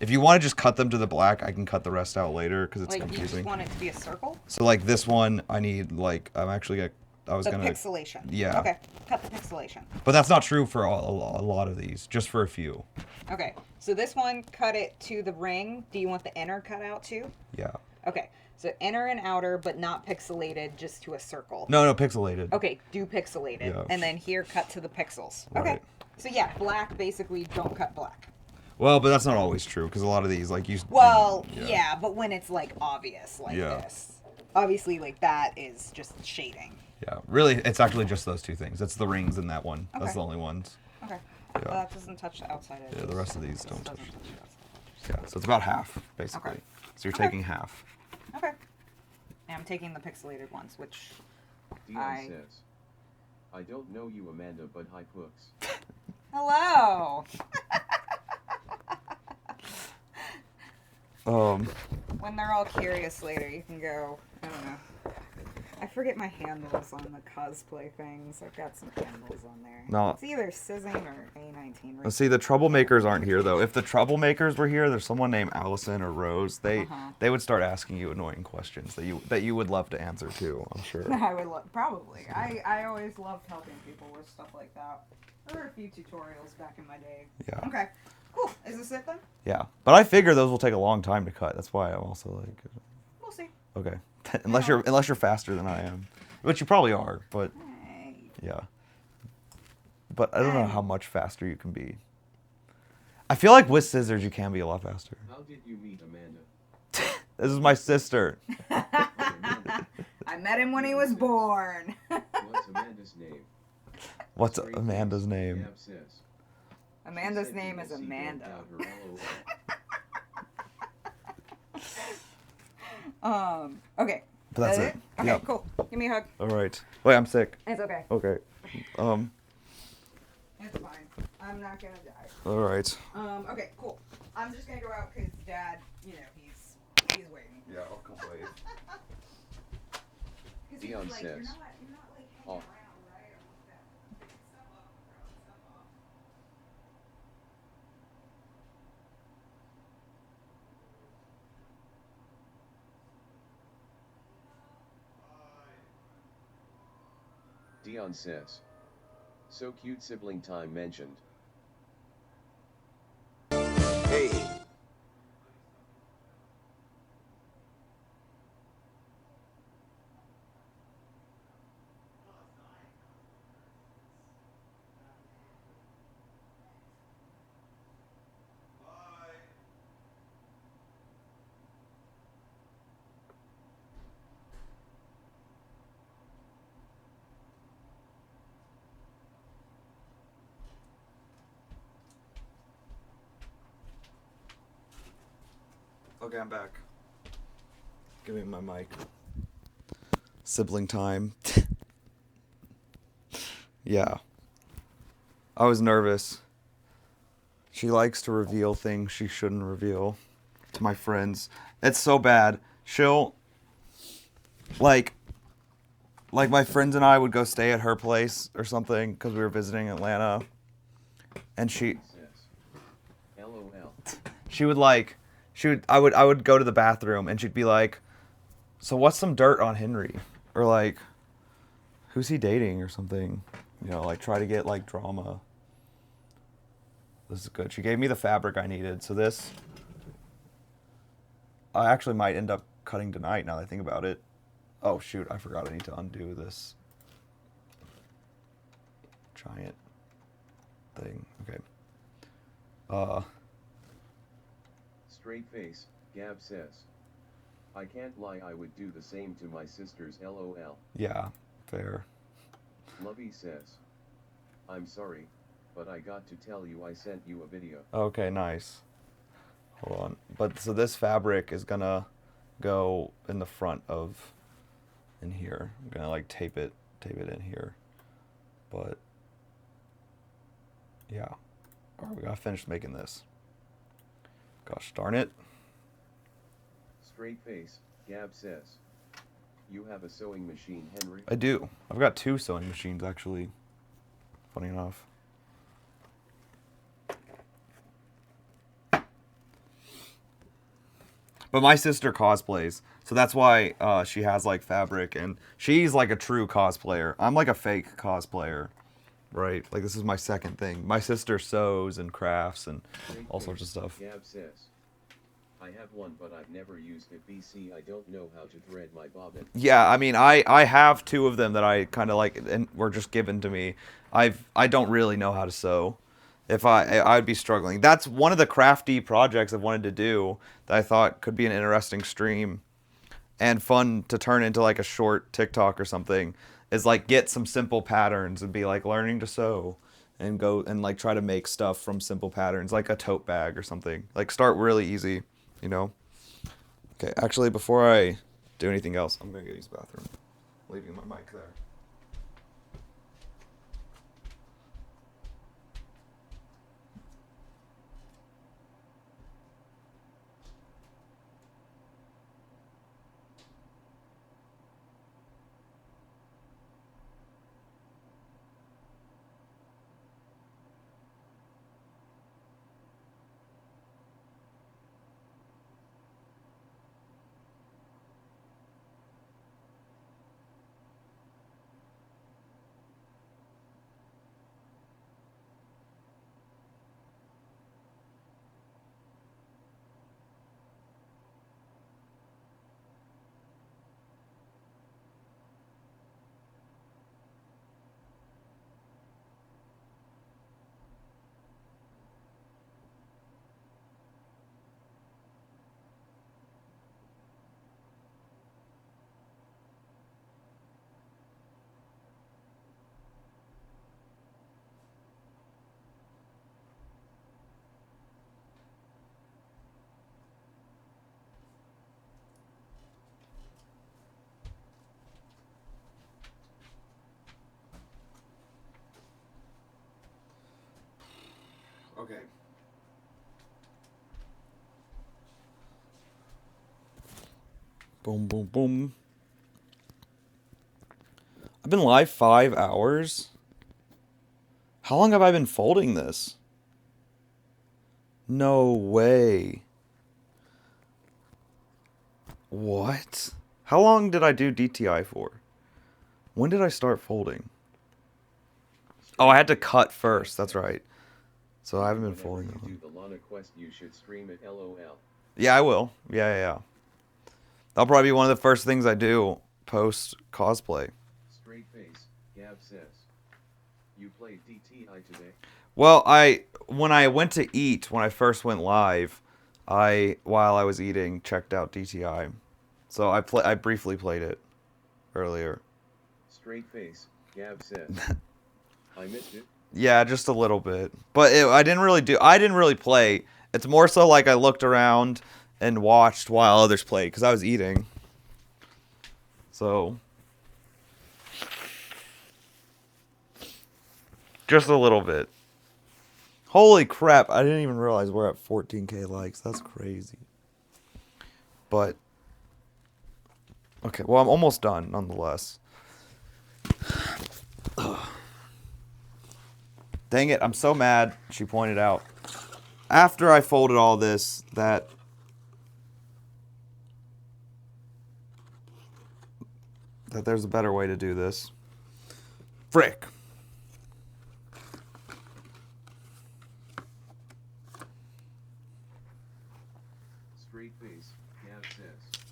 If you want to just cut them to the black, I can cut the rest out later because it's
Like, you
confusing.
just want it to be a circle?
So like this one, I need like I'm actually gonna. I was
The
gonna.
pixelation.
Yeah.
Okay, cut the pixelation.
But that's not true for a lot of these. Just for a few.
Okay, so this one, cut it to the ring. Do you want the inner cut out too?
Yeah.
Okay, so inner and outer, but not pixelated, just to a circle.
No, pixelated.
Okay, do pixelated.
Yeah.
And then here, cut to the pixels. Okay.
Right.
So yeah, black, basically, don't cut black.
Well, but that's not always true because a lot of these like you.
Well, yeah, but when it's like obvious like
Yeah.
this. Obviously, like that is just shading.
Yeah, really, it's actually just those two things. It's the rings and that one. That's
Okay.
the only ones.
Okay.
Yeah.
Well, that doesn't touch the outside edges.
Yeah, the rest of these
This
don't
doesn't
touch.
the outside
Yeah, so it's about half basically.
Okay.
So you're
Okay.
taking half.
edges. Okay. And I'm taking the pixelated ones, which
Dion says, I don't know you, Amanda, but hi, Pooks.
hello. When they're all curious later, you can go. I don't know. I forget my handles on the cosplay things. I've got some handles on there.
No.
It's either Sizzing or A19.
Let's see, the troublemakers aren't here though. If the troublemakers were here, there's someone named Allison or Rose. They would start asking you annoying questions that you would love to answer too. I'm sure.
I would probably. I always loved helping people with stuff like that. There were a few tutorials back in my day.
Yeah.
Okay. Cool. Is this it then?
Yeah, but I figure those will take a long time to cut. That's why I'm also like,
We'll see.
okay, unless you're faster than I am, which you probably are. But
Hey.
yeah, but I don't know how much faster you can be. I feel like with scissors you can be a lot faster.
How did you meet Amanda?
This is my sister.
Amanda,
I met him when he was born.
what's Amanda's name?
What's
Great
Amanda's
thanks,
name?
Gab says.
Amanda's
She said
name
you
is
will see
Amanda.
don't doubt her all over.
Okay.
But that's
That
it.
Okay,
Yep.
cool. Give me a hug.
All right. Wait, I'm sick.
It's okay.
Okay.
It's fine. I'm not gonna die.
All right.
Okay, cool. I'm just gonna go out because Dad, he's waiting.
Yeah, I'll come wait.
'Cause he's
Dion
like, you're
says,
not like hanging
"Oh."
around, right? I'm like that. Pick stuff up, bro. Stuff up.
Dion says. So cute, sibling time mentioned.
Hey,
Okay, I'm back. Give me my mic. Sibling time. Yeah. I was nervous. She likes to reveal things she shouldn't reveal to my friends. It's so bad. She'll like my friends and I would go stay at her place or something because we were visiting Atlanta, and
Says. LOL.
she would like she would I would go to the bathroom and she'd be like, "So what's some dirt on Henry?" Or like, "Who's he dating?" or something. You know, like try to get like drama. This is good. She gave me the fabric I needed, so this I actually might end up cutting tonight now that I think about it. Oh shoot, I forgot I need to undo this giant thing. Okay.
Straight face, Gab says. I can't lie, I would do the same to my sisters, LOL.
Yeah, fair.
Lovey says. I'm sorry, but I got to tell you I sent you a video.
Okay, nice. Hold on. But so this fabric is gonna go in the front of in here. I'm gonna like tape it in here. But yeah. Alright, we gotta finish making this. Gosh darn it.
Straight face, Gab says. You have a sewing machine, Henry?
I do. I've got 2 sewing machines actually. Funny enough. But my sister cosplays, so that's why she has like fabric, and she's like a true cosplayer. I'm like a fake cosplayer, right? Like this is my second thing. My sister sews and crafts and
Straight
all sorts of
face,
stuff.
Gab says. I have one, but I've never used it. BC, I don't know how to thread my bobbin.
Yeah, I mean, I have 2 of them that I kind of like, and were just given to me. I don't really know how to sew. If I'd be struggling. That's one of the crafty projects I've wanted to do that I thought could be an interesting stream and fun to turn into like a short TikTok or something. Is like get some simple patterns and be like learning to sew and go and like try to make stuff from simple patterns, like a tote bag or something. Like start really easy, you know. Okay, actually, before I do anything else, I'm gonna go use the bathroom. Leaving my mic there. Okay. Boom, boom, boom. I've been live 5 hours. How long have I been folding this? No way. What? How long did I do DTI for? When did I start folding? Oh, I had to cut first. That's right. So I haven't been
Whenever
folding
you
them.
do the Lana quest, you should stream it. LOL.
Yeah, I will. Yeah. That'll probably be one of the first things I do post cosplay.
Straight face. Gav says. You played DTI today?
Well, when I went to eat, when I first went live, while I was eating checked out DTI. So I briefly played it earlier.
Straight face. Gav says. I missed it.
Yeah, just a little bit. But I didn't really play. It's more so like I looked around and watched while others played cuz I was eating. So just a little bit. Holy crap, I didn't even realize we're at 14k likes. That's crazy. But okay, well, I'm almost done nonetheless. Dang it, I'm so mad, she pointed out. After I folded all this, that there's a better way to do this. Frick.
Straight face. Gav says.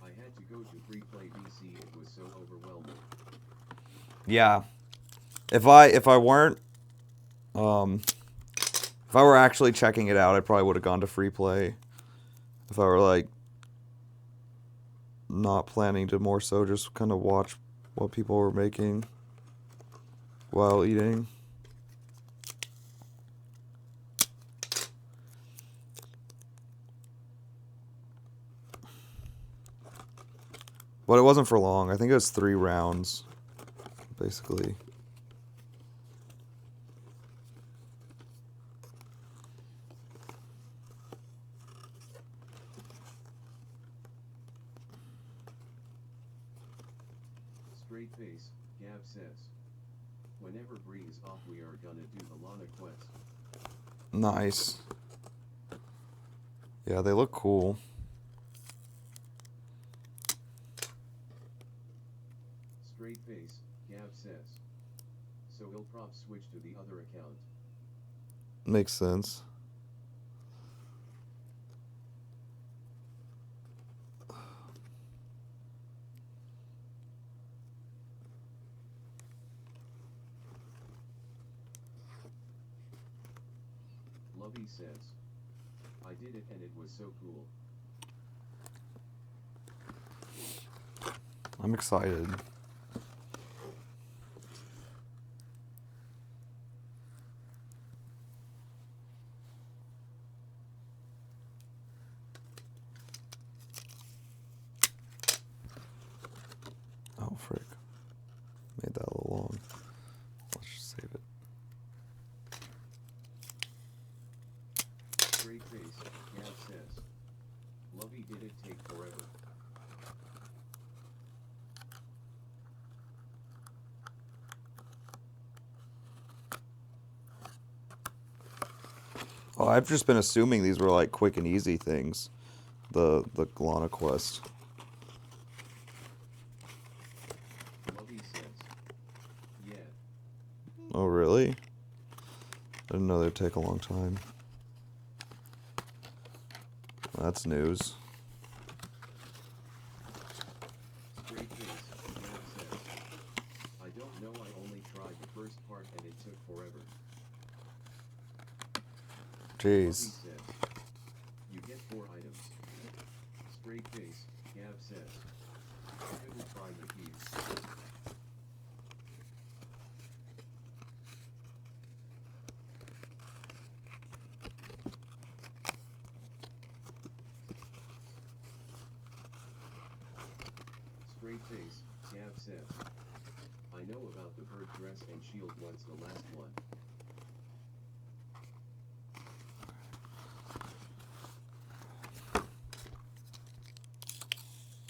I had to go to free play DC. It was so overwhelming.
Yeah. If I weren't if I were actually checking it out, I probably would have gone to free play. If I were like not planning to more so just kind of watch what people were making while eating. But it wasn't for long. I think it was 3 rounds, basically.
Straight face. Gav says. Whenever Bree's off, we are gonna do the Lana quest.
Nice. Yeah, they look cool.
Straight face. Gav says. So he'll prop switch to the other account.
Makes sense.
Lovey says. I did it and it was so cool.
I'm excited. Oh, frick. Made that a little long. Let's just save it.
Straight face. Gav says. Lovey did it take forever.
Oh, I've just been assuming these were like quick and easy things. The Lana quest.
Lovey says. Yeah.
Oh, really? I didn't know they'd take a long time. That's news.
Straight face. Gav says. I don't know, I only tried the first part and it took forever. Lovey
Jeez.
says. You get 4 items. Straight face. Gav says. I couldn't find the keys. Straight face. Gav says. I know about the bird dress and shield. What's the last one?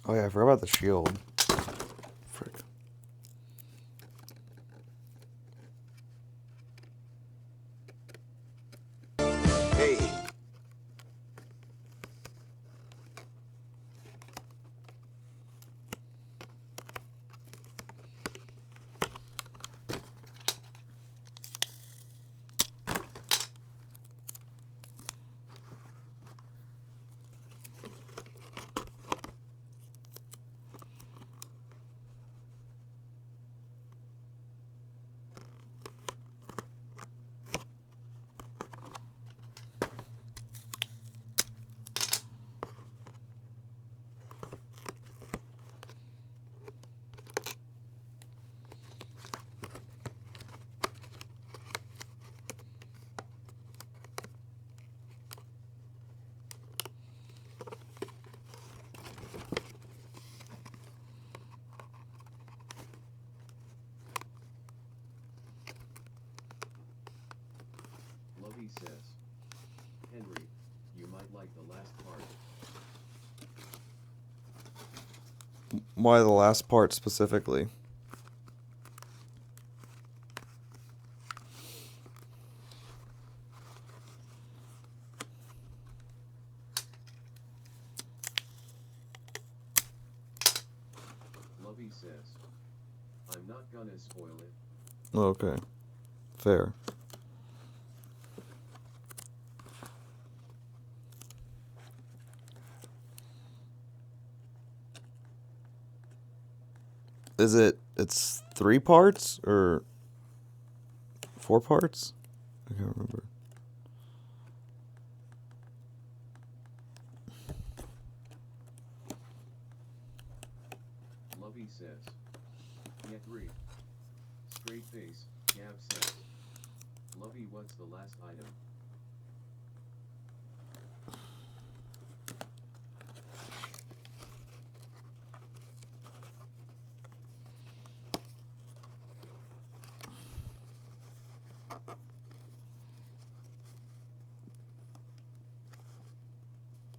Oh yeah, I forgot about the shield. Frick.
Hey,
Why the last part specifically?
Lovey says, I'm not gonna spoil it.
Okay. Fair. It's 3 parts or 4 parts? I can't remember.
Lovey says, yeah 3. Straight face, Gav says. Lovey, what's the last item?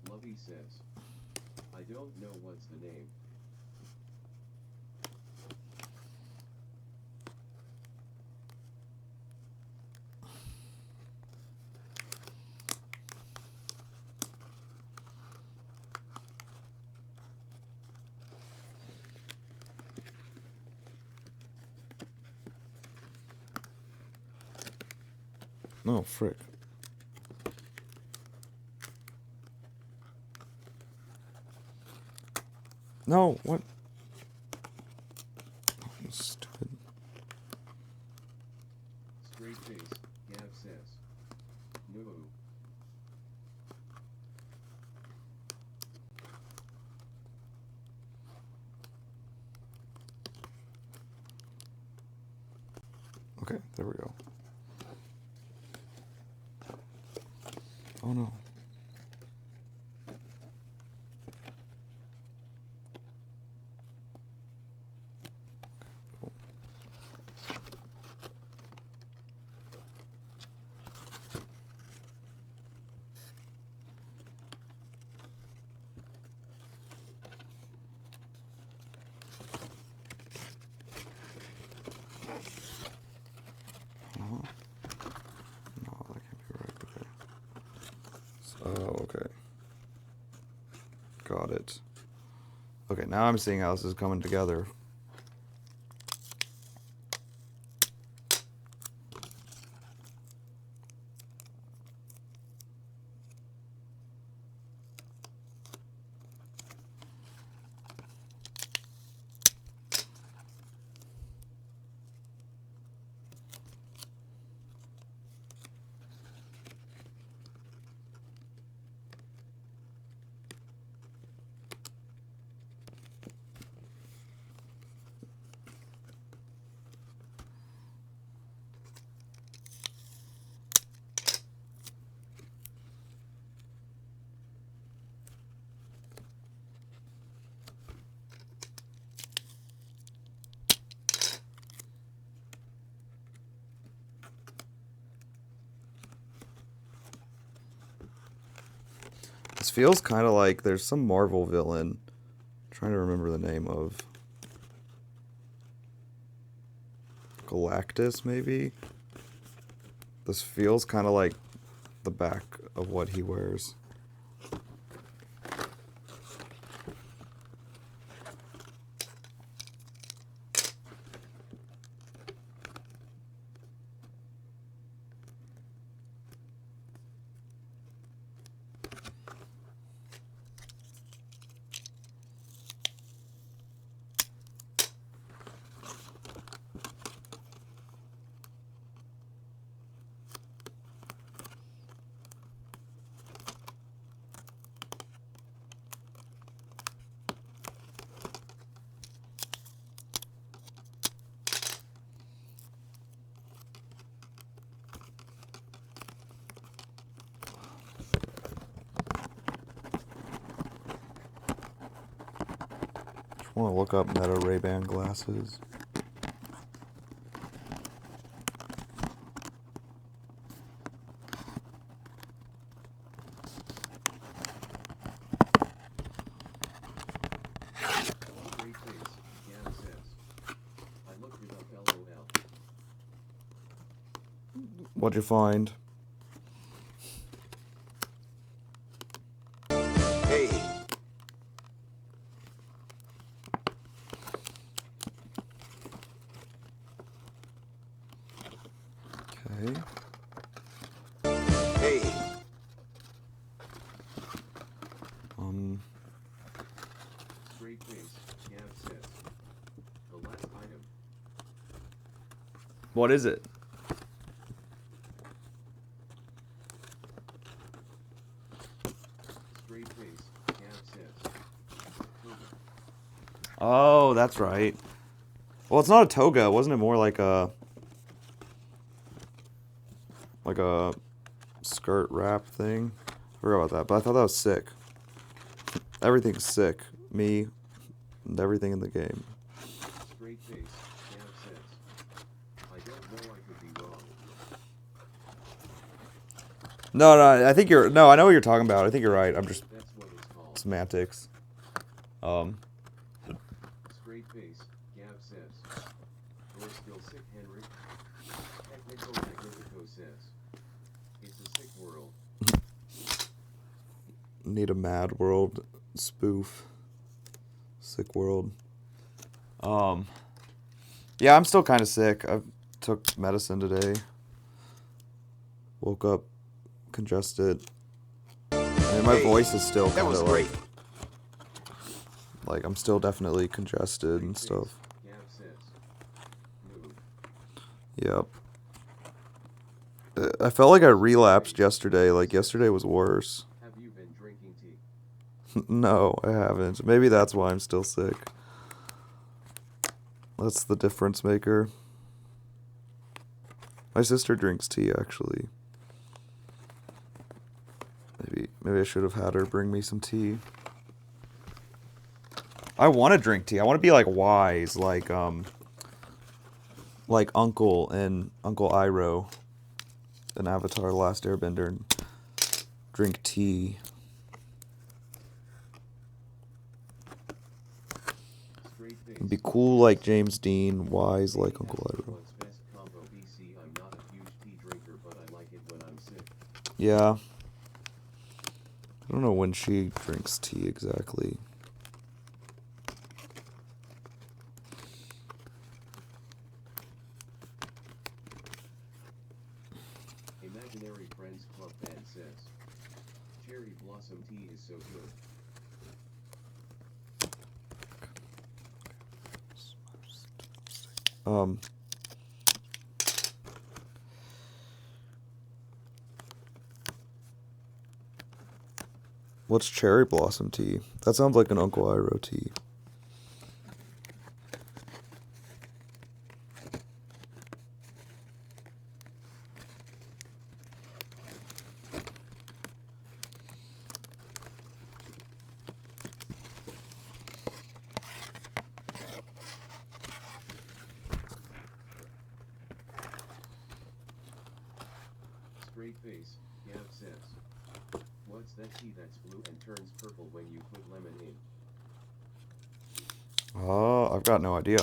Lovey says, I don't know what's the name.
Oh, frick. No, what? Oh, stupid.
Straight face, Gav says. No.
Okay, there we go. Oh no. No, that can't be right. Okay. Oh, okay. Got it. Okay, now I'm seeing how this is coming together. This feels kind of like there's some Marvel villain. I'm trying to remember the name of. Galactus, maybe? This feels kind of like the back of what he wears. I want to look up Meta Ray-Ban glasses.
Straight
What'd you find?
Hey,
Okay.
hey,
Straight face, Gav says. The last item.
What is it?
Straight face, Gav says. Toga.
Oh, that's right. Well, it's not a toga. Wasn't it more like a skirt wrap thing? I forgot about that, but I thought that was sick. Everything's sick. Me and everything in the game.
Straight face, Gav says. I don't know, I could be wrong.
No, I think you're. No, I know what you're talking about. I think you're right. I'm just
That's what it's called.
semantics.
Straight face, Gav says. You're still sick, Henry. Magnifico says. It's a sick world.
Need a Mad World spoof. Sick World. Yeah, I'm still kind of sick. I took medicine today. Woke up congested. I mean, my
Hey,
voice is still
that
kind
was
of
great.
like I'm still definitely congested and
Straight
stuff.
face, Gav says. Move.
Yep. I felt like I relapsed yesterday. Like yesterday was worse.
Have you been drinking tea?
No, I haven't. Maybe that's why I'm still sick. That's the difference maker. My sister drinks tea, actually. Maybe I should have had her bring me some tea. I want to drink tea. I want to be like wise, like Uncle and Uncle Iroh in Avatar: The Last Airbender, and drink tea.
Straight face.
And be cool like James Dean, wise like
Maybe
Uncle
that's the
Iroh.
world's best combo BC. I'm not a huge tea drinker, but I like it when I'm sick.
Yeah. I don't know when she drinks tea exactly.
Imaginary Friends Club fan says. Cherry blossom tea is so good.
What's cherry blossom tea? That sounds like an Uncle Iroh tea.
Straight face, Gav says. What's that tea that's blue and turns purple when you put lemon in?
Oh, I've got no idea.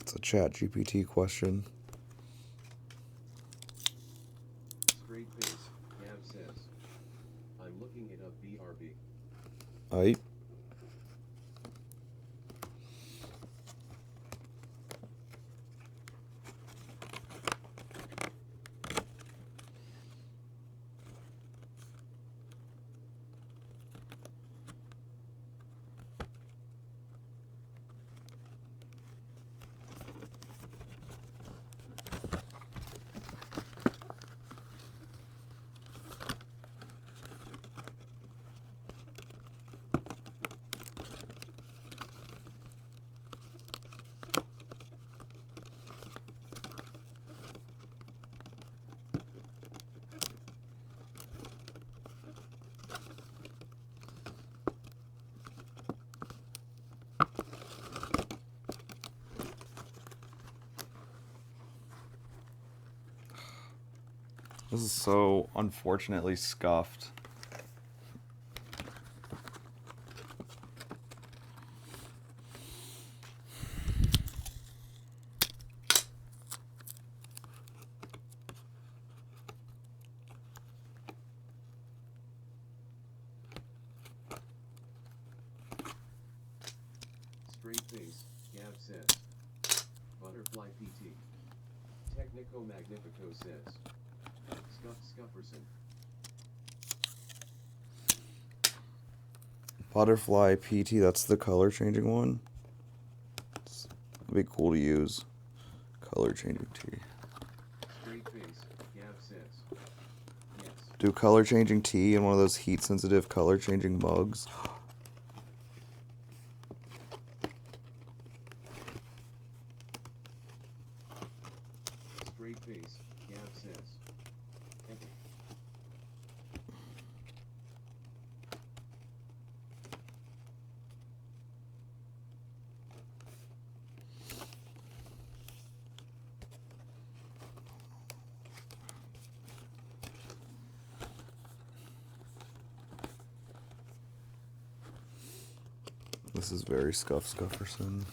It's a chat GPT question.
Straight face, Gav says. I'm looking it up, BRB.
Aight. This is so unfortunately scuffed.
Straight face, Gav says. Butterfly PT. Technico Magnifico says. Scufferson.
Butterfly PT, that's the color changing one. It'd be cool to use. Color changing tea.
Straight face, Gav says. Yes.
Do color changing tea in one of those heat sensitive color changing mugs.
Straight face, Gav says. Epic.
This is very Scufferson.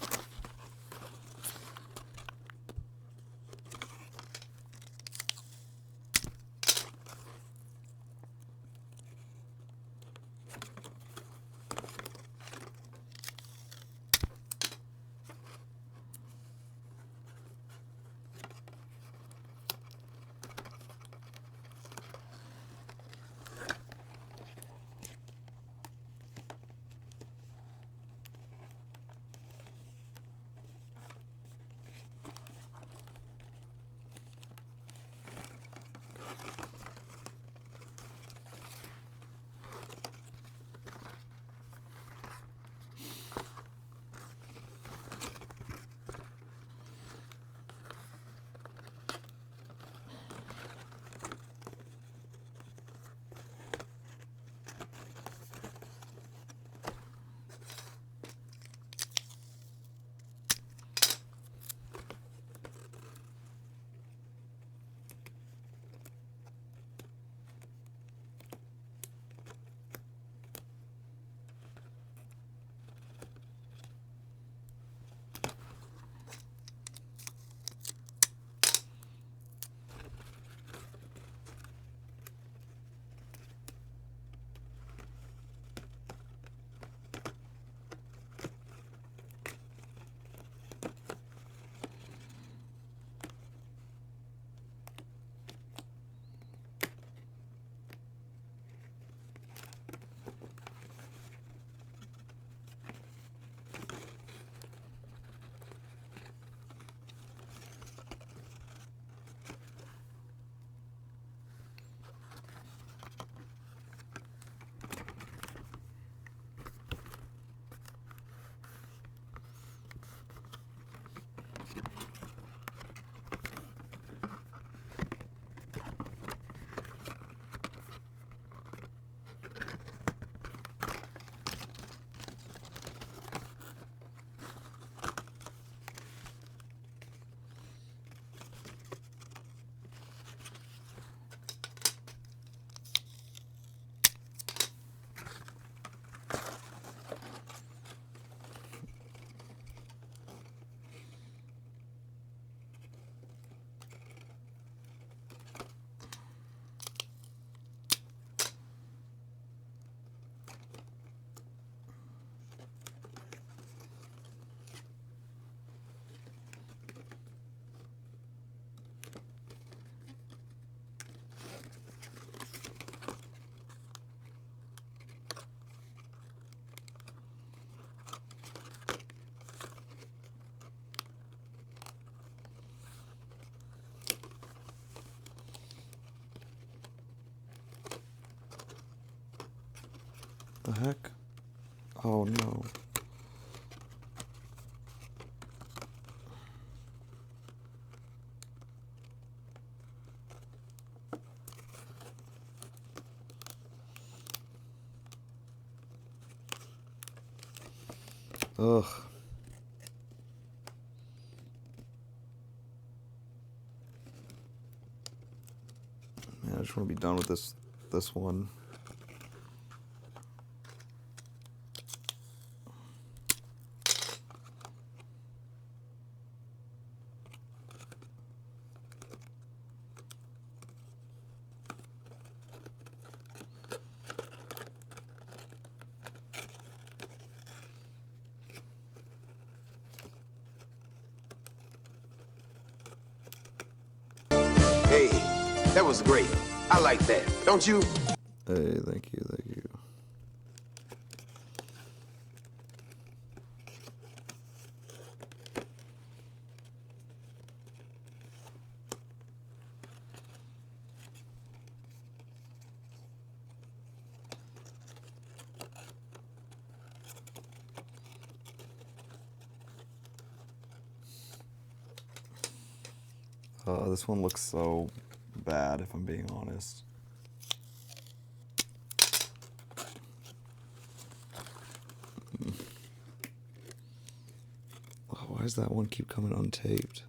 The heck? Oh no. Ugh. Man, I just want to be done with this one.
that was great. I like that. Don't you?
Hey, thank you, thank you. This one looks so bad, if I'm being honest. Oh, why does that one keep coming untaped?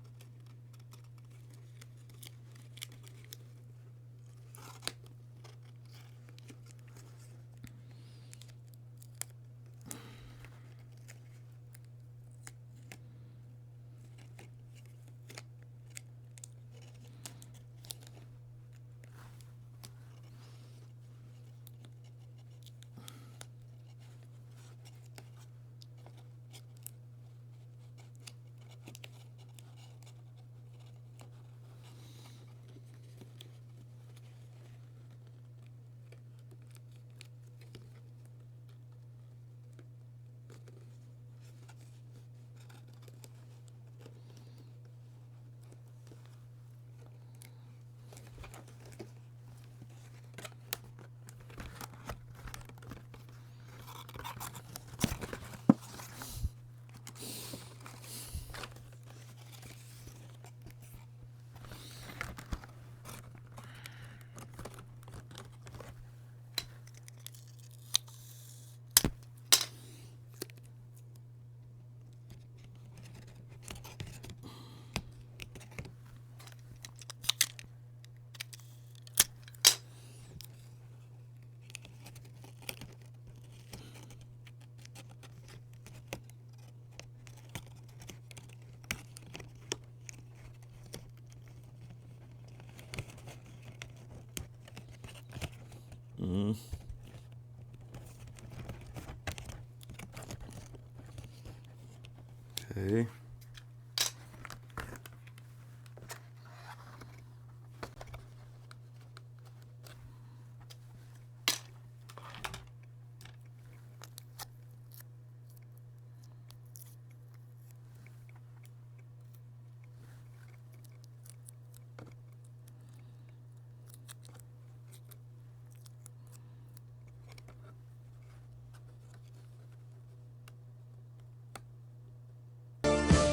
Okay.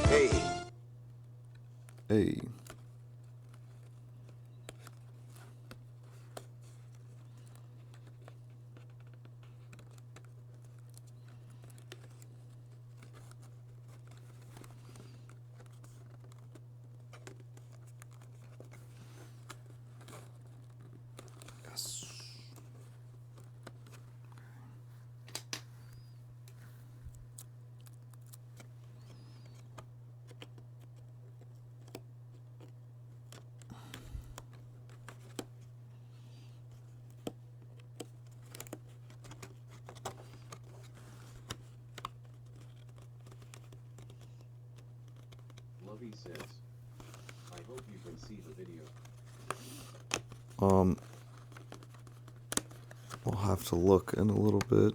Hey,
Hey. Yes.
Lovey says, I hope you can see the video.
I'll have to look in a little bit.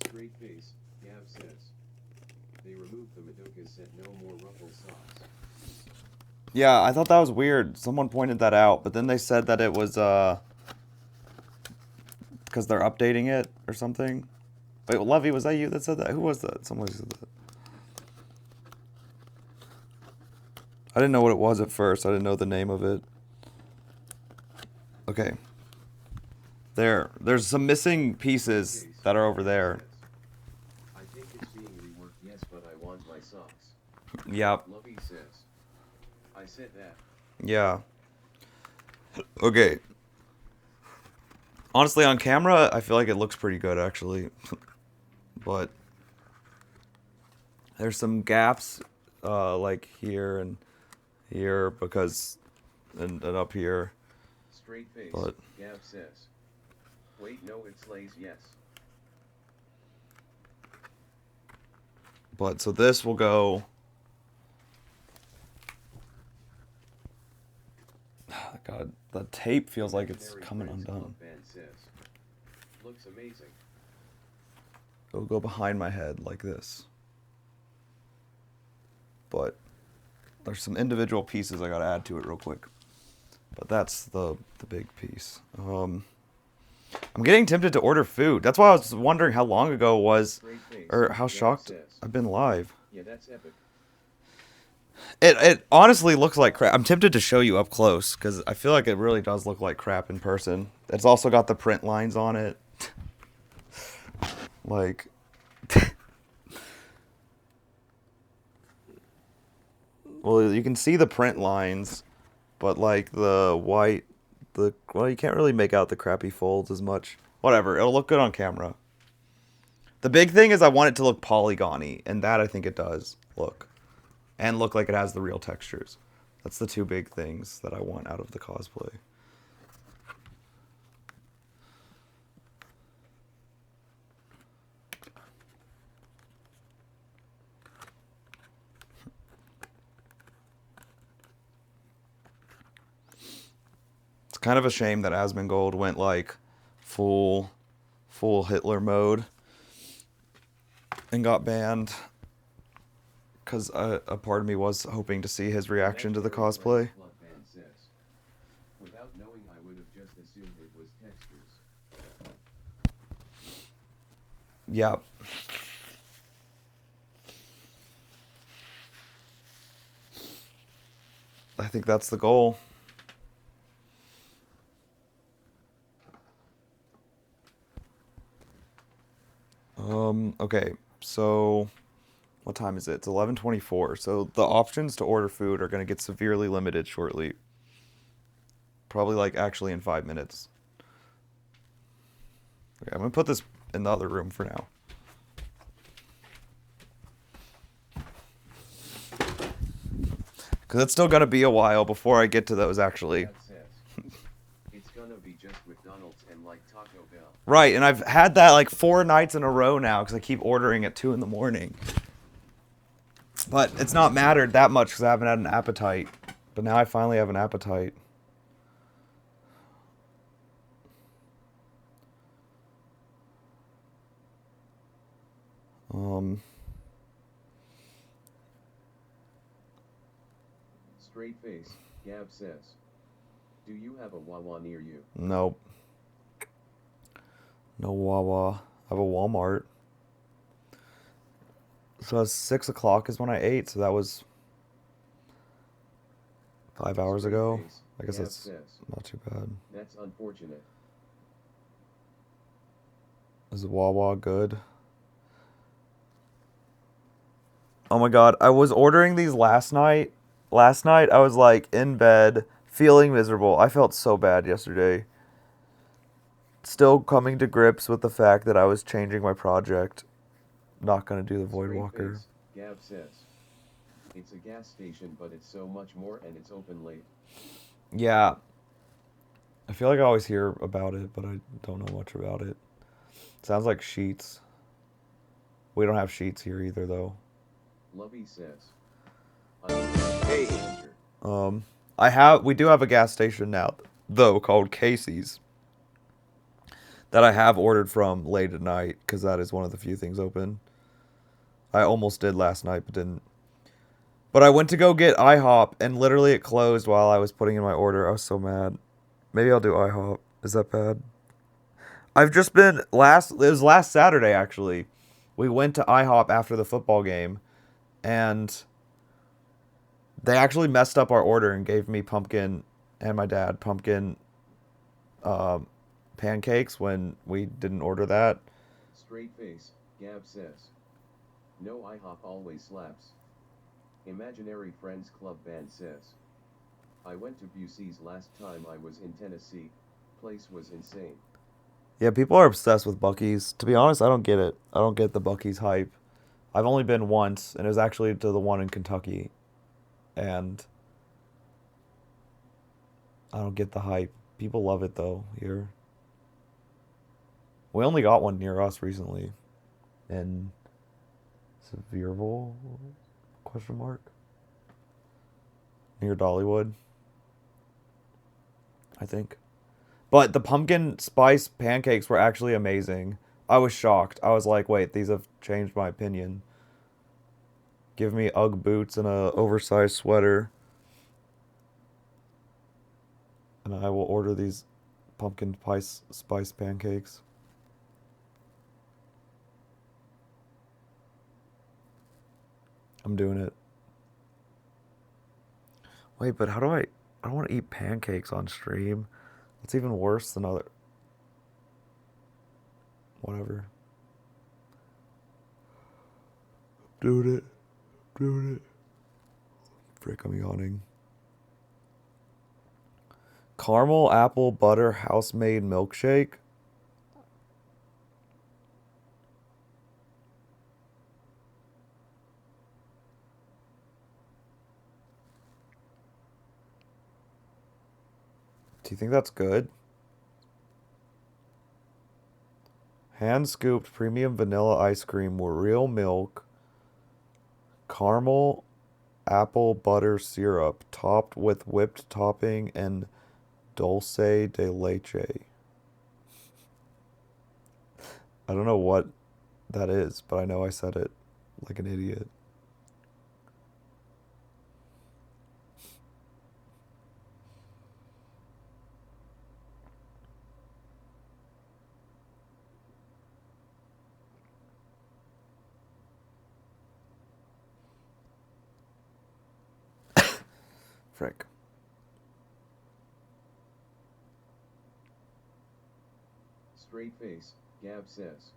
Straight face, Gav says. They removed the Madoka set no more ruffle socks.
Yeah, I thought that was weird. Someone pointed that out, but then they said that it was because they're updating it or something. Wait, Lovey, was that you that said that? Who was that? Someone said that. I didn't know what it was at first. I didn't know the name of it. Okay. There's some missing pieces that are over there.
I think it's being reworked, yes, but I want my socks.
Yep.
Lovey says. I said that.
Yeah. Okay. Honestly, on camera, I feel like it looks pretty good, actually. But there's some gaps, like here and here, because, and up here.
Straight face.
But
Gav says. Wait, no, it's Lay's, yes.
But so this will go. God, the tape feels like it's coming undone.
Looks amazing.
It'll go behind my head like this. But there's some individual pieces I gotta add to it real quick. But that's the big piece. I'm getting tempted to order food. That's why I was wondering how long ago it was, or how shocked I've been live.
Yeah, that's epic.
It honestly looks like crap. I'm tempted to show you up close because I feel like it really does look like crap in person. It's also got the print lines on it. Like, well, you can see the print lines, but like the white, well, you can't really make out the crappy folds as much. Whatever, it'll look good on camera. The big thing is I want it to look polygony, and that I think it does look. And look like it has the real textures. That's the two big things that I want out of the cosplay. It's kind of a shame that Asmongold went like full Hitler mode and got banned. Because a part of me was hoping to see his reaction to the cosplay.
Without knowing, I would have just assumed it was textures.
Yeah. I think that's the goal. Okay, so what time is it? It's 11:24. So the options to order food are going to get severely limited shortly. Probably like actually in 5 minutes. Okay, I'm going to put this in the other room for now. Because it's still going to be a while before I get to those actually.
It's gonna be just McDonald's and like Taco Bell.
Right, and I've had that like 4 nights in a row now because I keep ordering at 2 in the morning. But it's not mattered that much because I haven't had an appetite. But now I finally have an appetite.
Straight face, Gav says. Do you have a Wawa near you?
Nope. No Wawa. I have a Walmart. So it's 6 o'clock is when I ate, so that was 5 hours ago. I guess that's not too bad.
That's unfortunate.
Is Wawa good? Oh my god, I was ordering these last night. Last night I was like in bed, feeling miserable. I felt so bad yesterday. Still coming to grips with the fact that I was changing my project. Not gonna do the Void Walker.
Gav says. It's a gas station, but it's so much more and it's open late.
Yeah. I feel like I always hear about it, but I don't know much about it. Sounds like Sheets. We don't have Sheets here either, though.
Lovey says.
Hey.
We do have a gas station now, though, called Casey's. That I have ordered from late at night, because that is one of the few things open. I almost did last night, but didn't. But I went to go get IHOP, and literally it closed while I was putting in my order. I was so mad. Maybe I'll do IHOP. Is that bad? I've just been it was last Saturday, actually. We went to IHOP after the football game, and They actually messed up our order and gave me pumpkin and my dad pumpkin pancakes when we didn't order that.
Straight face, Gab says. No IHOP always slaps. Imaginary Friends Club band says. I went to Busey's last time I was in Tennessee. Place was insane.
Yeah, people are obsessed with Buc-ee's. To be honest, I don't get it. I don't get the Buc-ee's hype. I've only been once, and it was actually to the one in Kentucky. And I don't get the hype. People love it though here. We only got one near us recently. In Sevierville? Question mark? Near Dollywood, I think. But the pumpkin spice pancakes were actually amazing. I was shocked. I was like, wait, these have changed my opinion. Give me Ugg boots and a oversized sweater. And I will order these pumpkin spice pancakes. I'm doing it. Wait, but how do I don't want to eat pancakes on stream. It's even worse than other... Whatever. Doing it. Doing it. Frick, I'm yawning. Caramel apple butter house-made milkshake. Do you think that's good? Hand-scooped premium vanilla ice cream with real milk, caramel apple butter syrup, topped with whipped topping and dulce de leche. I don't know what that is, but I know I said it like an idiot. Frick.
Straight face, Gab says.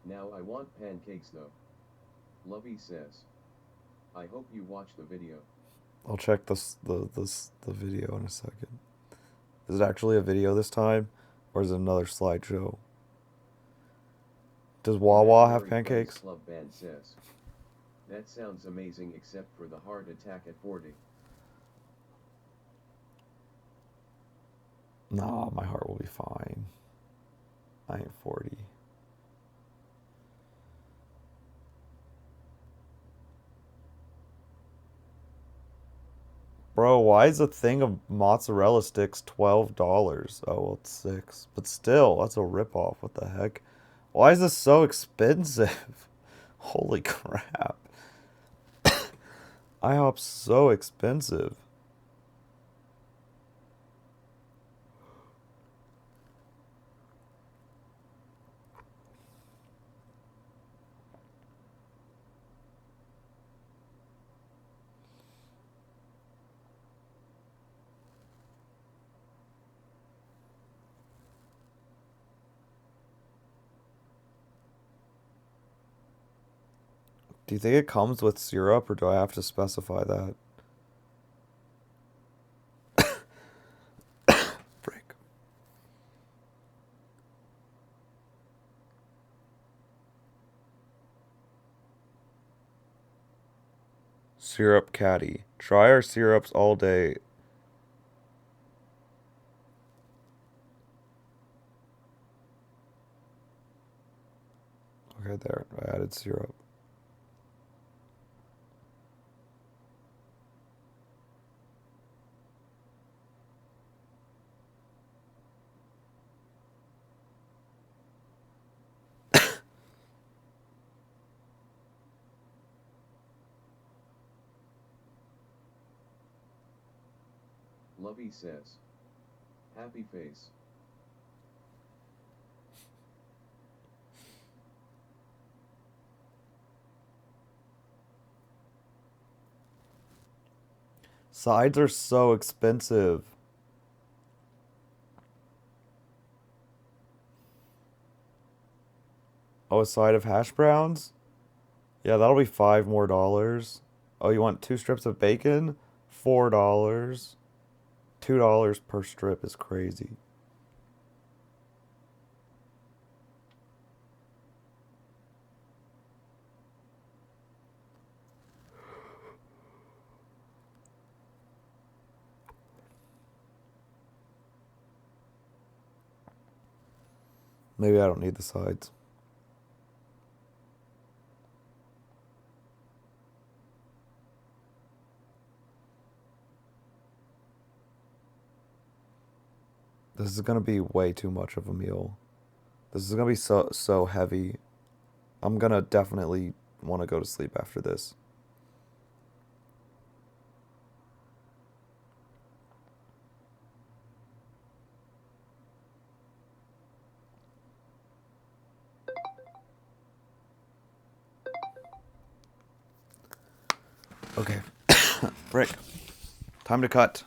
Now I want pancakes though. Lovey says. I hope you watch the video.
I'll check the video in a second. Is it actually a video this time, or is it another slideshow? Does Wawa have
Imaginary Friends
pancakes?
Club band says. That sounds amazing except for the heart attack at 40.
Nah, my heart will be fine. I ain't 40. Bro, why is a thing of mozzarella sticks $12? Oh, well, it's 6. But still, that's a ripoff. What the heck? Why is this so expensive? Holy crap. IHOP's so expensive. Do you think it comes with syrup, or do I have to specify that? Frick. Syrup caddy. Try our syrups all day. Okay, there. I added syrup.
Lovey says. Happy face.
Sides are so expensive. Oh, a side of hash browns? Yeah, that'll be $5 more. Oh, you want 2 strips of bacon? $4. $2 per strip is crazy. Maybe I don't need the sides. This is gonna be way too much of a meal. This is gonna be so heavy. I'm gonna definitely want to go to sleep after this. Okay. Rick, time to cut.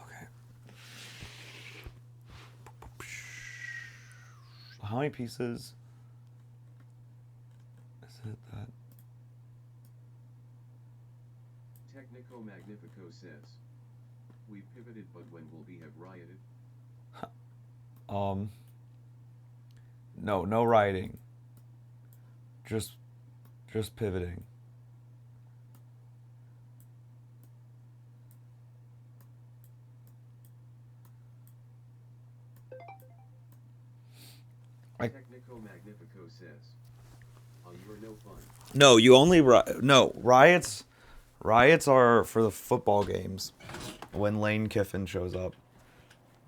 Okay. How many pieces? Is it that?
Technico Magnifico says, we pivoted, but when will we have rioted?
No writing. Just pivoting.
Technico Magnifico says, you're no fun.
No, you only no riots. Riots are for the football games when Lane Kiffin shows up.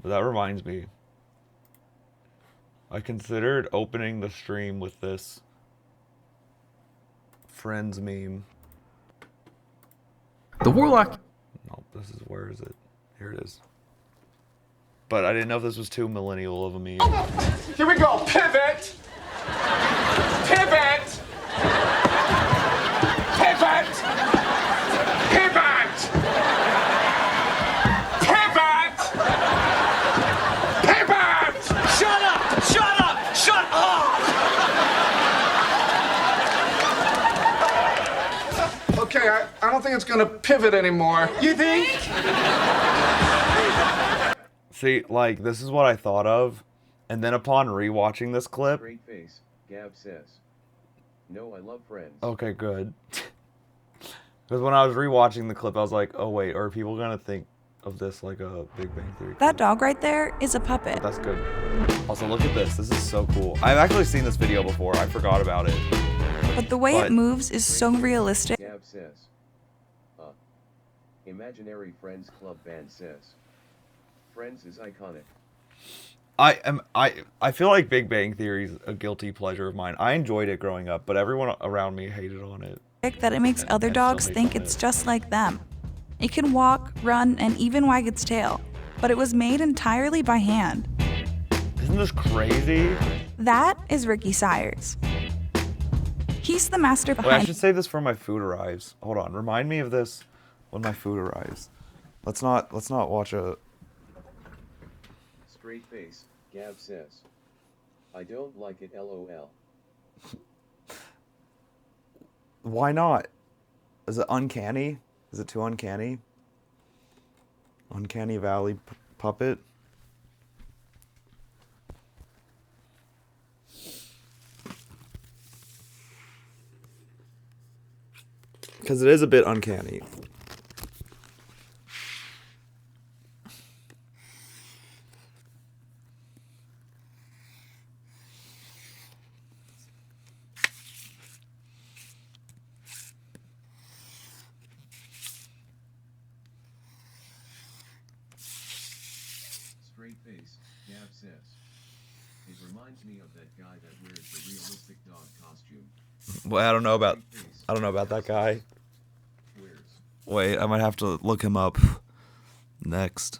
But that reminds me. I considered opening the stream with this Friends meme.
The Warlock.
No, this is, where is it? Here it is. But I didn't know if this was too millennial of a meme.
Here we go. Pivot. Pivot. Pivot. Pivot. Pivot. Pivot. Shut up. Shut up. Shut up. Okay, I don't think it's gonna pivot anymore. You think?
See, like, this is what I thought of. And then upon rewatching this clip.
Straight face, Gab says, no, I love Friends.
Okay, good. Because when I was rewatching the clip, I was like, oh wait, are people gonna think of this like a Big Bang Theory clip?
That dog right there is a puppet.
But that's good. Also, look at this. This is so cool. I've actually seen this video before. I forgot about it.
But the way it moves is so realistic.
Gab says, Imaginary Friends Club band says, Friends is iconic.
I feel like Big Bang Theory is a guilty pleasure of mine. I enjoyed it growing up, but everyone around me hated on it.
That it makes other dogs think it's just like them. It can walk, run, and even wag its tail, but it was made entirely by hand.
Isn't this crazy?
That is Ricky Sayers. He's the master
Wait, I
behind.
should save this for my food arrives. Hold on, remind me of this when my food arrives. Let's not watch a.
Straight face, Gab says, I don't like it, lol.
Why not? Is it uncanny? Is it too uncanny? Uncanny Valley puppet? Because it is a bit uncanny.
Straight face, Gab says, it reminds me of that guy that wears the realistic dog costume.
Well, I don't know about that guy. Wait, I might have to look him up next.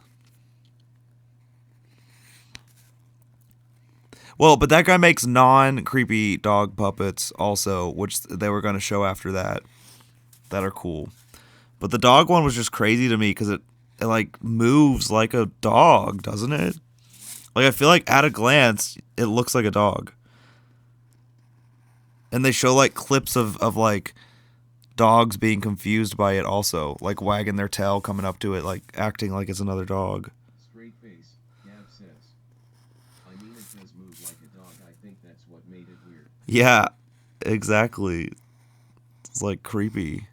Well, but that guy makes non-creepy dog puppets also, which they were going to show after that are cool. But the dog one was just crazy to me because it like moves like a dog, doesn't it? Like I feel like at a glance it looks like a dog. And they show like clips of like dogs being confused by it also, like wagging their tail coming up to it, like acting like it's another dog.
Straight face, Gab says. I mean, it does move like a dog. I think that's what made it weird.
Yeah, exactly. It's like creepy.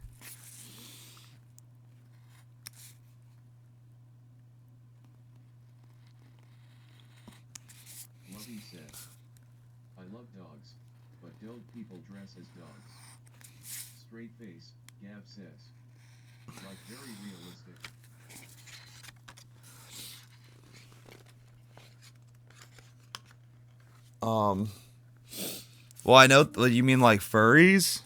Lovey says. I love dogs, but don't people dress as dogs? Straight face, Gab says. Like very realistic.
Well, I know you mean like furries.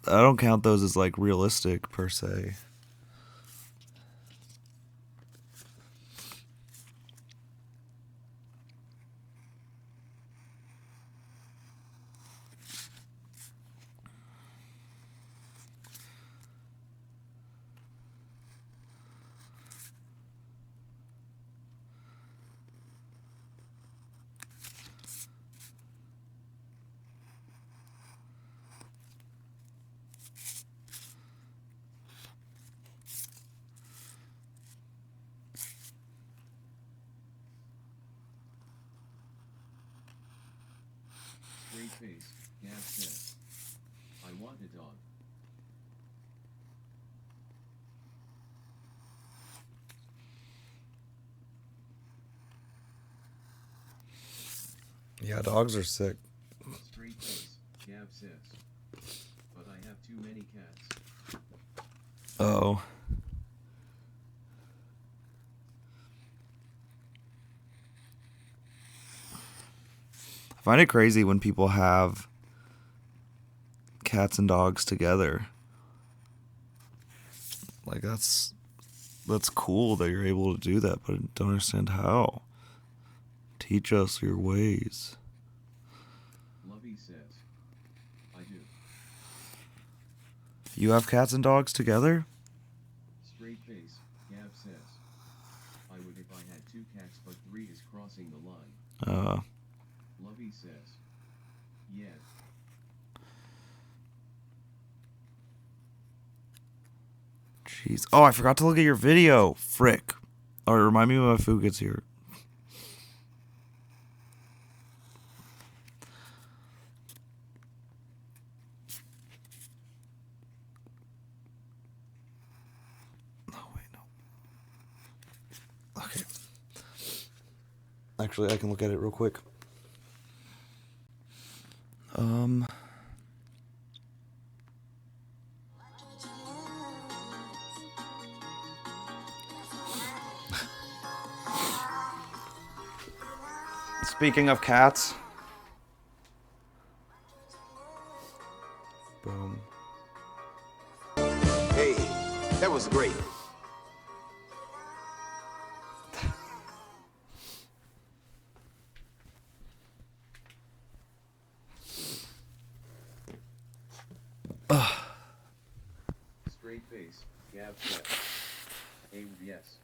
I don't count those as like realistic per se.
Straight face, Gab says. I want a dog.
Yeah, dogs are sick.
Straight face, Gab says. But I have too many cats.
Oh. I find it crazy when people have cats and dogs together. Like that's cool that you're able to do that, but I don't understand how. Teach us your ways.
Lovey says. I do.
You have cats and dogs together?
Straight face, Gab says. I would if I had 2 cats, but 3 is crossing the line. Lovey says. Yeah.
Jeez. Oh, I forgot to look at your video. Frick. Alright, remind me when my food gets here. Oh, wait, no. Okay. Actually, I can look at it real quick. Speaking of cats. Boom.
Hey, that was great.
Straight face, Gab says. Hey, yes.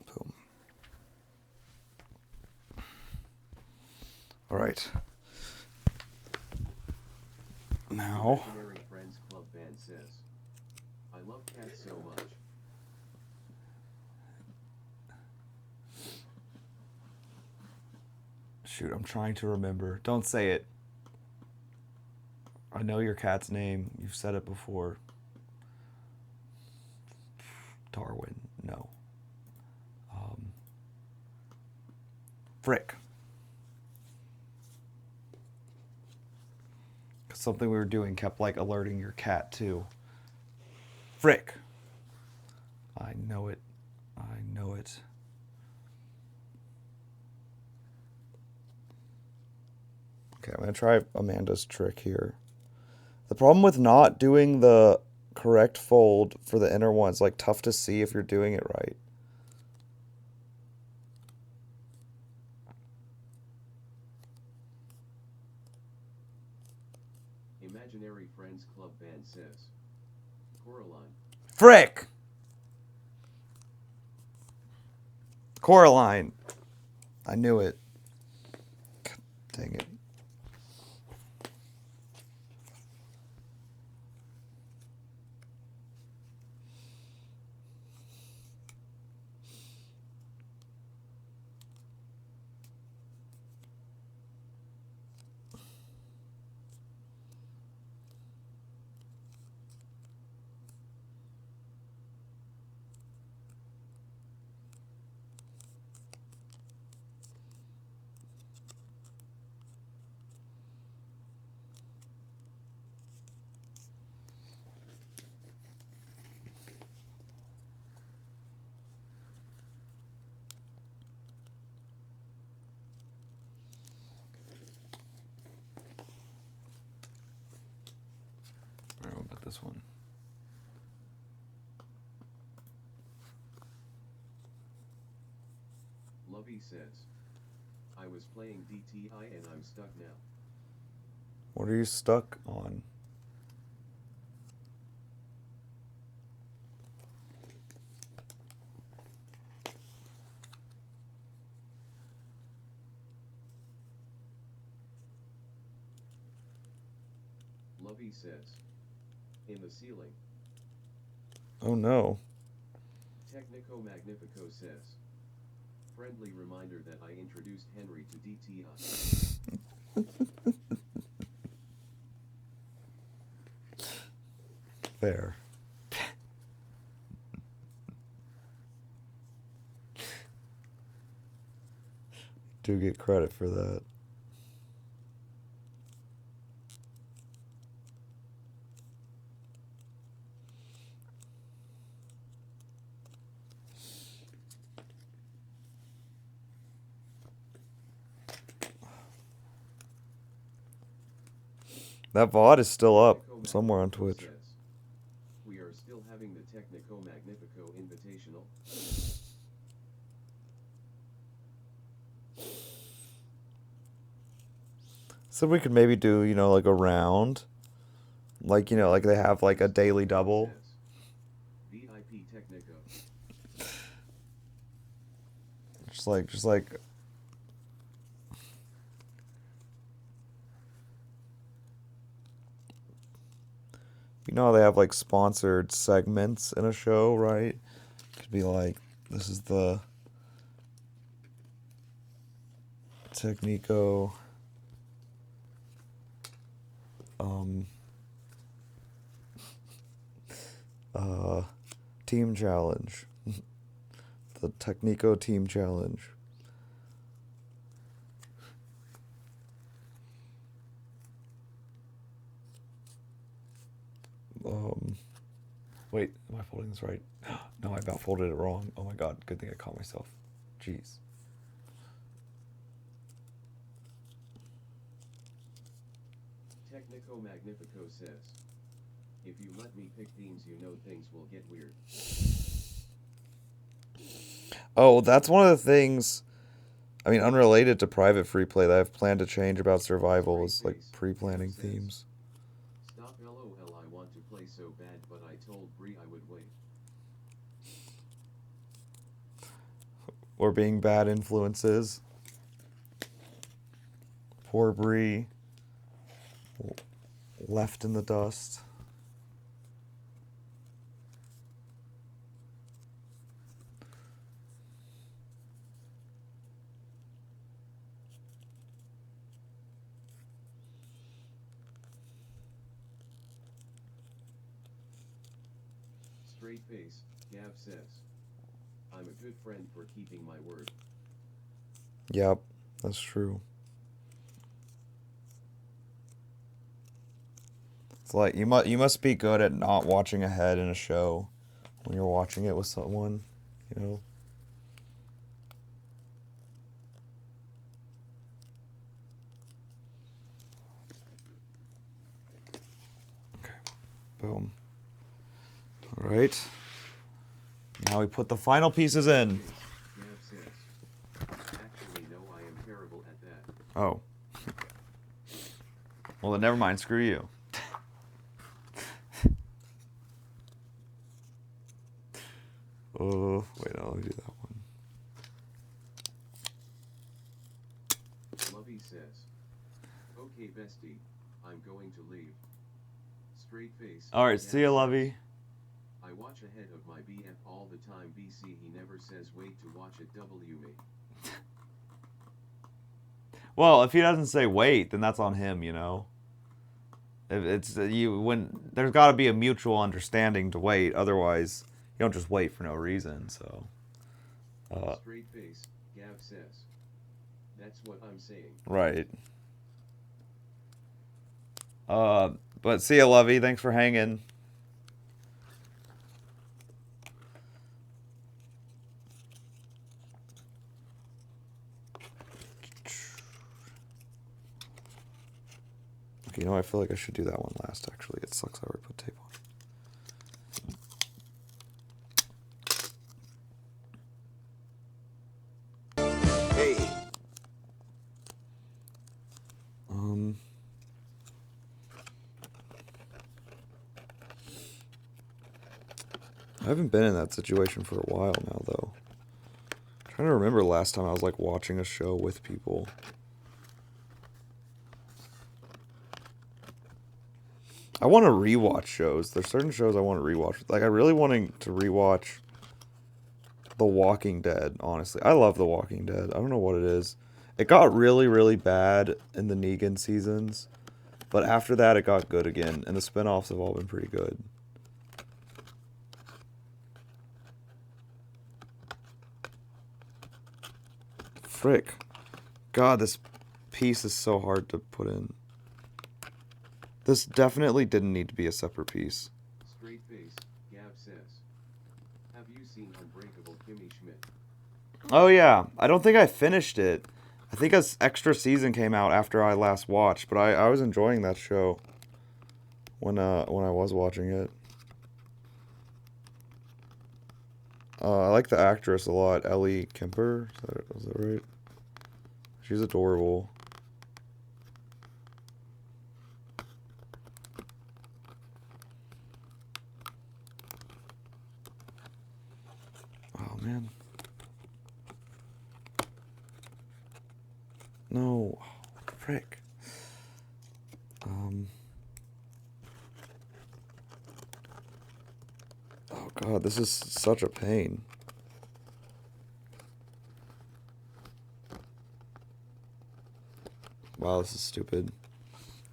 Boom. All right. Now.
Imaginary Friends Club band says. I love cats so much.
Shoot, I'm trying to remember. Don't say it. I know your cat's name. You've said it before. Darwin. No. Frick. Something we were doing kept like alerting your cat too. Frick. I know it. I know it. Okay, I'm going to try Amanda's trick here. The problem with not doing the correct fold for the inner one is like tough to see if you're doing it right.
Imaginary Friends Club band says. Coraline.
Frick! Coraline. I knew it. God, dang it. I don't know about this one.
Lovey says. I was playing DTI and I'm stuck now.
What are you stuck on?
Lovey says. In the ceiling.
Oh no.
Technico Magnifico says. Friendly reminder that I introduced Henry to DTI.
Fair. Do get credit for that. That VOD is still up somewhere on Twitch.
Says, we are still having the Technico Magnifico Invitational.
So we could maybe do, you know, like a round. Like, you know, like they have like a daily double.
VIP Technico.
Just like you know how they have like sponsored segments in a show, right? Could be like, this is the Technico team challenge. The Technico team challenge. Wait, am I folding this right? No, I about folded it wrong. Oh my god, good thing I caught myself. Jeez.
Technico Magnifico says. If you let me pick themes, you know things will get weird.
Oh, that's one of the things, I mean, unrelated to private free play that I've planned to change about survival is like pre-planning themes.
Stop LOL, I want to play so bad, but I told Bree I would wait.
Or being bad influences. Poor Bree. Left in the dust.
Straight face, Gav says. I'm a good friend for keeping my word.
Yep, that's true. It's like you must be good at not watching ahead in a show when you're watching it with someone, you know. Boom. All right. Now we put the final pieces in.
Gav says. Actually, no, I am terrible at that.
Oh. Well, then never mind. Screw you. Oh, wait, no, let me do that one.
Lovey says. Okay, bestie, I'm going to leave. Straight face.
All right,
Gav
see ya,
says,
Lovey.
I watch ahead of my BF all the time. BC, he never says wait to watch it. W me.
Well, if he doesn't say wait, then that's on him, you know. If it's you when there's got to be a mutual understanding to wait. Otherwise, you don't just wait for no reason. So.
Straight face. Gav says. That's what I'm saying.
Right. But see ya, Lovey. Thanks for hanging. Okay, you know, I feel like I should do that one last, actually. It sucks I already put tape on.
Hey,
I haven't been in that situation for a while now, though. I'm trying to remember last time I was, like, watching a show with people. I want to rewatch shows. There's certain shows I want to rewatch. Like, I really wanting to rewatch The Walking Dead, honestly. I love The Walking Dead. I don't know what it is. It got really, really bad in the Negan seasons. But after that, it got good again. And the spinoffs have all been pretty good. Frick. God, this piece is so hard to put in. This definitely didn't need to be a separate piece.
Straight face. Gav says. Have you seen Unbreakable Kimmy Schmidt?
Oh yeah, I don't think I finished it. I think an extra season came out after I last watched, but I was enjoying that show when I was watching it. I like the actress a lot, Ellie Kemper. Is that right? She's adorable. Oh man. No, frick. Oh god, this is such a pain. Wow, this is stupid.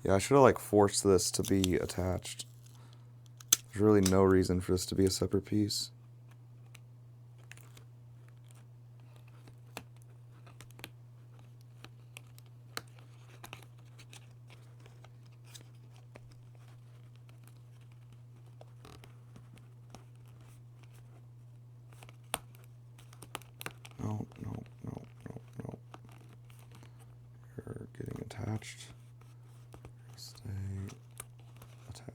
Yeah, I should have like forced this to be attached. There's really no reason for this to be a separate piece. No, no, no, no, no. You're getting attached. Stay attached.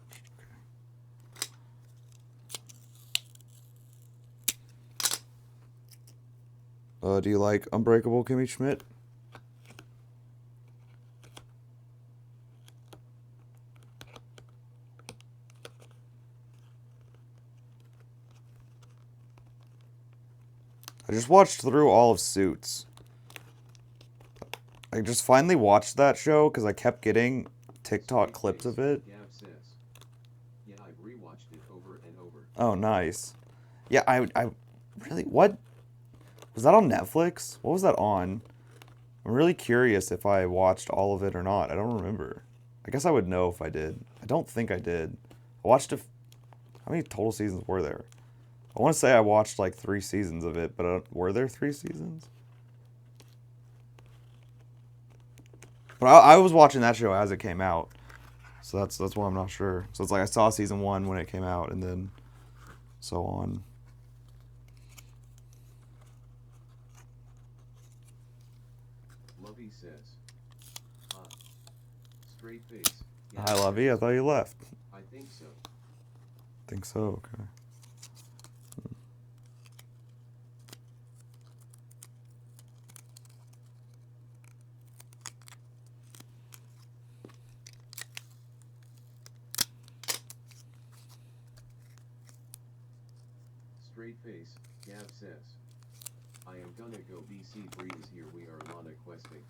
Okay. Do you like Unbreakable Kimmy Schmidt? I just watched through all of Suits. I just finally watched that show because I kept getting TikTok clips of it.
Gav says. Yeah, I've rewatched it over and over.
Oh, nice. Yeah, I really, what? Was that on Netflix? What was that on? I'm really curious if I watched all of it or not. I don't remember. I guess I would know if I did. I don't think I did. I watched it. How many total seasons were there? I want to say I watched like 3 seasons of it, but were there 3 seasons? But I was watching that show as it came out, so that's why I'm not sure. So it's like I saw season 1 when it came out, and then so on.
Lovey says. Straight face.
Hi, Lovey. I thought you left.
I think so.
Think so, okay.
Straight face, Gav says. I am gonna go BC Breeze here, we are Lana questing.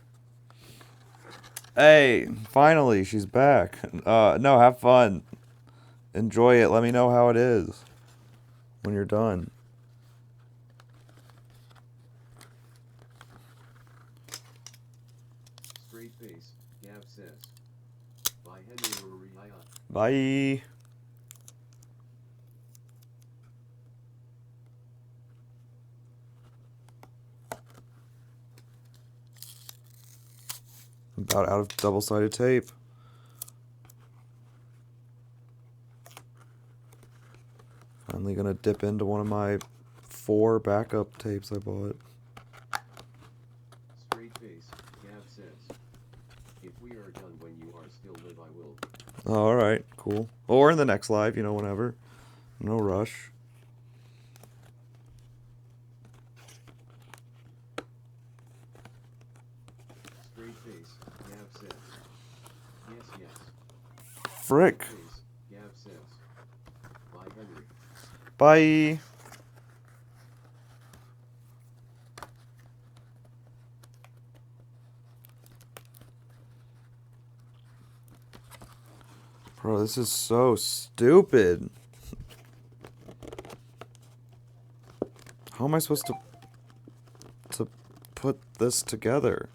Hey, finally, she's back. No, have fun. Enjoy it. Let me know how it is when you're done.
Straight face, Gav says. By Henry Uriah.
Bye. I'm about out of double-sided tape. Finally gonna dip into one of my 4 backup tapes I bought.
Straight face, Gav says. If we are done when you are still live, I will.
Alright, cool. Or in the next live, you know, whenever. No rush.
Straight face, Gav says. Yes, yes.
Frick.
Straight face, Gav says. By Henry.
Bye. Bro, this is so stupid. How am I supposed to put this together?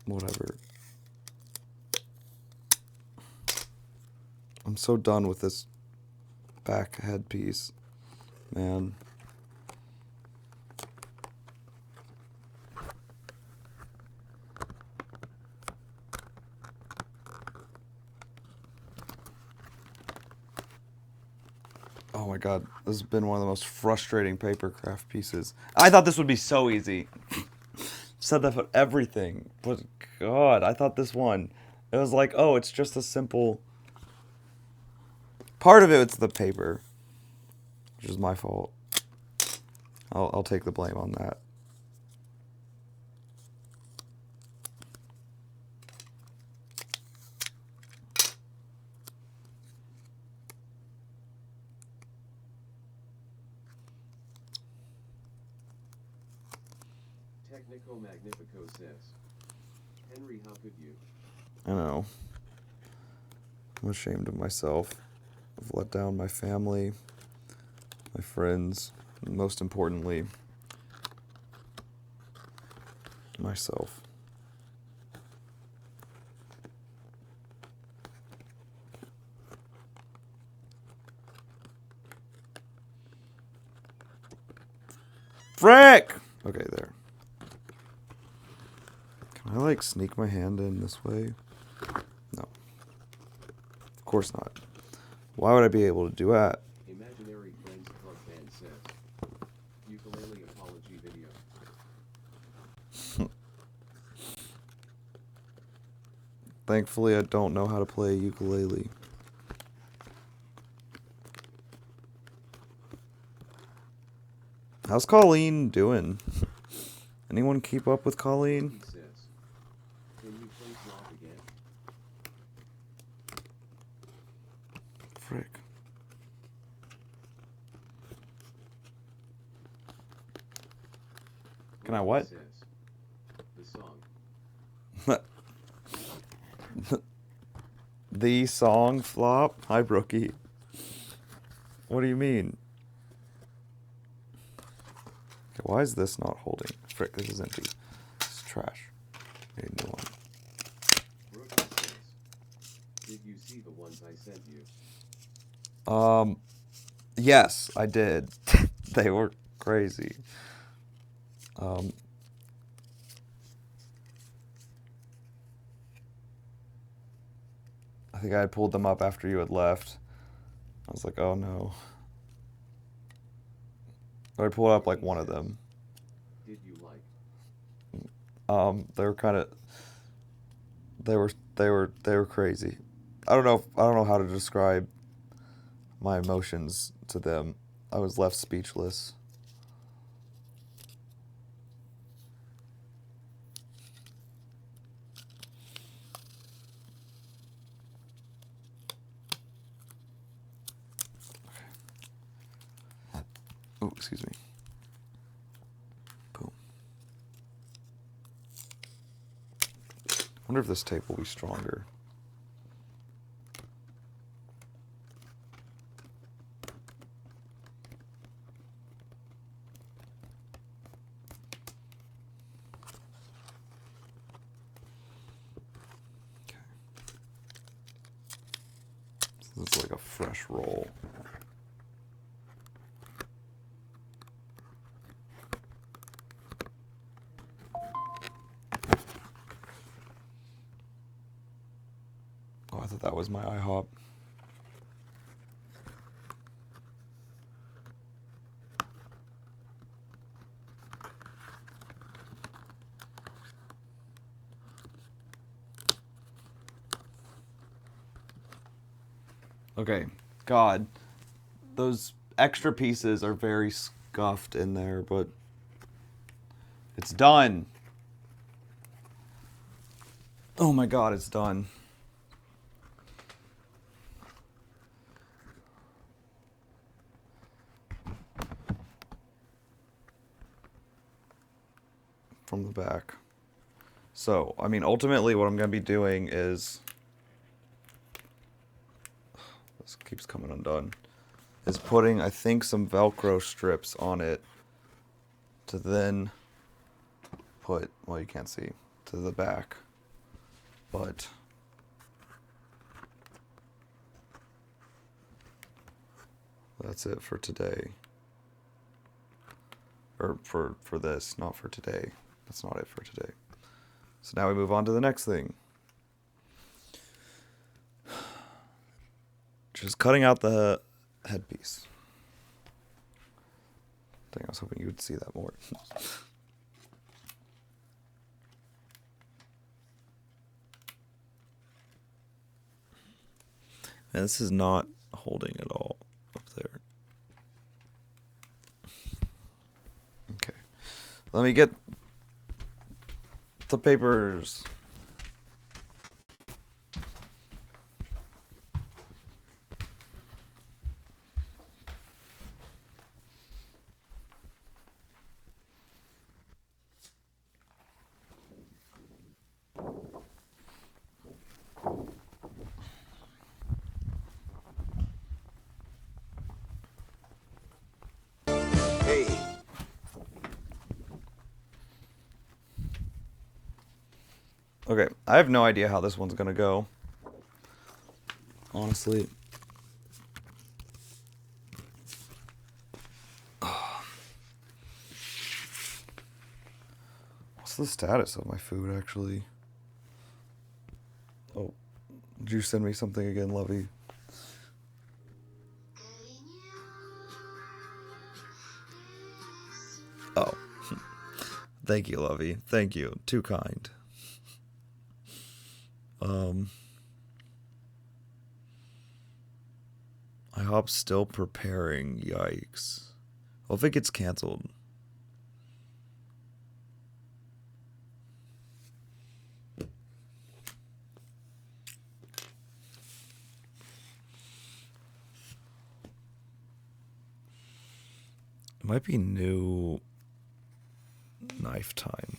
Whatever. I'm so done with this back headpiece, man. Oh my god, this has been one of the most frustrating papercraft pieces. I thought this would be so easy. Said that for everything, but god, I thought this one, it was like, oh, it's just a simple. Part of it's the paper, which is my fault. I'll take the blame on that.
Technico Magnifico says. Henry, how could you?
I know. I'm ashamed of myself. I've let down my family, my friends, and most importantly, myself. Frick! Okay, there. Can I, like, sneak my hand in this way? No. Of course not. Why would I be able to do that?
Imaginary Friends Club fan says. Ukulele apology video.
Thankfully, I don't know how to play ukulele. How's Colleen doing? Anyone keep up with Colleen?
He says. Can you play flop again?
Frick. Can I what?
Says. The song.
The song flop? Hi, Brookie. What do you mean? Okay, why is this not holding? Frick, this is empty. This is trash. I need a new one.
Brooklyn says. Did you see the ones I sent you?
Yes, I did. They were crazy. I think I had pulled them up after you had left. I was like, oh no. But I pulled up like one of them.
Did you like?
They were kind of, they were crazy. I don't know how to describe my emotions to them. I was left speechless. Oh, excuse me. Boom. I wonder if this tape will be stronger. Okay. So this is like a fresh roll. Oh, I thought that was my IHOP. Okay, God, those extra pieces are very scuffed in there, but it's done. Oh my God, it's done. From the back. So, I mean, ultimately what I'm going to be doing is... This keeps coming undone. Is putting, I think, some Velcro strips on it to then put, well, you can't see, to the back. But that's it for today. Or for this, not for today. That's not it for today. So now we move on to the next thing. Just cutting out the headpiece. Dang, I was hoping you would see that more. And this is not holding at all up there. Okay. Let me get the papers.
Hey,
Okay, I have no idea how this one's gonna go. Honestly. What's the status of my food, actually? Oh, did you send me something again, Lovey? Oh. Thank you, Lovey. Thank you. Too kind. IHOP's still preparing. Yikes. Well, if it gets canceled. It might be new knife time.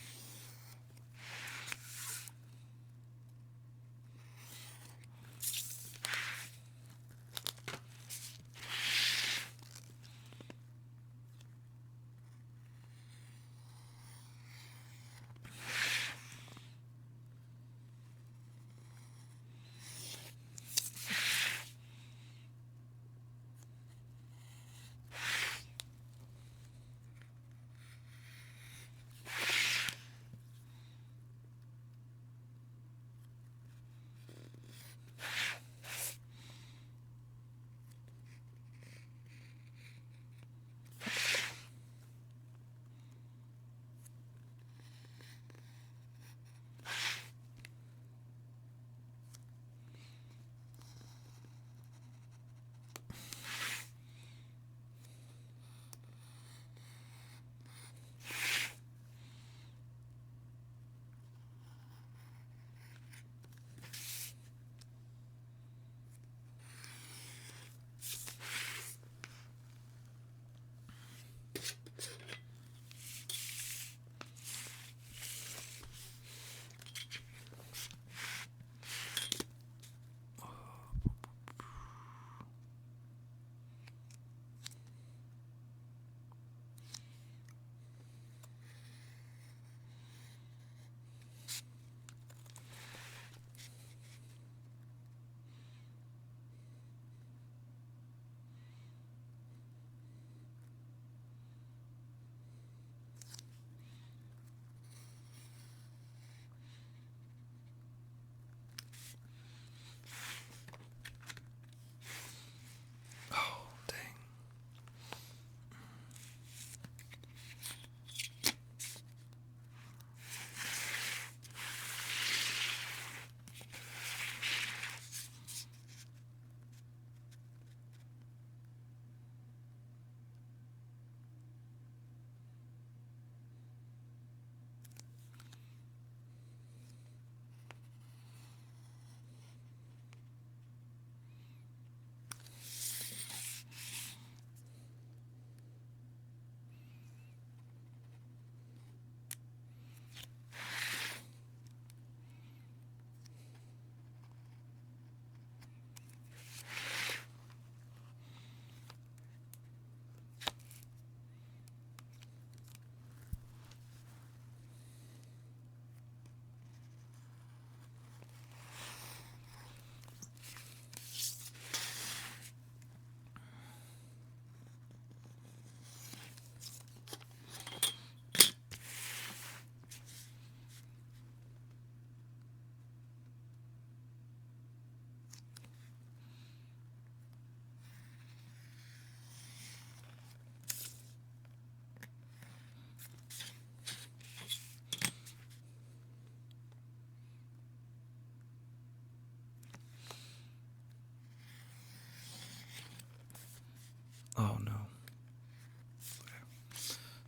Oh no.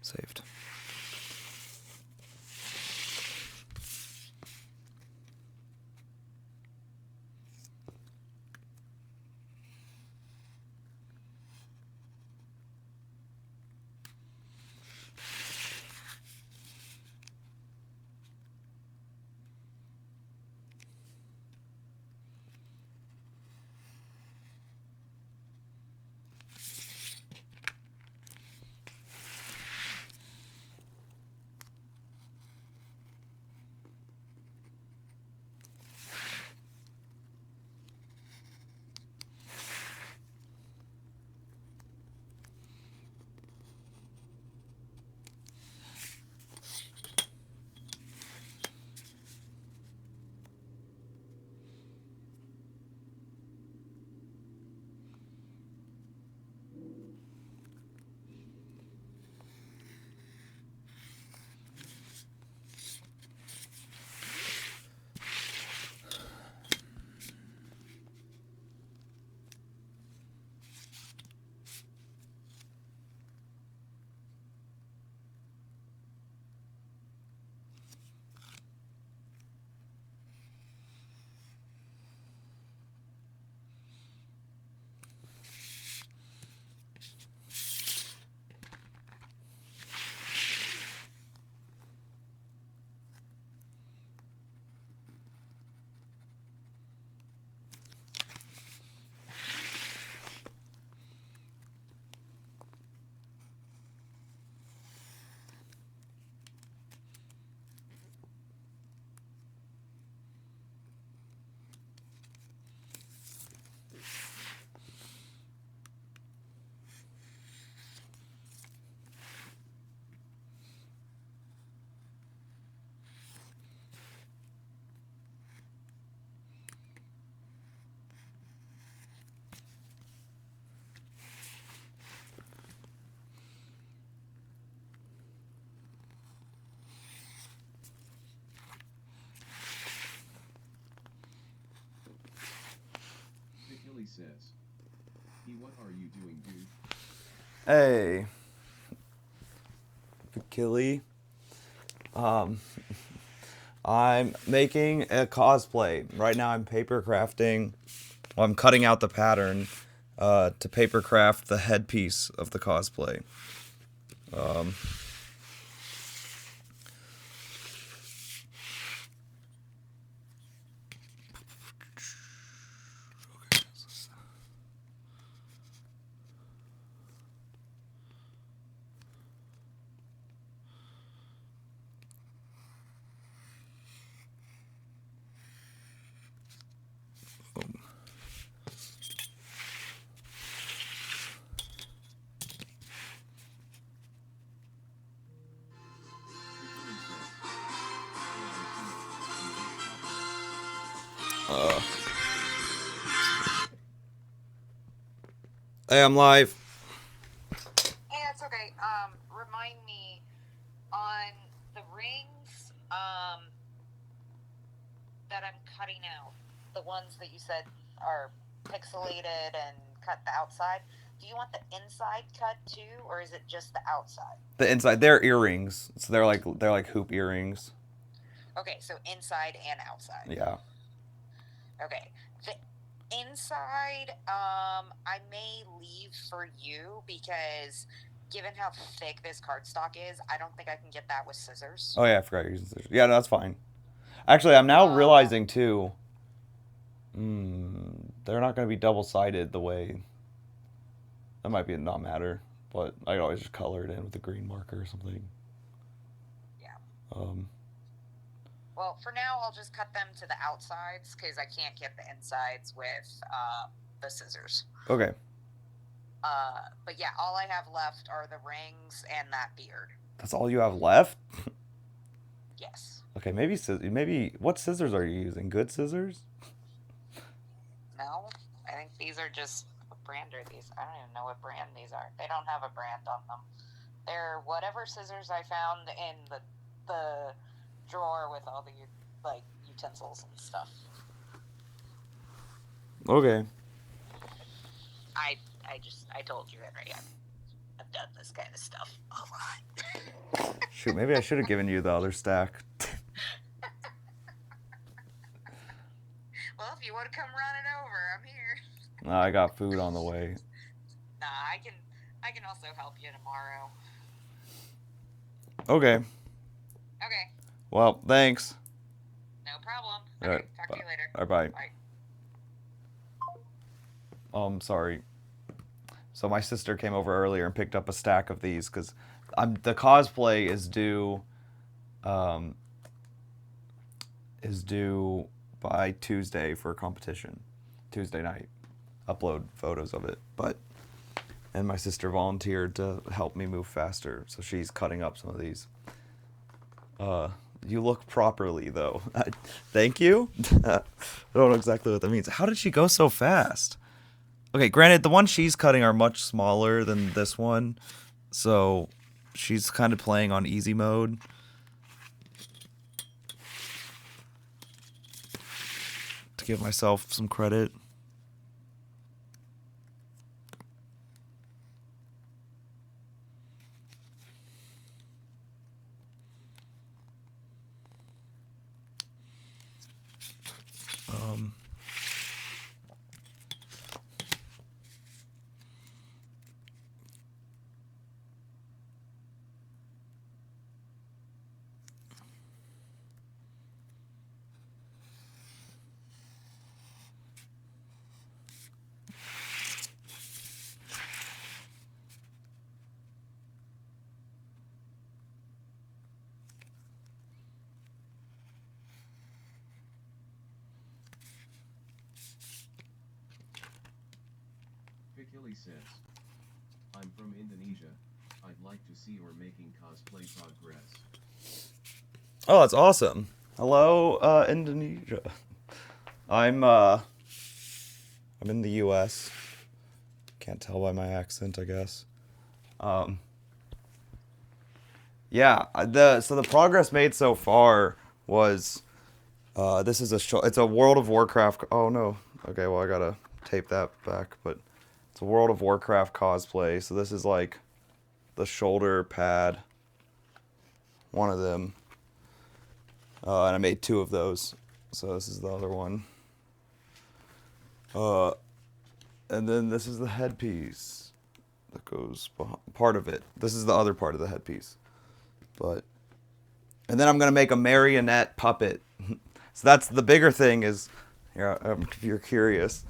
Saved.
Achilles says. What are you doing, dude?
Hey. Achilles. I'm making a cosplay. Right now I'm paper crafting. Well, I'm cutting out the pattern to paper craft the headpiece of the cosplay. Hey, I'm live.
Hey, that's okay. Remind me on the rings, that I'm cutting out, the ones that you said are pixelated and cut the outside. Do you want the inside cut too, or is it just the outside?
The inside, they're earrings, so they're like hoop earrings.
Okay, so inside and outside.
Yeah.
Okay. The inside, I may leave for you because given how thick this cardstock is, I don't think I can get that with scissors.
Oh yeah, I forgot you're using scissors. Yeah, no, that's fine. Actually, I'm now realizing too. They're not going to be double-sided the way. That might be a not matter, but I could always just color it in with a green marker or something.
Yeah. Well, for now, I'll just cut them to the outsides because I can't get the insides with the scissors.
Okay.
But yeah, all I have left are the rings and that beard.
That's all you have left?
Yes.
Okay, maybe what scissors are you using? Good scissors?
No, I think these are just, what brand are these? I don't even know what brand these are. They don't have a brand on them. They're whatever scissors I found in the drawer with all the like utensils and stuff.
Okay.
I
I told you already. I've done this kind of stuff a lot.
Shoot, maybe I should have given you the other stack.
Well, if you want to come running over, I'm here.
No, I got food on the way.
Nah, I can also help you tomorrow.
Okay.
Okay,
Well, thanks.
no problem.
All
Okay,
right,
talk to you later.
All right, bye.
Bye.
Sorry. So my sister came over earlier and picked up a stack of these because the cosplay is due by Tuesday for a competition. Tuesday night. Upload photos of it. And my sister volunteered to help me move faster, so she's cutting up some of these. You look properly though. Thank you. I don't know exactly what that means. How did she go so fast? Okay, granted, the ones she's cutting are much smaller than this one, so she's kind of playing on easy mode. To give myself some credit.
Pikili says, I'm from Indonesia. I'd like to see you're making cosplay progress.
Oh, that's awesome. Hello, Indonesia. I'm in the US. Can't tell by my accent, I guess. Yeah, so the progress made so far was this is it's a World of Warcraft. Oh no. Okay, well I gotta tape that back, but it's a World of Warcraft cosplay. So this is like the shoulder pad, one of them, and I made 2 of those. So this is the other one. And then this is the headpiece that goes behind, part of it. This is the other part of the headpiece. And then I'm gonna make a marionette puppet. So that's the bigger thing is, here, if you're curious,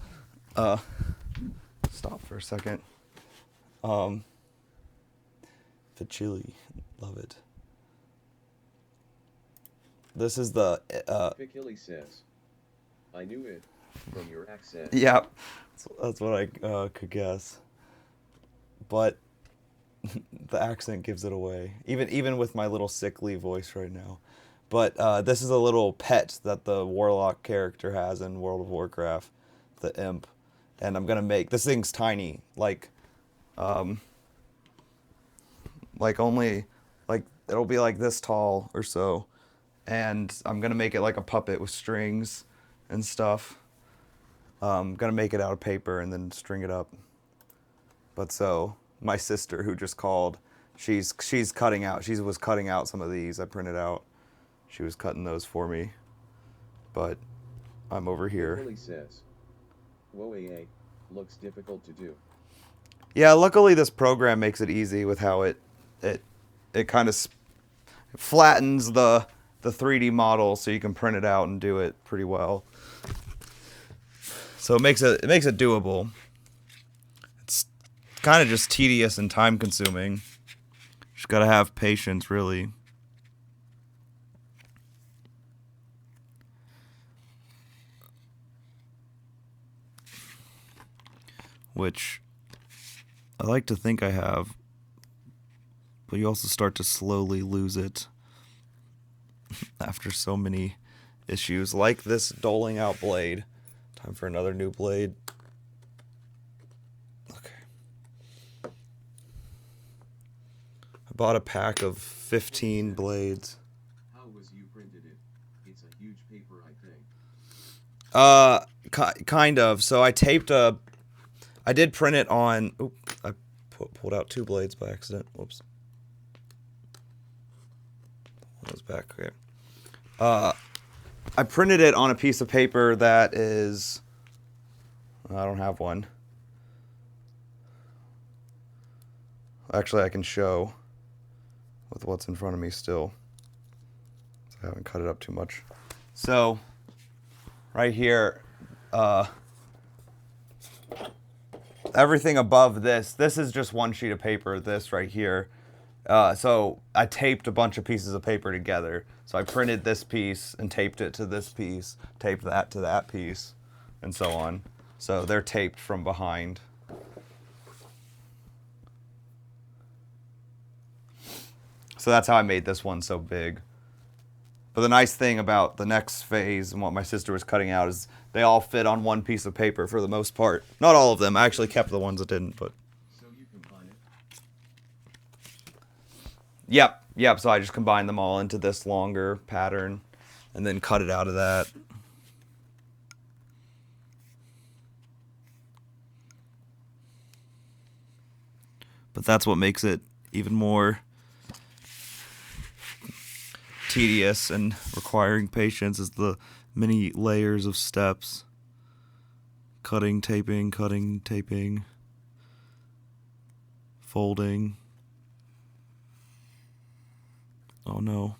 stop for a second. Chili, love it. This is the,
Pikili says, I knew it from your accent.
yeah, that's what I could guess. But the accent gives it away, even with my little sickly voice right now. But this is a little pet that the warlock character has in World of Warcraft, the imp. And I'm gonna make, this thing's tiny, like only, like, it'll be like this tall or so. And I'm gonna make it like a puppet with strings and stuff. Gonna make it out of paper and then string it up. But so, my sister who just called, she's cutting out, she was cutting out some of these I printed out. She was cutting those for me. But I'm over here.
Pikili says, whoa, looks difficult to do.
Yeah, luckily this program makes it easy with how it kind of flattens the 3D model so you can print it out and do it pretty well. So it makes it doable. It's kind of just tedious and time consuming. Just gotta have patience, really. Which I like to think I have, but you also start to slowly lose it after so many issues, like this doling out blade. Time for another new blade. Okay. I bought a pack of 15 blades.
How was you printed it? It's a huge paper, I think.
Kind of. So I taped I did print it on. Oop, I pulled out 2 blades by accident. Whoops. One was back. Okay. I printed it on a piece of paper that is. I don't have one. Actually, I can show with what's in front of me still. I haven't cut it up too much. So, right here, everything above this is just one sheet of paper, this right here. So I taped a bunch of pieces of paper together. So I printed this piece and taped it to this piece, taped that to that piece, and so on. So they're taped from behind. So that's how I made this one so big. But the nice thing about the next phase and what my sister was cutting out is they all fit on one piece of paper for the most part. Not all of them. I actually kept the ones that didn't, but...
So you combine it?
Yep. So I just combined them all into this longer pattern and then cut it out of that. But that's what makes it even more tedious and requiring patience, is the many layers of steps. Cutting, taping, folding. Oh no.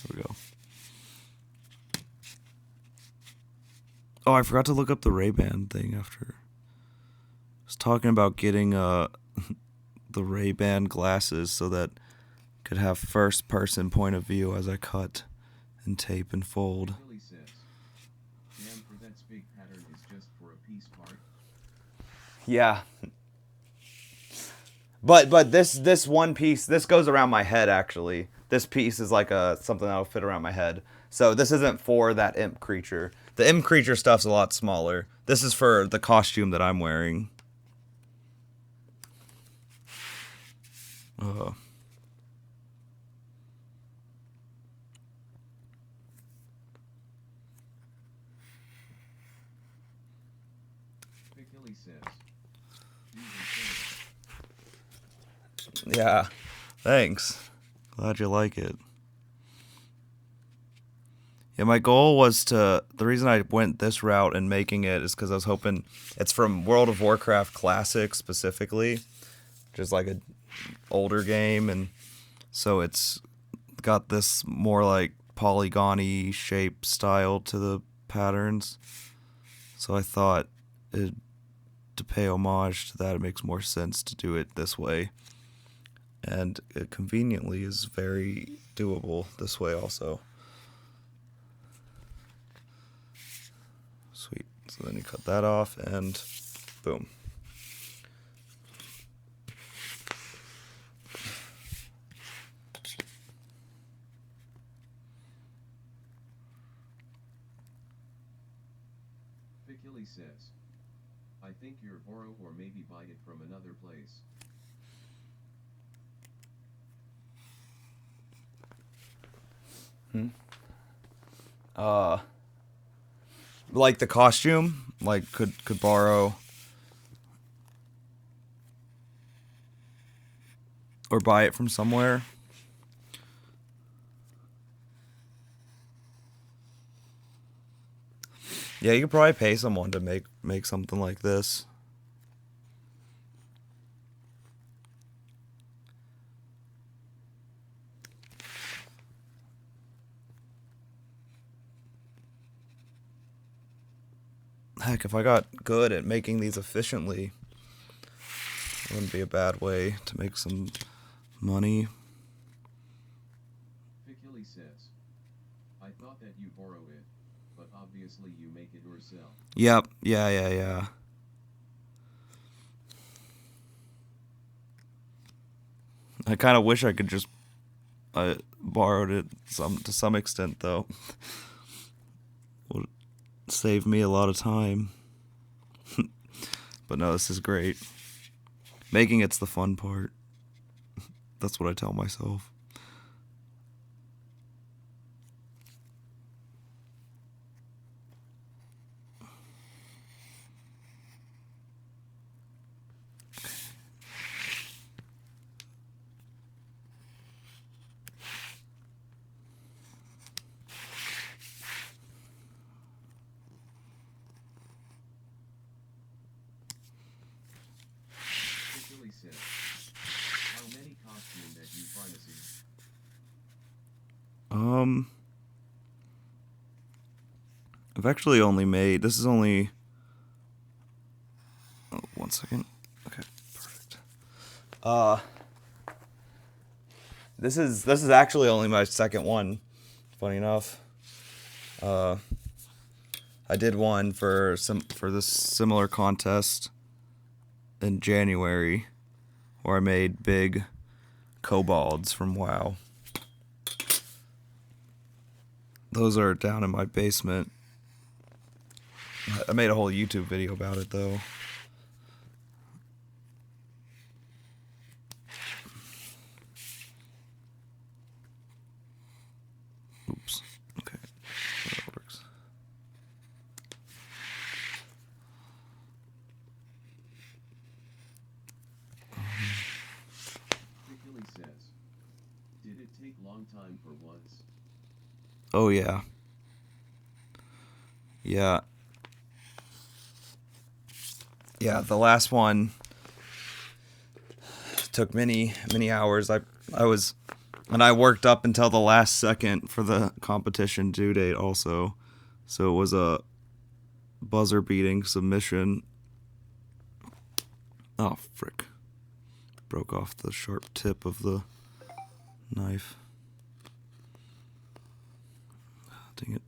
There we go. Oh, I forgot to look up the Ray-Ban thing after. I was talking about getting the Ray-Ban glasses so that I could have first-person point of view as I cut and tape and fold.
Billy says, damn, for that big pattern is just for a piece part.
Yeah. But this one piece, this goes around my head actually. This piece is like something that'll fit around my head. So this isn't for that imp creature. The imp creature stuff's a lot smaller. This is for the costume that I'm wearing.
Big Billy says,
Yeah. Thanks. Glad you like it. Yeah, my goal was the reason I went this route in making it is because I was hoping, it's from World of Warcraft Classic specifically, which is like an older game, and so it's got this more like polygon-y shape style to the patterns. So I thought to pay homage to that, it makes more sense to do it this way. And it conveniently is very doable this way also. Sweet. So then you cut that off and boom.
Big Billy says, I think you're borrow or maybe buy it from another place.
Like the costume, like could borrow or buy it from somewhere. Yeah, you could probably pay someone to make something like this. Heck, if I got good at making these efficiently, it wouldn't be a bad way to make some money.
Big Billy says, I thought that you borrow it, but obviously you make it yourself.
Yep, yeah. I kind of wish I could just borrowed it to some extent though. Would save me a lot of time. But no, this is great. Making it's the fun part. That's what I tell myself. I've actually only made, this is only, oh, 1 second. Okay, perfect. This is actually only my second one, funny enough. I did one for this similar contest in January where I made big kobolds from WoW. Those are down in my basement. I made a whole YouTube video about it though. Oops. Okay. That works.
Pickily says, did it take long time for once?
Oh yeah. Yeah. Yeah, the last one took many hours. I worked up until the last second for the competition due date also. So it was a buzzer beating submission. Oh frick. Broke off the sharp tip of the knife. Dang it.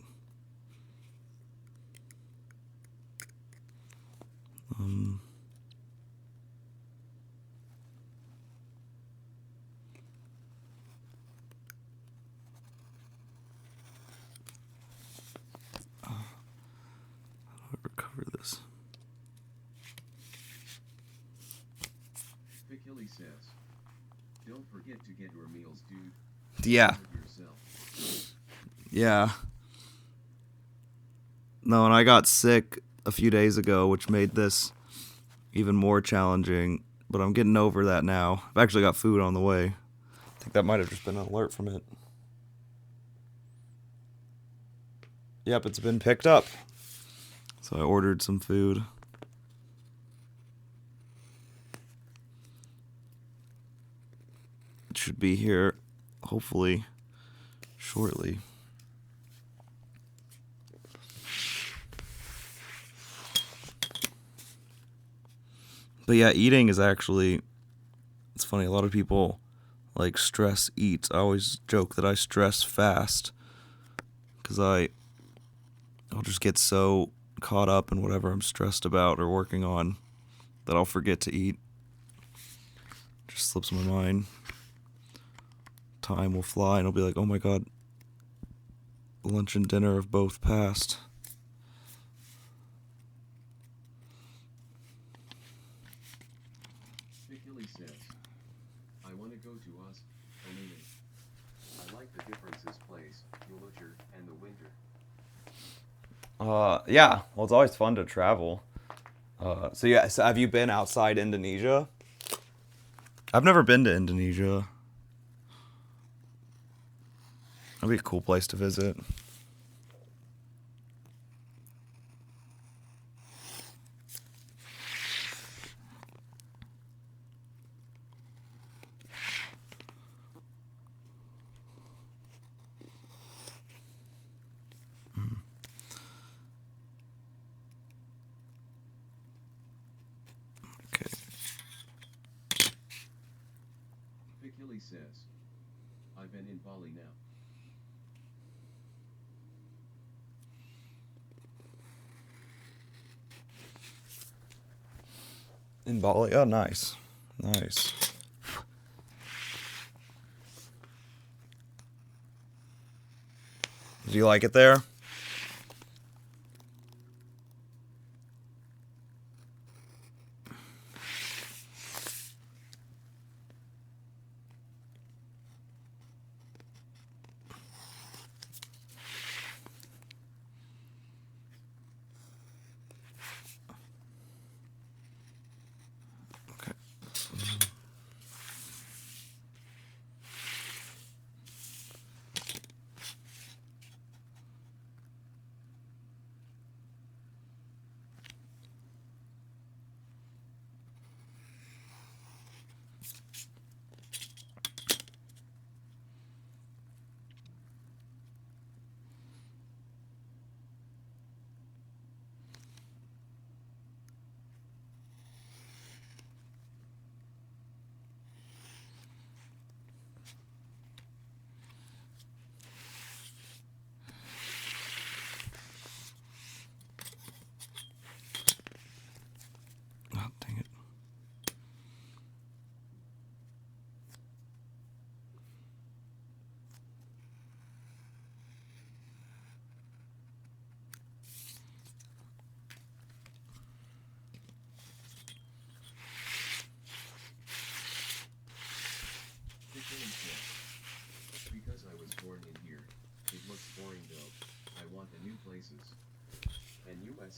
How do I recover this?
Pickily says, don't forget to get your meals, dude.
Yeah.
Do it yourself.
Yeah. No, and I got sick a few days ago, which made this even more challenging, but I'm getting over that now. I've actually got food on the way. I think that might have just been an alert from it. Yep, it's been picked up. So I ordered some food. It should be here, hopefully, shortly. But yeah, eating is actually, it's funny, a lot of people like stress eat. I always joke that I stress fast because I'll just get so caught up in whatever I'm stressed about or working on that I'll forget to eat. Just slips my mind. Time will fly and I'll be like, oh my god, lunch and dinner have both passed.
Pickily says, I want to go to us, Omenin. I like the differences place, Yulucher, and the winter.
Yeah, well, it's always fun to travel. So yeah, so have you been outside Indonesia? I've never been to Indonesia. That'd be a cool place to visit. Okay.
Pickily says, I've been in Bali now.
In Bali? Oh, nice. Nice. Do you like it there? Okay.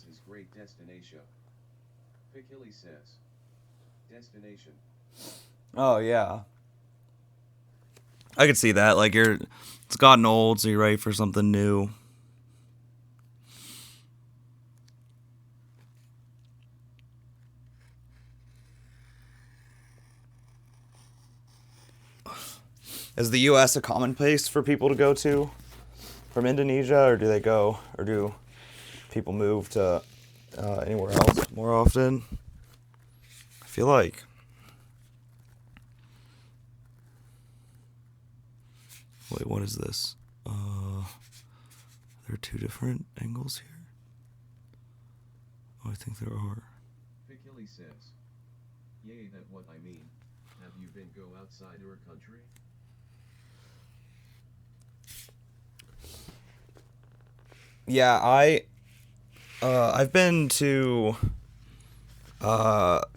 is great destination. Piccoli says. Destination.
Oh yeah. I could see that. Like it's gotten old, so you're ready for something new. Is the U.S. a common place for people to go to from Indonesia, or do people move to anywhere else more often? I feel like. Wait, what is this? There are two different angles here? Oh, I think there are.
Piccoli says. Yay, that what I mean. Have you been go outside your country?
Yeah, I've been to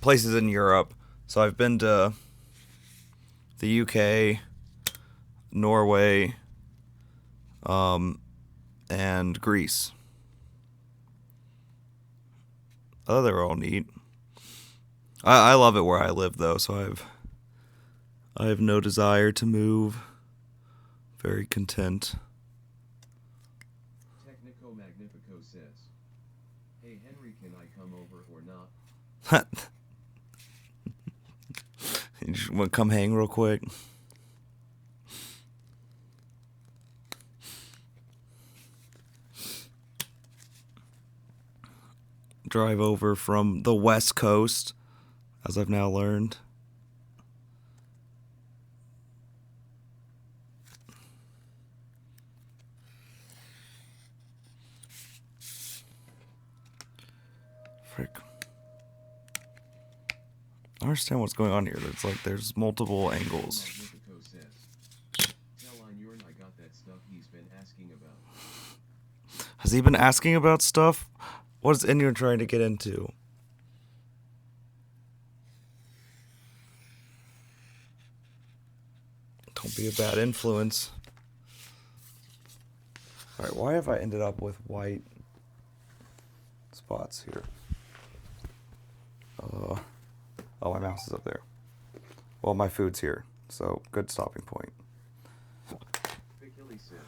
places in Europe. So I've been to the UK, Norway, and Greece. Oh, they were all neat. I love it where I live though, so I have no desire to move. Very content.
Technico Magnifico says. Hey Henry, can I come over or not?
You just want to come hang real quick? Drive over from the West Coast, as I've now learned. Frick. I don't understand what's going on here. It's like there's multiple angles.
Magnifico says. Tell Einyorn I got that stuff he's been asking about.
Has he been asking about stuff? What is Inyo trying to get into? Don't be a bad influence. Alright, why have I ended up with white spots here? Oh, my mouse is up there. Well, my food's here, so good stopping point.
Piccoli says.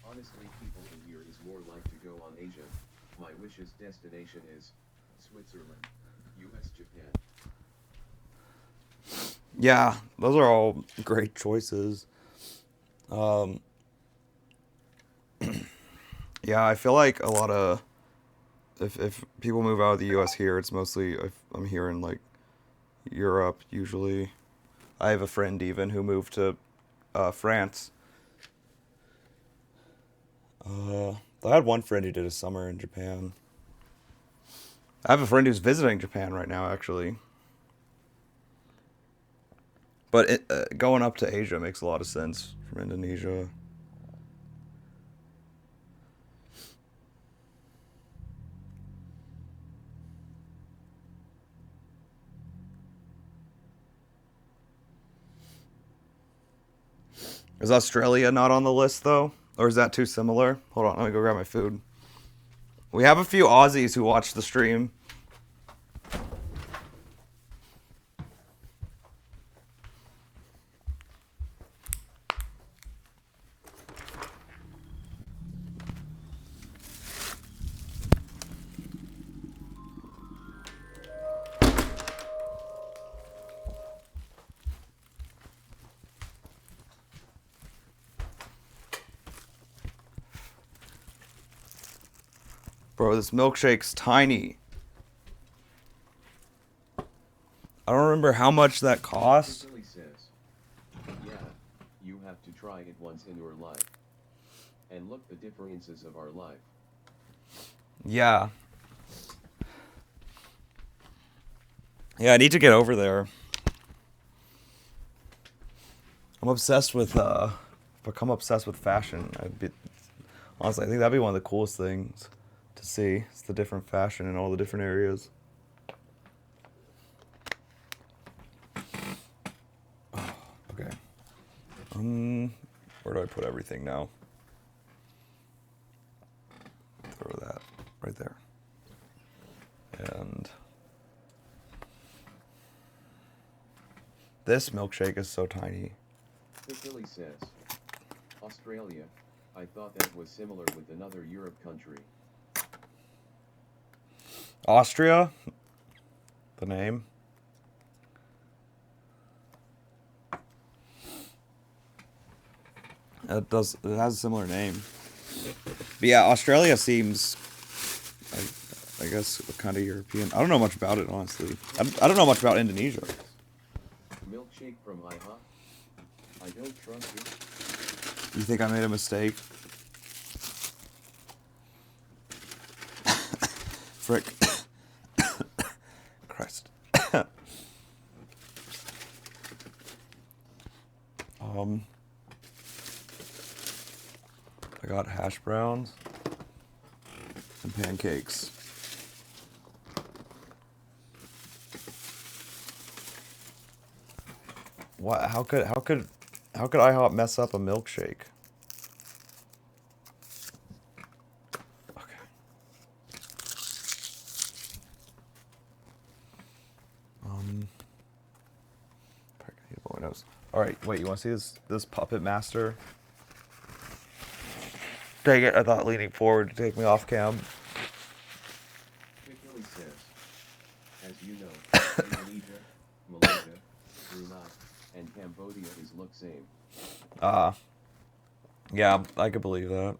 Honestly, people in here is more like to go on Asia. My wishes destination is Switzerland, US, Japan.
Yeah, those are all great choices. Yeah, I feel like a lot of if people move out of the U.S. here, it's mostly I'm here in like Europe usually. I have a friend even who moved to France. I had one friend who did a summer in Japan. I have a friend who's visiting Japan right now, actually. But going up to Asia makes a lot of sense from Indonesia. Is Australia not on the list, though? Or is that too similar? Hold on, let me go grab my food. We have a few Aussies who watch the stream. Bro, this milkshake's tiny. I don't remember how much that cost.
Piccoli says. Yeah, you have to try it once in your life. And look the differences of our life.
Yeah. Yeah, I need to get over there. I'm obsessed with, become obsessed with fashion. Honestly, I think that'd be one of the coolest things to see. It's the different fashion in all the different areas. Oh, okay. Where do I put everything now? Throw that right there. And this milkshake is so tiny.
Philly says, Australia. I thought that was similar with another Europe country.
Austria? The name? It has a similar name. But yeah, Australia seems, I guess, kind of European. I don't know much about it, honestly. I don't know much about Indonesia.
Milkshake from IHOP. I don't trust you.
You think I made a mistake? Frick. Christ. I got hash browns and pancakes. What? How could IHOP mess up a milkshake? Okay. All right, wait. You want to see this puppet master? Dang it! I thought leaning forward to take me off cam.
Philly says, as you know, Indonesia, Malaysia, Brunei, and Cambodia is look same.
Yeah, I could believe that.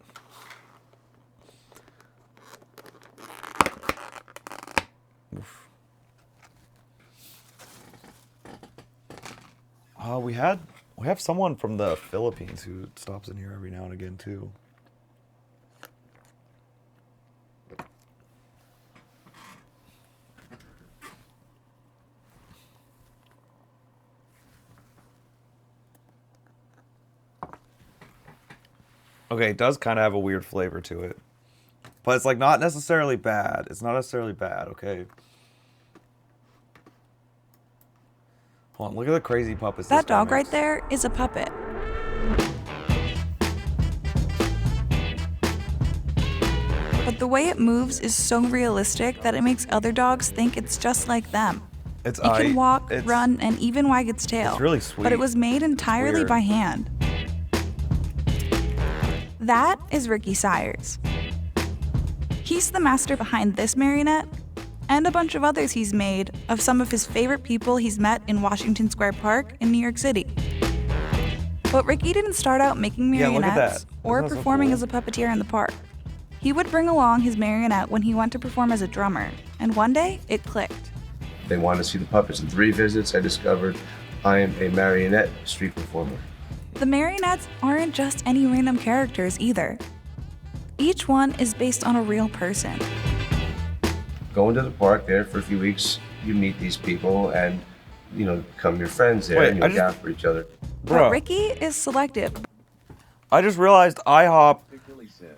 Oof. We have someone from the Philippines who stops in here every now and again too. Okay, it does kind of have a weird flavor to it. But it's like not necessarily bad. It's not necessarily bad, okay? Hold on, look at the crazy puppets.
That dog right there is a puppet. But the way it moves is so realistic that it makes other dogs think it's just like them. It can walk, run, and even wag its tail.
It's really sweet.
But it was made entirely by hand. That is Ricky Sayers. He's the master behind this marionette and a bunch of others he's made of some of his favorite people he's met in Washington Square Park in New York City. But Ricky didn't start out making marionettes or performing as a puppeteer in the park. He would bring along his marionette when he went to perform as a drummer, and one day it clicked.
They wanted to see the puppets. In 3 visits, I discovered I am a marionette street performer.
The marionettes aren't just any random characters either. Each one is based on a real person.
Going to the park there for a few weeks, you meet these people and, become your friends there and you look out for each other.
But Ricky is selective.
I just realized IHOP.
Philly says,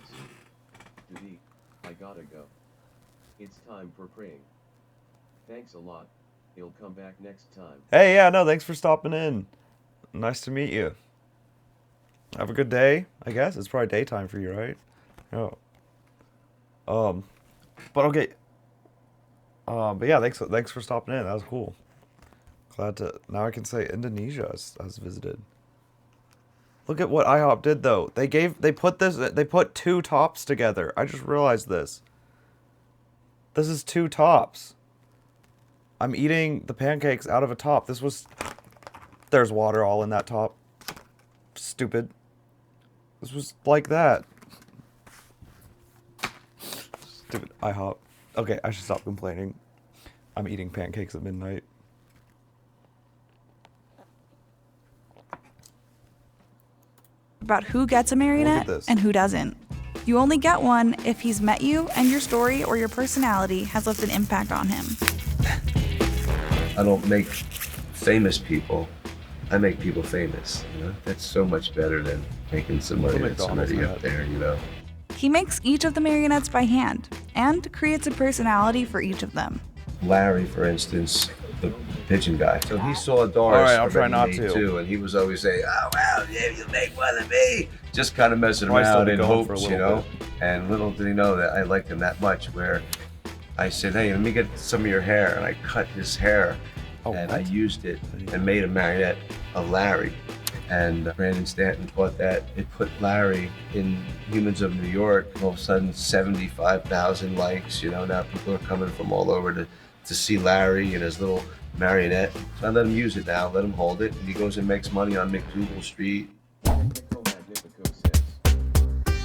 Didi, I gotta go. It's time for praying. Thanks a lot. He'll come back next time.
Hey, yeah, no, thanks for stopping in. Nice to meet you. Have a good day, I guess. It's probably daytime for you, right? Oh. But okay. But yeah, thanks for stopping in. That was cool. Glad to now I can say Indonesia has visited. Look at what IHOP did though. They put 2 tops together. I just realized this. This is 2 tops. I'm eating the pancakes out of a top. There's water all in that top. Stupid. This was like that. Stupid IHOP. Okay, I should stop complaining. I'm eating pancakes at midnight.
About who gets a marionette and who doesn't. You only get one if he's met you and your story or your personality has left an impact on him.
I don't make famous people. I make people famous. That's so much better than making somebody up there.
He makes each of the marionettes by hand and creates a personality for each of them.
Larry, for instance, the pigeon guy. So he saw Doris.
All right, I'll try not to.
Too, and he was always saying, "Oh well, yeah, you make one of me." Just kind of messing around in hopes, And little did he know that I liked him that much. Where I said, hey, let me get some of your hair, and I cut his hair,
Oh,
and
what?
I used it and made a marionette of Larry. And Brandon Stanton thought that it put Larry in Humans of New York. All of a sudden, 75,000 likes. You know, now people are coming from all over to see Larry and his little marionette. So I let him use it now, let him hold it, and he goes and makes money on McDougal Street.
Technico Magnifico says, "The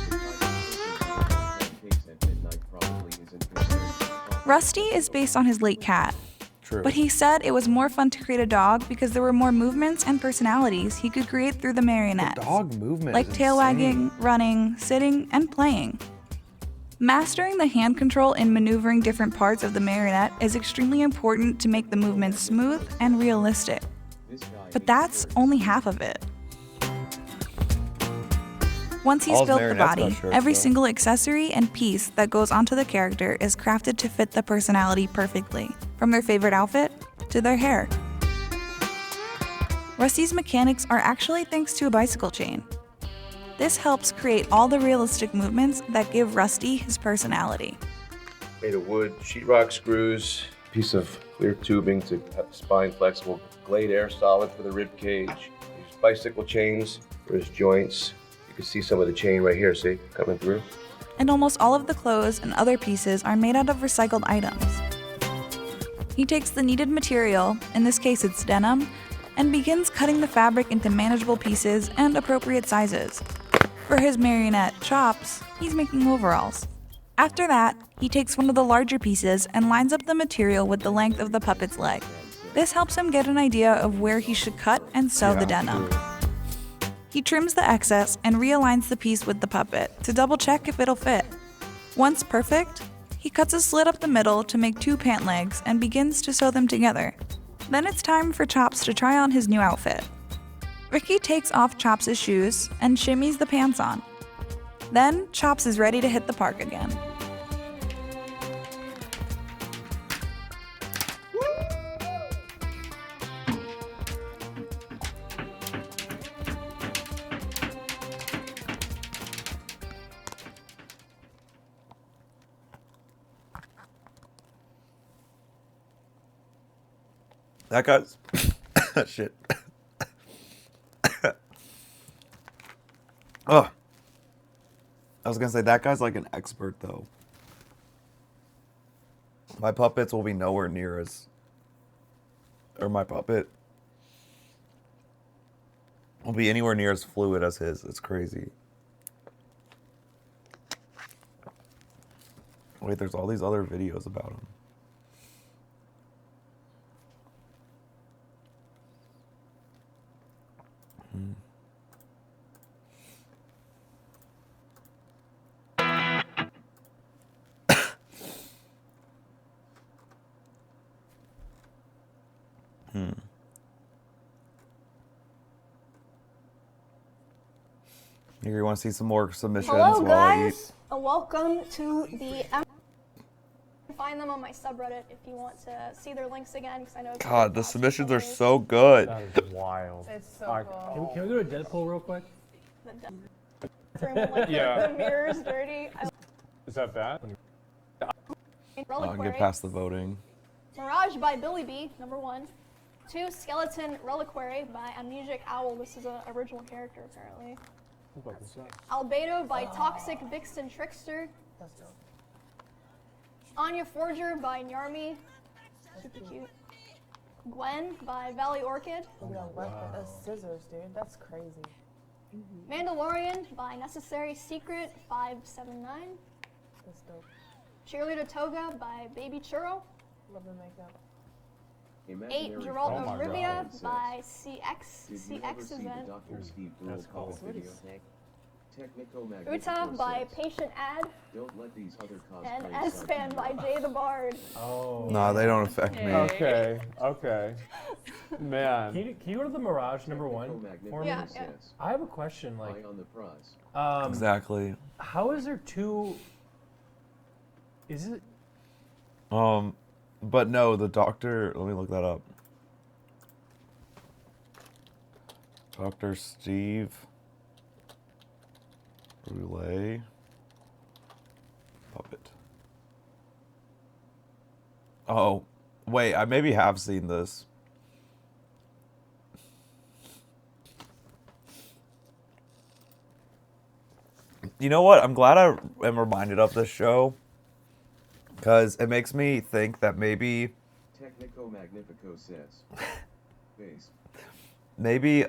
type of person who eats pancakes at midnight probably isn't concerned with coffee."
Rusty is based on his late cat,
True.
but he said it was more fun to create a dog because there were more movements and personalities he could create through the marionettes.
Dog movement
Like
is
tail
insane.
wagging, running, sitting, and playing. Mastering the hand control in maneuvering different parts of the marionette is extremely important to make the movements smooth and realistic.
This guy
But
hates
that's
shirts.
only half of it. Once he's
All his
built the
marionettes got
body,
shirts,
every
though.
single accessory and piece that goes onto the character is crafted to fit the personality perfectly, from their favorite outfit to their hair. Rusty's mechanics are actually thanks to a bicycle chain. This helps create all the realistic movements that give Rusty his personality.
Made of wood, sheetrock screws, piece of clear tubing to have the spine flexible, Glade air solid for the rib cage. These bicycle chains for his joints. You can see some of the chain right here, see, coming through.
And almost all of the clothes and other pieces are made out of recycled items. He takes the needed material, in this case it's denim, and begins cutting the fabric into manageable pieces and appropriate sizes. For his marionette Chops, he's making overalls. After that, he takes one of the larger pieces and lines up the material with the length of the puppet's leg. This helps him get an idea of where he should cut and sew the denim. He trims the excess and realigns the piece with the puppet to double check if it'll fit. Once perfect, he cuts a slit up the middle to make 2 pant legs and begins to sew them together. Then it's time for Chops to try on his new outfit. Ricky takes off Chops' shoes and shimmies the pants on. Then Chops is ready to hit the park again.
That guy's shit. Oh, I was gonna say that guy's like an expert though. My puppets will be nowhere near as, or my puppet will be anywhere near as fluid as his. It's crazy. Wait, there's all these other videos about him. Here, you want to see some more submissions
Hello,
while I eat?
guys. Welcome to the. Find them on my subreddit if you want to see their links again, because I know.
God, the submissions are so good.
That is wild.
It's so cool.
Can we go to Deadpool real quick?
The mirror's dirty.
Is that bad?
I can get past the voting.
Mirage by Billy B, number 1. 2, Skeleton Reliquary by Amnesiac Owl. This is an original character, apparently. Albedo by Toxic Vixen Trickster. Anya Forger by Nyarmi. Super cute. Gwen by Valley Orchid.
That's scissors, dude. That's crazy.
Mandalorian by Necessary Secret 579.
That's dope.
Cheerleader Toga by Baby Churro.
Love the makeup.
8, Geraldo Rivia by CX. CX event.
That's cool.
Uta by Patient Ad.
Don't let these other
And
cosplays
S-Fan by Jay the Bard.
Oh.
No, they don't affect me.
Okay. Man. Can you go to the Mirage number 1 for me?
Yeah.
I have a question. Like,
on the prize.
Exactly.
How is there 2? Is it?
But no, the doctor. Let me look that up. Dr. Steve Roulet puppet. Oh, wait, I maybe have seen this. You know what? I'm glad I am reminded of this show because it makes me think that maybe
Technico Magnifico says. Base.
maybe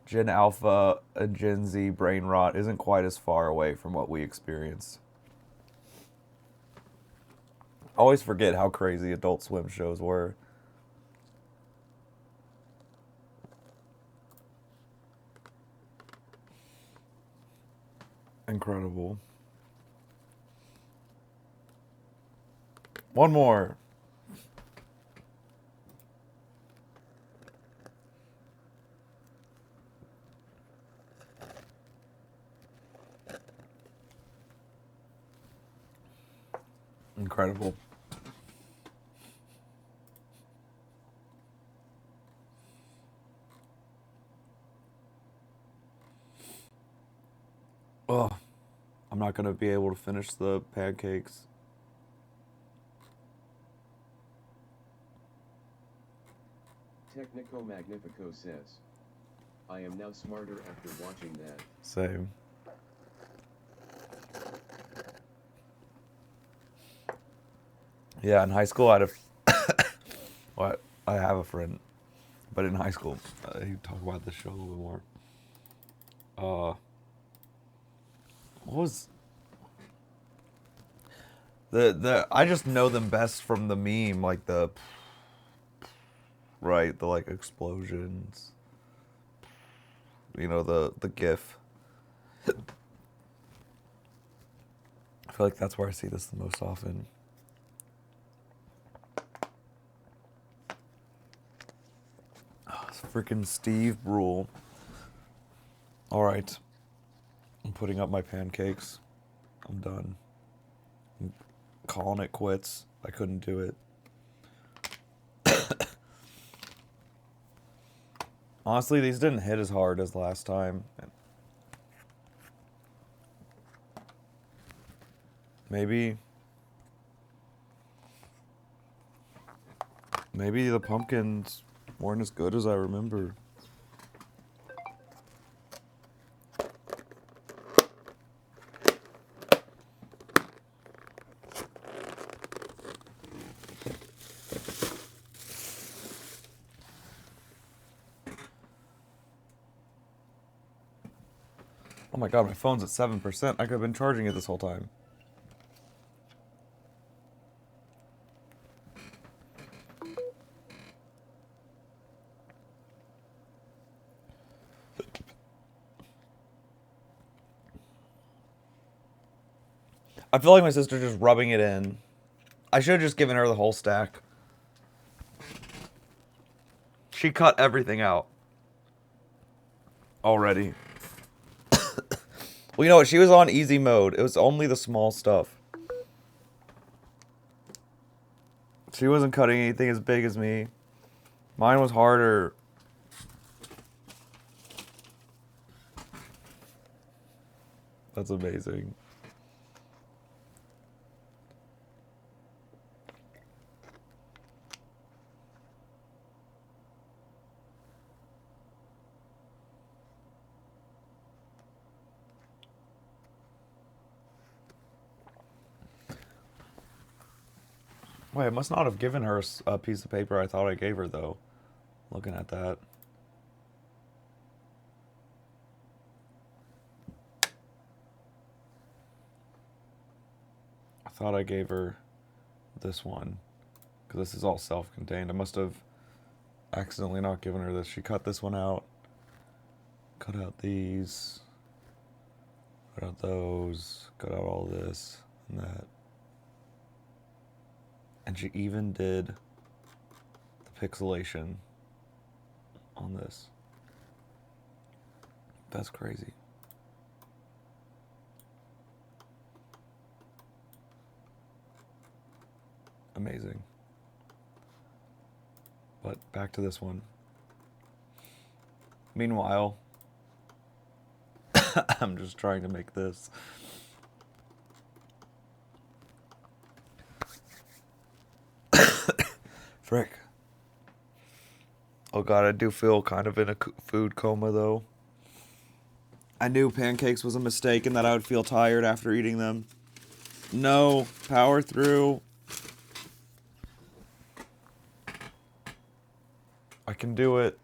Gen Alpha and Gen Z brain rot isn't quite as far away from what we experienced. I always forget how crazy Adult Swim shows were. Incredible. One more. Incredible. Oh, I'm not going to be able to finish the pancakes.
Technico Magnifico says. I am now smarter after watching that.
Same. Yeah, in high school I had what? I have a friend, but in high school he talked about this show a little bit more. What was the I just know them best from the meme, like the right, the like explosions. You know, the GIF. I feel like that's where I see this the most often. Oh, it's freaking Steve Brule. All right. I'm putting up my pancakes. I'm done. I'm calling it quits. I couldn't do it. Honestly, these didn't hit as hard as last time. Maybe the pumpkins weren't as good as I remember. Oh my god, my phone's at 7%. I could have been charging it this whole time. I feel like my sister just rubbing it in. I should have just given her the whole stack. She cut everything out already. Well, you know what? She was on easy mode. It was only the small stuff. She wasn't cutting anything as big as me. Mine was harder. That's amazing. Wait, I must not have given her a piece of paper I thought I gave her, though. Looking at that. I thought I gave her this one. Because this is all self-contained. I must have accidentally not given her this. She cut this one out. Cut out these. Cut out those. Cut out all this and that. And she even did the pixelation on this. That's crazy. Amazing. But back to this one. Meanwhile, I'm just trying to make this. Frick. Oh god, I do feel kind of in a food coma though. I knew pancakes was a mistake and that I would feel tired after eating them. No, power through. I can do it.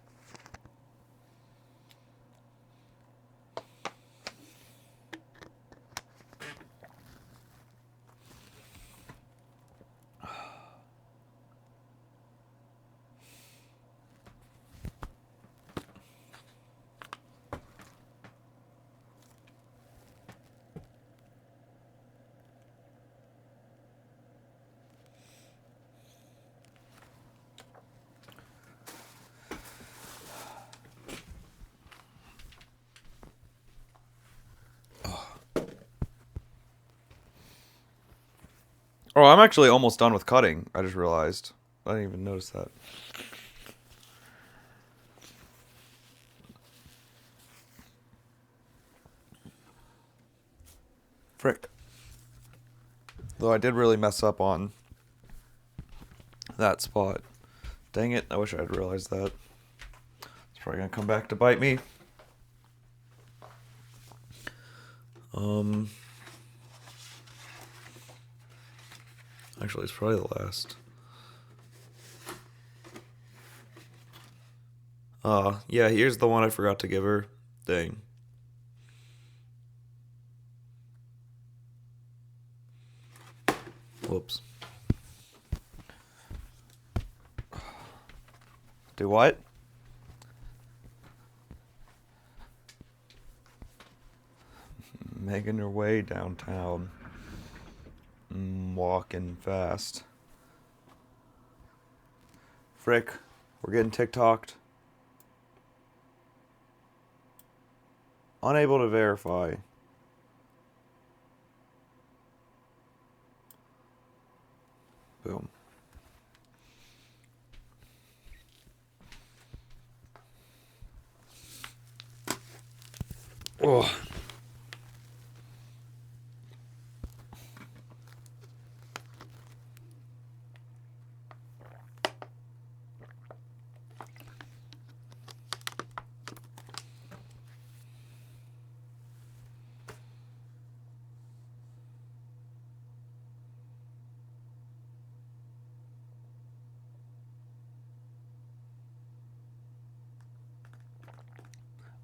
Oh, I'm actually almost done with cutting. I just realized. I didn't even notice that. Frick. Though I did really mess up on that spot. Dang it, I wish I had realized that. It's probably gonna come back to bite me. Actually, it's probably the last. Yeah, here's the one I forgot to give her. Dang. Whoops. Do what? Making her way downtown. Walking fast. Frick, we're getting TikToked. Unable to verify. Boom. Oh.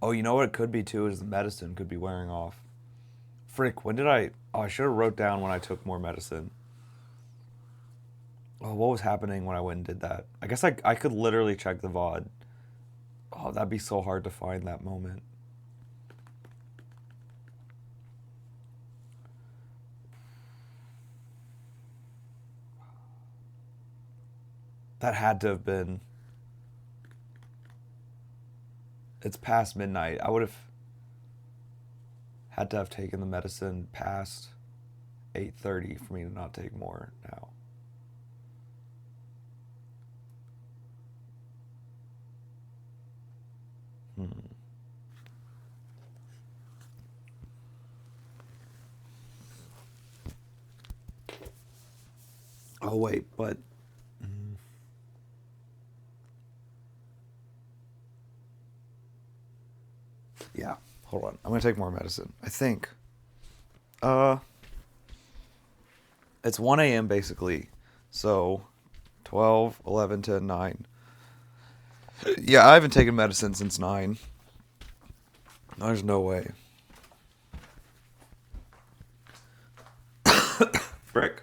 Oh, you know what it could be too is the medicine could be wearing off. Frick, when did I... Oh, I should have wrote down when I took more medicine. Oh, what was happening when I went and did that? I guess I could literally check the VOD. Oh, that'd be so hard to find that moment. That had to have been... It's past midnight. I would have had to have taken the medicine past 8:30 for me to not take more now. Oh, wait, but... Yeah, hold on. I'm going to take more medicine. I think. It's 1 a.m. basically. So, 12, 11 to 9. Yeah, I haven't taken medicine since 9. There's no way. Frick.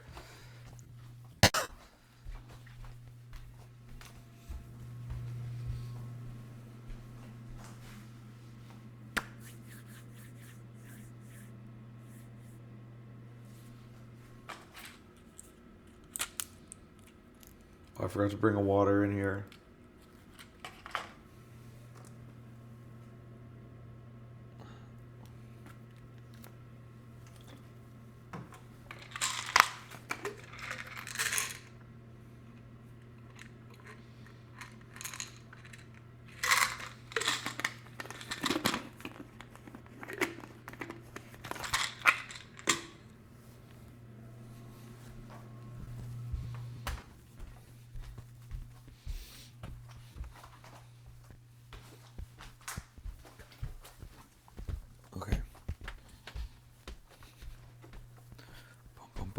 Oh, I forgot to bring a water in here.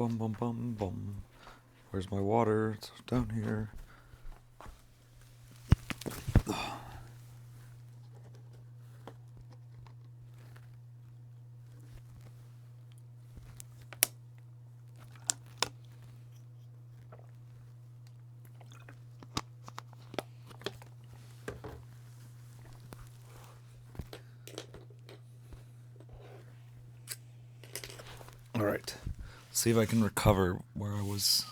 Bum bum bum bum. Where's my water? It's down here. All right. See if I can recover where I was.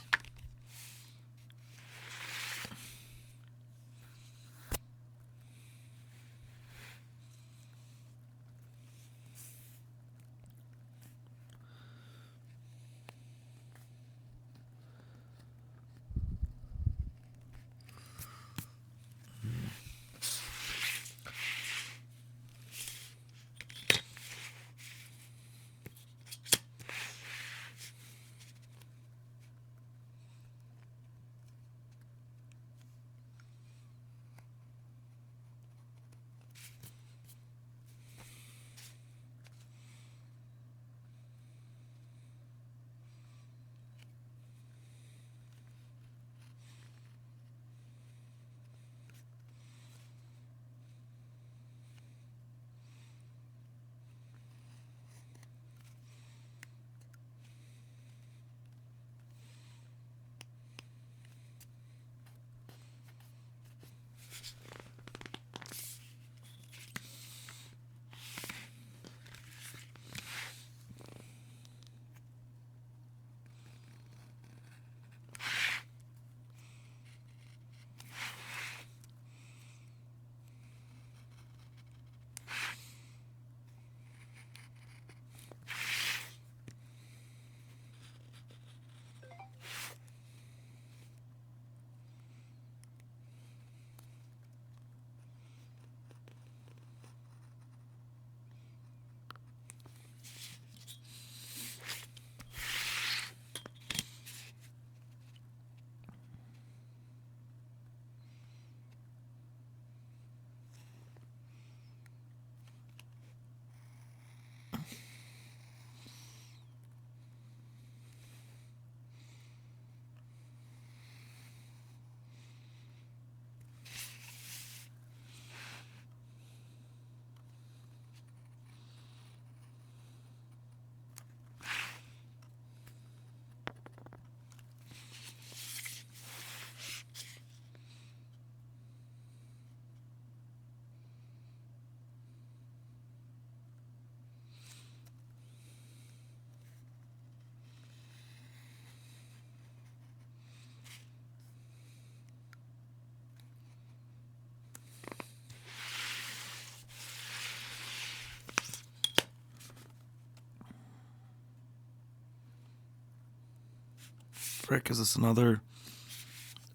Frick, is this another?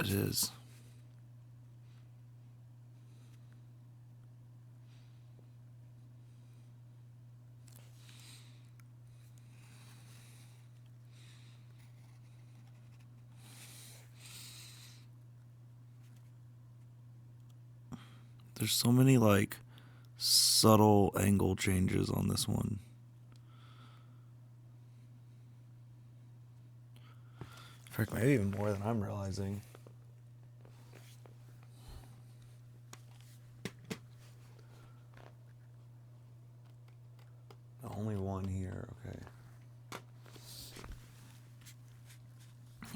It is. There's so many like subtle angle changes on this one. Frick, maybe even more than I'm realizing. Only one here, okay.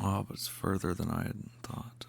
Oh, but it's further than I had thought.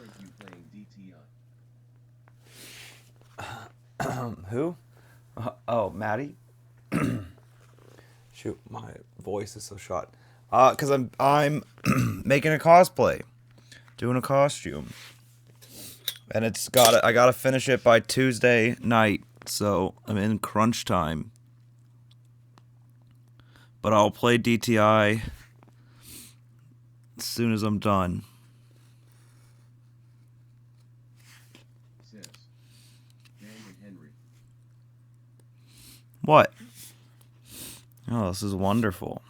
aren't you playing DTI?
Who? Oh, Maddie. Shoot, my voice is so shot. Cause I'm making a cosplay, doing a costume, and I gotta finish it by Tuesday night, so I'm in crunch time. But I'll play DTI as soon as I'm done.
Sis. Dang it, Henry.
What? Oh, this is wonderful.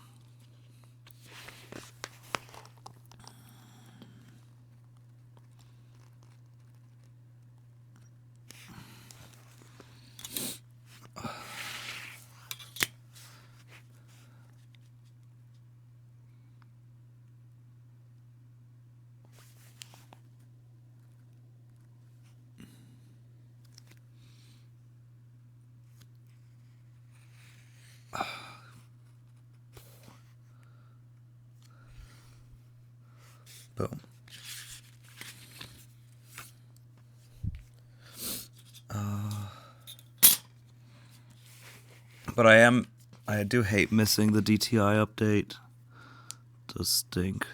Boom. But I do hate missing the DTI update. It does stink.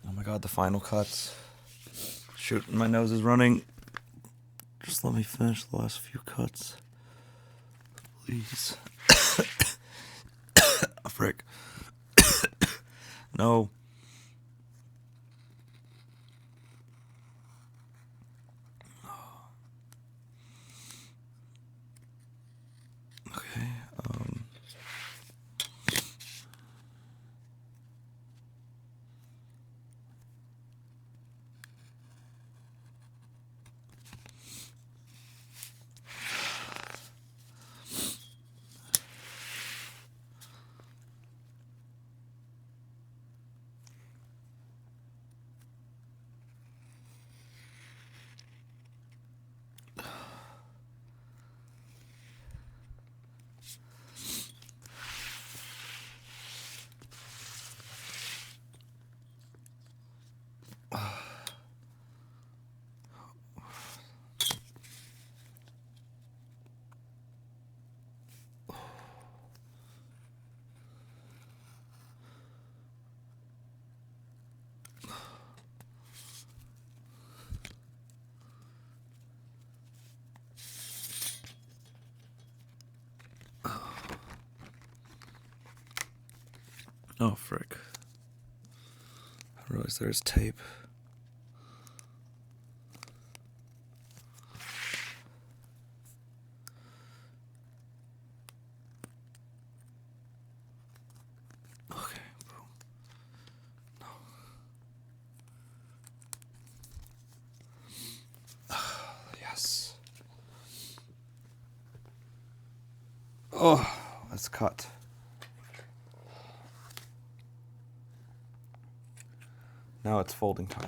Oh my god, the final cuts. Shoot, my nose is running. Just let me finish the last few cuts. Please. Frick. No. Okay, oh, frick. I realize there's tape. Okay, boom. No. Yes. Oh, let's cut. Now it's folding time.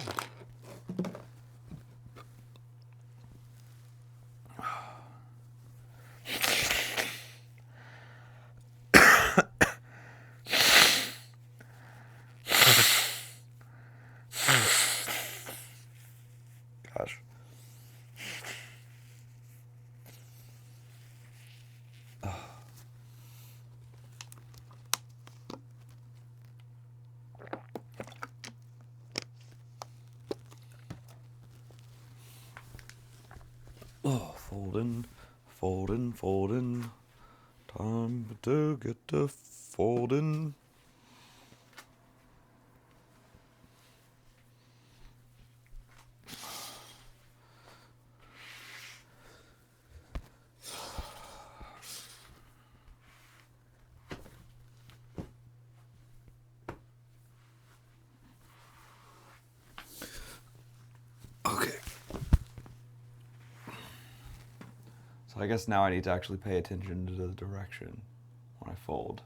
Gosh. Oh, folding, folding, folding. Time to get to folding. Okay. So I guess now I need to actually pay attention to the direction when I fold,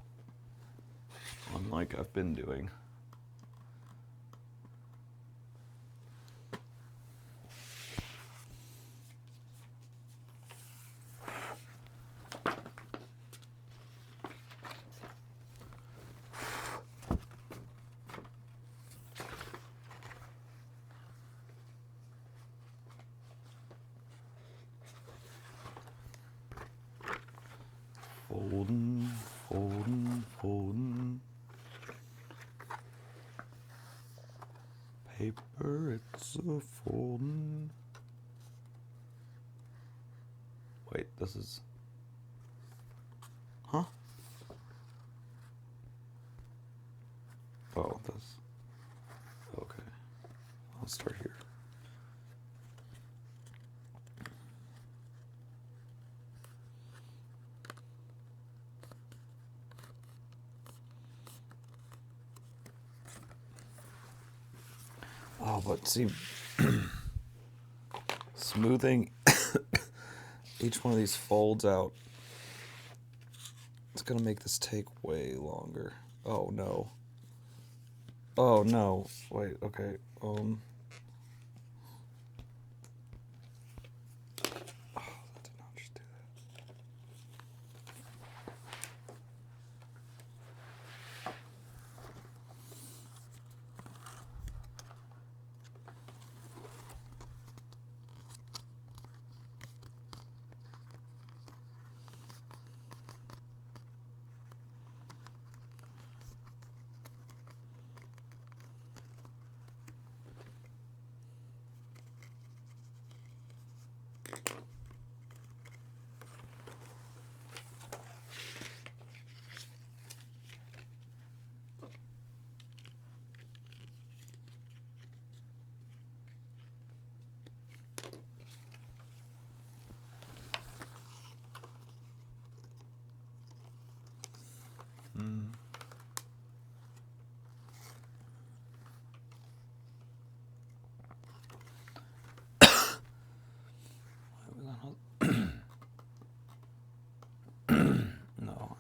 unlike I've been doing. Folding, folding, folding. Paper, it's a folding. Wait, this is... Huh? Oh, this... Okay. I'll start here. Oh, but see... smoothing each one of these folds out. It's gonna make this take way longer. Oh no. Oh no. Wait, okay. Oh, that did not just do that. No.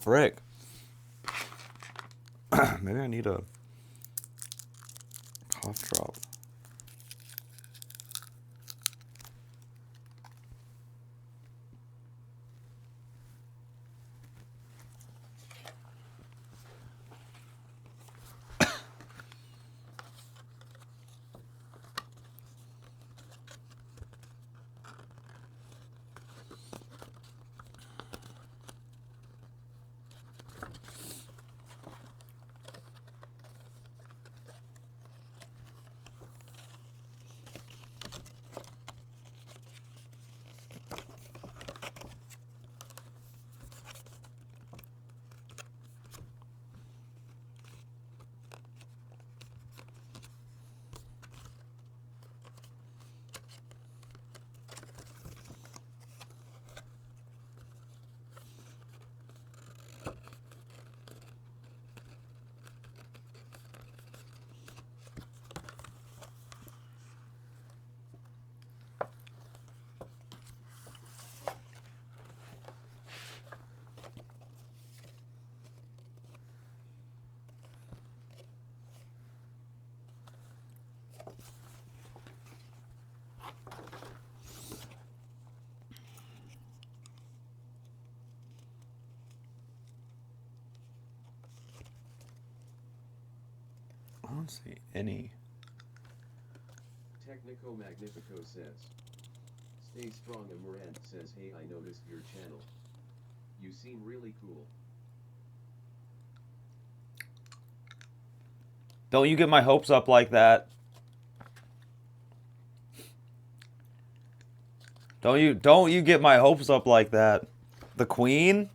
frick? Maybe I need a cough drop. I don't see any.
Technico Magnifico says, "Stay strong." And Morant says, "Hey, I noticed your channel. You seem really cool."
Don't you get my hopes up like that? Don't you get my hopes up like that? The Queen?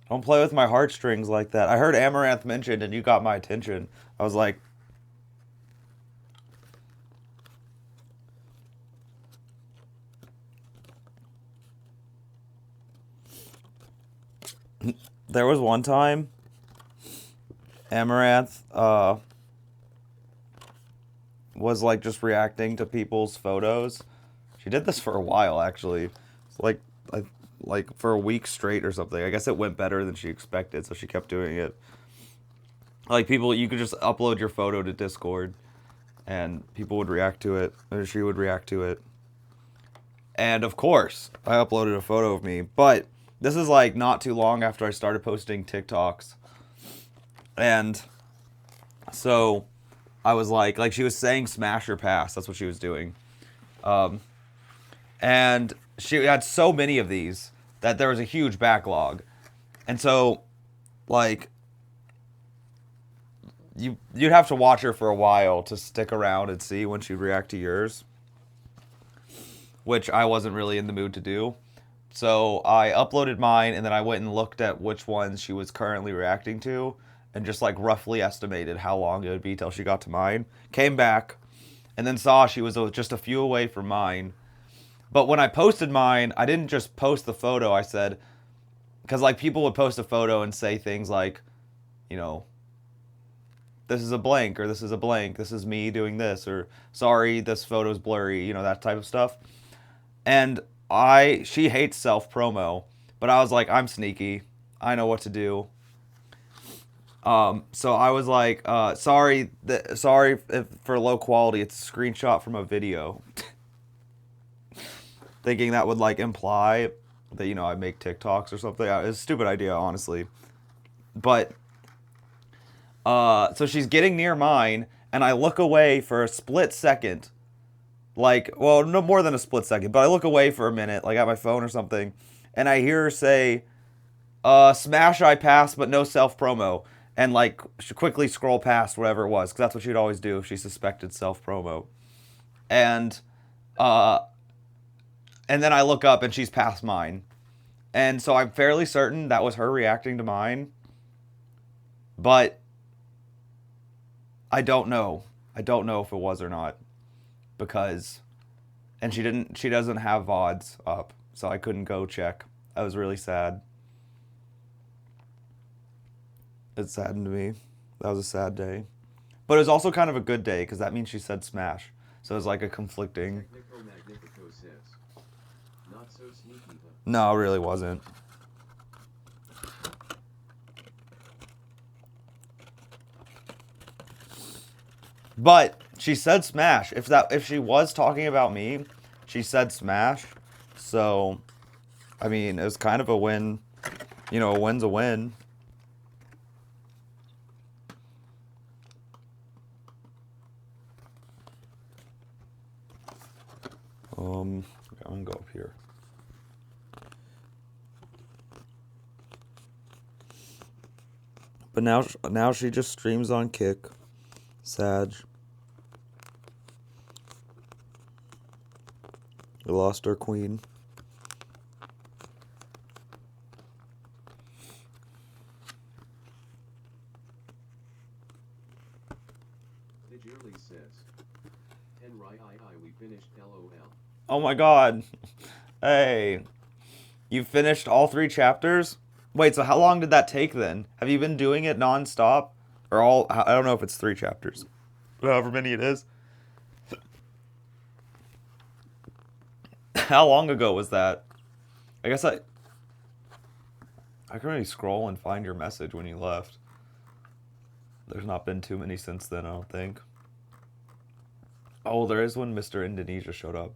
Don't play with my heartstrings like that. I heard Amaranth mentioned and you got my attention. I was like, there was one time Amaranth was like just reacting to people's photos. She did this for a while actually. It's like for a week straight or something. I guess it went better than she expected, so she kept doing it. Like people, you could just upload your photo to Discord and people would react to it, or she would react to it. And of course, I uploaded a photo of me, but this is like not too long after I started posting TikToks. And so I was like she was saying smash or pass. That's what she was doing. And she had so many of these that there was a huge backlog. And so, like, you'd have to watch her for a while to stick around and see when she'd react to yours, which I wasn't really in the mood to do. So I uploaded mine, and then I went and looked at which ones she was currently reacting to, and just like roughly estimated how long it would be till she got to mine. Came back, and then saw she was just a few away from mine. But when I posted mine, I didn't just post the photo. I said, because like people would post a photo and say things like, you know, this is a blank, or this is a blank, this is me doing this, or sorry, this photo's blurry, you know, that type of stuff. And she hates self-promo, but I was like, I'm sneaky. I know what to do. So I was like, sorry if for low quality, it's a screenshot from a video. Thinking that would like imply that, you know, I make TikToks or something. It's a stupid idea, honestly. But, so she's getting near mine, and I look away for a split second. Like, well, no more than a split second, but I look away for a minute, like at my phone or something, and I hear her say, smash I pass, but no self-promo. And like, she quickly scroll past whatever it was, because that's what she'd always do if she suspected self-promo. And then I look up and she's past mine. And so I'm fairly certain that was her reacting to mine. But I don't know. I don't know if it was or not. Because, and she doesn't have VODs up. So I couldn't go check. I was really sad. It saddened me. That was a sad day. But it was also kind of a good day, because that means she said smash. So it was like a conflicting...
Technico Magnifico says, so sneaky, huh?
No, it really wasn't. But she said smash. If she was talking about me, she said smash. So, I mean, it was kind of a win. You know, a win's a win. I'm gonna go up here. But now she just streams on Kick. Sag. We lost our queen.
Digirly says, 10 we finished LOL.
Oh my god. Hey. You finished all 3 chapters? Wait, so how long did that take then? Have you been doing it non-stop? Or all, I don't know if it's 3 chapters. However many it is. How long ago was that? I guess I can really scroll and find your message when you left. There's not been too many since then, I don't think. Oh, there is when Mr. Indonesia showed up.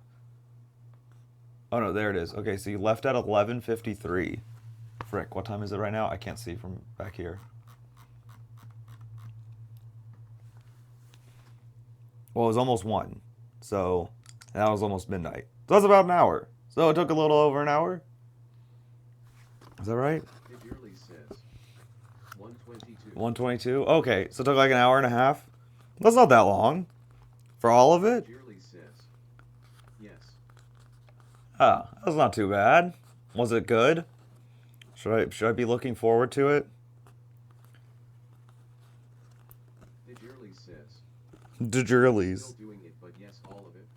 Oh no, there it is. Okay, so you left at 11:53. Frick, what time is it right now? I can't see from back here. Well, it was almost 1. So, that was almost midnight. So that's about an hour. So it took a little over an hour? Is that right?
Digirly says, 122.
122? Okay, so it took like an hour and a half? That's not that long. For all of it?
Digirly says, yes.
Oh, that's not too bad. Was it good? Should I be looking forward to it?
Digirly says,
Digirlies.
still doing it, but yes, all of it.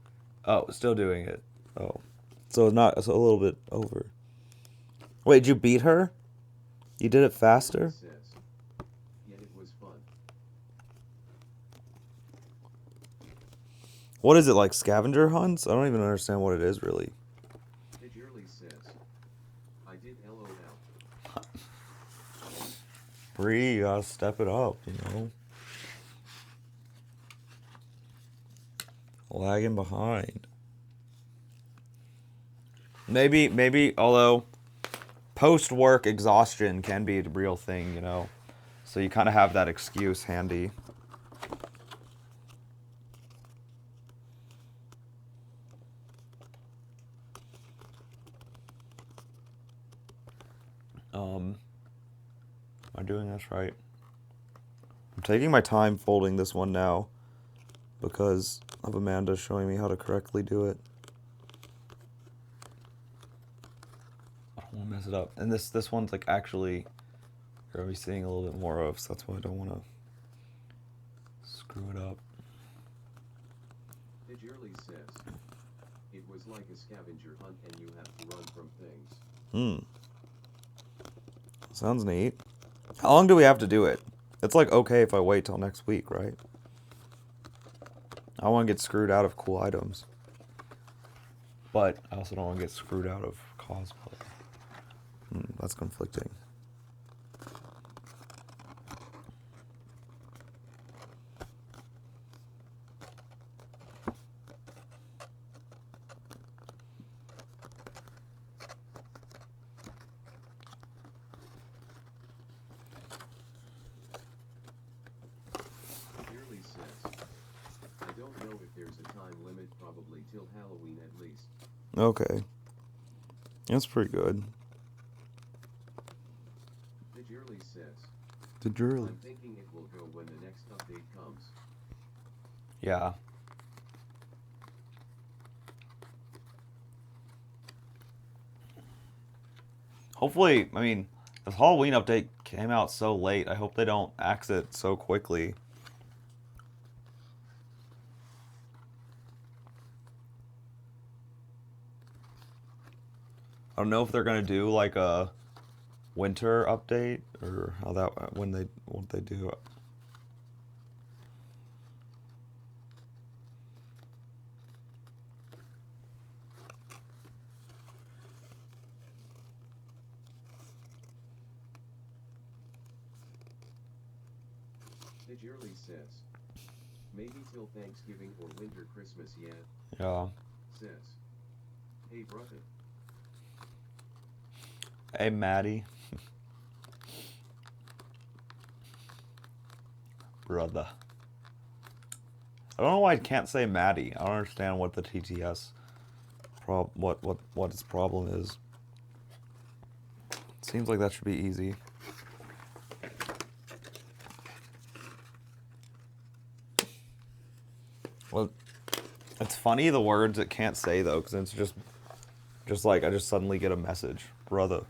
Oh, still doing it. Oh. So it's a little bit over. Wait, did you beat her? You did it faster?
Says, yet it was fun.
What is it, like scavenger hunts? I don't even understand what it is, really.
Digirly says, I did LOL.
Bree, you gotta step it up, you know? Lagging behind. Maybe, although post-work exhaustion can be a real thing, you know? So you kind of have that excuse handy. Am I doing this right? I'm taking my time folding this one now because of Amanda showing me how to correctly do it. I don't want to mess it up. And this one's like actually you're gonna be seeing a little bit more of, so that's why I don't want to screw it up.
Digirly says, it was like a scavenger hunt and you have to run from things.
Sounds neat. How long do we have to do it? It's like okay if I wait till next week, right? I want to get screwed out of cool items. But I also don't want to get screwed out of cosplay. That's conflicting.
Digirly says, I don't know if there's a time limit, probably till Halloween at least.
Okay. That's pretty good.
Digirly says,
Digirly.
I'm thinking it will go when the next update comes.
Yeah. Hopefully, I mean, this Halloween update came out so late. I hope they don't axe it so quickly. I don't know if they're gonna do like a winter update or how that what they do.
Digirly says, maybe till Thanksgiving or winter Christmas yet.
Yeah.
Says, hey brother.
Hey, Maddie. Brother. I don't know why I can't say Maddie. I don't understand what the TTS what its problem is. Seems like that should be easy. Well, it's funny the words it can't say though, because it's just like I just suddenly get a message, brother,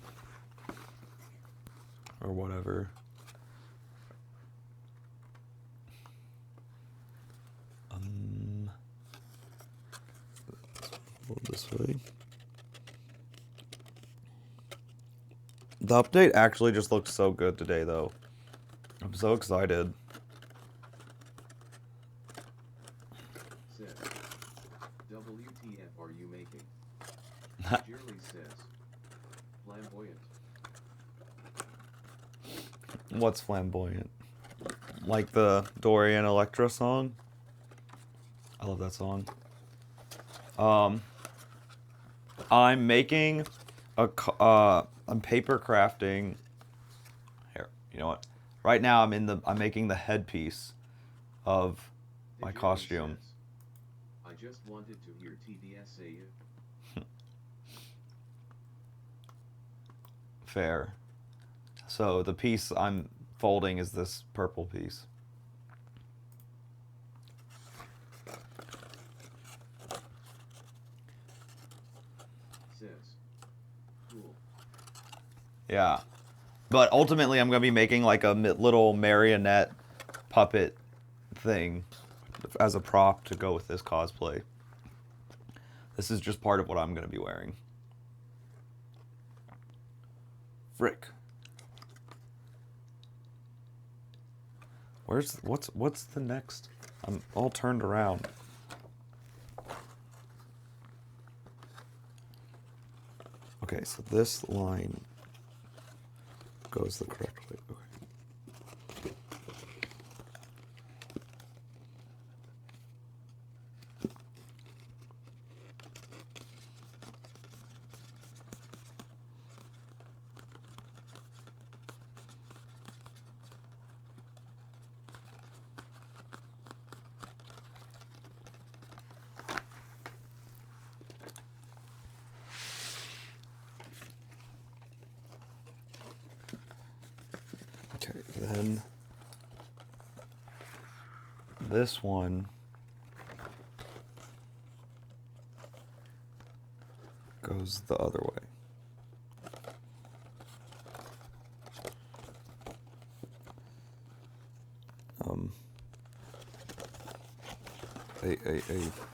or whatever. This way. The update actually just looks so good today, though. I'm so excited.
Says, WTF are you making? Digirly says, flamboyant.
What's flamboyant? Like the Dorian Electra song? I love that song. I'm making I'm paper crafting. Here, you know what? Right now I'm making the headpiece of my
Digirly
costume.
says, I just wanted to hear TDS say it.
Fair. So the piece I'm folding is this purple piece.
Says, cool.
Yeah. But ultimately, I'm going to be making like a little marionette puppet thing as a prop to go with this cosplay. This is just part of what I'm going to be wearing. Frick. What's the next? I'm all turned around. Okay, so this line goes the correct way. Okay. Okay, then this one goes the other way. A.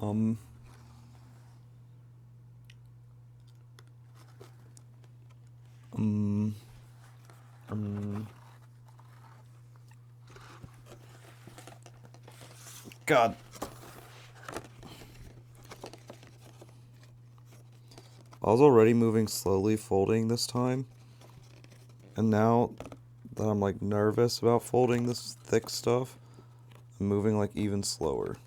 Um, um, God. I was already moving slowly folding this time. And now that I'm like nervous about folding this thick stuff, I'm moving like even slower.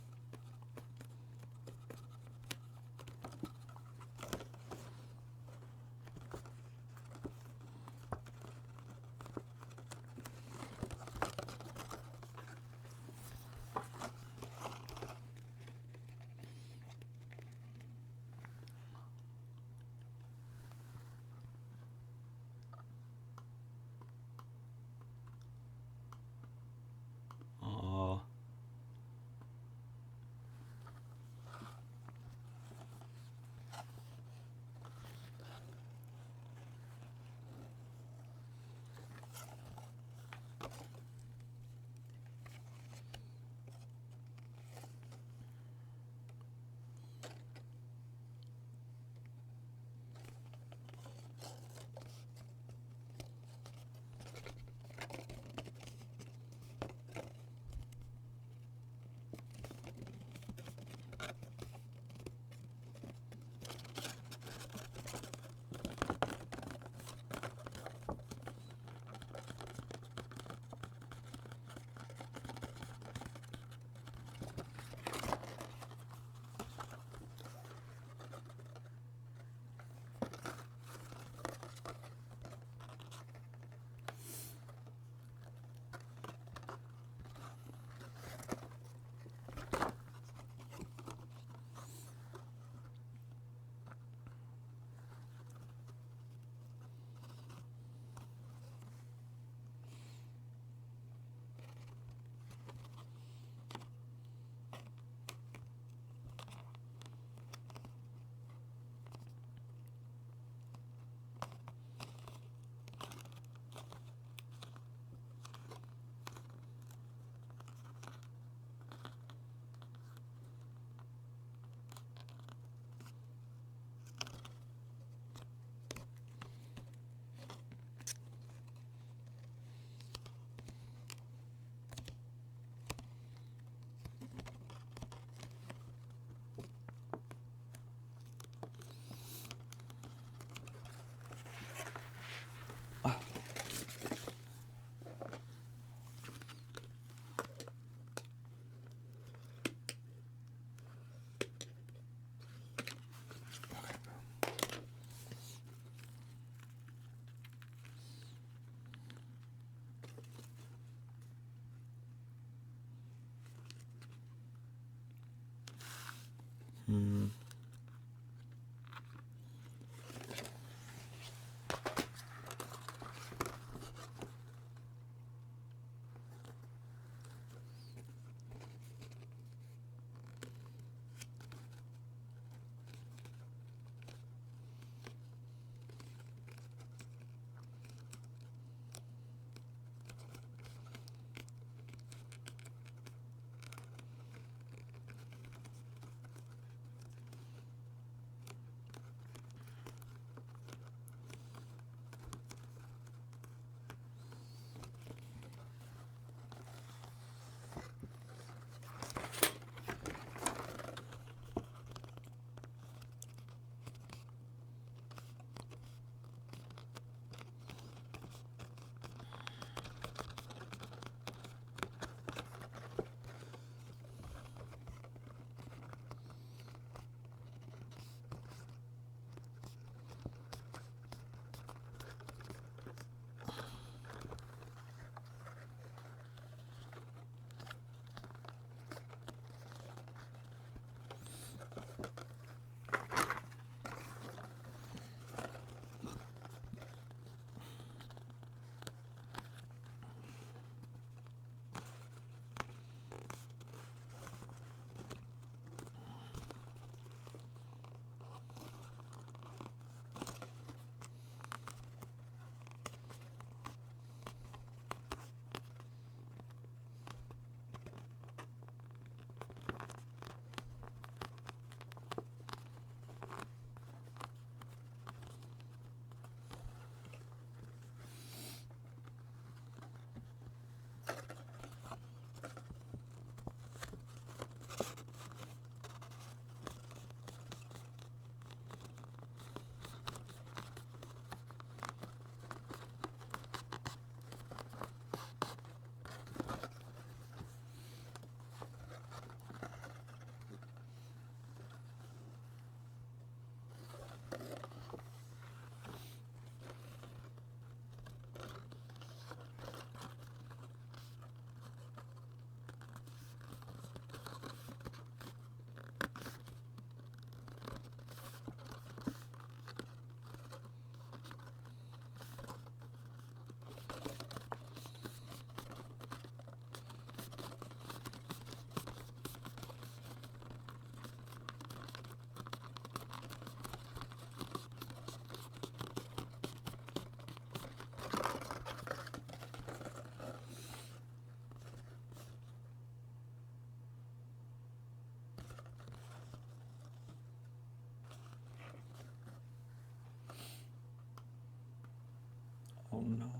Oh no.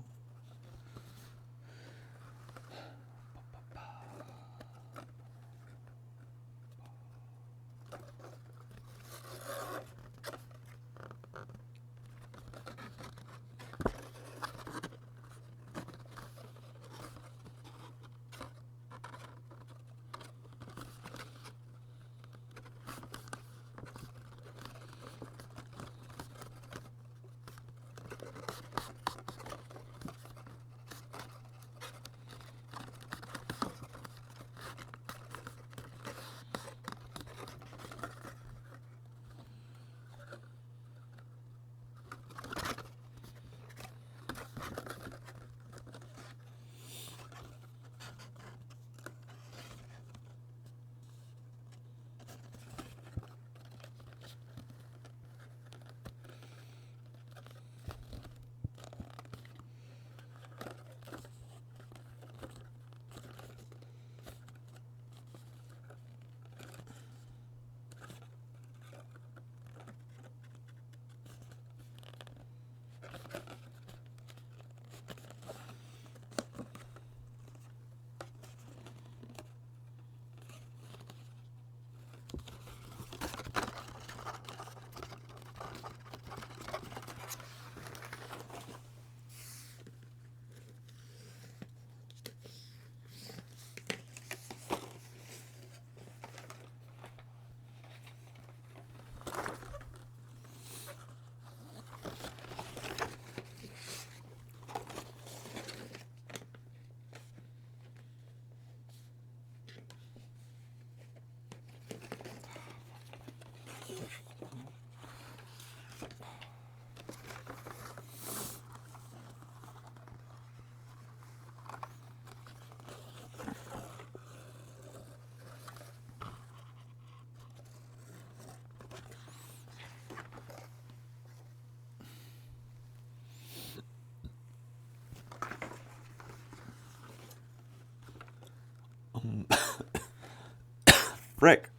Frick.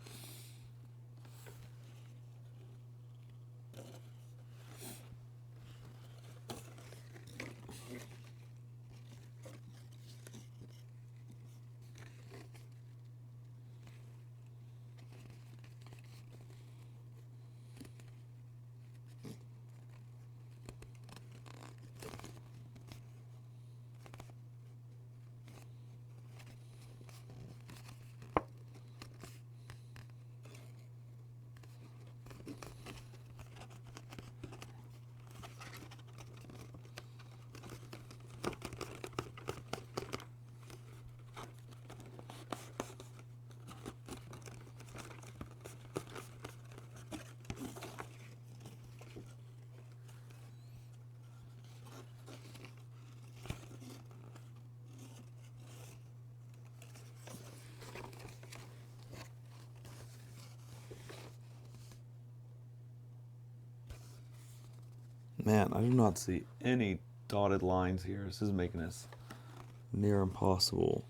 Man, I do not see any dotted lines here. This is making this near impossible.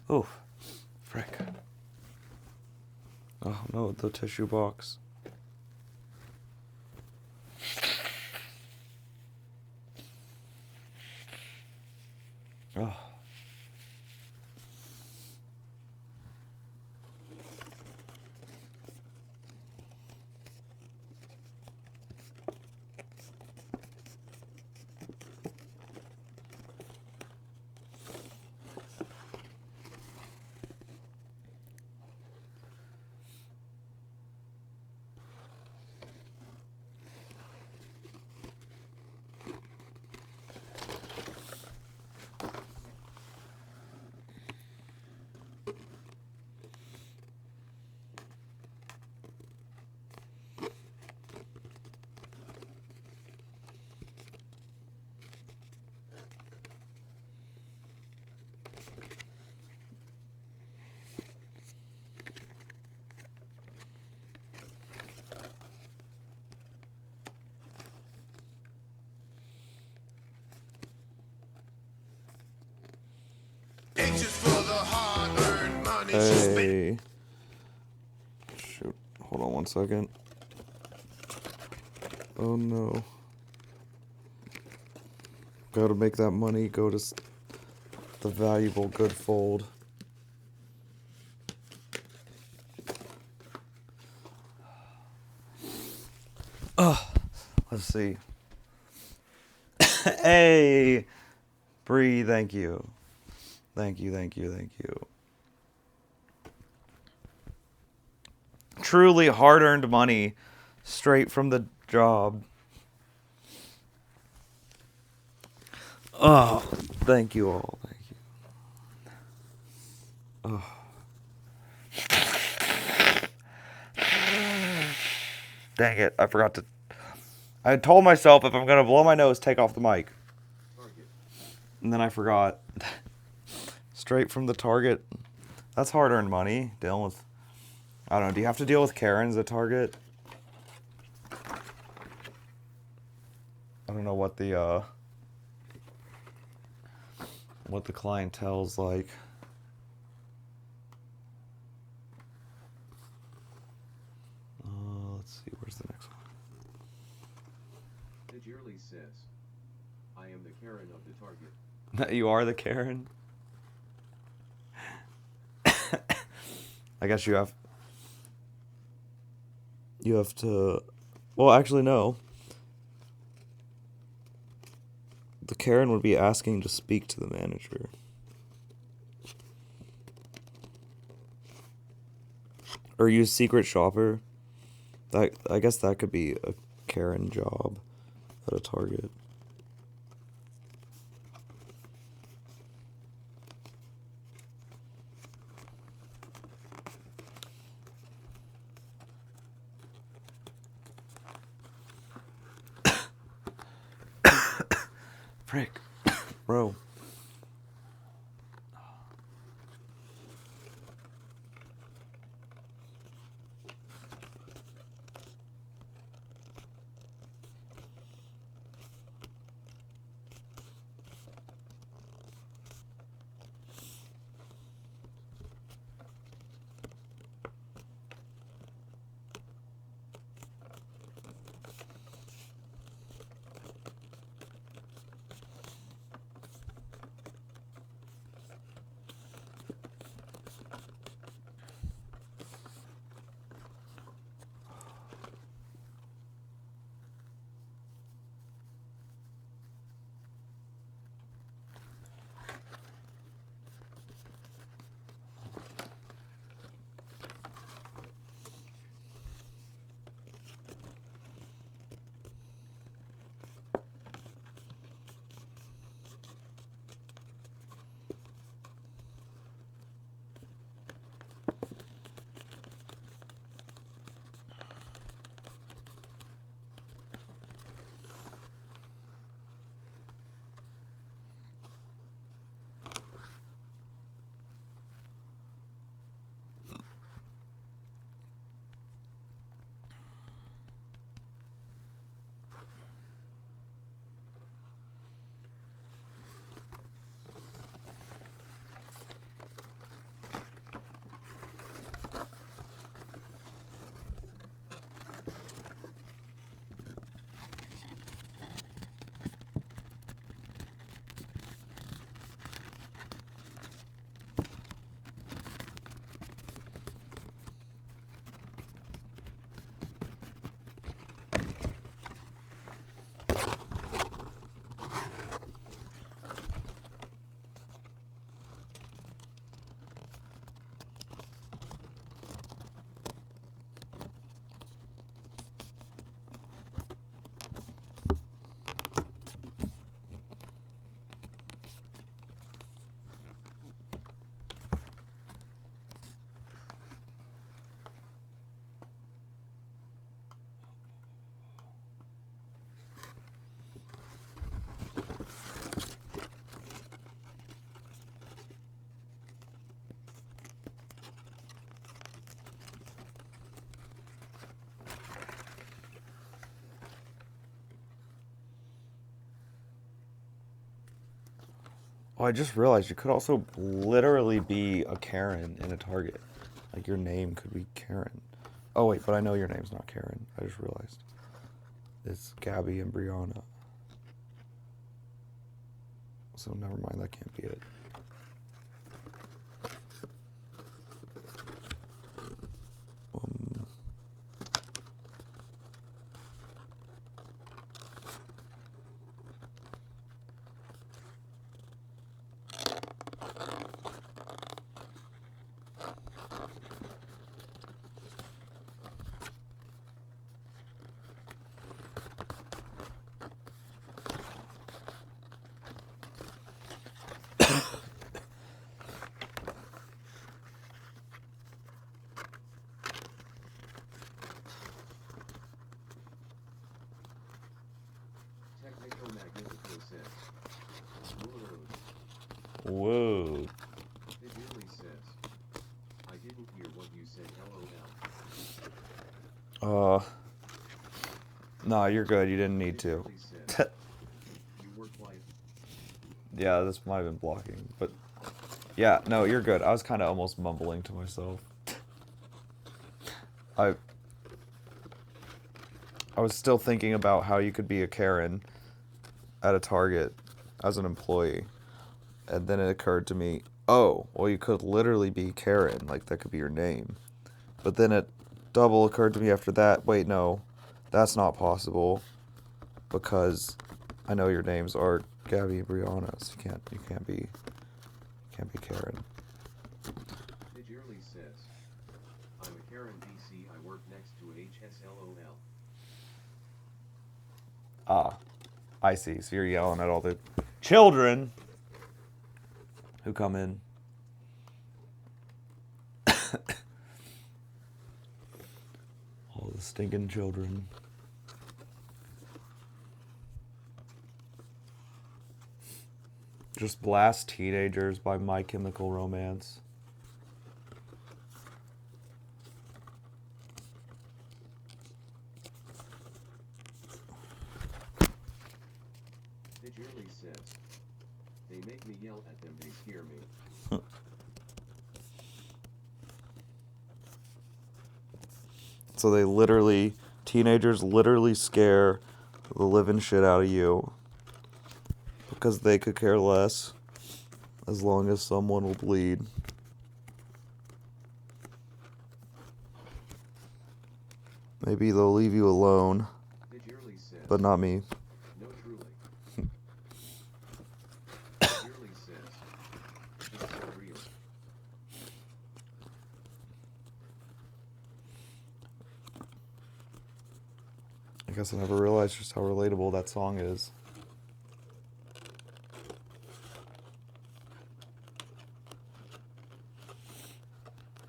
Oh, frick. Oh no, the tissue box. Oh.
Anxious for the hard-earned money she spent.
Hey. Hold on 1 second. Oh no. Gotta make that money go to the valuable good fold. Oh, let's see. Hey, Bree, thank you. Thank you, thank you, thank you. Truly hard-earned money straight from the job. Oh, thank you all. Thank you. Oh. Dang it, I forgot to... I told myself if I'm going to blow my nose, take off the mic. And then I forgot. Straight from the Target. That's hard-earned money. Dealing with... I don't know, do you have to deal with Karens at Target? I don't know what the clientele's like. Let's see, where's the next one?
Dearly says, I am the Karen of the Target.
You are the Karen? I guess you have to... Well, actually, no. The Karen would be asking to speak to the manager. Or use Secret Shopper. I guess that could be a Karen job at a Target. Frick. Bro. Oh, I just realized you could also literally be a Karen in a Target. Like, your name could be Karen. Oh wait, but I know your name's not Karen. I just realized. It's Gabby and Brianna. So never mind, that can't be it. Um,
Technical Magnifico says. Whoa.
Whoa.
Visually says. I didn't hear what you said,
Uh,
LOL.
nah, you're good. You didn't need to.
Visually says. You were quiet.
Yeah, this might have been blocking, but yeah, no, you're good. I was kind of almost mumbling to myself. I was still thinking about how you could be a Karen at a Target as an employee. And then it occurred to me, oh, well, you could literally be Karen. Like, that could be your name. But then it double occurred to me after that, wait, no, that's not possible. Because I know your names are Gabby and Brianna, so you can't be Karen.
Visually says. I'm a Karen DC. I work next to HSLOL.
Ah, I see. So you're yelling at all the children who come in. All the stinking children. Just blast Teenagers by My Chemical Romance.
Visually says. They make me yell at them, they scare me.
So teenagers literally scare the living shit out of you. Because they could care less. As long as someone will bleed. Maybe they'll leave you alone.
Visually says.
But not me.
No, truly. Visually says. It's so real.
I guess I never realized just how relatable that song is.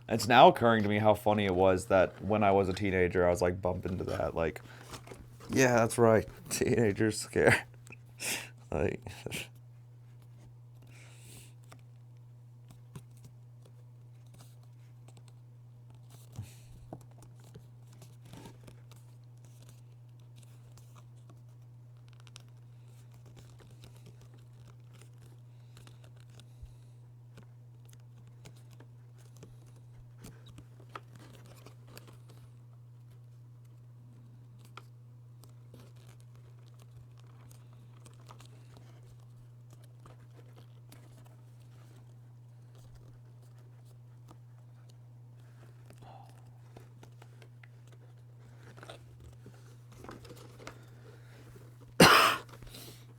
It's now occurring to me how funny it was that when I was a teenager, I was like bumping to that. Like, yeah, that's right. Teenagers scare. Like,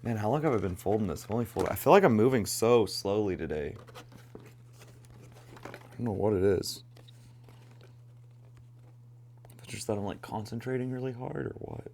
man, how long have I been folding this? I've only folded. I feel like I'm moving so slowly today. I don't know what it is. It's just that I'm like concentrating really hard or what?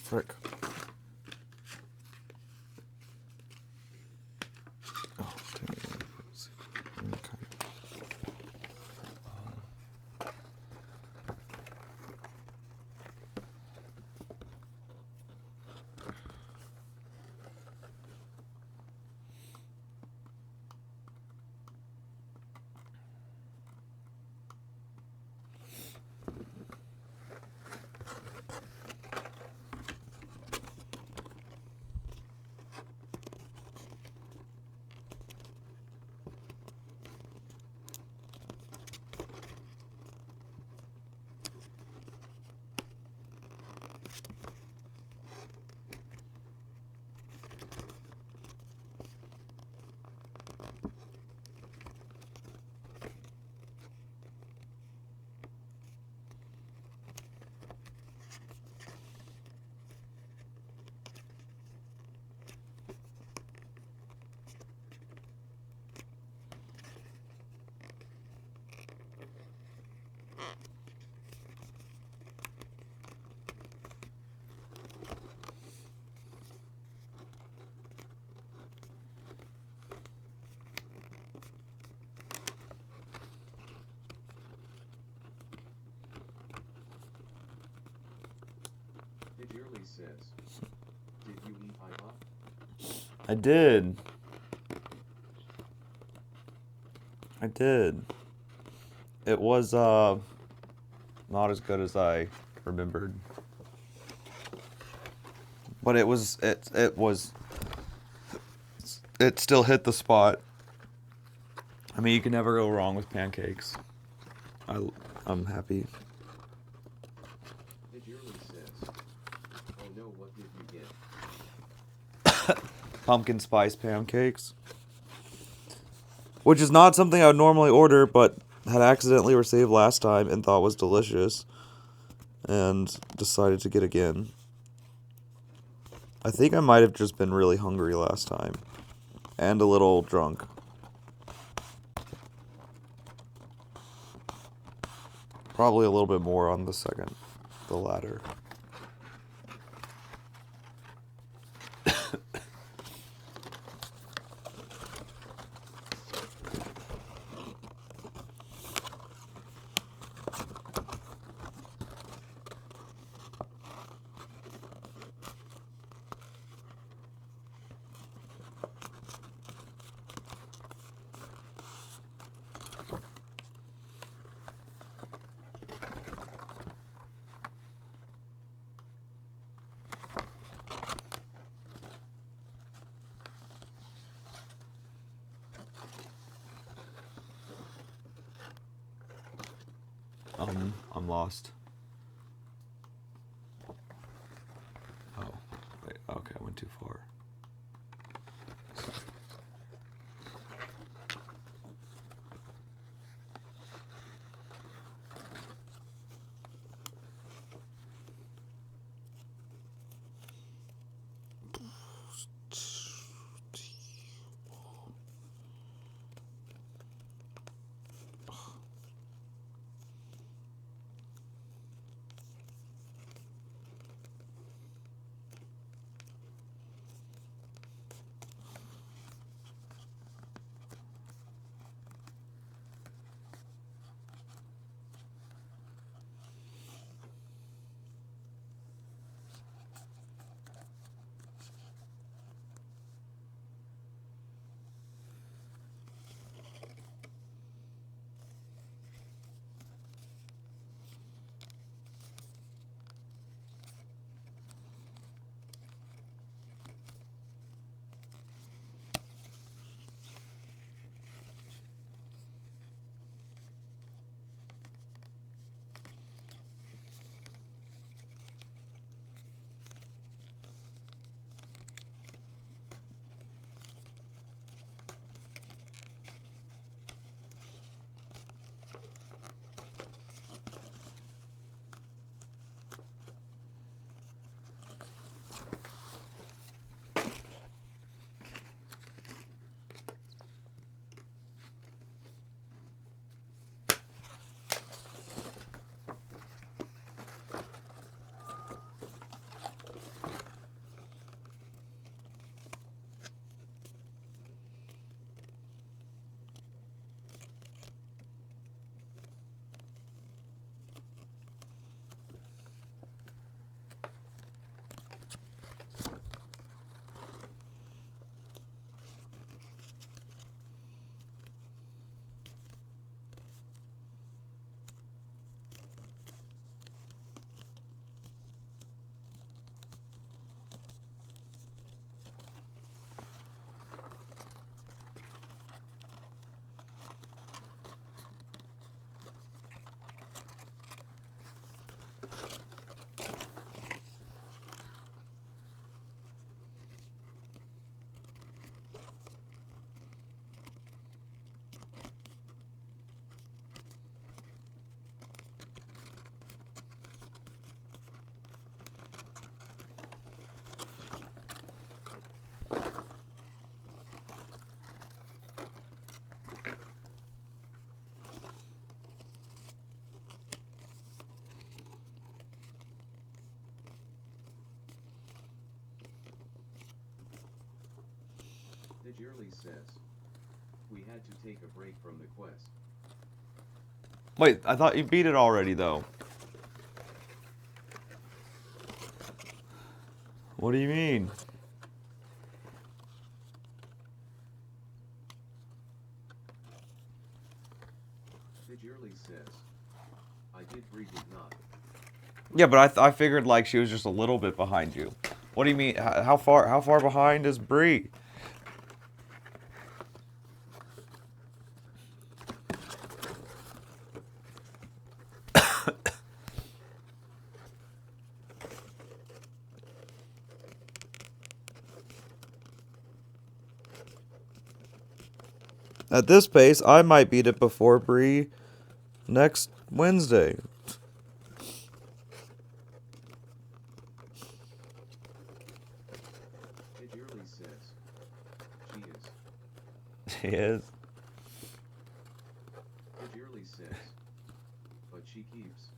Frick. Oh, dang it. Okay.
says, did you eat IHOP?
I did. I did. It was not as good as I remembered. But it still hit the spot. I mean, you can never go wrong with pancakes. I'm happy.
It yearly says, oh no, what did you get?
Pumpkin spice pancakes. Which is not something I would normally order, but had accidentally received last time and thought was delicious. And decided to get again. I think I might have just been really hungry last time. And a little drunk. Probably a little bit more on the latter. I'm lost. Oh, wait, okay, I went too far.
The yearly says, we had to take a break from the quest.
Wait, I thought you beat it already, though. What do you mean?
Fidgerly says, I did Bree did not.
Yeah, but I figured like she was just a little bit behind you. What do you mean? How far behind is Bree? At this pace, I might beat it before Bree next Wednesday.
Fidgerly says, she is.
She is.
Fidgerly says, but she keeps.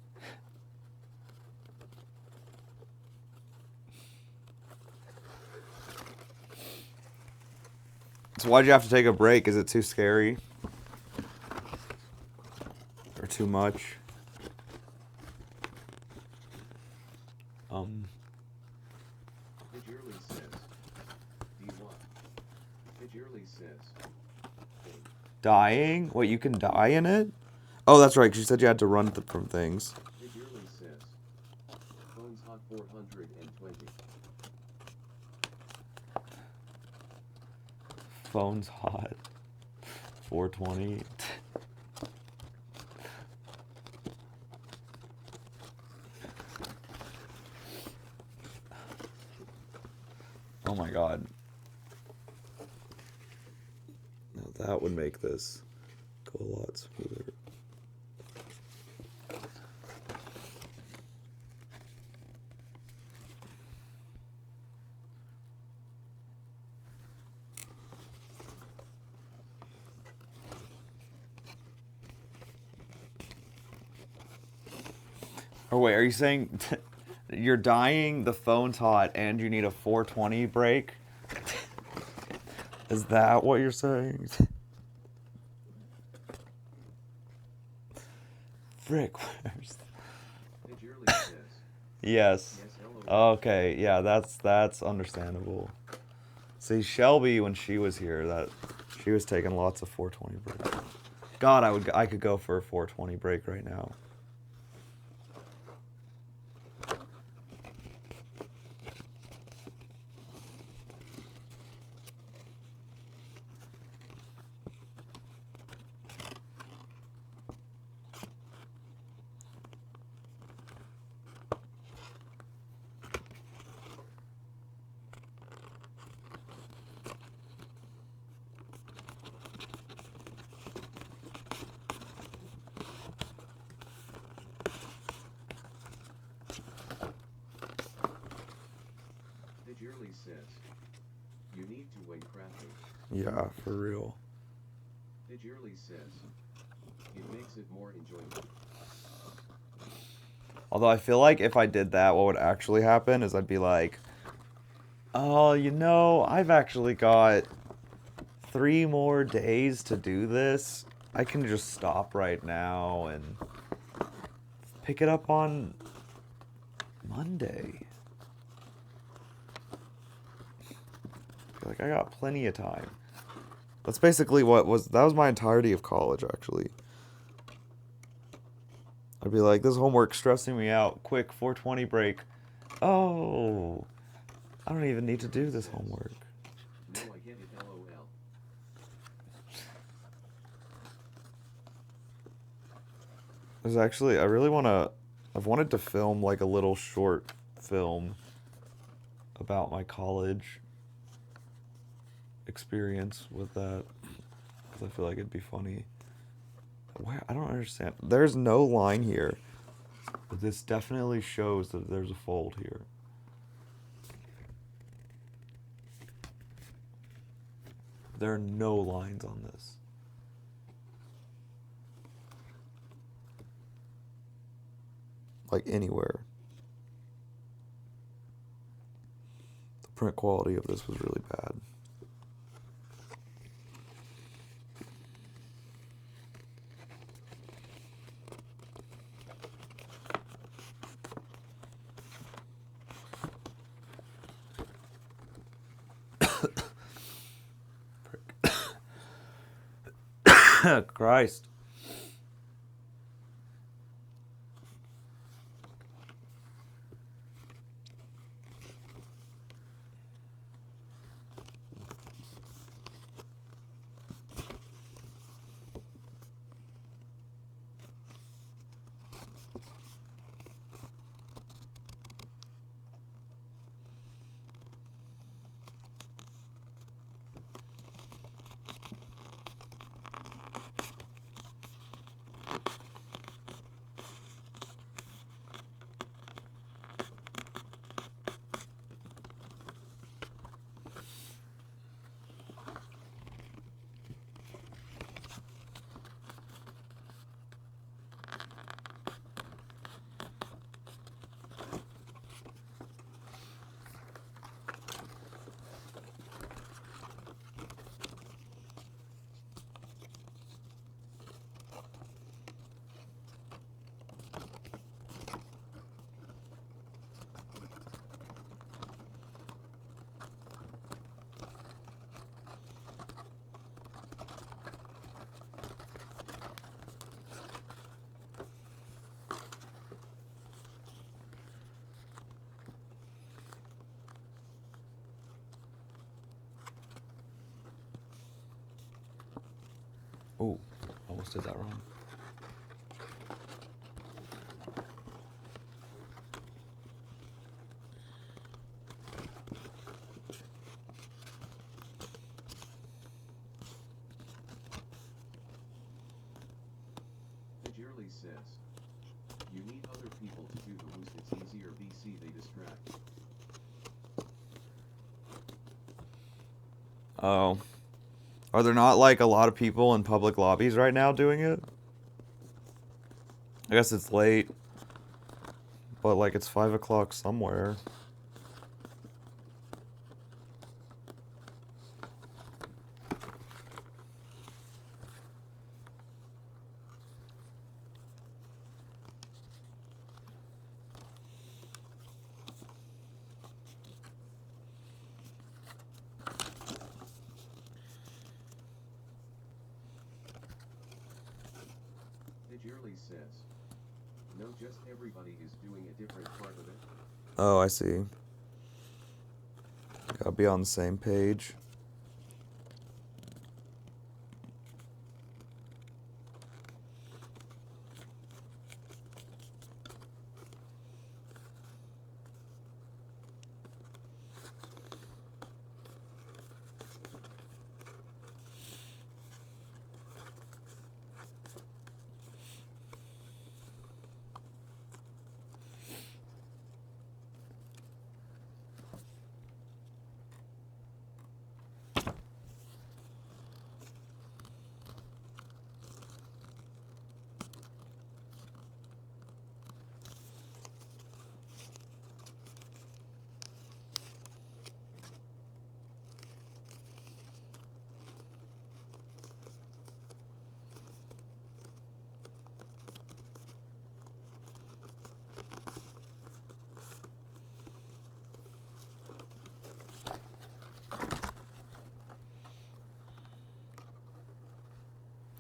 So why'd you have to take a break? Is it too scary? Or too much?
Fidgerly says, D what? Fidgerly says,
Dying? What, you can die in it? Oh, that's right, 'cause you said you had to run from things.
Fidgerly says, phone's hot 420.
Phone's hot. 420. Oh my god. Now that would make this go a lot smoother. Oh wait, are you saying you're dying, the phone's hot, and you need a 420 break? Is that what you're saying? Frick, where's...
Fidgerly says,
Yes.
yes, LOL.
Okay, yeah, that's understandable. See, Shelby, when she was here, she was taking lots of 420 breaks. God, I could go for a 420 break right now.
Fidgerly says, you need to win crafting.
Yeah, for real.
Fidgerly says, it makes it more enjoyable.
Although I feel like if I did that, what would actually happen is I'd be like, oh, you know, I've actually got 3 more days to do this. I can just stop right now and pick it up on Monday. Like, I got plenty of time. That's basically that was my entirety of college, actually. I'd be like, this homework's stressing me out. Quick, 420 break. Oh, I don't even need to do this homework.
No, I get it, LOL.
There's actually, I've wanted to film like a little short film about my college experience with that, because I feel like it'd be funny. Where, I don't understand. There's no line here, but this definitely shows that there's a fold here. There are no lines on this. Like anywhere. The print quality of this was really bad. Christ. Oh, almost did that wrong.
Jerly says, you need other people to do the boost, it's easier BC they distract.
Oh. Are there not like a lot of people in public lobbies right now doing it? I guess it's late. But like it's 5 o'clock somewhere.
Jerly says, no, just everybody is doing a different part of it.
Oh, I see. Gotta be on the same page.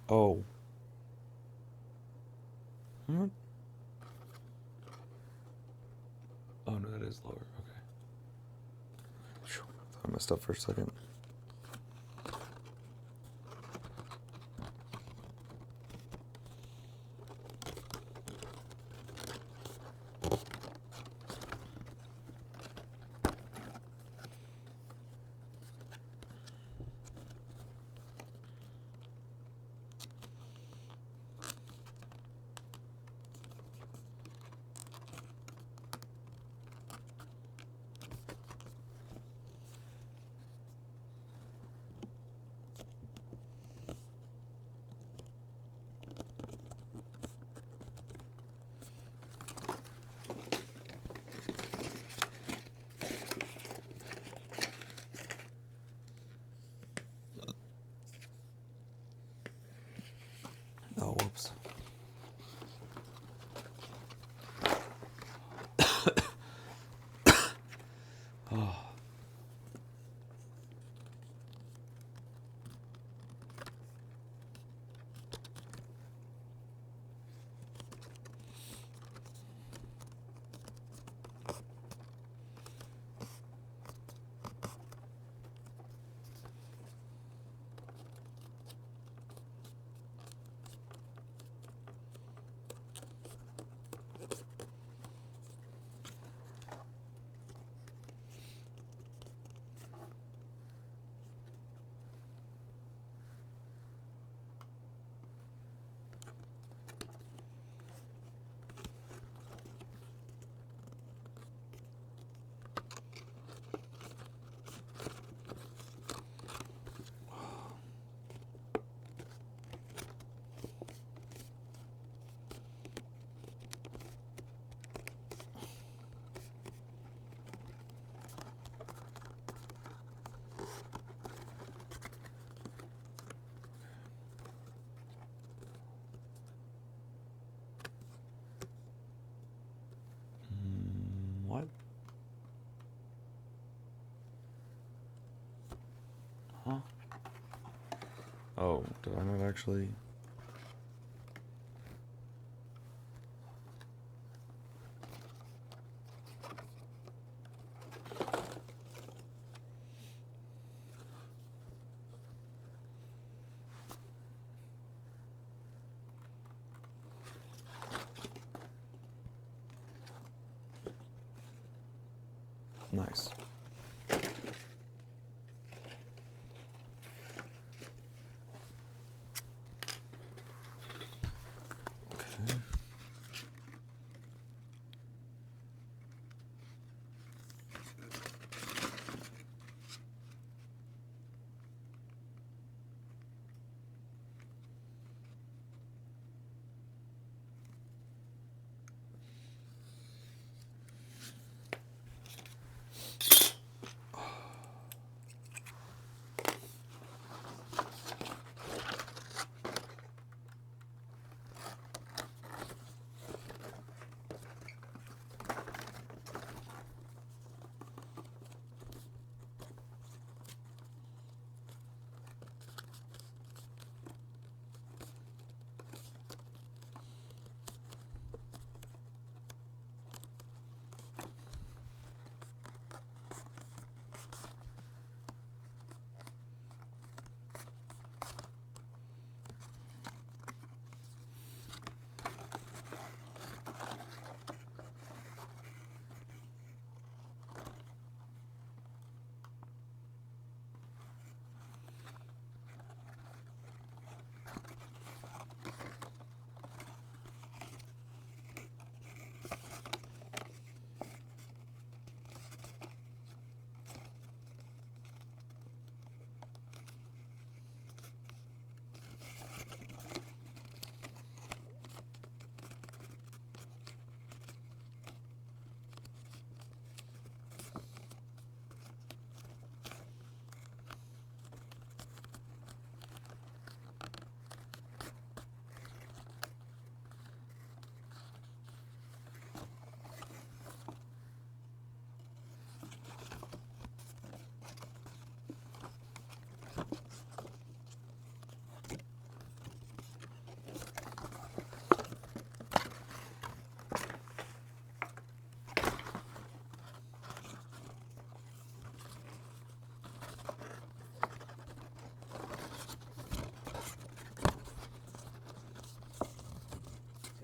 Oh. What? Oh no, that is lower. Okay. Phew, I messed up for a second. Did I not actually? Nice. Okay.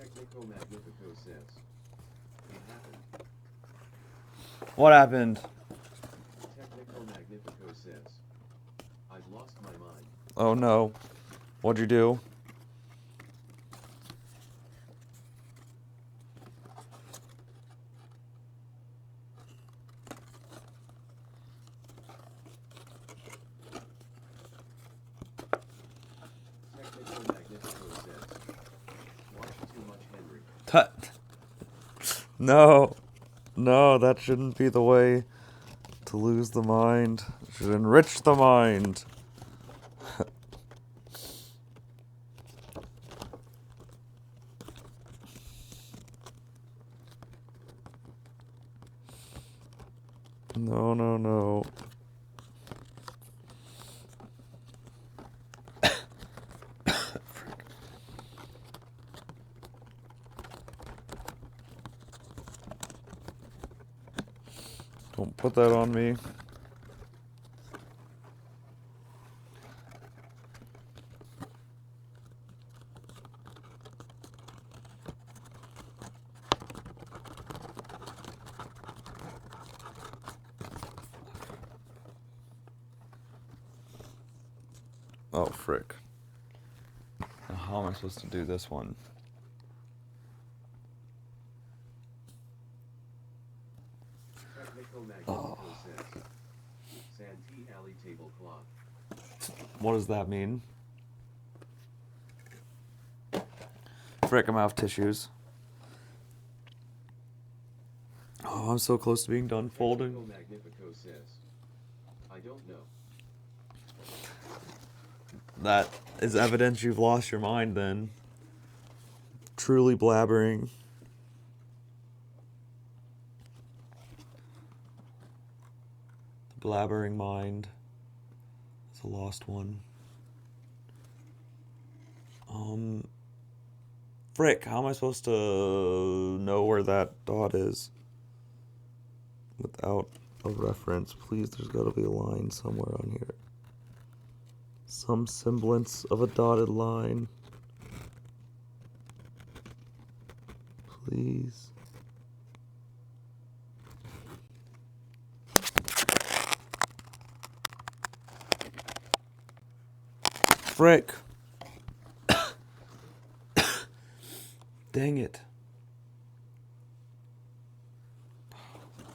Technico Magnifico says. It happened.
What happened?
Technico Magnifico says. I've lost my mind.
Oh no. What'd you do?
Technico Magnifico says. Watch too much Henry.
Tut. No. No, that shouldn't be the way to lose the mind. It should enrich the mind. No, no, no. Don't put that on me. Oh, frick. Now how am I supposed to do this one?
Technico Magnifico says. Santee Alley tablecloth.
What does that mean? Frick, I'm out of tissues. Oh, I'm so close to being done folding.
Technico Magnifico says. I don't know.
That is evidence you've lost your mind then. Truly blabbering. The blabbering mind is a lost one. Frick, how am I supposed to know where that dot is without a reference? Please, there's got to be a line somewhere on here. Some semblance of a dotted line. Please. Frick. Dang it.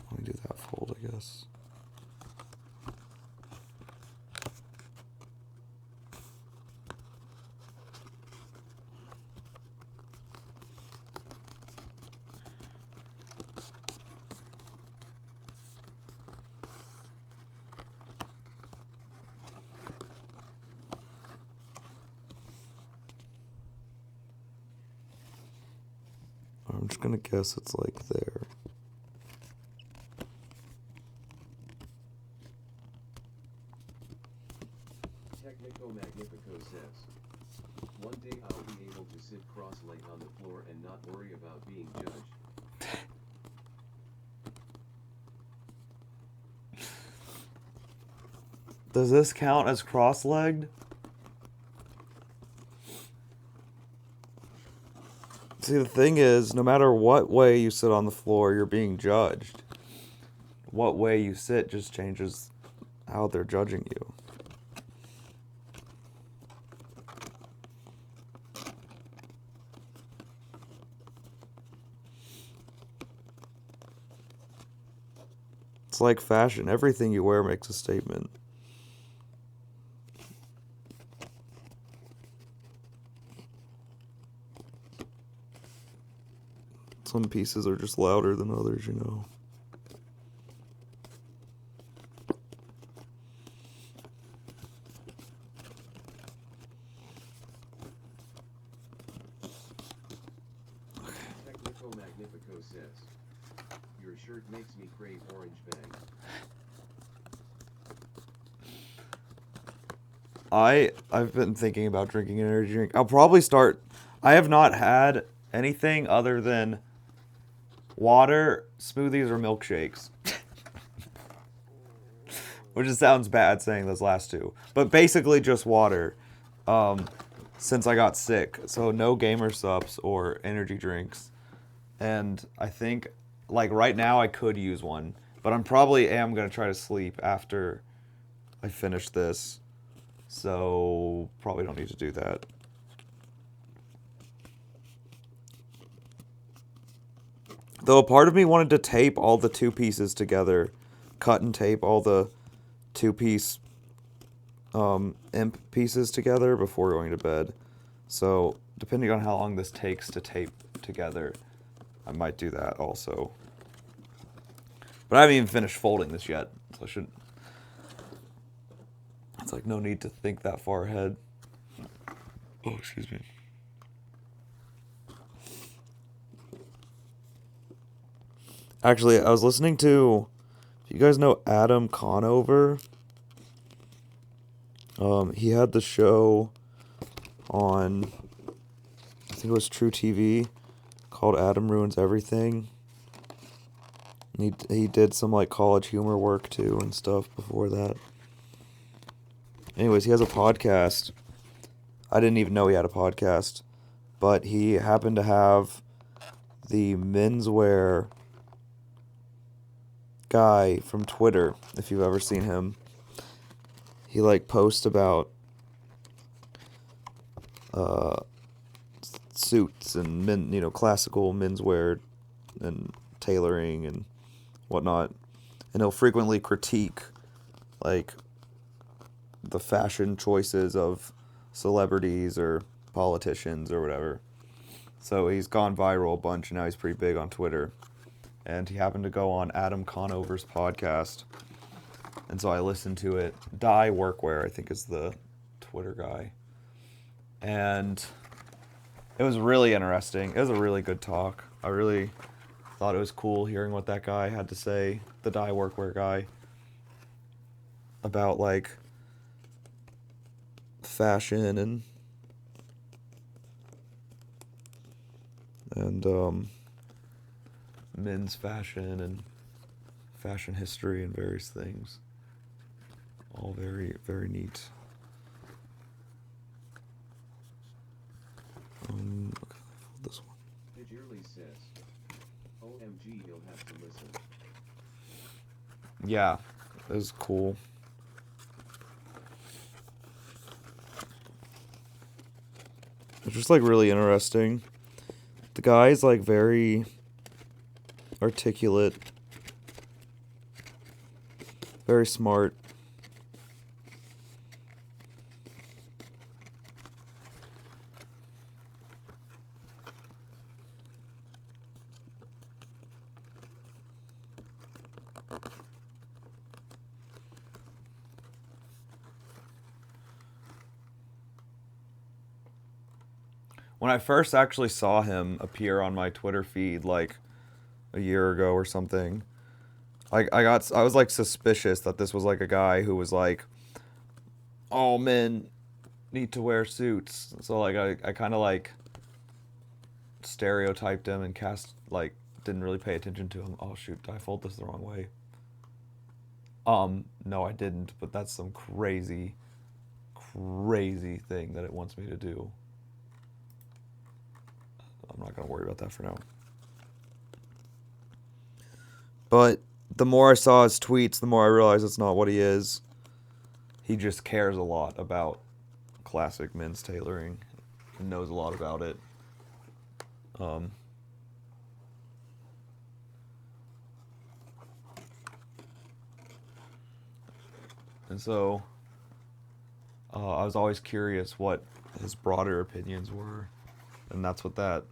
Let me do that fold, I guess. I'm just gonna guess it's like there.
Technico Magnifico says, one day I'll be able to sit cross-legged on the floor and not worry about being judged.
Does this count as cross-legged? See, the thing is, no matter what way you sit on the floor, you're being judged. What way you sit just changes how they're judging you. It's like fashion. Everything you wear makes a statement. Some pieces are just louder than others, you know.
Technico Magnifico says, your shirt makes me crave orange bang.
I've been thinking about drinking an energy drink. I'll probably start. I have not had anything other than water, smoothies, or milkshakes. Which just sounds bad saying those last two. But basically just water. Since I got sick. So no gamer subs or energy drinks. And I think, like right now I could use one. But I'm probably am going to try to sleep after I finish this. So probably don't need to do that. Though a part of me wanted to tape all the two pieces together. Cut and tape all the two-piece imp pieces together before going to bed. So depending on how long this takes to tape together, I might do that also. But I haven't even finished folding this yet, so I shouldn't. It's like no need to think that far ahead. Oh, excuse me. Actually, I was listening to, if you guys know Adam Conover, he had the show on, I think it was True TV, called Adam Ruins Everything. And he did some like college humor work too and stuff before that. Anyways, he has a podcast. I didn't even know he had a podcast, but he happened to have the menswear guy from Twitter, if you've ever seen him. He like posts about suits and men, you know, classical menswear and tailoring and whatnot, and he'll frequently critique like the fashion choices of celebrities or politicians or whatever. So he's gone viral a bunch, and now he's pretty big on Twitter. And he happened to go on Adam Conover's podcast, and so I listened to it. Dye Workwear, I think, is the Twitter guy. And it was really interesting. It was a really good talk. I really thought it was cool hearing what that guy had to say, the Dye Workwear guy, about like fashion and and men's fashion and fashion history and various things. All very, very neat. Okay, this one.
Pidgerly says, OMG, he'll have to listen.
Yeah, it was cool. It's just like really interesting. The guy's like very articulate, very smart. When I first actually saw him appear on my Twitter feed like a year ago or something, I was like suspicious that this was like a guy who was like, all men need to wear suits. So like I kind of like stereotyped him and didn't really pay attention to him. Oh shoot, did I fold this the wrong way? No I didn't, but that's some crazy thing that it wants me to do. I'm not gonna worry about that for now. But the more I saw his tweets, the more I realized it's not what he is. He just cares a lot about classic men's tailoring and knows a lot about it. And so I was always curious what his broader opinions were, and that's what that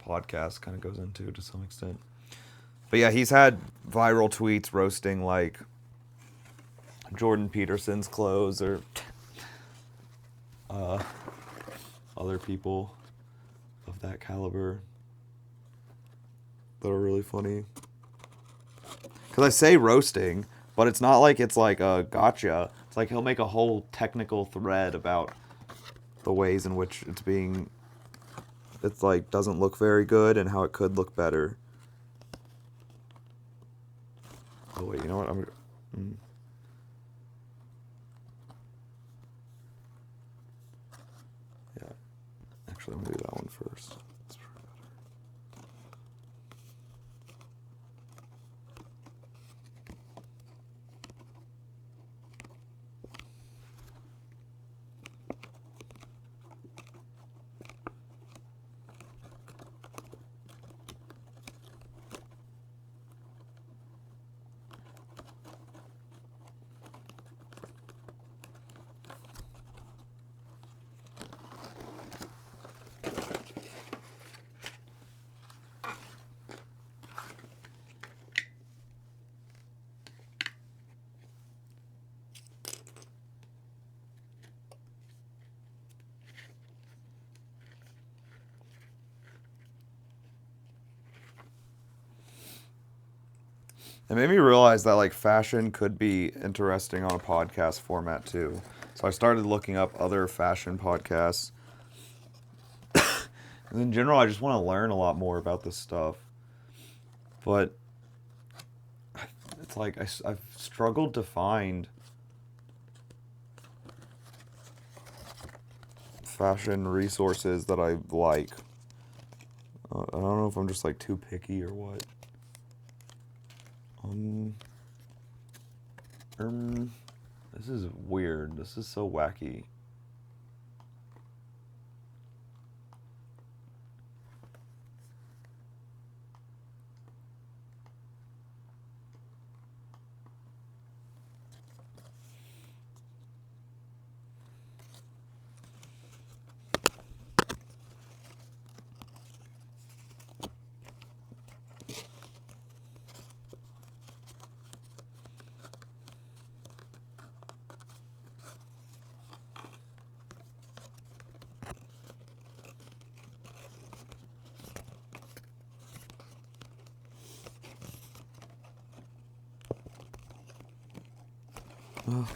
podcast kind of goes into to some extent. But yeah, he's had viral tweets roasting like Jordan Peterson's clothes or other people of that caliber that are really funny. Because I say roasting, but it's not like it's like a gotcha. It's like he'll make a whole technical thread about the ways in which it's like doesn't look very good and how it could look better. Oh wait, you know what? Yeah, actually, I'm gonna do that one first. That's probably better. It made me realize that like fashion could be interesting on a podcast format too. So I started looking up other fashion podcasts. And in general, I just want to learn a lot more about this stuff. But it's like I've struggled to find fashion resources that I like. I don't know if I'm just like too picky or what. This is weird. This is so wacky. Oh.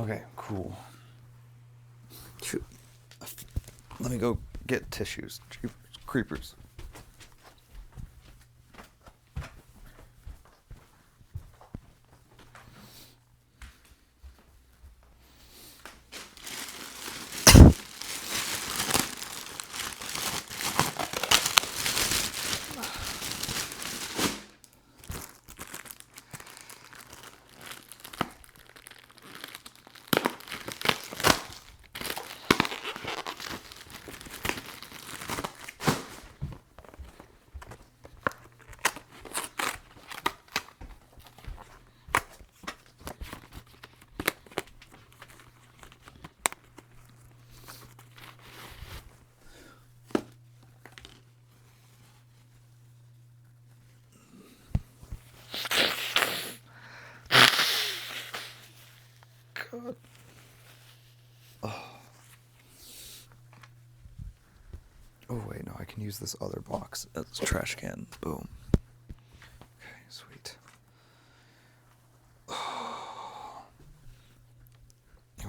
Okay, cool. Shoot. Let me go get tissues. Creepers. God. Oh wait, no, I can use this other box as a trash can. Boom. Okay, sweet. I'm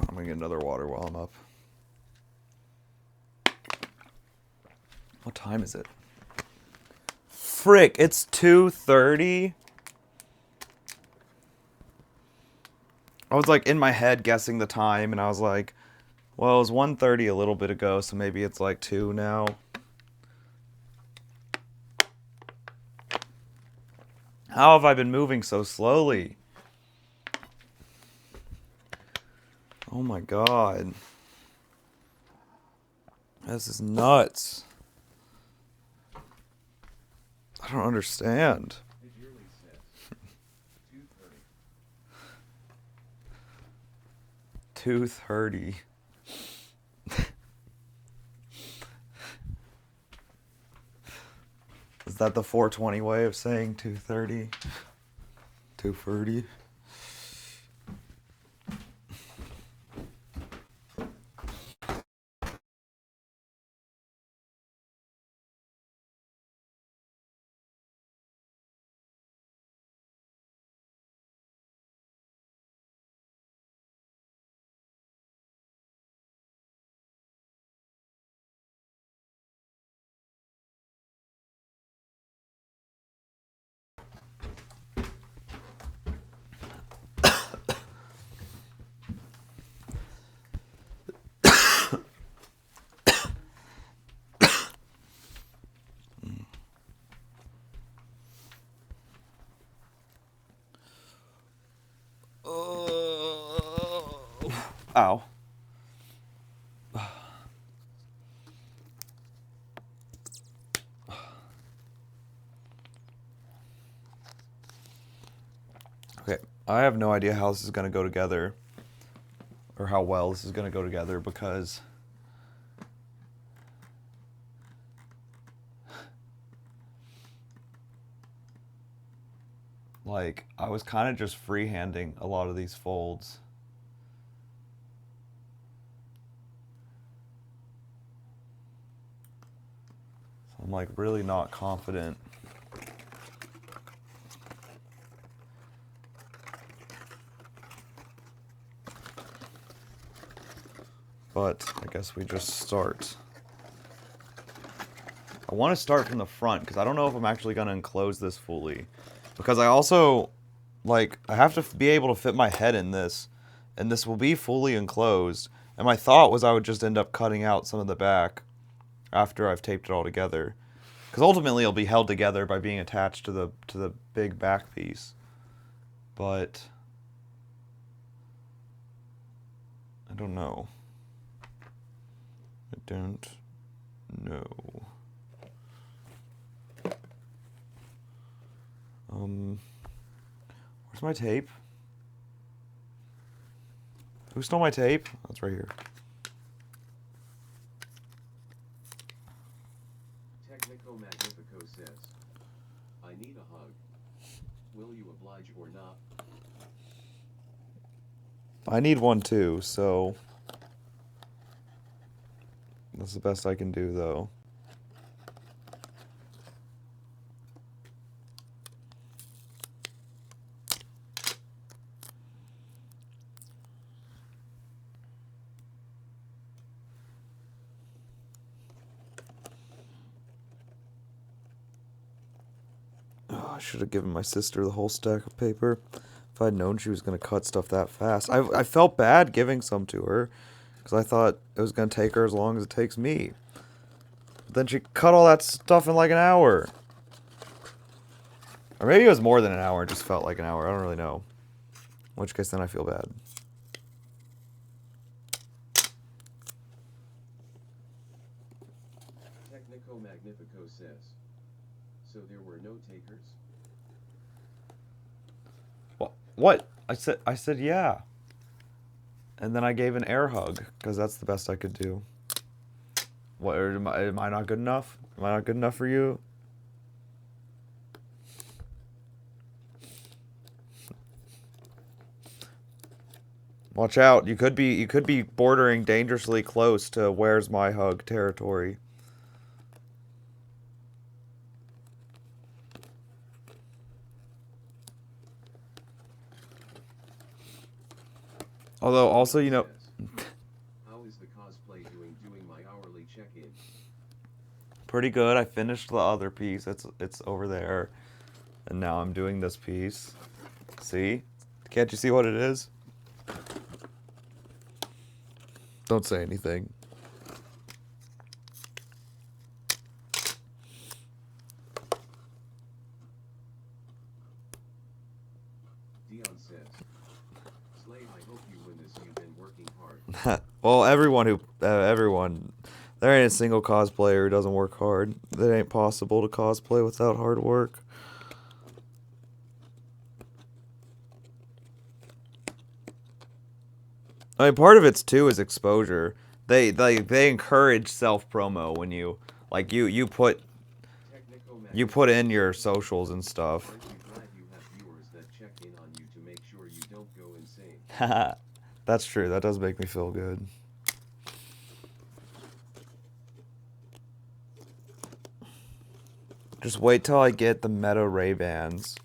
gonna get another water while I'm up. What time is it? Frick, it's 2:30. I was like in my head guessing the time, and I was like, well, it was 1:30 a little bit ago, so maybe it's like 2 now. How have I been moving so slowly? Oh my god. This is nuts. I don't understand.
It yearly says 2:30.
2:30. Is that the 420 way of saying 2:30? 2:30? Ow. Okay, I have no idea how this is going to go together, or how well this is going to go together, because like I was kind of just freehanding a lot of these folds. So I'm like really not confident. But I guess we just start. I want to start from the front because I don't know if I'm actually going to enclose this fully. Because I also, like, I have to be able to fit my head in this. And this will be fully enclosed. And my thought was I would just end up cutting out some of the back after I've taped it all together. Because ultimately it'll be held together by being attached to the big back piece. But I don't know. I don't know. Where's my tape? Who stole my tape? Oh, it's right here.
Technico Magnifico says, I need a hug. Will you oblige or not?
I need one too, so that's the best I can do, though. I should have given my sister the whole stack of paper. If I'd known she was going to cut stuff that fast. I felt bad giving some to her. Because I thought it was going to take her as long as it takes me. But then she cut all that stuff in like an hour. Or maybe it was more than an hour. It just felt like an hour. I don't really know. In which case then I feel bad.
Technico Magnifico says, so there were no takers?
What? I said yeah. And then I gave an air hug, because that's the best I could do. What, am I not good enough? Am I not good enough for you? Watch out. You could be bordering dangerously close to where's my hug territory. Although also, you know,
How is the cosplay doing my hourly check-in?
pretty good. I finished the other piece. It's over there. And now I'm doing this piece. See? Can't you see what it is? Don't say anything.
Dion says, Slay, I hope you win this. You've been working hard.
Well, everyone, there ain't a single cosplayer who doesn't work hard. It ain't possible to cosplay without hard work. I mean, part of it's too is exposure. They encourage self promo when you like you put in your socials and stuff.
Aren't you glad you have viewers that check in on you to make sure you don't go insane?
That's true. That does make me feel good. Just wait till I get the Meta Ray-Bans,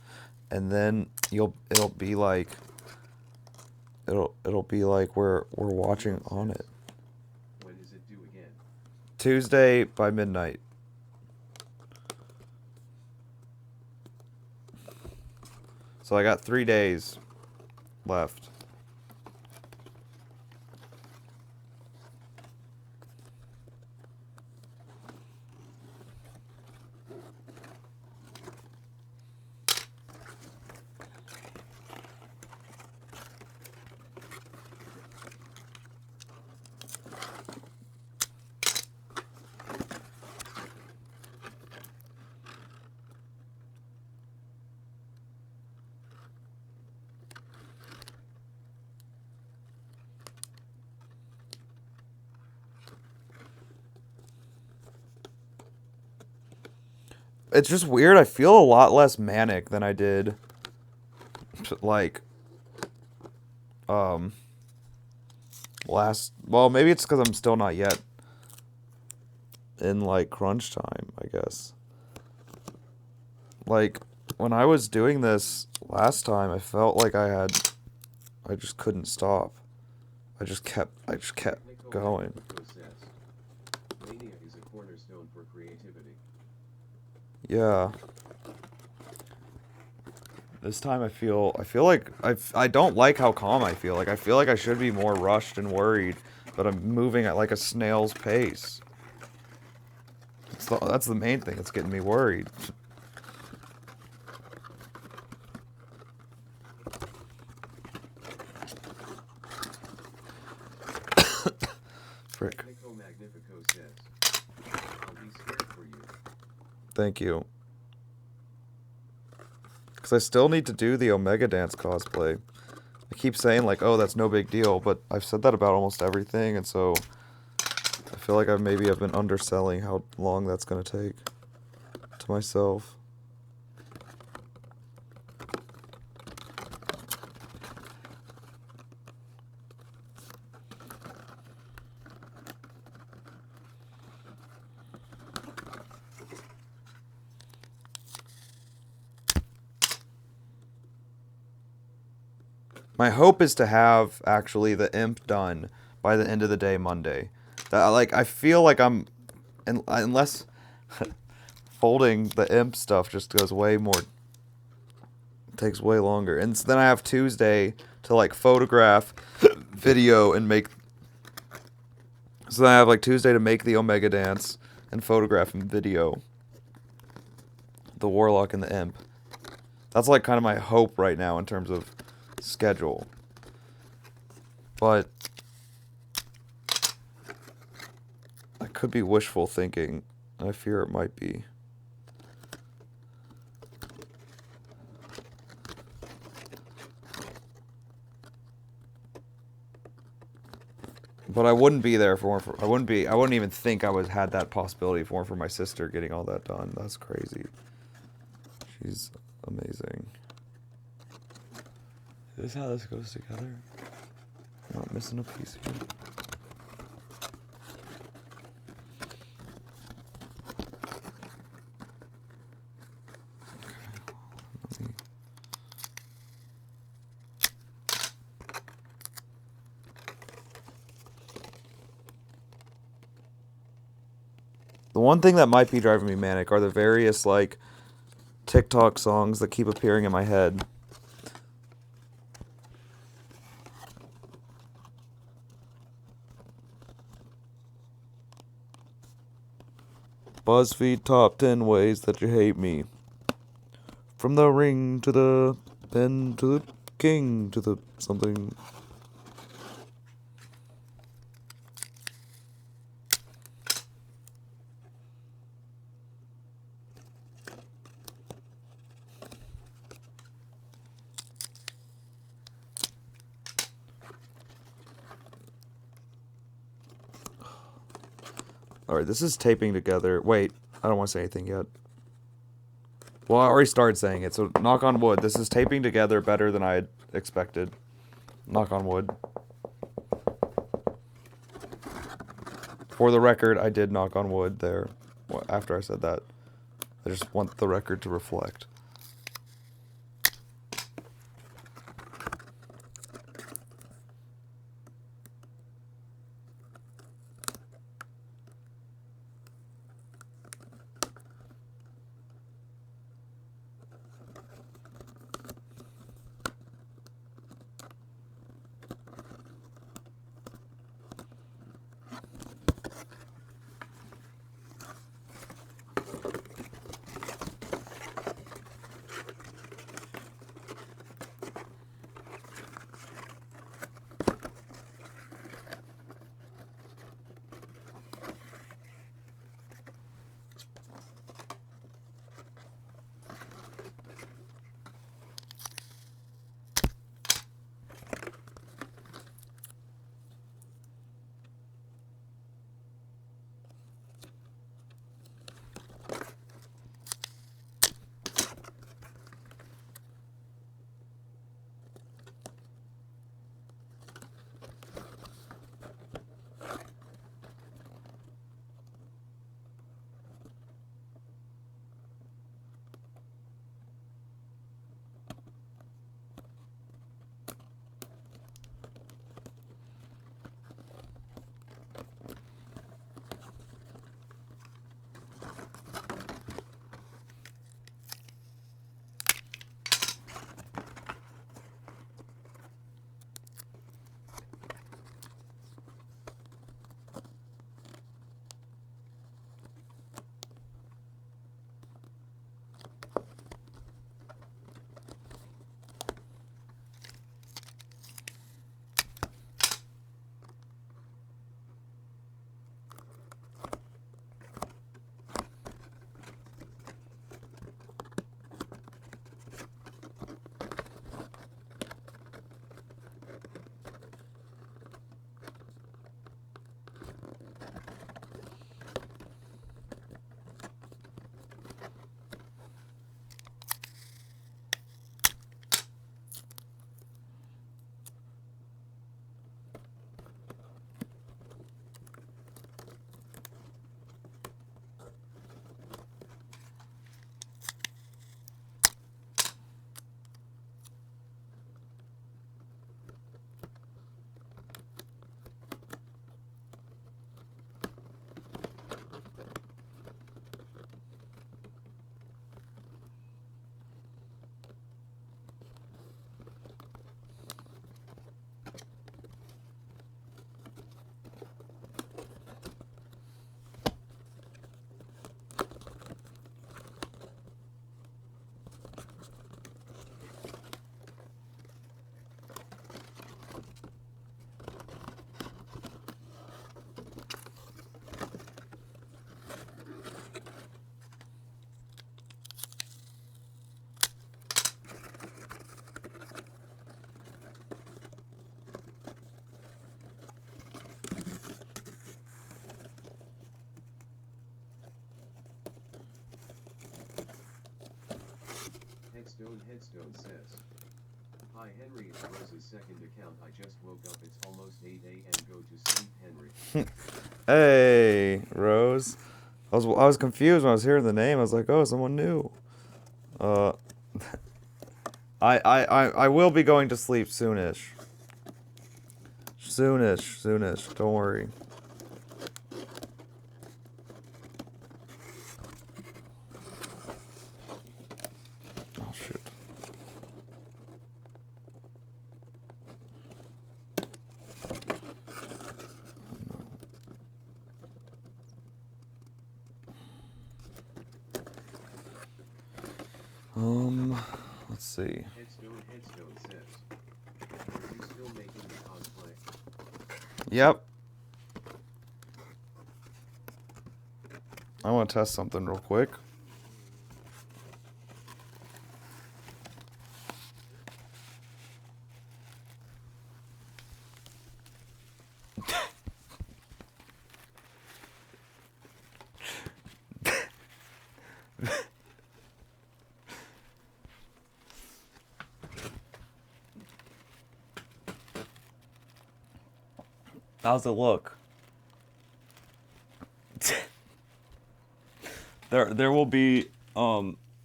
and then it'll be like we're watching on it.
When is it due again?
Tuesday by midnight. So I got 3 days left. It's just weird. I feel a lot less manic than I did, like, well, maybe it's because I'm still not yet in, like, crunch time, I guess. Like, when I was doing this last time, I felt like I just couldn't stop. I just kept going.
Mania is a cornerstone for creativity.
Yeah. This time I feel like I don't like how calm I feel. Like I feel like I should be more rushed and worried, but I'm moving at like a snail's pace. That's the main thing that's getting me worried. Frick.
Magnifico says, I'll be scared for you.
Thank you. Because I still need to do the Omega Dance cosplay. I keep saying, like, oh, that's no big deal, but I've said that about almost everything, and so I feel like I've been underselling how long that's going to take to myself. My hope is to have actually the imp done by the end of the day Monday. That like I feel like unless folding the imp stuff just goes way more takes way longer. And so then I have Tuesday to like photograph, video, and make. So then I have like Tuesday to make the Omega dance and photograph and video the Warlock and the Imp. That's like kind of my hope right now in terms of schedule. But I could be wishful thinking. I fear it might be. But I wouldn't be there for I wouldn't even think I had that possibility for my sister getting all that done. That's crazy. She's amazing. Is this how this goes together? I'm not missing a piece here. The one thing that might be driving me manic are the various, like, TikTok songs that keep appearing in my head. BuzzFeed top 10 ways that you hate me. From the ring to the pen to the king to the something. Alright, this is taping together. Wait, I don't want to say anything yet. Well, I already started saying it, so knock on wood. This is taping together better than I had expected. Knock on wood. For the record, I did knock on wood there. After I said that. I just want the record to reflect.
Headstone says, "Hi Henry, it's Rose's second account. I just woke up. It's almost 8 a.m. Go to sleep, Henry."
Hey, Rose. I was confused when I was hearing the name. I was like, oh, someone new. I will be going to sleep soonish. Soonish. Don't worry. Oh shoot. Let's see.
Headstone says, "Are you still making the cosplay?"
Yep. I want to test something real quick. How's it look? There will be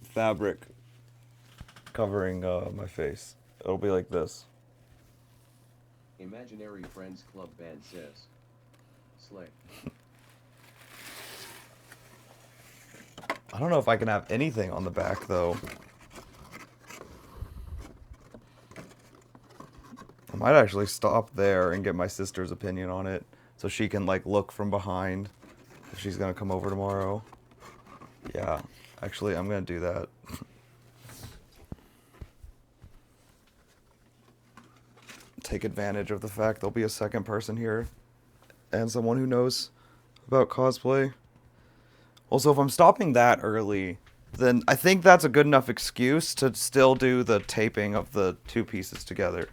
fabric covering my face. It'll be like this.
Imaginary Friends Club Band says, "Slay."
I don't know if I can have anything on the back though. I might actually stop there and get my sister's opinion on it so she can like look from behind if she's gonna come over tomorrow. Yeah, actually I'm gonna do that. Take advantage of the fact there'll be a second person here and someone who knows about cosplay. Also, if I'm stopping that early, then I think that's a good enough excuse to still do the taping of the two pieces together.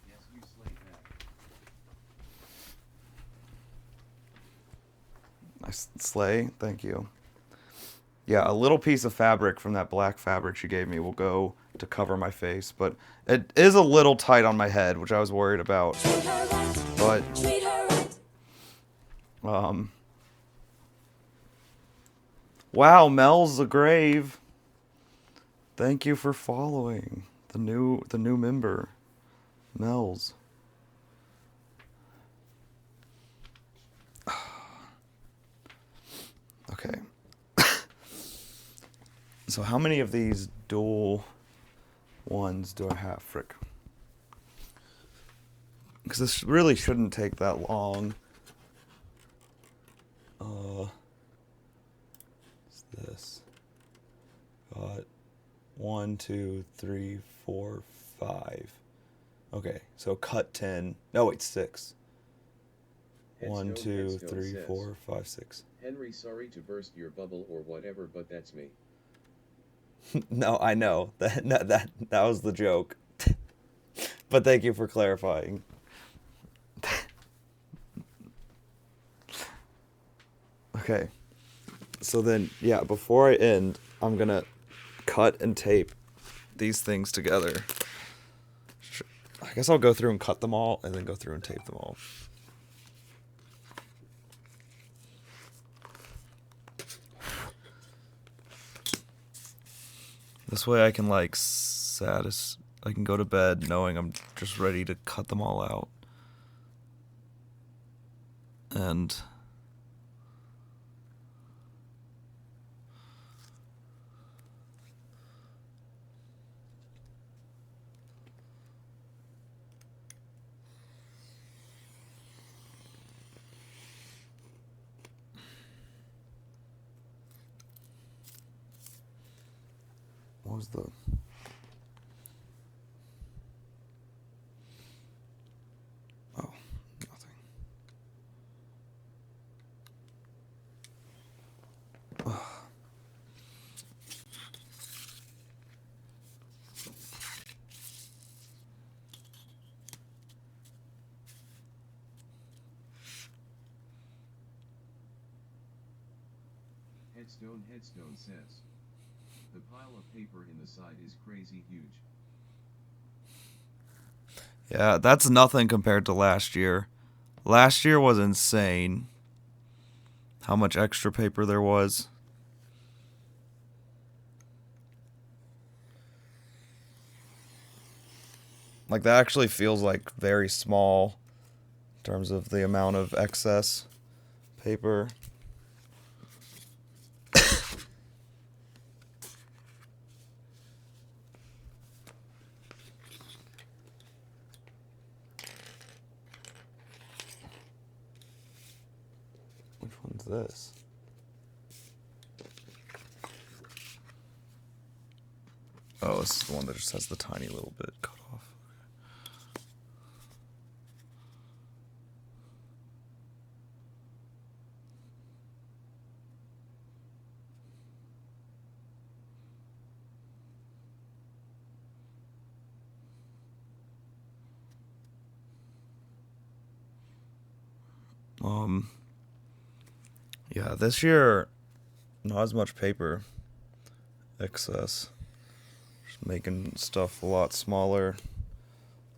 Yes, you slayed that.
I slay, thank you. Yeah, a little piece of fabric from that black fabric she gave me will go to cover my face, but it is a little tight on my head, which I was worried about. But wow, Mel's the grave. Thank you for following the new member, Mel's. Okay. So how many of these dual ones do I have, frick? Because this really shouldn't take that long. What's this? Got 1, 2, 3, 4, 5. Okay, so cut 10. No, wait, 6. 1, 2, 3, 4, 5, 6.
Henry, sorry to burst your bubble or whatever, but that's me.
No, I know. That was the joke. But thank you for clarifying. Okay. So then, yeah, before I end, I'm going to cut and tape these things together. I guess I'll go through and cut them all and then go through and tape them all. This way I can like I can go to bed knowing I'm just ready to cut them all out. And what was the... Oh, nothing.
Headstone says. The pile of paper in the side is crazy huge.
Yeah, that's nothing compared to last year. Last year was insane. How much extra paper there was. Like, that actually feels like very small in terms of the amount of excess paper. Which one's this? Oh, this is the one that just has the tiny little bit cut off. Yeah, this year, not as much paper excess. Just making stuff a lot smaller.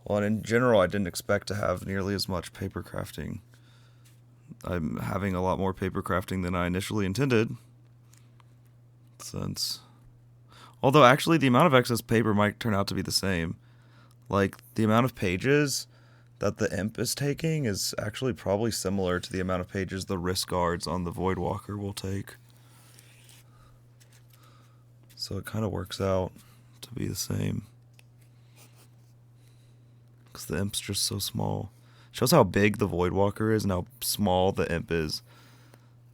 Well, and in general, I didn't expect to have nearly as much paper crafting. I'm having a lot more paper crafting than I initially intended. Although actually the amount of excess paper might turn out to be the same. Like, the amount of pages that the imp is taking is actually probably similar to the amount of pages the wrist guards on the Voidwalker will take. So it kind of works out to be the same. Because the imp's just so small. Shows how big the Voidwalker is and how small the imp is.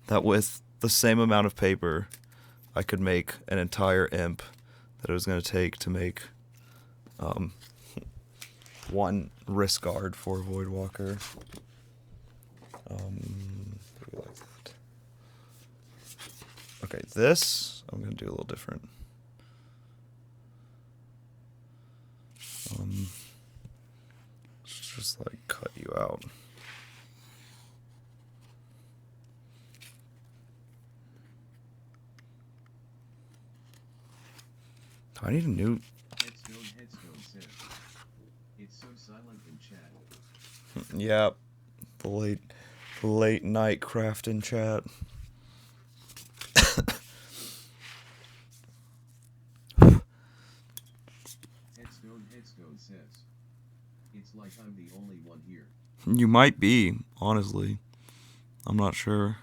That with the same amount of paper, I could make an entire imp that it was going to take to make one wrist guard for Voidwalker. Like that. Okay, this I'm going to do a little different. Just like cut you out. Do I need a new...
Headstone says. It's so silent in chat.
Yep. The late night crafting chat.
Headstone says. It's like I'm the only one here.
You might be, honestly. I'm not sure.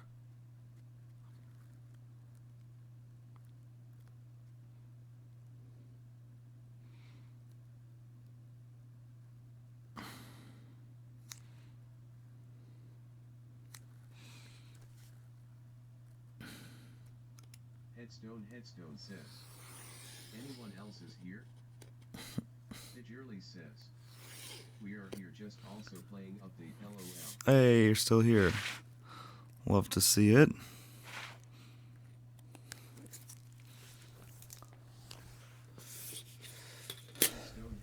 Headstone says. Anyone else is here? Diggerly says. We are here just also playing update LOL.
Hey, you're still here. Love to see it.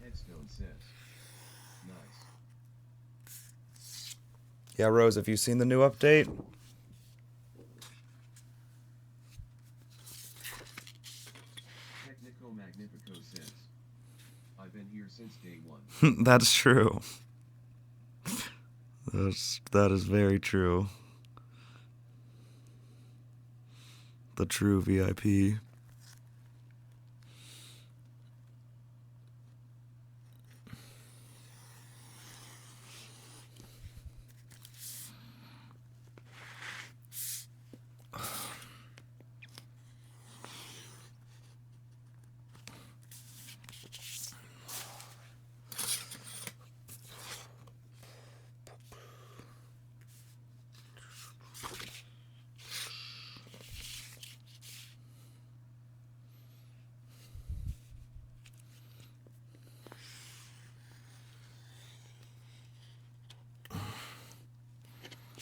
Headstone says. Nice.
Yeah, Rose, have you seen the new update?
Magnifico says. I've been here since day one.
That's true. That is very true. The true VIP.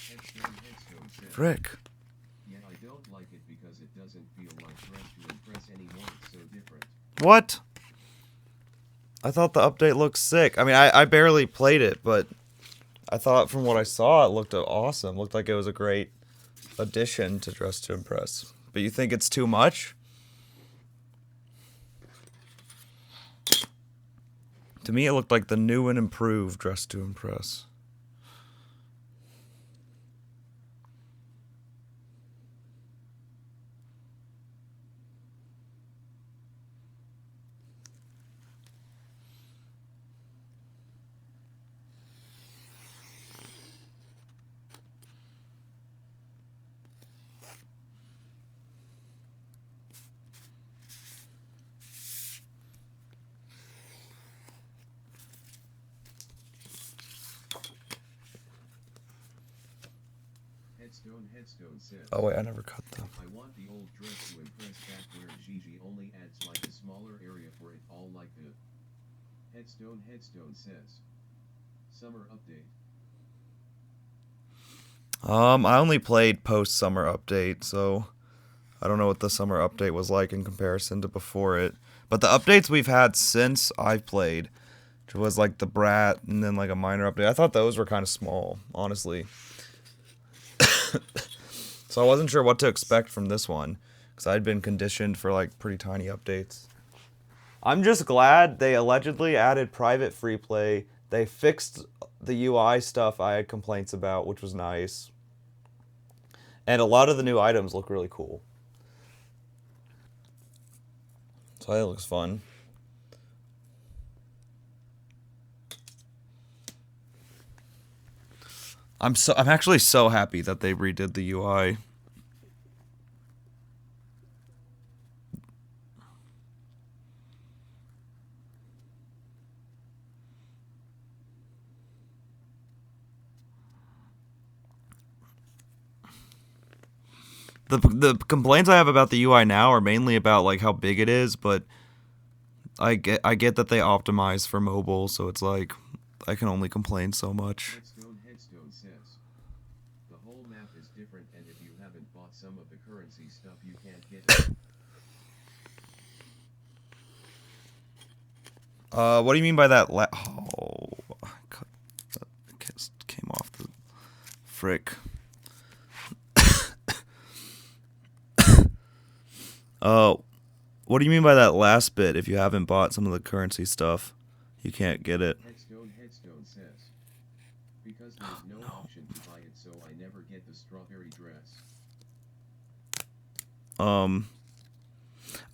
Headstone says.
Frick.
Yeah, I don't like it because it doesn't feel like Dress to Impress anymore. It's so different.
What? I thought the update looked sick. I mean, I barely played it, but I thought from what I saw, it looked awesome. Looked like it was a great addition to Dress to Impress. But you think it's too much? To me, it looked like the new and improved Dress to Impress.
Headstone says.
Oh wait, I never cut them.
I want the old Dress to Impress back where Gigi only adds like a smaller area for it all like the Headstone says. Summer update.
I only played post summer update, so I don't know what the summer update was like in comparison to before it. But the updates we've had since I've played, which was like the Brat and then like a minor update, I thought those were kind of small, honestly. So I wasn't sure what to expect from this one, because I'd been conditioned for like pretty tiny updates. I'm just glad they allegedly added private free play. They fixed the UI stuff I had complaints about, which was nice. And a lot of the new items look really cool. So that looks fun. I'm actually so happy that they redid the UI. The complaints I have about the UI now are mainly about like how big it is, but I get that they optimize for mobile, so it's like I can only complain so much.
Headstone says. The whole map is different, and if you haven't bought some of the currency stuff, you can't get it.
What do you mean by that? Oh, that came off the frick. What do you mean by that last bit? If you haven't bought some of the currency stuff, you can't get it.
Headstone says. Because there's no option to buy it, so I never get the strawberry dress.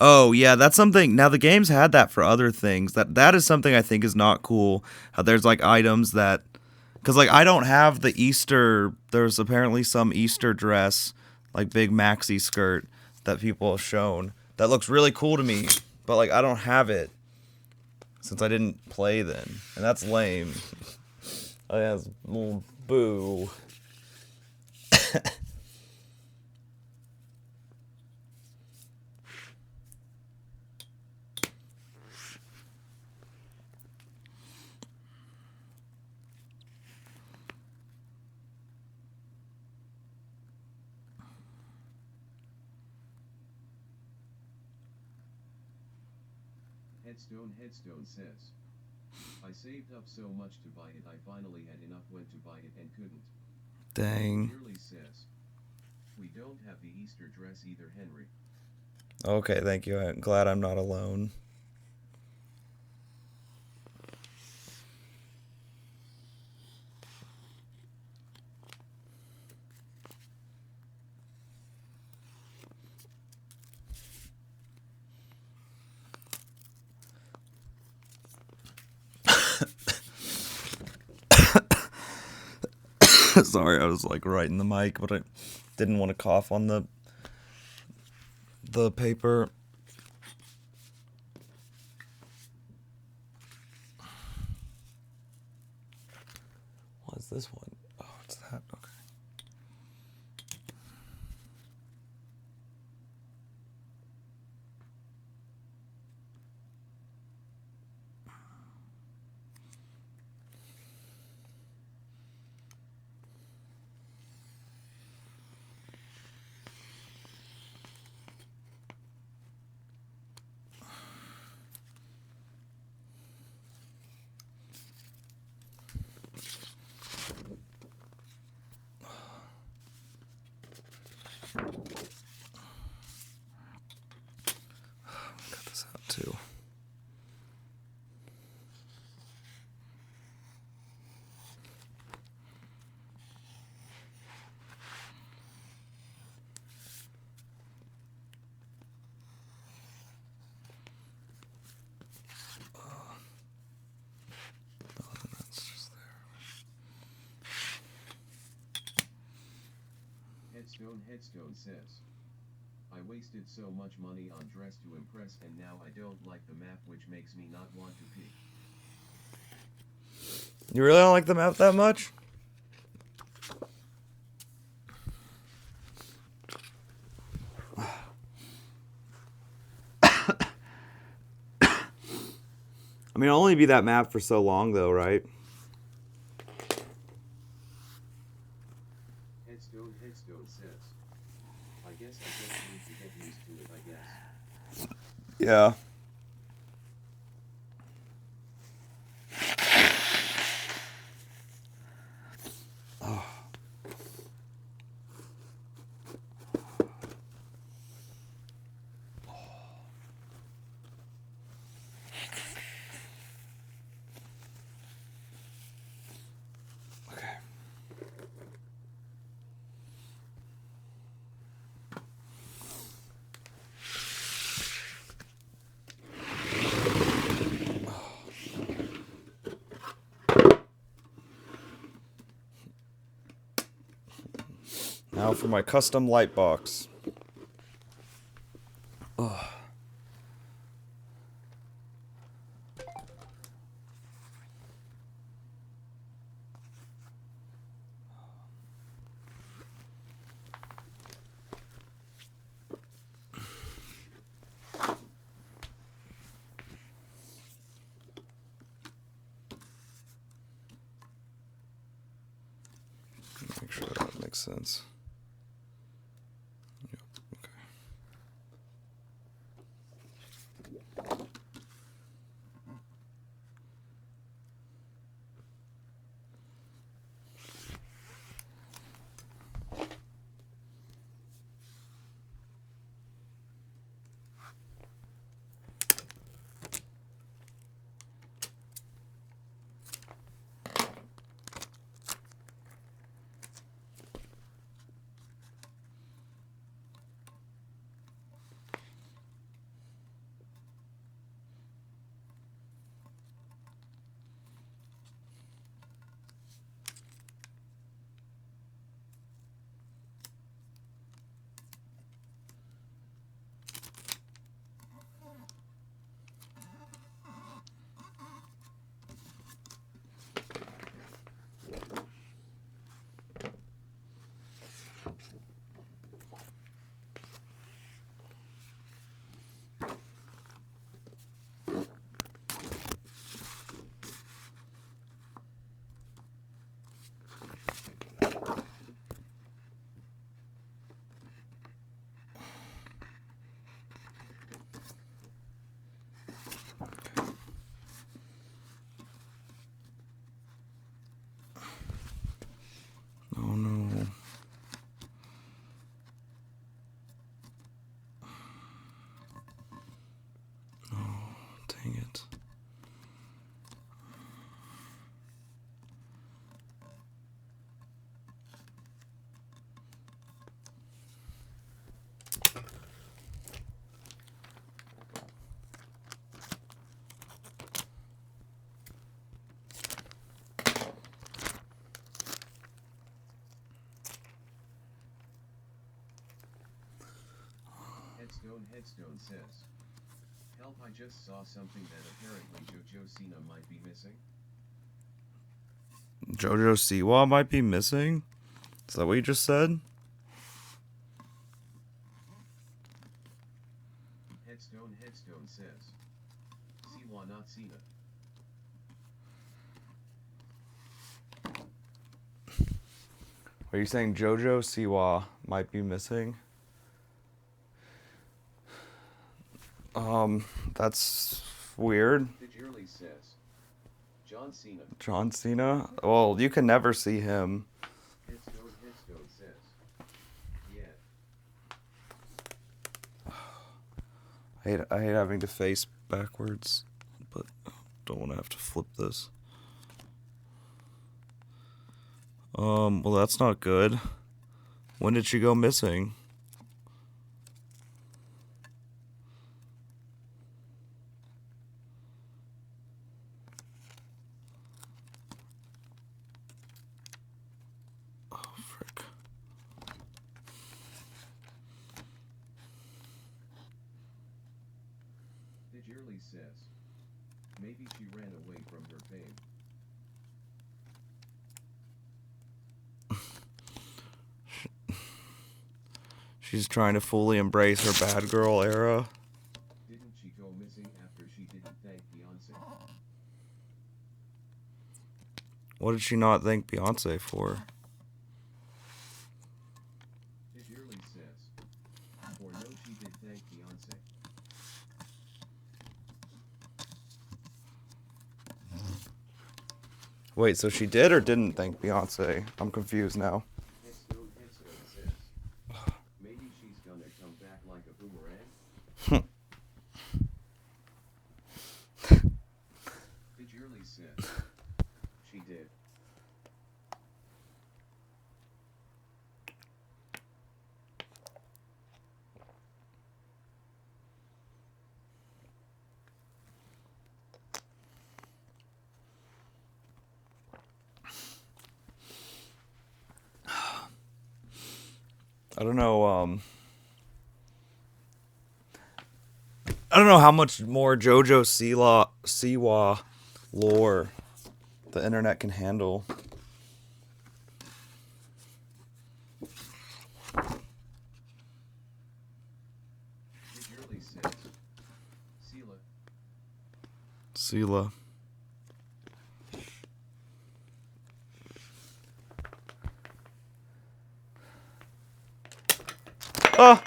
Oh yeah, that's something. Now the game's had that for other things. That is something I think is not cool. How there's like items that, because like I don't have the Easter. There's apparently some Easter dress, like big maxi skirt that people have shown that looks really cool to me, but like I don't have it since I didn't play then, and that's lame. Oh yeah, it's little boo.
Headstone says. I saved up so much to buy it, I finally had enough when to buy it and couldn't.
Dang.
Shirley says. We don't have the Easter dress either, Henry.
Okay, thank you. I'm glad I'm not alone. Sorry, I was like right in the mic, but I didn't want to cough on the paper. What is this one? Oh, it's that. Okay.
Headstone says, I wasted so much money on dress to impress and now I don't like the map which makes me not want to pee.
You really don't like the map that much? I mean, it'll only be that map for so long, though, right?
Headstone says, I guess I just need to get used to it, I guess.
Yeah. Oh. Okay. Now for my custom light box. Ugh. Make sure that makes sense. Yep, okay. Oh no. Oh, dang it.
Headstone says, help, I just saw something that apparently JoJo Cena might be missing.
JoJo Siwa might be missing? Is that what you just said?
Headstone says, Siwa not Cena.
Are you saying JoJo Siwa might be missing? That's weird.
Digirly says, John Cena.
John Cena? Well, you can never see him.
Headstone says, yeah.
I hate having to face backwards, but don't want to have to flip this. Well, that's not good. When did she go missing? Oh, frick.
Edgerly says. Maybe she ran away from her fame.
She's trying to fully embrace her bad girl era.
Didn't she go missing after she didn't thank Beyonce?
What did she not thank Beyonce for?
Edgerly says. Or no, she did thank Beyonce.
Wait, so she did or didn't thank Beyonce? I'm confused now.
Headstone says. Maybe she's gonna come back like a boomerang? Edgerly says. She did.
I don't know, I don't know how much more JoJo Siwa lore the internet can handle.
Edgerly says. Sela.
Sela. Ah!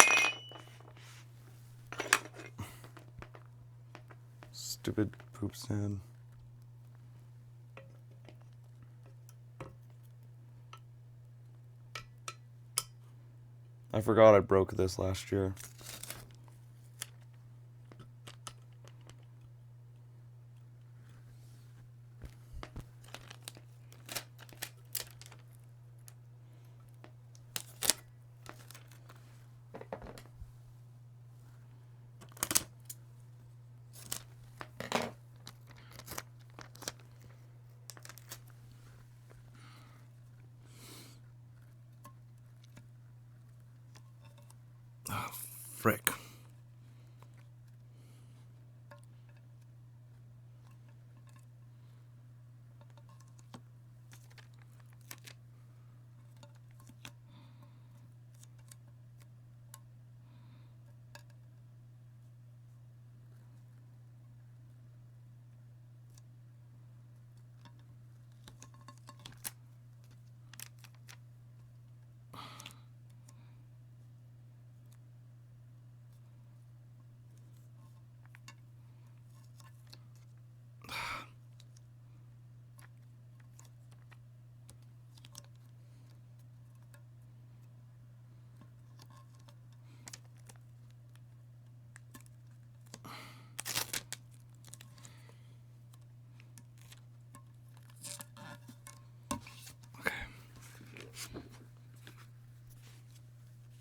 Stupid poop stand. I forgot I broke this last year. Oh, frick.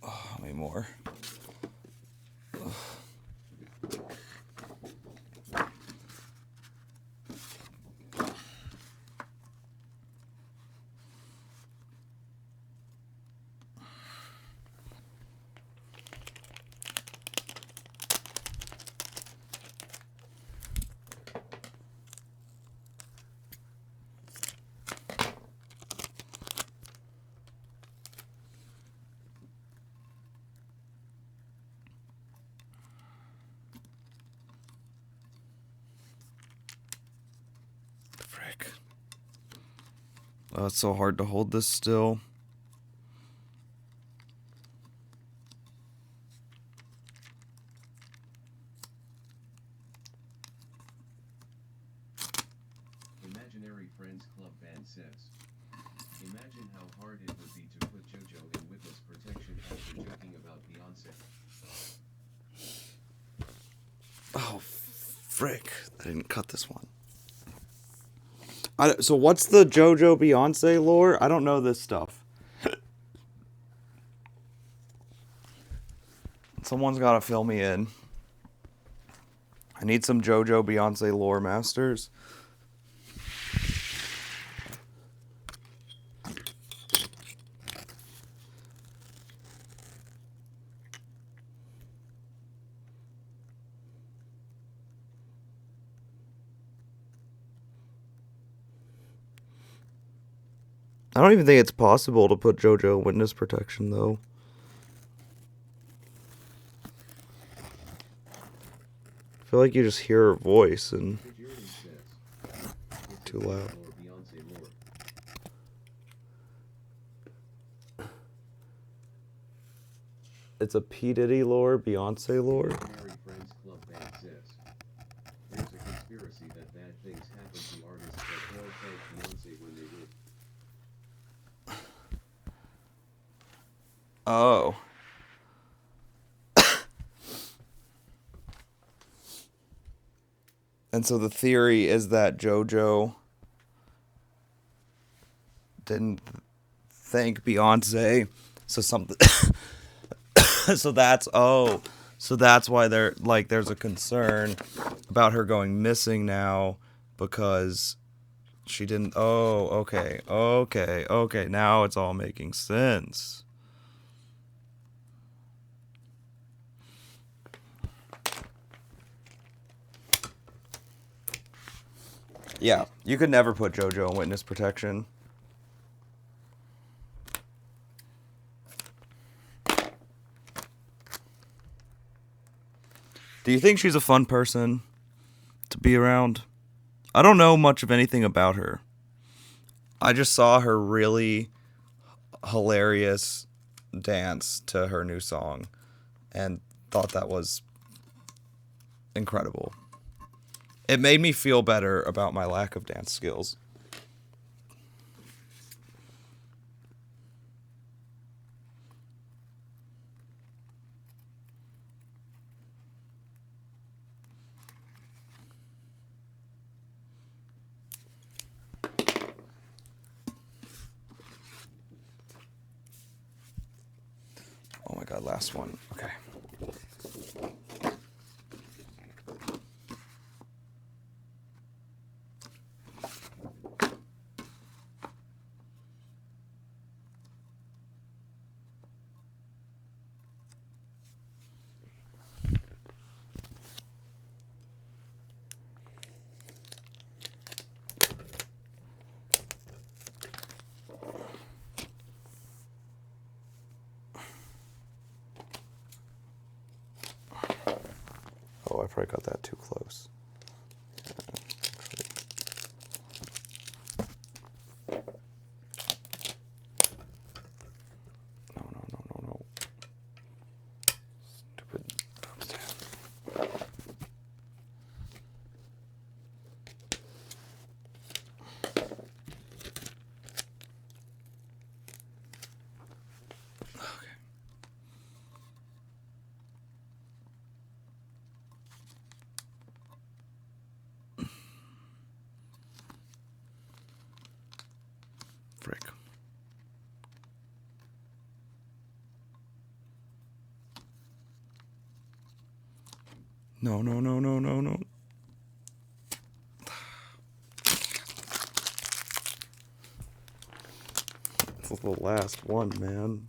How many more? Frick. Oh, it's so hard to hold this still.
Imaginary Friends Club band says. Imagine how hard it would be to put JoJo in witness protection after joking about Beyonce.
Oh, frick. I didn't cut this one. So what's the JoJo Beyonce lore? I don't know this stuff. Someone's got to fill me in. I need some JoJo Beyonce lore masters. I don't even think it's possible to put JoJo in witness protection, though. I feel like you just hear her voice and too loud. It's a P. Diddy lore, Beyonce lore.
There's a conspiracy that bad things happen to artists that don't thank Beyonce when they win.
Oh. And so the theory is that JoJo didn't thank Beyonce, so something. so that's why there's a concern about her going missing now because she didn't. Oh, okay. Now it's all making sense. Yeah, you could never put JoJo in witness protection. Do you think she's a fun person to be around? I don't know much of anything about her. I just saw her really hilarious dance to her new song and thought that was incredible. It made me feel better about my lack of dance skills. Oh my god, last one. Okay. Oh, I probably got that too close. No. Stupid. Frick. No. This is the last one, man.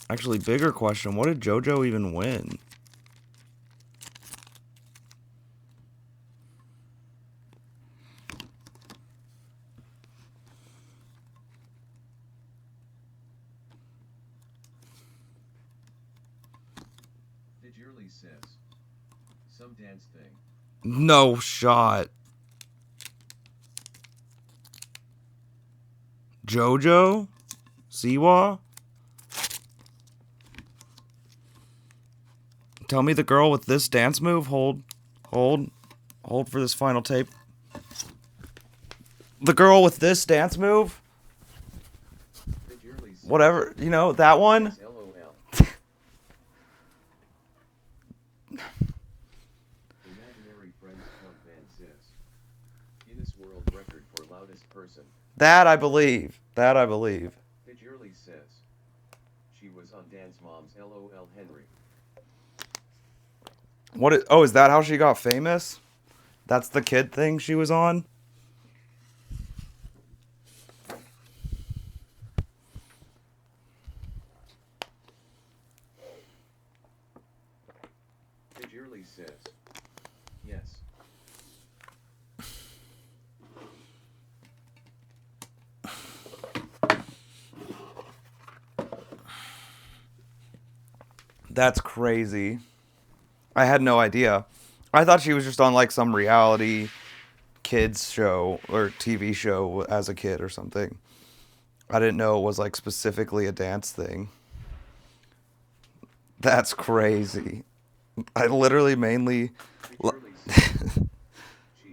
Actually, bigger question, what did JoJo even win?
Digirly says, some dance thing.
No shot. JoJo? Siwa? Tell me the girl with this dance move. Hold for this final tape. The girl with this dance move? Whatever, that one?
Guinness World Record for loudest person.
That I believe. That I believe.
Pidgerly says she was on Dance Moms. LOL Henry.
Oh, is that how she got famous? That's the kid thing she was on?
Pidgerly says yes.
That's crazy. I had no idea. I thought she was just on like some reality kids show or TV show as a kid or something. I didn't know it was like specifically a dance thing. That's crazy. I literally mainly.
She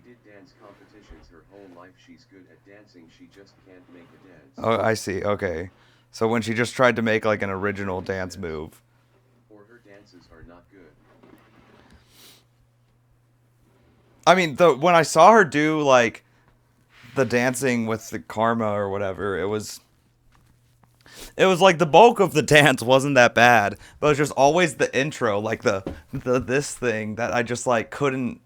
did dance competitions her whole life. She's good at dancing. She just can't make a dance.
Oh, I see. Okay. So when she just tried to make like an original dance move.
Or her dances are not good.
I mean, when I saw her do like the dancing with the karma or whatever, it was like the bulk of the dance wasn't that bad, but it was just always the intro, like the this thing that I just like couldn't.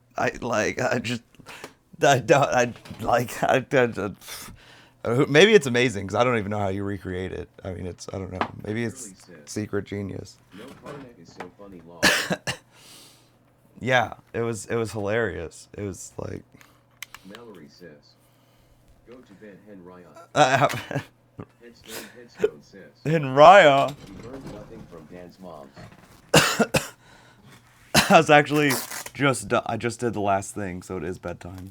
Maybe it's amazing because I don't even know how you recreate it. I mean, I don't know. Maybe it's secret genius.
No Karnak is so funny. Long.
Yeah, it was hilarious. It was like.
Mallory says, "Go to bed, Henriah." Headstone says,
Henriah.
"We learned nothing from Dance Moms."
I was actually I just did the last thing, so it is bedtime.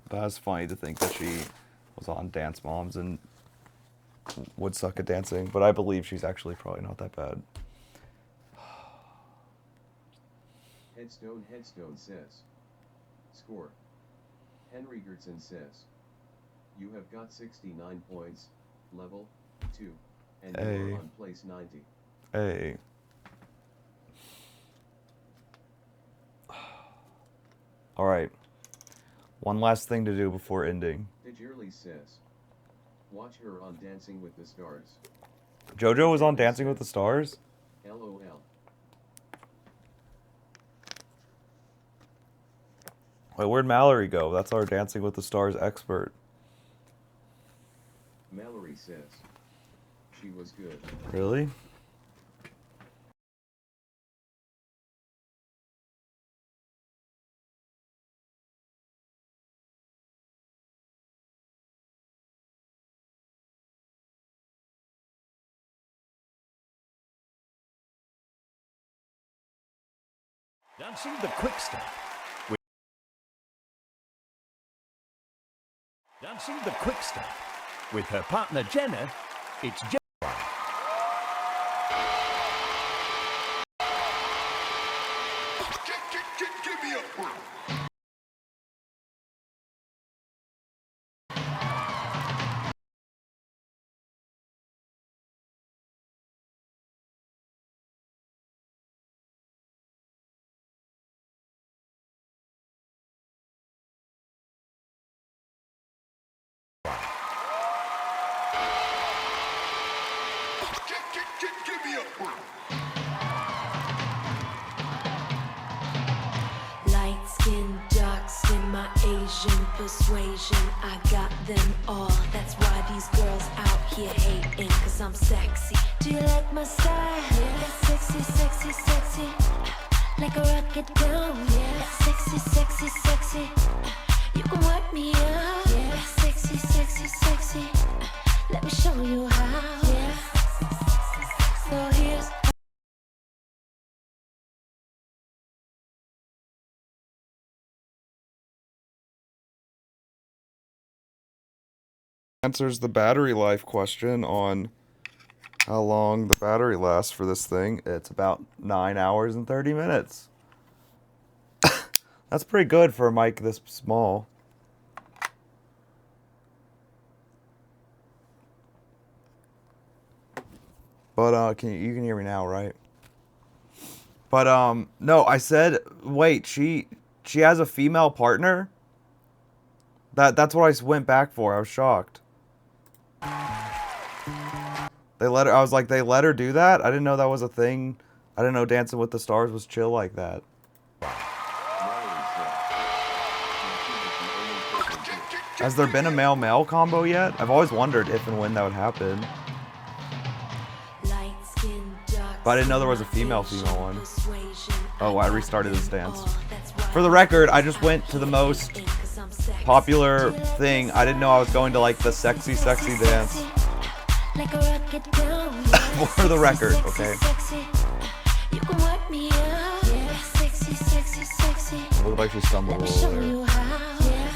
That's funny to think that she was on Dance Moms and would suck at dancing, but I believe she's actually probably not that bad.
Headstone says, "Score." Henry Gertson says, "You have got 69 points, level 2, and you are on place 90.
Hey. All right. One last thing to do before ending.
Pidgerly says, "Watch her on Dancing with the Stars."
JoJo was on Dancing with the Stars?
LOL.
Wait, where'd Mallory go? That's our Dancing with the Stars expert.
Mallory says, "She was good."
Really?
Dancing the quick step. Dancing the quick step. With her partner Jenna, it's Jenna.
Give me a break. Give me a break.
Light skin, dark skin, my Asian persuasion, I got them all. That's why these girls out here hating, cause I'm sexy. Do you like my style? Yeah. That's sexy, sexy, sexy. Like a rocket down. Yeah. That's sexy, sexy, sexy. You can wipe me out. Yeah. That's sexy, sexy, sexy. Let me show you how. Yeah. So here's
Answers the battery life question on how long the battery lasts for this thing. It's about 9 hours and 30 minutes. That's pretty good for a mic this small. But you can hear me now, right? But no, I said, wait, she has a female partner? That's what I went back for. I was shocked. They let her, I was like, they let her do that? I didn't know that was a thing. I didn't know Dancing with the Stars was chill like that. Has there been a male-male combo yet? I've always wondered if and when that would happen. But I didn't know there was a female-female one. Oh, I restarted this dance. For the record, I just went to the most popular thing. I didn't know I was going to like the sexy dance. For the record, okay? It looked like she stumbled a little there.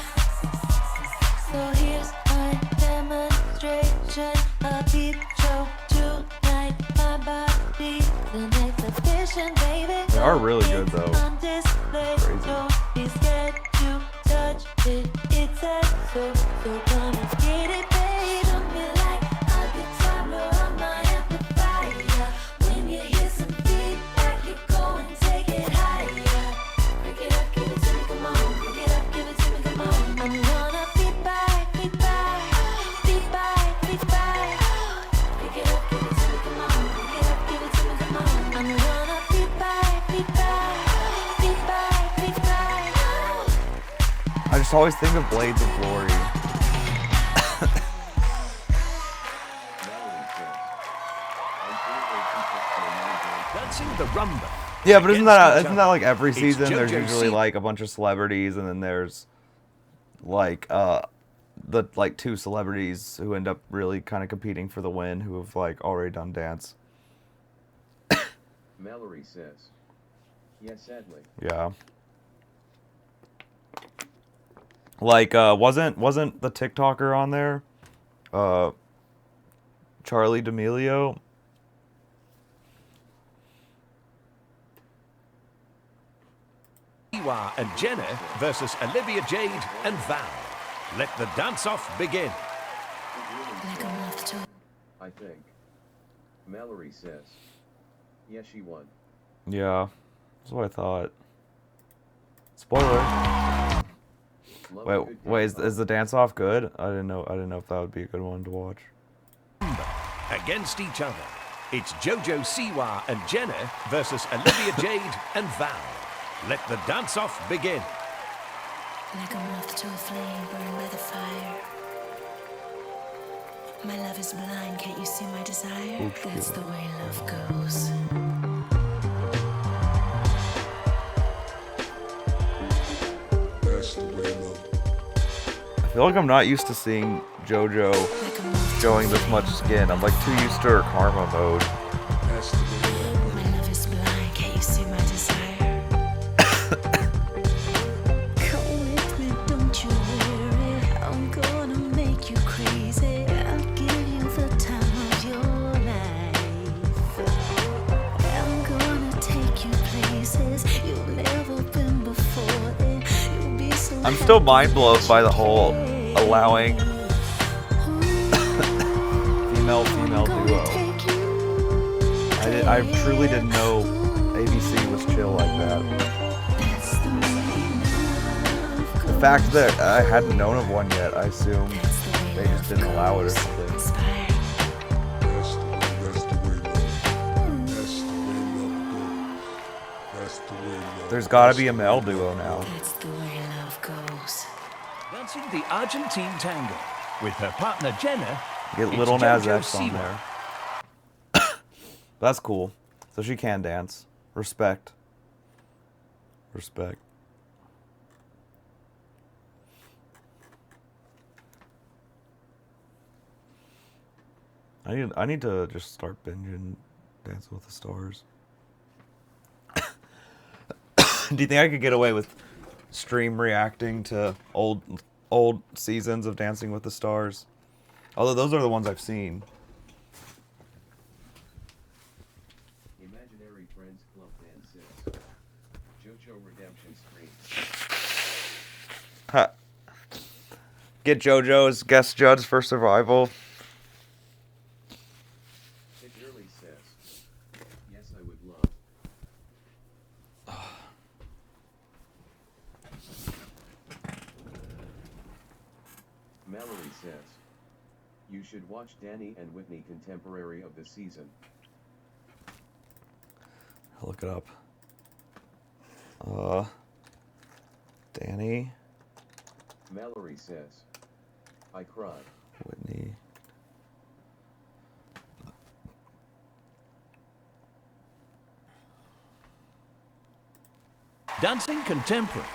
So here's my demonstration, a peep show tonight, my body, the next exhibition, baby.
They are really good though.
On display, don't be scared to touch it. It's a so come and get it, babe. Show me like a guitar on my amplifier. When you hear some feedback, you go and take it higher. Break it up, give it to me, come on. Break it up, give it to me, come on. I'm gonna beat back, beat back, beat back, beat back. Break it up, give it to me, come on. Break it up, give it to me, come on. I'm gonna beat back, beat back, beat back, beat back.
I just always think of Blades of Glory.
Dancing the rumba.
Yeah, but isn't that
Against each
like
other.
every
It's
season? There's
JoJo
usually
C.
like a bunch of celebrities, and then there's like the like two celebrities who end up really kind of competing for the win, who have like already done dance.
Mallory says. Yes, sadly.
Yeah. Like wasn't the TikToker on there? Charlie D'Amelio.
Siwa and Jenna versus Olivia Jade and Val. Let the dance-off begin.
I think. Mallory says. Yes, she won.
Yeah, that's what I thought. Spoiler. Wait, is the dance off good? I didn't know if that would be a good one to watch.
Against each other. It's JoJo Siwa and Jenna versus Olivia Jade and Val. Let the dance-off begin.
Like a moth to a flame burned by the fire. My love is blind, can't you see my desire? That's the way love goes.
I feel like I'm not used to seeing JoJo showing this much skin. I'm like too used to her karma mode.
My love is blind, can't you see my desire? Come with me, don't you worry. I'm gonna make you crazy. I'll give you the time of your life. I'm gonna take you places you've never been before. You'll be so
I'm still mind blown by the whole allowing female duo. I truly didn't know ABC was chill like that. The fact that I hadn't known of one yet, I assumed they just didn't allow it or something. There's gotta be a male duo now.
That's the way love goes.
Dancing the Argentine tango with her partner Jenna.
Get
it's
Little Nas
JoJo
X on
Siwa.
there. That's cool. So she can dance. Respect. Respect. I need to just start binging Dancing with the Stars. Do you think I could get away with stream reacting to old seasons of Dancing with the Stars? Although those are the ones I've seen.
Imaginary Friends Club dances. JoJo Redemption Stream.
Ha. Get JoJo as guest judge for Survival.
It really says. Yes, I would love. Mallory says, you should watch Danny and Whitney contemporary of the season.
I'll look it up. Danny.
Mallory says, I cried.
Whitney.
Dancing contemporary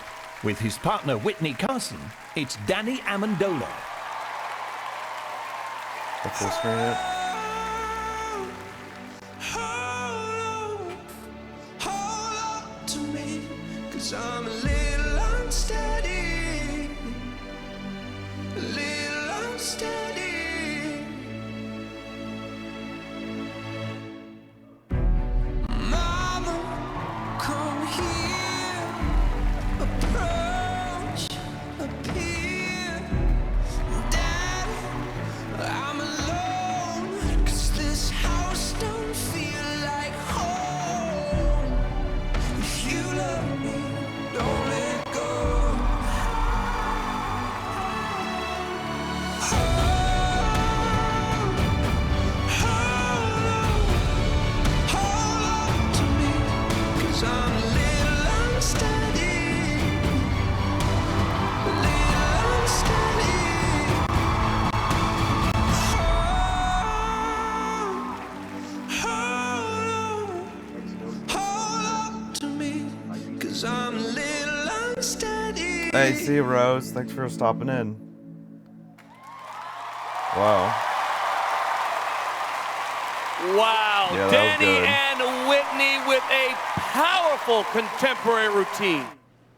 with his partner Whitney Carson, it's Danny Amendola.
The full screen it.
To me, 'cause I'm a little unsteady, a little unsteady. Mama, come here, approach, appear. Daddy, I'm alone, 'cause this house don't feel like home. If you love me, don't let go. Hold on to me, 'cause I'm a little unsteady, a little unsteady. Hold on to me, 'cause I'm a little unsteady.
Hey, see you, Rose. Thanks for stopping in. Wow.
Wow,
Yeah, that was
Danny
good.
and Whitney with a powerful contemporary routine.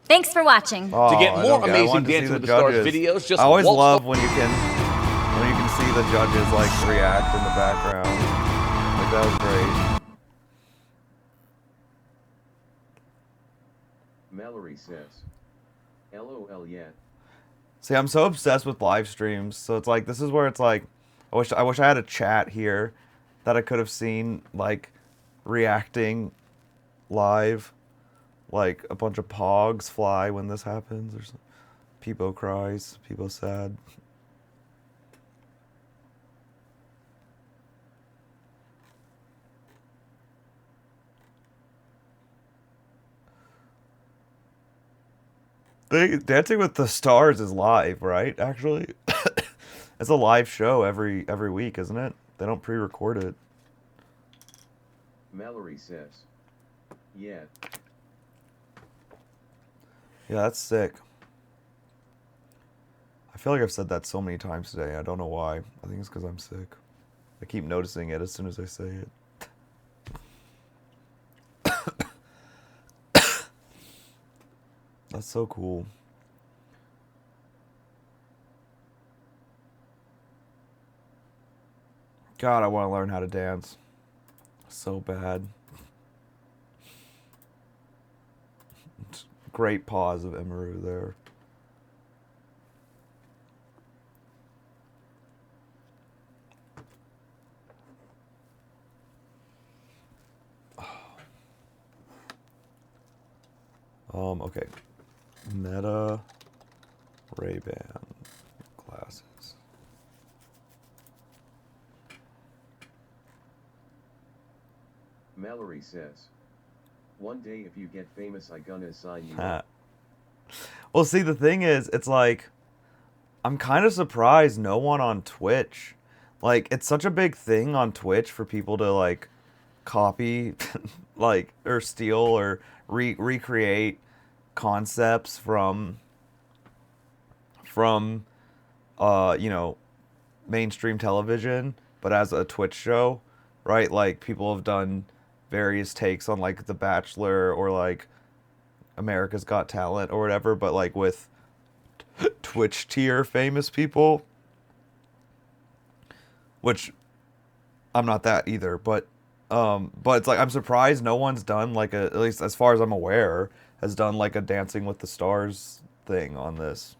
Thanks for watching.
Oh,
To get
I
more
don't- I
amazing
wanted to see
Dancing
the
with the Stars
judges.
videos, just
I always
waltz
love when you can see the judges like react in the background. Like that was great.
Mallory says, LOL yeah.
See, I'm so obsessed with live streams, so it's like this is where it's like, I wish I had a chat here that I could have seen like reacting live, like a bunch of pogs fly when this happens, or something. People cries, people sad. Dancing with the Stars is live, right? Actually, it's a live show every week, isn't it? They don't pre-record it.
Mallory says, yeah.
Yeah, that's sick. I feel like I've said that so many times today. I don't know why. I think it's because I'm sick. I keep noticing it as soon as I say it. That's so cool. God, I want to learn how to dance. So bad. Great pause of Emeru there. Okay. Meta Ray-Ban glasses.
Mallory says, one day if you get famous, I gonna sign you
Ha.
up.
Well, see, the thing is, it's like, I'm kind of surprised no one on Twitch. Like, it's such a big thing on Twitch for people to, like, copy, like, or steal or recreate concepts from you know, mainstream television, but as a Twitch show, right? Like, people have done various takes on, like, The Bachelor or, like, America's Got Talent or whatever, but, like, with Twitch tier famous people, which I'm not that either, but it's like, I'm surprised no one's done, like, at least as far as I'm aware, has done, like, a Dancing with the Stars thing on this.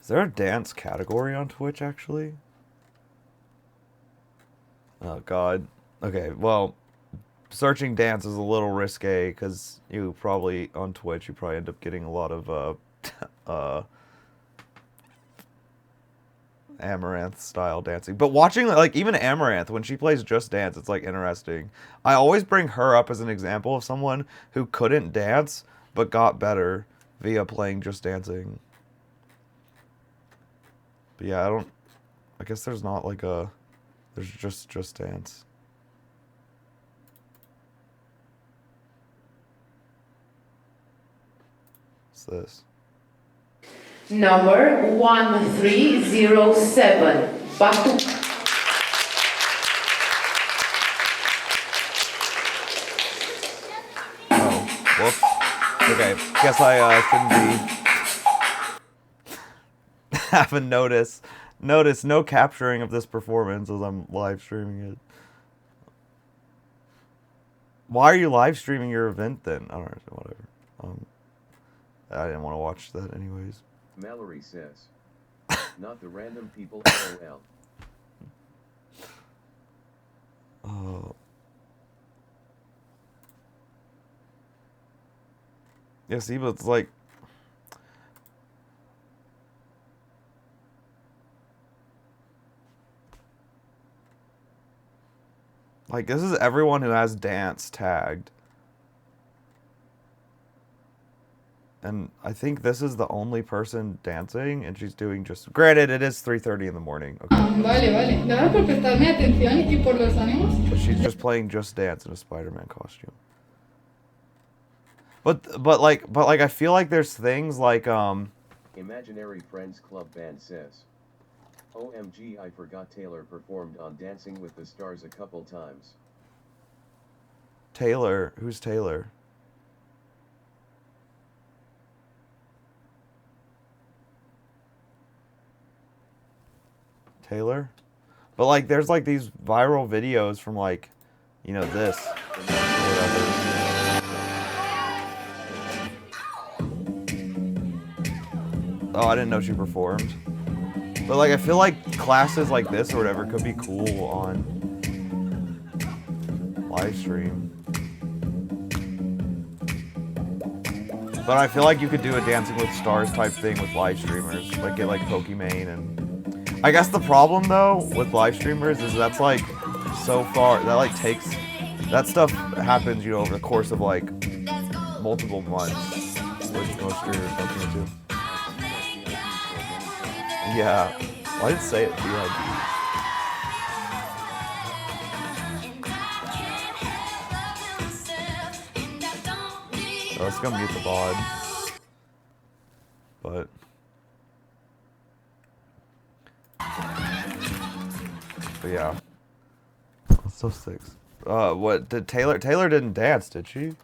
Is there a dance category on Twitch, actually? Oh, God. Okay, well, searching dance is a little risque, because you probably, on Twitch, you probably end up getting a lot of, Amaranth style dancing. But watching, like, even Amaranth, when she plays Just Dance, it's, like, interesting. I always bring her up as an example of someone who couldn't dance, but got better via playing Just Dancing. But yeah, I guess there's not, like, there's Just Dance. What's this?
Number 1307. Batuk.
Oh, whoops. Okay, guess I shouldn't be having notice no capturing of this performance as I'm live streaming it. Why are you live streaming your event then? I don't know, whatever. I didn't want to watch that anyways.
Mallory says, not the random people, LOL.
Oh. Yeah, see, but it's like... Like, this is everyone who has dance tagged. And I think this is the only person dancing, and she's doing just... Granted, it is 3:30 in the morning. Okay.
Vale, vale. Gracias por prestarme atención y por los ánimos.
But she's just playing Just Dance in a Spider-Man costume. But like I feel like there's things like
Imaginary Friends Club Band says, OMG, I forgot Taylor performed on Dancing with the Stars a couple times.
Taylor, who's Taylor? Taylor? But like there's like these viral videos from like, you know, this or whatever. Oh, I didn't know she performed. But like I feel like classes like this or whatever could be cool on live stream. But I feel like you could do a Dancing with Stars type thing with live streamers. Like get like Pokimane and... I guess the problem though with live streamers is that's like so far, that like takes... That stuff happens, you know, over the course of like multiple months. Which most streamers don't get to. Yeah. Well, I didn't say it, BIG. So let's go mute the VOD. But yeah. That's so sick. What did Taylor didn't dance, did she?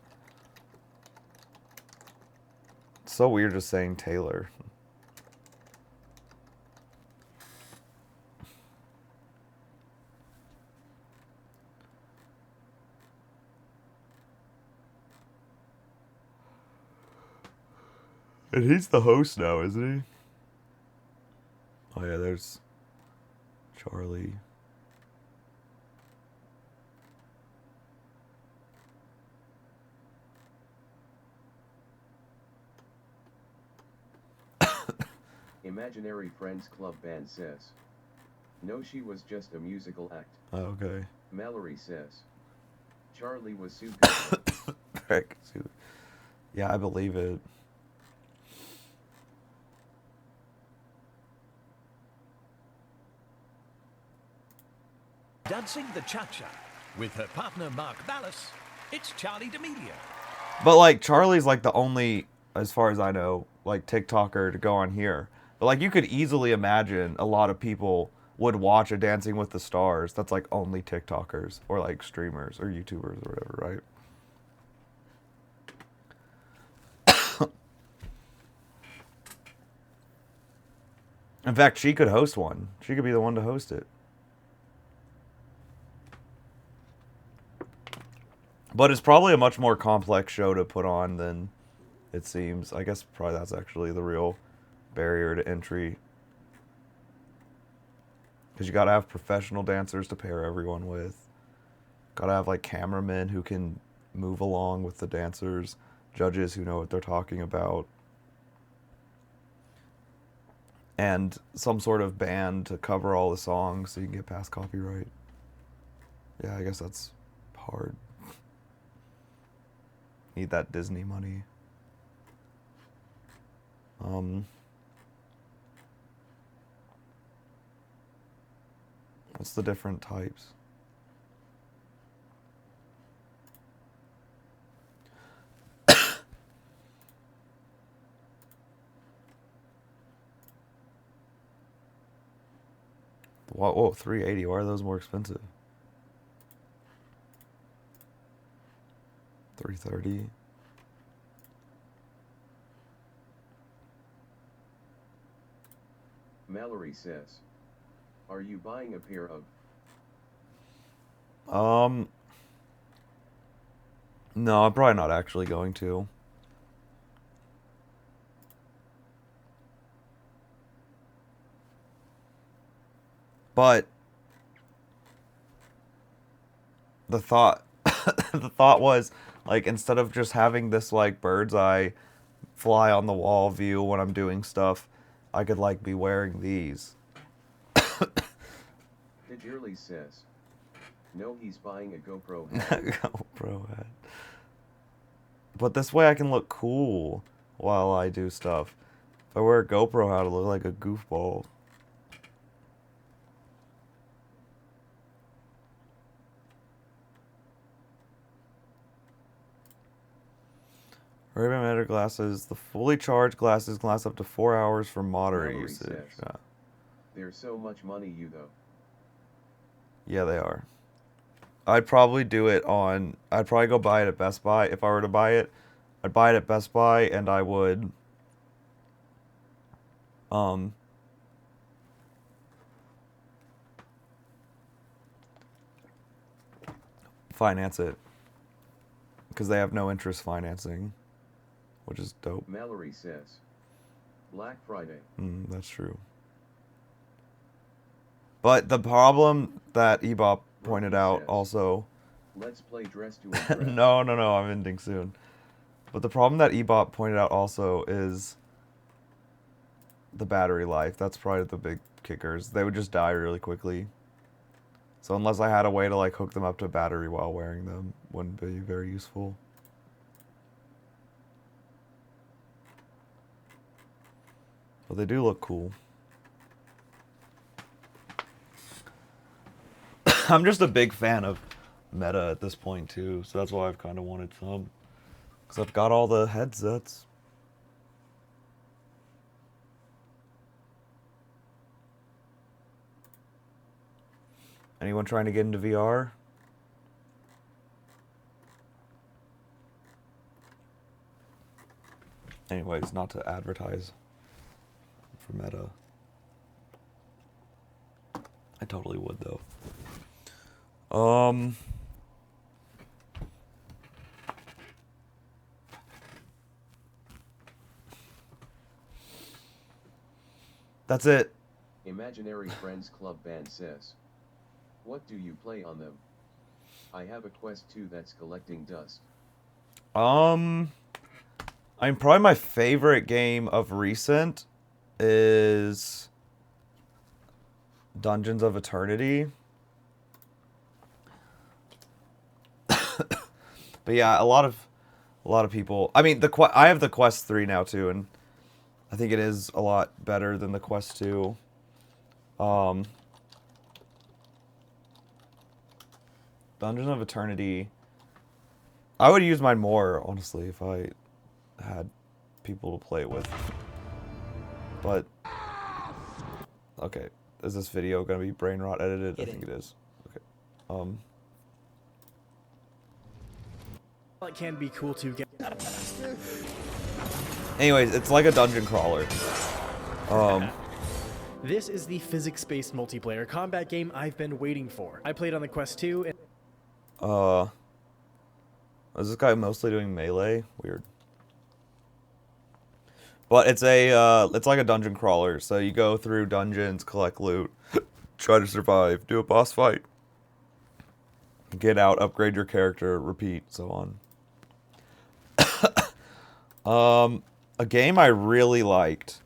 It's so weird just saying Taylor. And he's the host now, isn't he? Oh yeah, there's Charlie.
Imaginary Friends Club Band says, no, she was just a musical act.
Oh, okay.
Mallory says, Charlie was super.
Frick. Yeah, I believe it.
Dancing the Cha-Cha with her partner Mark Ballas, it's Charlie D'Amelio.
But like Charlie's like the only, as far as I know, like TikToker to go on here. But like you could easily imagine a lot of people would watch a Dancing with the Stars that's like only TikTokers or like streamers or YouTubers or whatever, right? In fact, she could host one. She could be the one to host it. But it's probably a much more complex show to put on than it seems. I guess probably that's actually the real barrier to entry. Because you gotta have professional dancers to pair everyone with. Gotta have like cameramen who can move along with the dancers. Judges who know what they're talking about. and some sort of band to cover all the songs so you can get past copyright. Yeah, I guess that's hard. Need that Disney money. What's the different types? Whoa, 380. Why are those more expensive? 330.
Mallory says, are you buying a pair of...
No, I'm probably not actually going to. But the thought the thought was, like, instead of just having this like bird's eye fly on the wall view when I'm doing stuff, I could like be wearing these.
Diggerly says, no, he's buying a GoPro hat.
GoPro hat. But this way I can look cool while I do stuff. If I wear a GoPro hat, I'll look like a goofball. Ray-Ban Meta glasses. The fully charged glasses last up to 4 hours for moderate
Mallory
usage.
says,
Yeah.
there's so much money you though.
Yeah, they are. I'd probably do it on... I'd probably go buy it at Best Buy. If I were to buy it, I'd buy it at Best Buy, and I would... finance it. Because they have no interest financing. Which is dope.
Mallory says, Black Friday.
That's true. But the problem that Ebop pointed out also...
Let's play Dress to Impress.
No, I'm ending soon. But the problem that Ebop pointed out also is the battery life. That's probably the big kickers. They would just die really quickly. So unless I had a way to like hook them up to a battery while wearing them, wouldn't be very useful. But they do look cool. I'm just a big fan of Meta at this point too, so that's why I've kind of wanted some. Because I've got all the headsets. Anyone trying to get into VR? Anyways, not to advertise for Meta. I totally would though. That's it.
Imaginary Friends Club Band says, what do you play on them? I have a Quest 2 that's collecting dust.
I'm probably my favorite game of recent is Dungeons of Eternity. But yeah, a lot of people. I mean, I have the Quest 3 now too, and I think it is a lot better than the Quest 2. Dungeons of Eternity. I would use mine more, honestly, if I had people to play it with. But okay, is this video gonna be brain rot edited? I think it is. Okay.
It can be cool to get.
Anyways, it's like a dungeon crawler.
This is the physics-based multiplayer combat game I've been waiting for. I played on the Quest 2 and
is this guy mostly doing melee? Weird. But it's like a dungeon crawler. So you go through dungeons, collect loot, try to survive, do a boss fight, get out, upgrade your character, repeat, so on. A game I really liked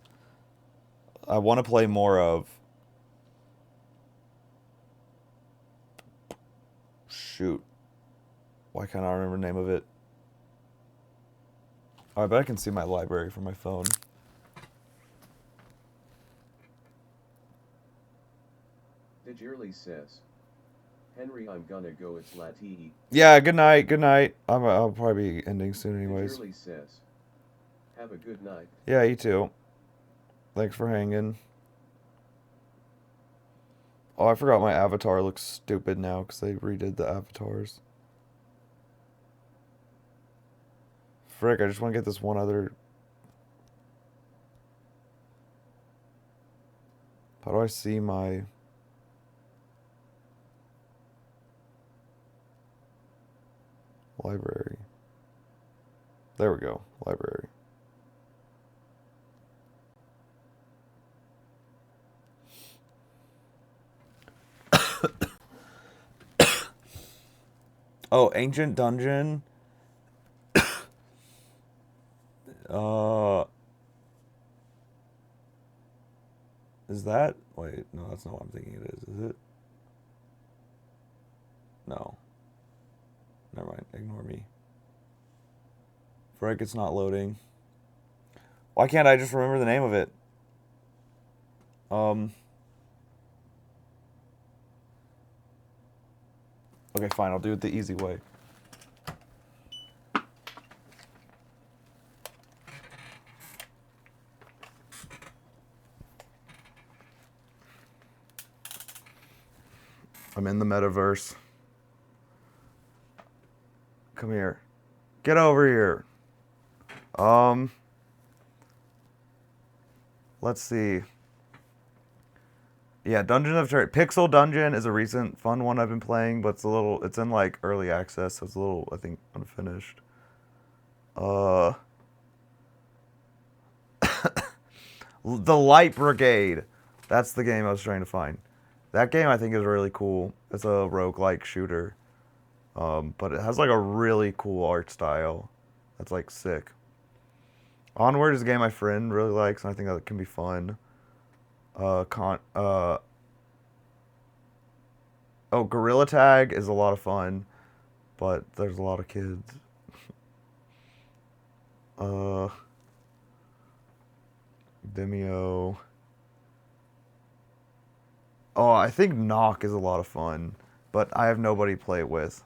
I want to play more of. Shoot. Why can't I remember the name of it? Oh, I bet I can see my library from my phone.
Digirly says, Henry, I'm gonna go. It's Latihi.
Yeah, good night, good night. I'll probably be ending soon anyways.
Digirly says, have a good night.
Yeah, you too. Thanks for hanging. Oh, I forgot my avatar looks stupid now because they redid the avatars. Frick, I just want to get this one other... How do I see my... library? There we go. Library. Oh, Ancient Dungeon. Is that... Wait, no, that's not what I'm thinking it is it? No. Never mind, ignore me. Frick, it's not loading. Why can't I just remember the name of it? Okay, fine, I'll do it the easy way. I'm in the metaverse. Come here. Get over here. Let's see. Yeah, Dungeon of Terror. Pixel Dungeon is a recent fun one I've been playing, but it's in like early access, so it's a little, I think, unfinished. The Light Brigade. That's the game I was trying to find. That game I think is really cool. It's a roguelike shooter. But it has like a really cool art style. That's like sick. Onward is a game my friend really likes, and I think that can be fun. Oh, Gorilla Tag is a lot of fun, but there's a lot of kids. Demio. Oh, I think Knock is a lot of fun, but I have nobody to play it with.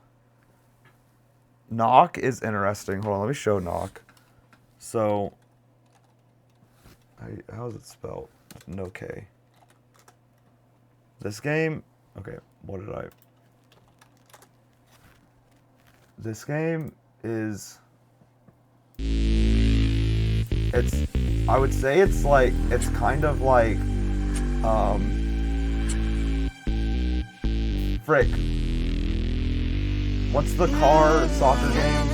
Knock is interesting. Hold on, let me show Knock. So, how is it spelled? No K. This game, okay, what did I... This game is... I would say it's like, it's kind of like, frick. What's the car soccer game?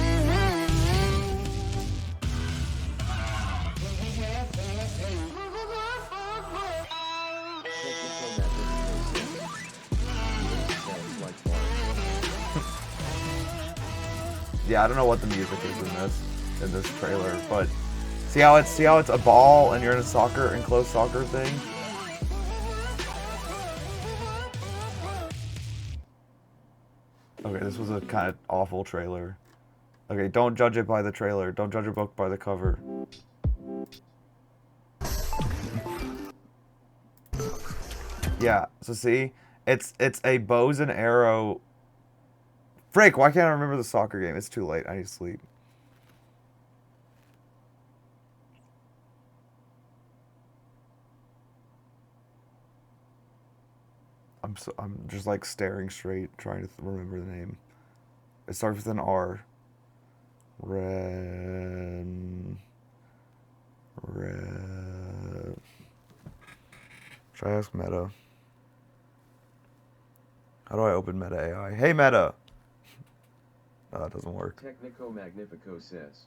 Yeah, I don't know what the music is in this trailer, but see how it's a ball and you're in a enclosed soccer thing? Okay, this was a kind of awful trailer. Okay, don't judge it by the trailer. Don't judge a book by the cover. Yeah, so see? It's a bows and arrow... Frick, why can't I remember the soccer game? It's too late. I need to sleep. I'm just like staring straight, trying to remember the name. It starts with an R. Should I ask Meta? How do I open Meta AI? Hey Meta! No, that doesn't work.
Technico Magnifico says,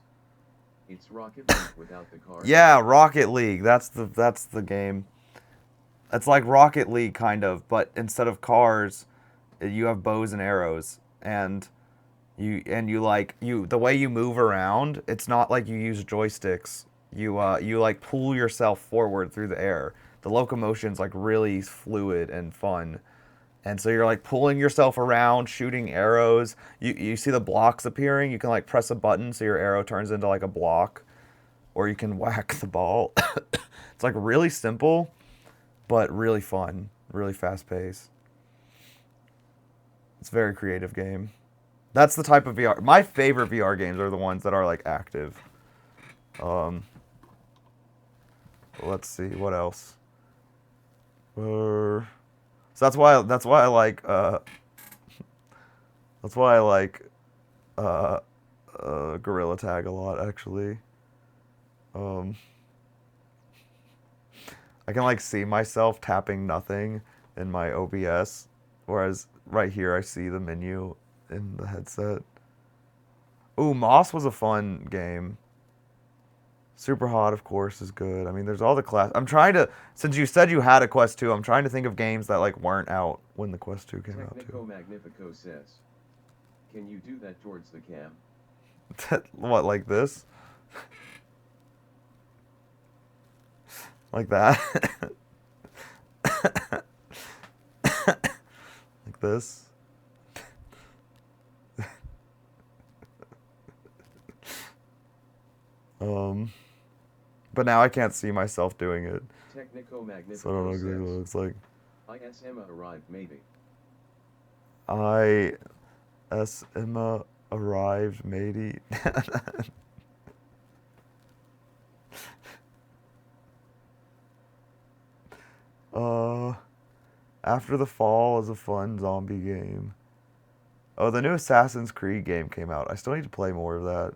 it's Rocket League without the car.
Yeah, Rocket League. That's the game. It's like Rocket League kind of, but instead of cars, you have bows and arrows, and the way you move around, it's not like you use joysticks. You like pull yourself forward through the air. the locomotion's like really fluid and fun. And so you're like pulling yourself around, shooting arrows. You see the blocks appearing. You can like press a button so your arrow turns into like a block, or you can whack the ball. It's like really simple, but really fun, really fast paced. It's a very creative game. That's the type of VR. My favorite VR games are the ones that are like active. Let's see what else. So that's why I like Gorilla Tag a lot, actually. I can like see myself tapping nothing in my OBS, whereas right here I see the menu in the headset. Ooh, Moss was a fun game. Super Hot, of course, is good. I mean, there's all the class. I'm trying to, since you said you had a Quest 2, I'm trying to think of games that like weren't out when the Quest 2 came out
Technico
too.
Magnifico says, can you do that towards the cam?
What, like this? Like that? Like this? But now I can't see myself doing it.
Technico Magnifico
So I don't know exactly what it looks like.
ISM arrived maybe.
Emma arrived, matey. After the Fall is a fun zombie game. Oh, the new Assassin's Creed game came out. I still need to play more of that.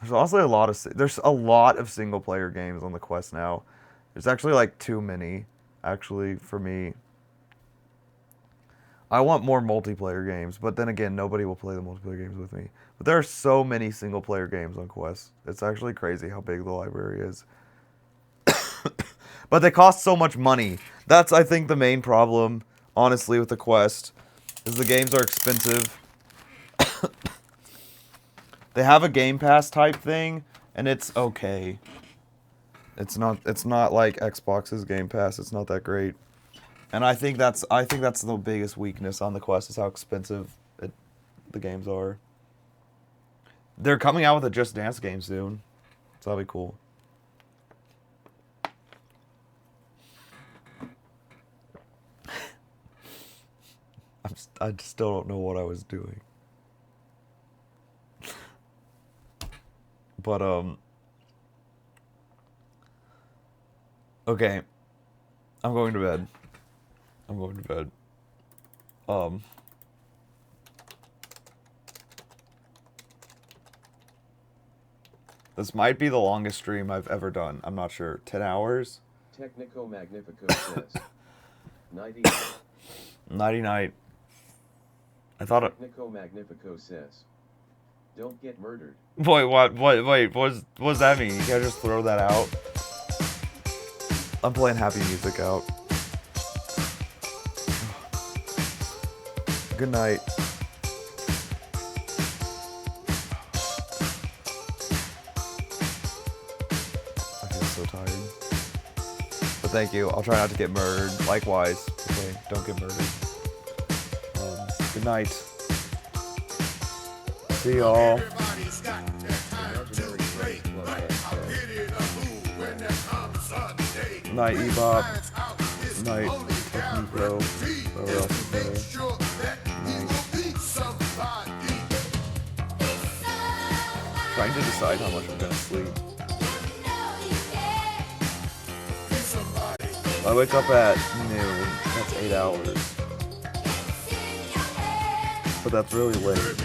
There's also a lot of single player games on the Quest now. There's actually like too many, actually, for me. I want more multiplayer games, but then again, nobody will play the multiplayer games with me. But there are so many single player games on Quest. It's actually crazy how big the library is. But they cost so much money. That's, I think, the main problem, honestly, with the Quest, is the games are expensive. They have a Game Pass type thing, and it's okay. It's not like Xbox's Game Pass. It's not that great. And I think that's the biggest weakness on the Quest, is how expensive the games are. They're coming out with a Just Dance game soon, so that'll be cool. I still don't know what I was doing. But, okay. I'm going to bed. This might be the longest stream I've ever done. I'm not sure. 10 hours?
Technico Magnifico says, nighty.
Nighty night. I thought it...
Technico Magnifico says, don't get murdered.
Wait, what does that mean? You can't just throw that out? I'm playing happy music out. Good night. I feel so tired. But thank you. I'll try not to get murdered. Likewise. Okay, don't get murdered. Good night. See y'all. Night Ebop. Night Technico. Whatever else is there. Trying to decide how much I'm gonna sleep. I wake up at noon. That's 8 hours. But that's really late.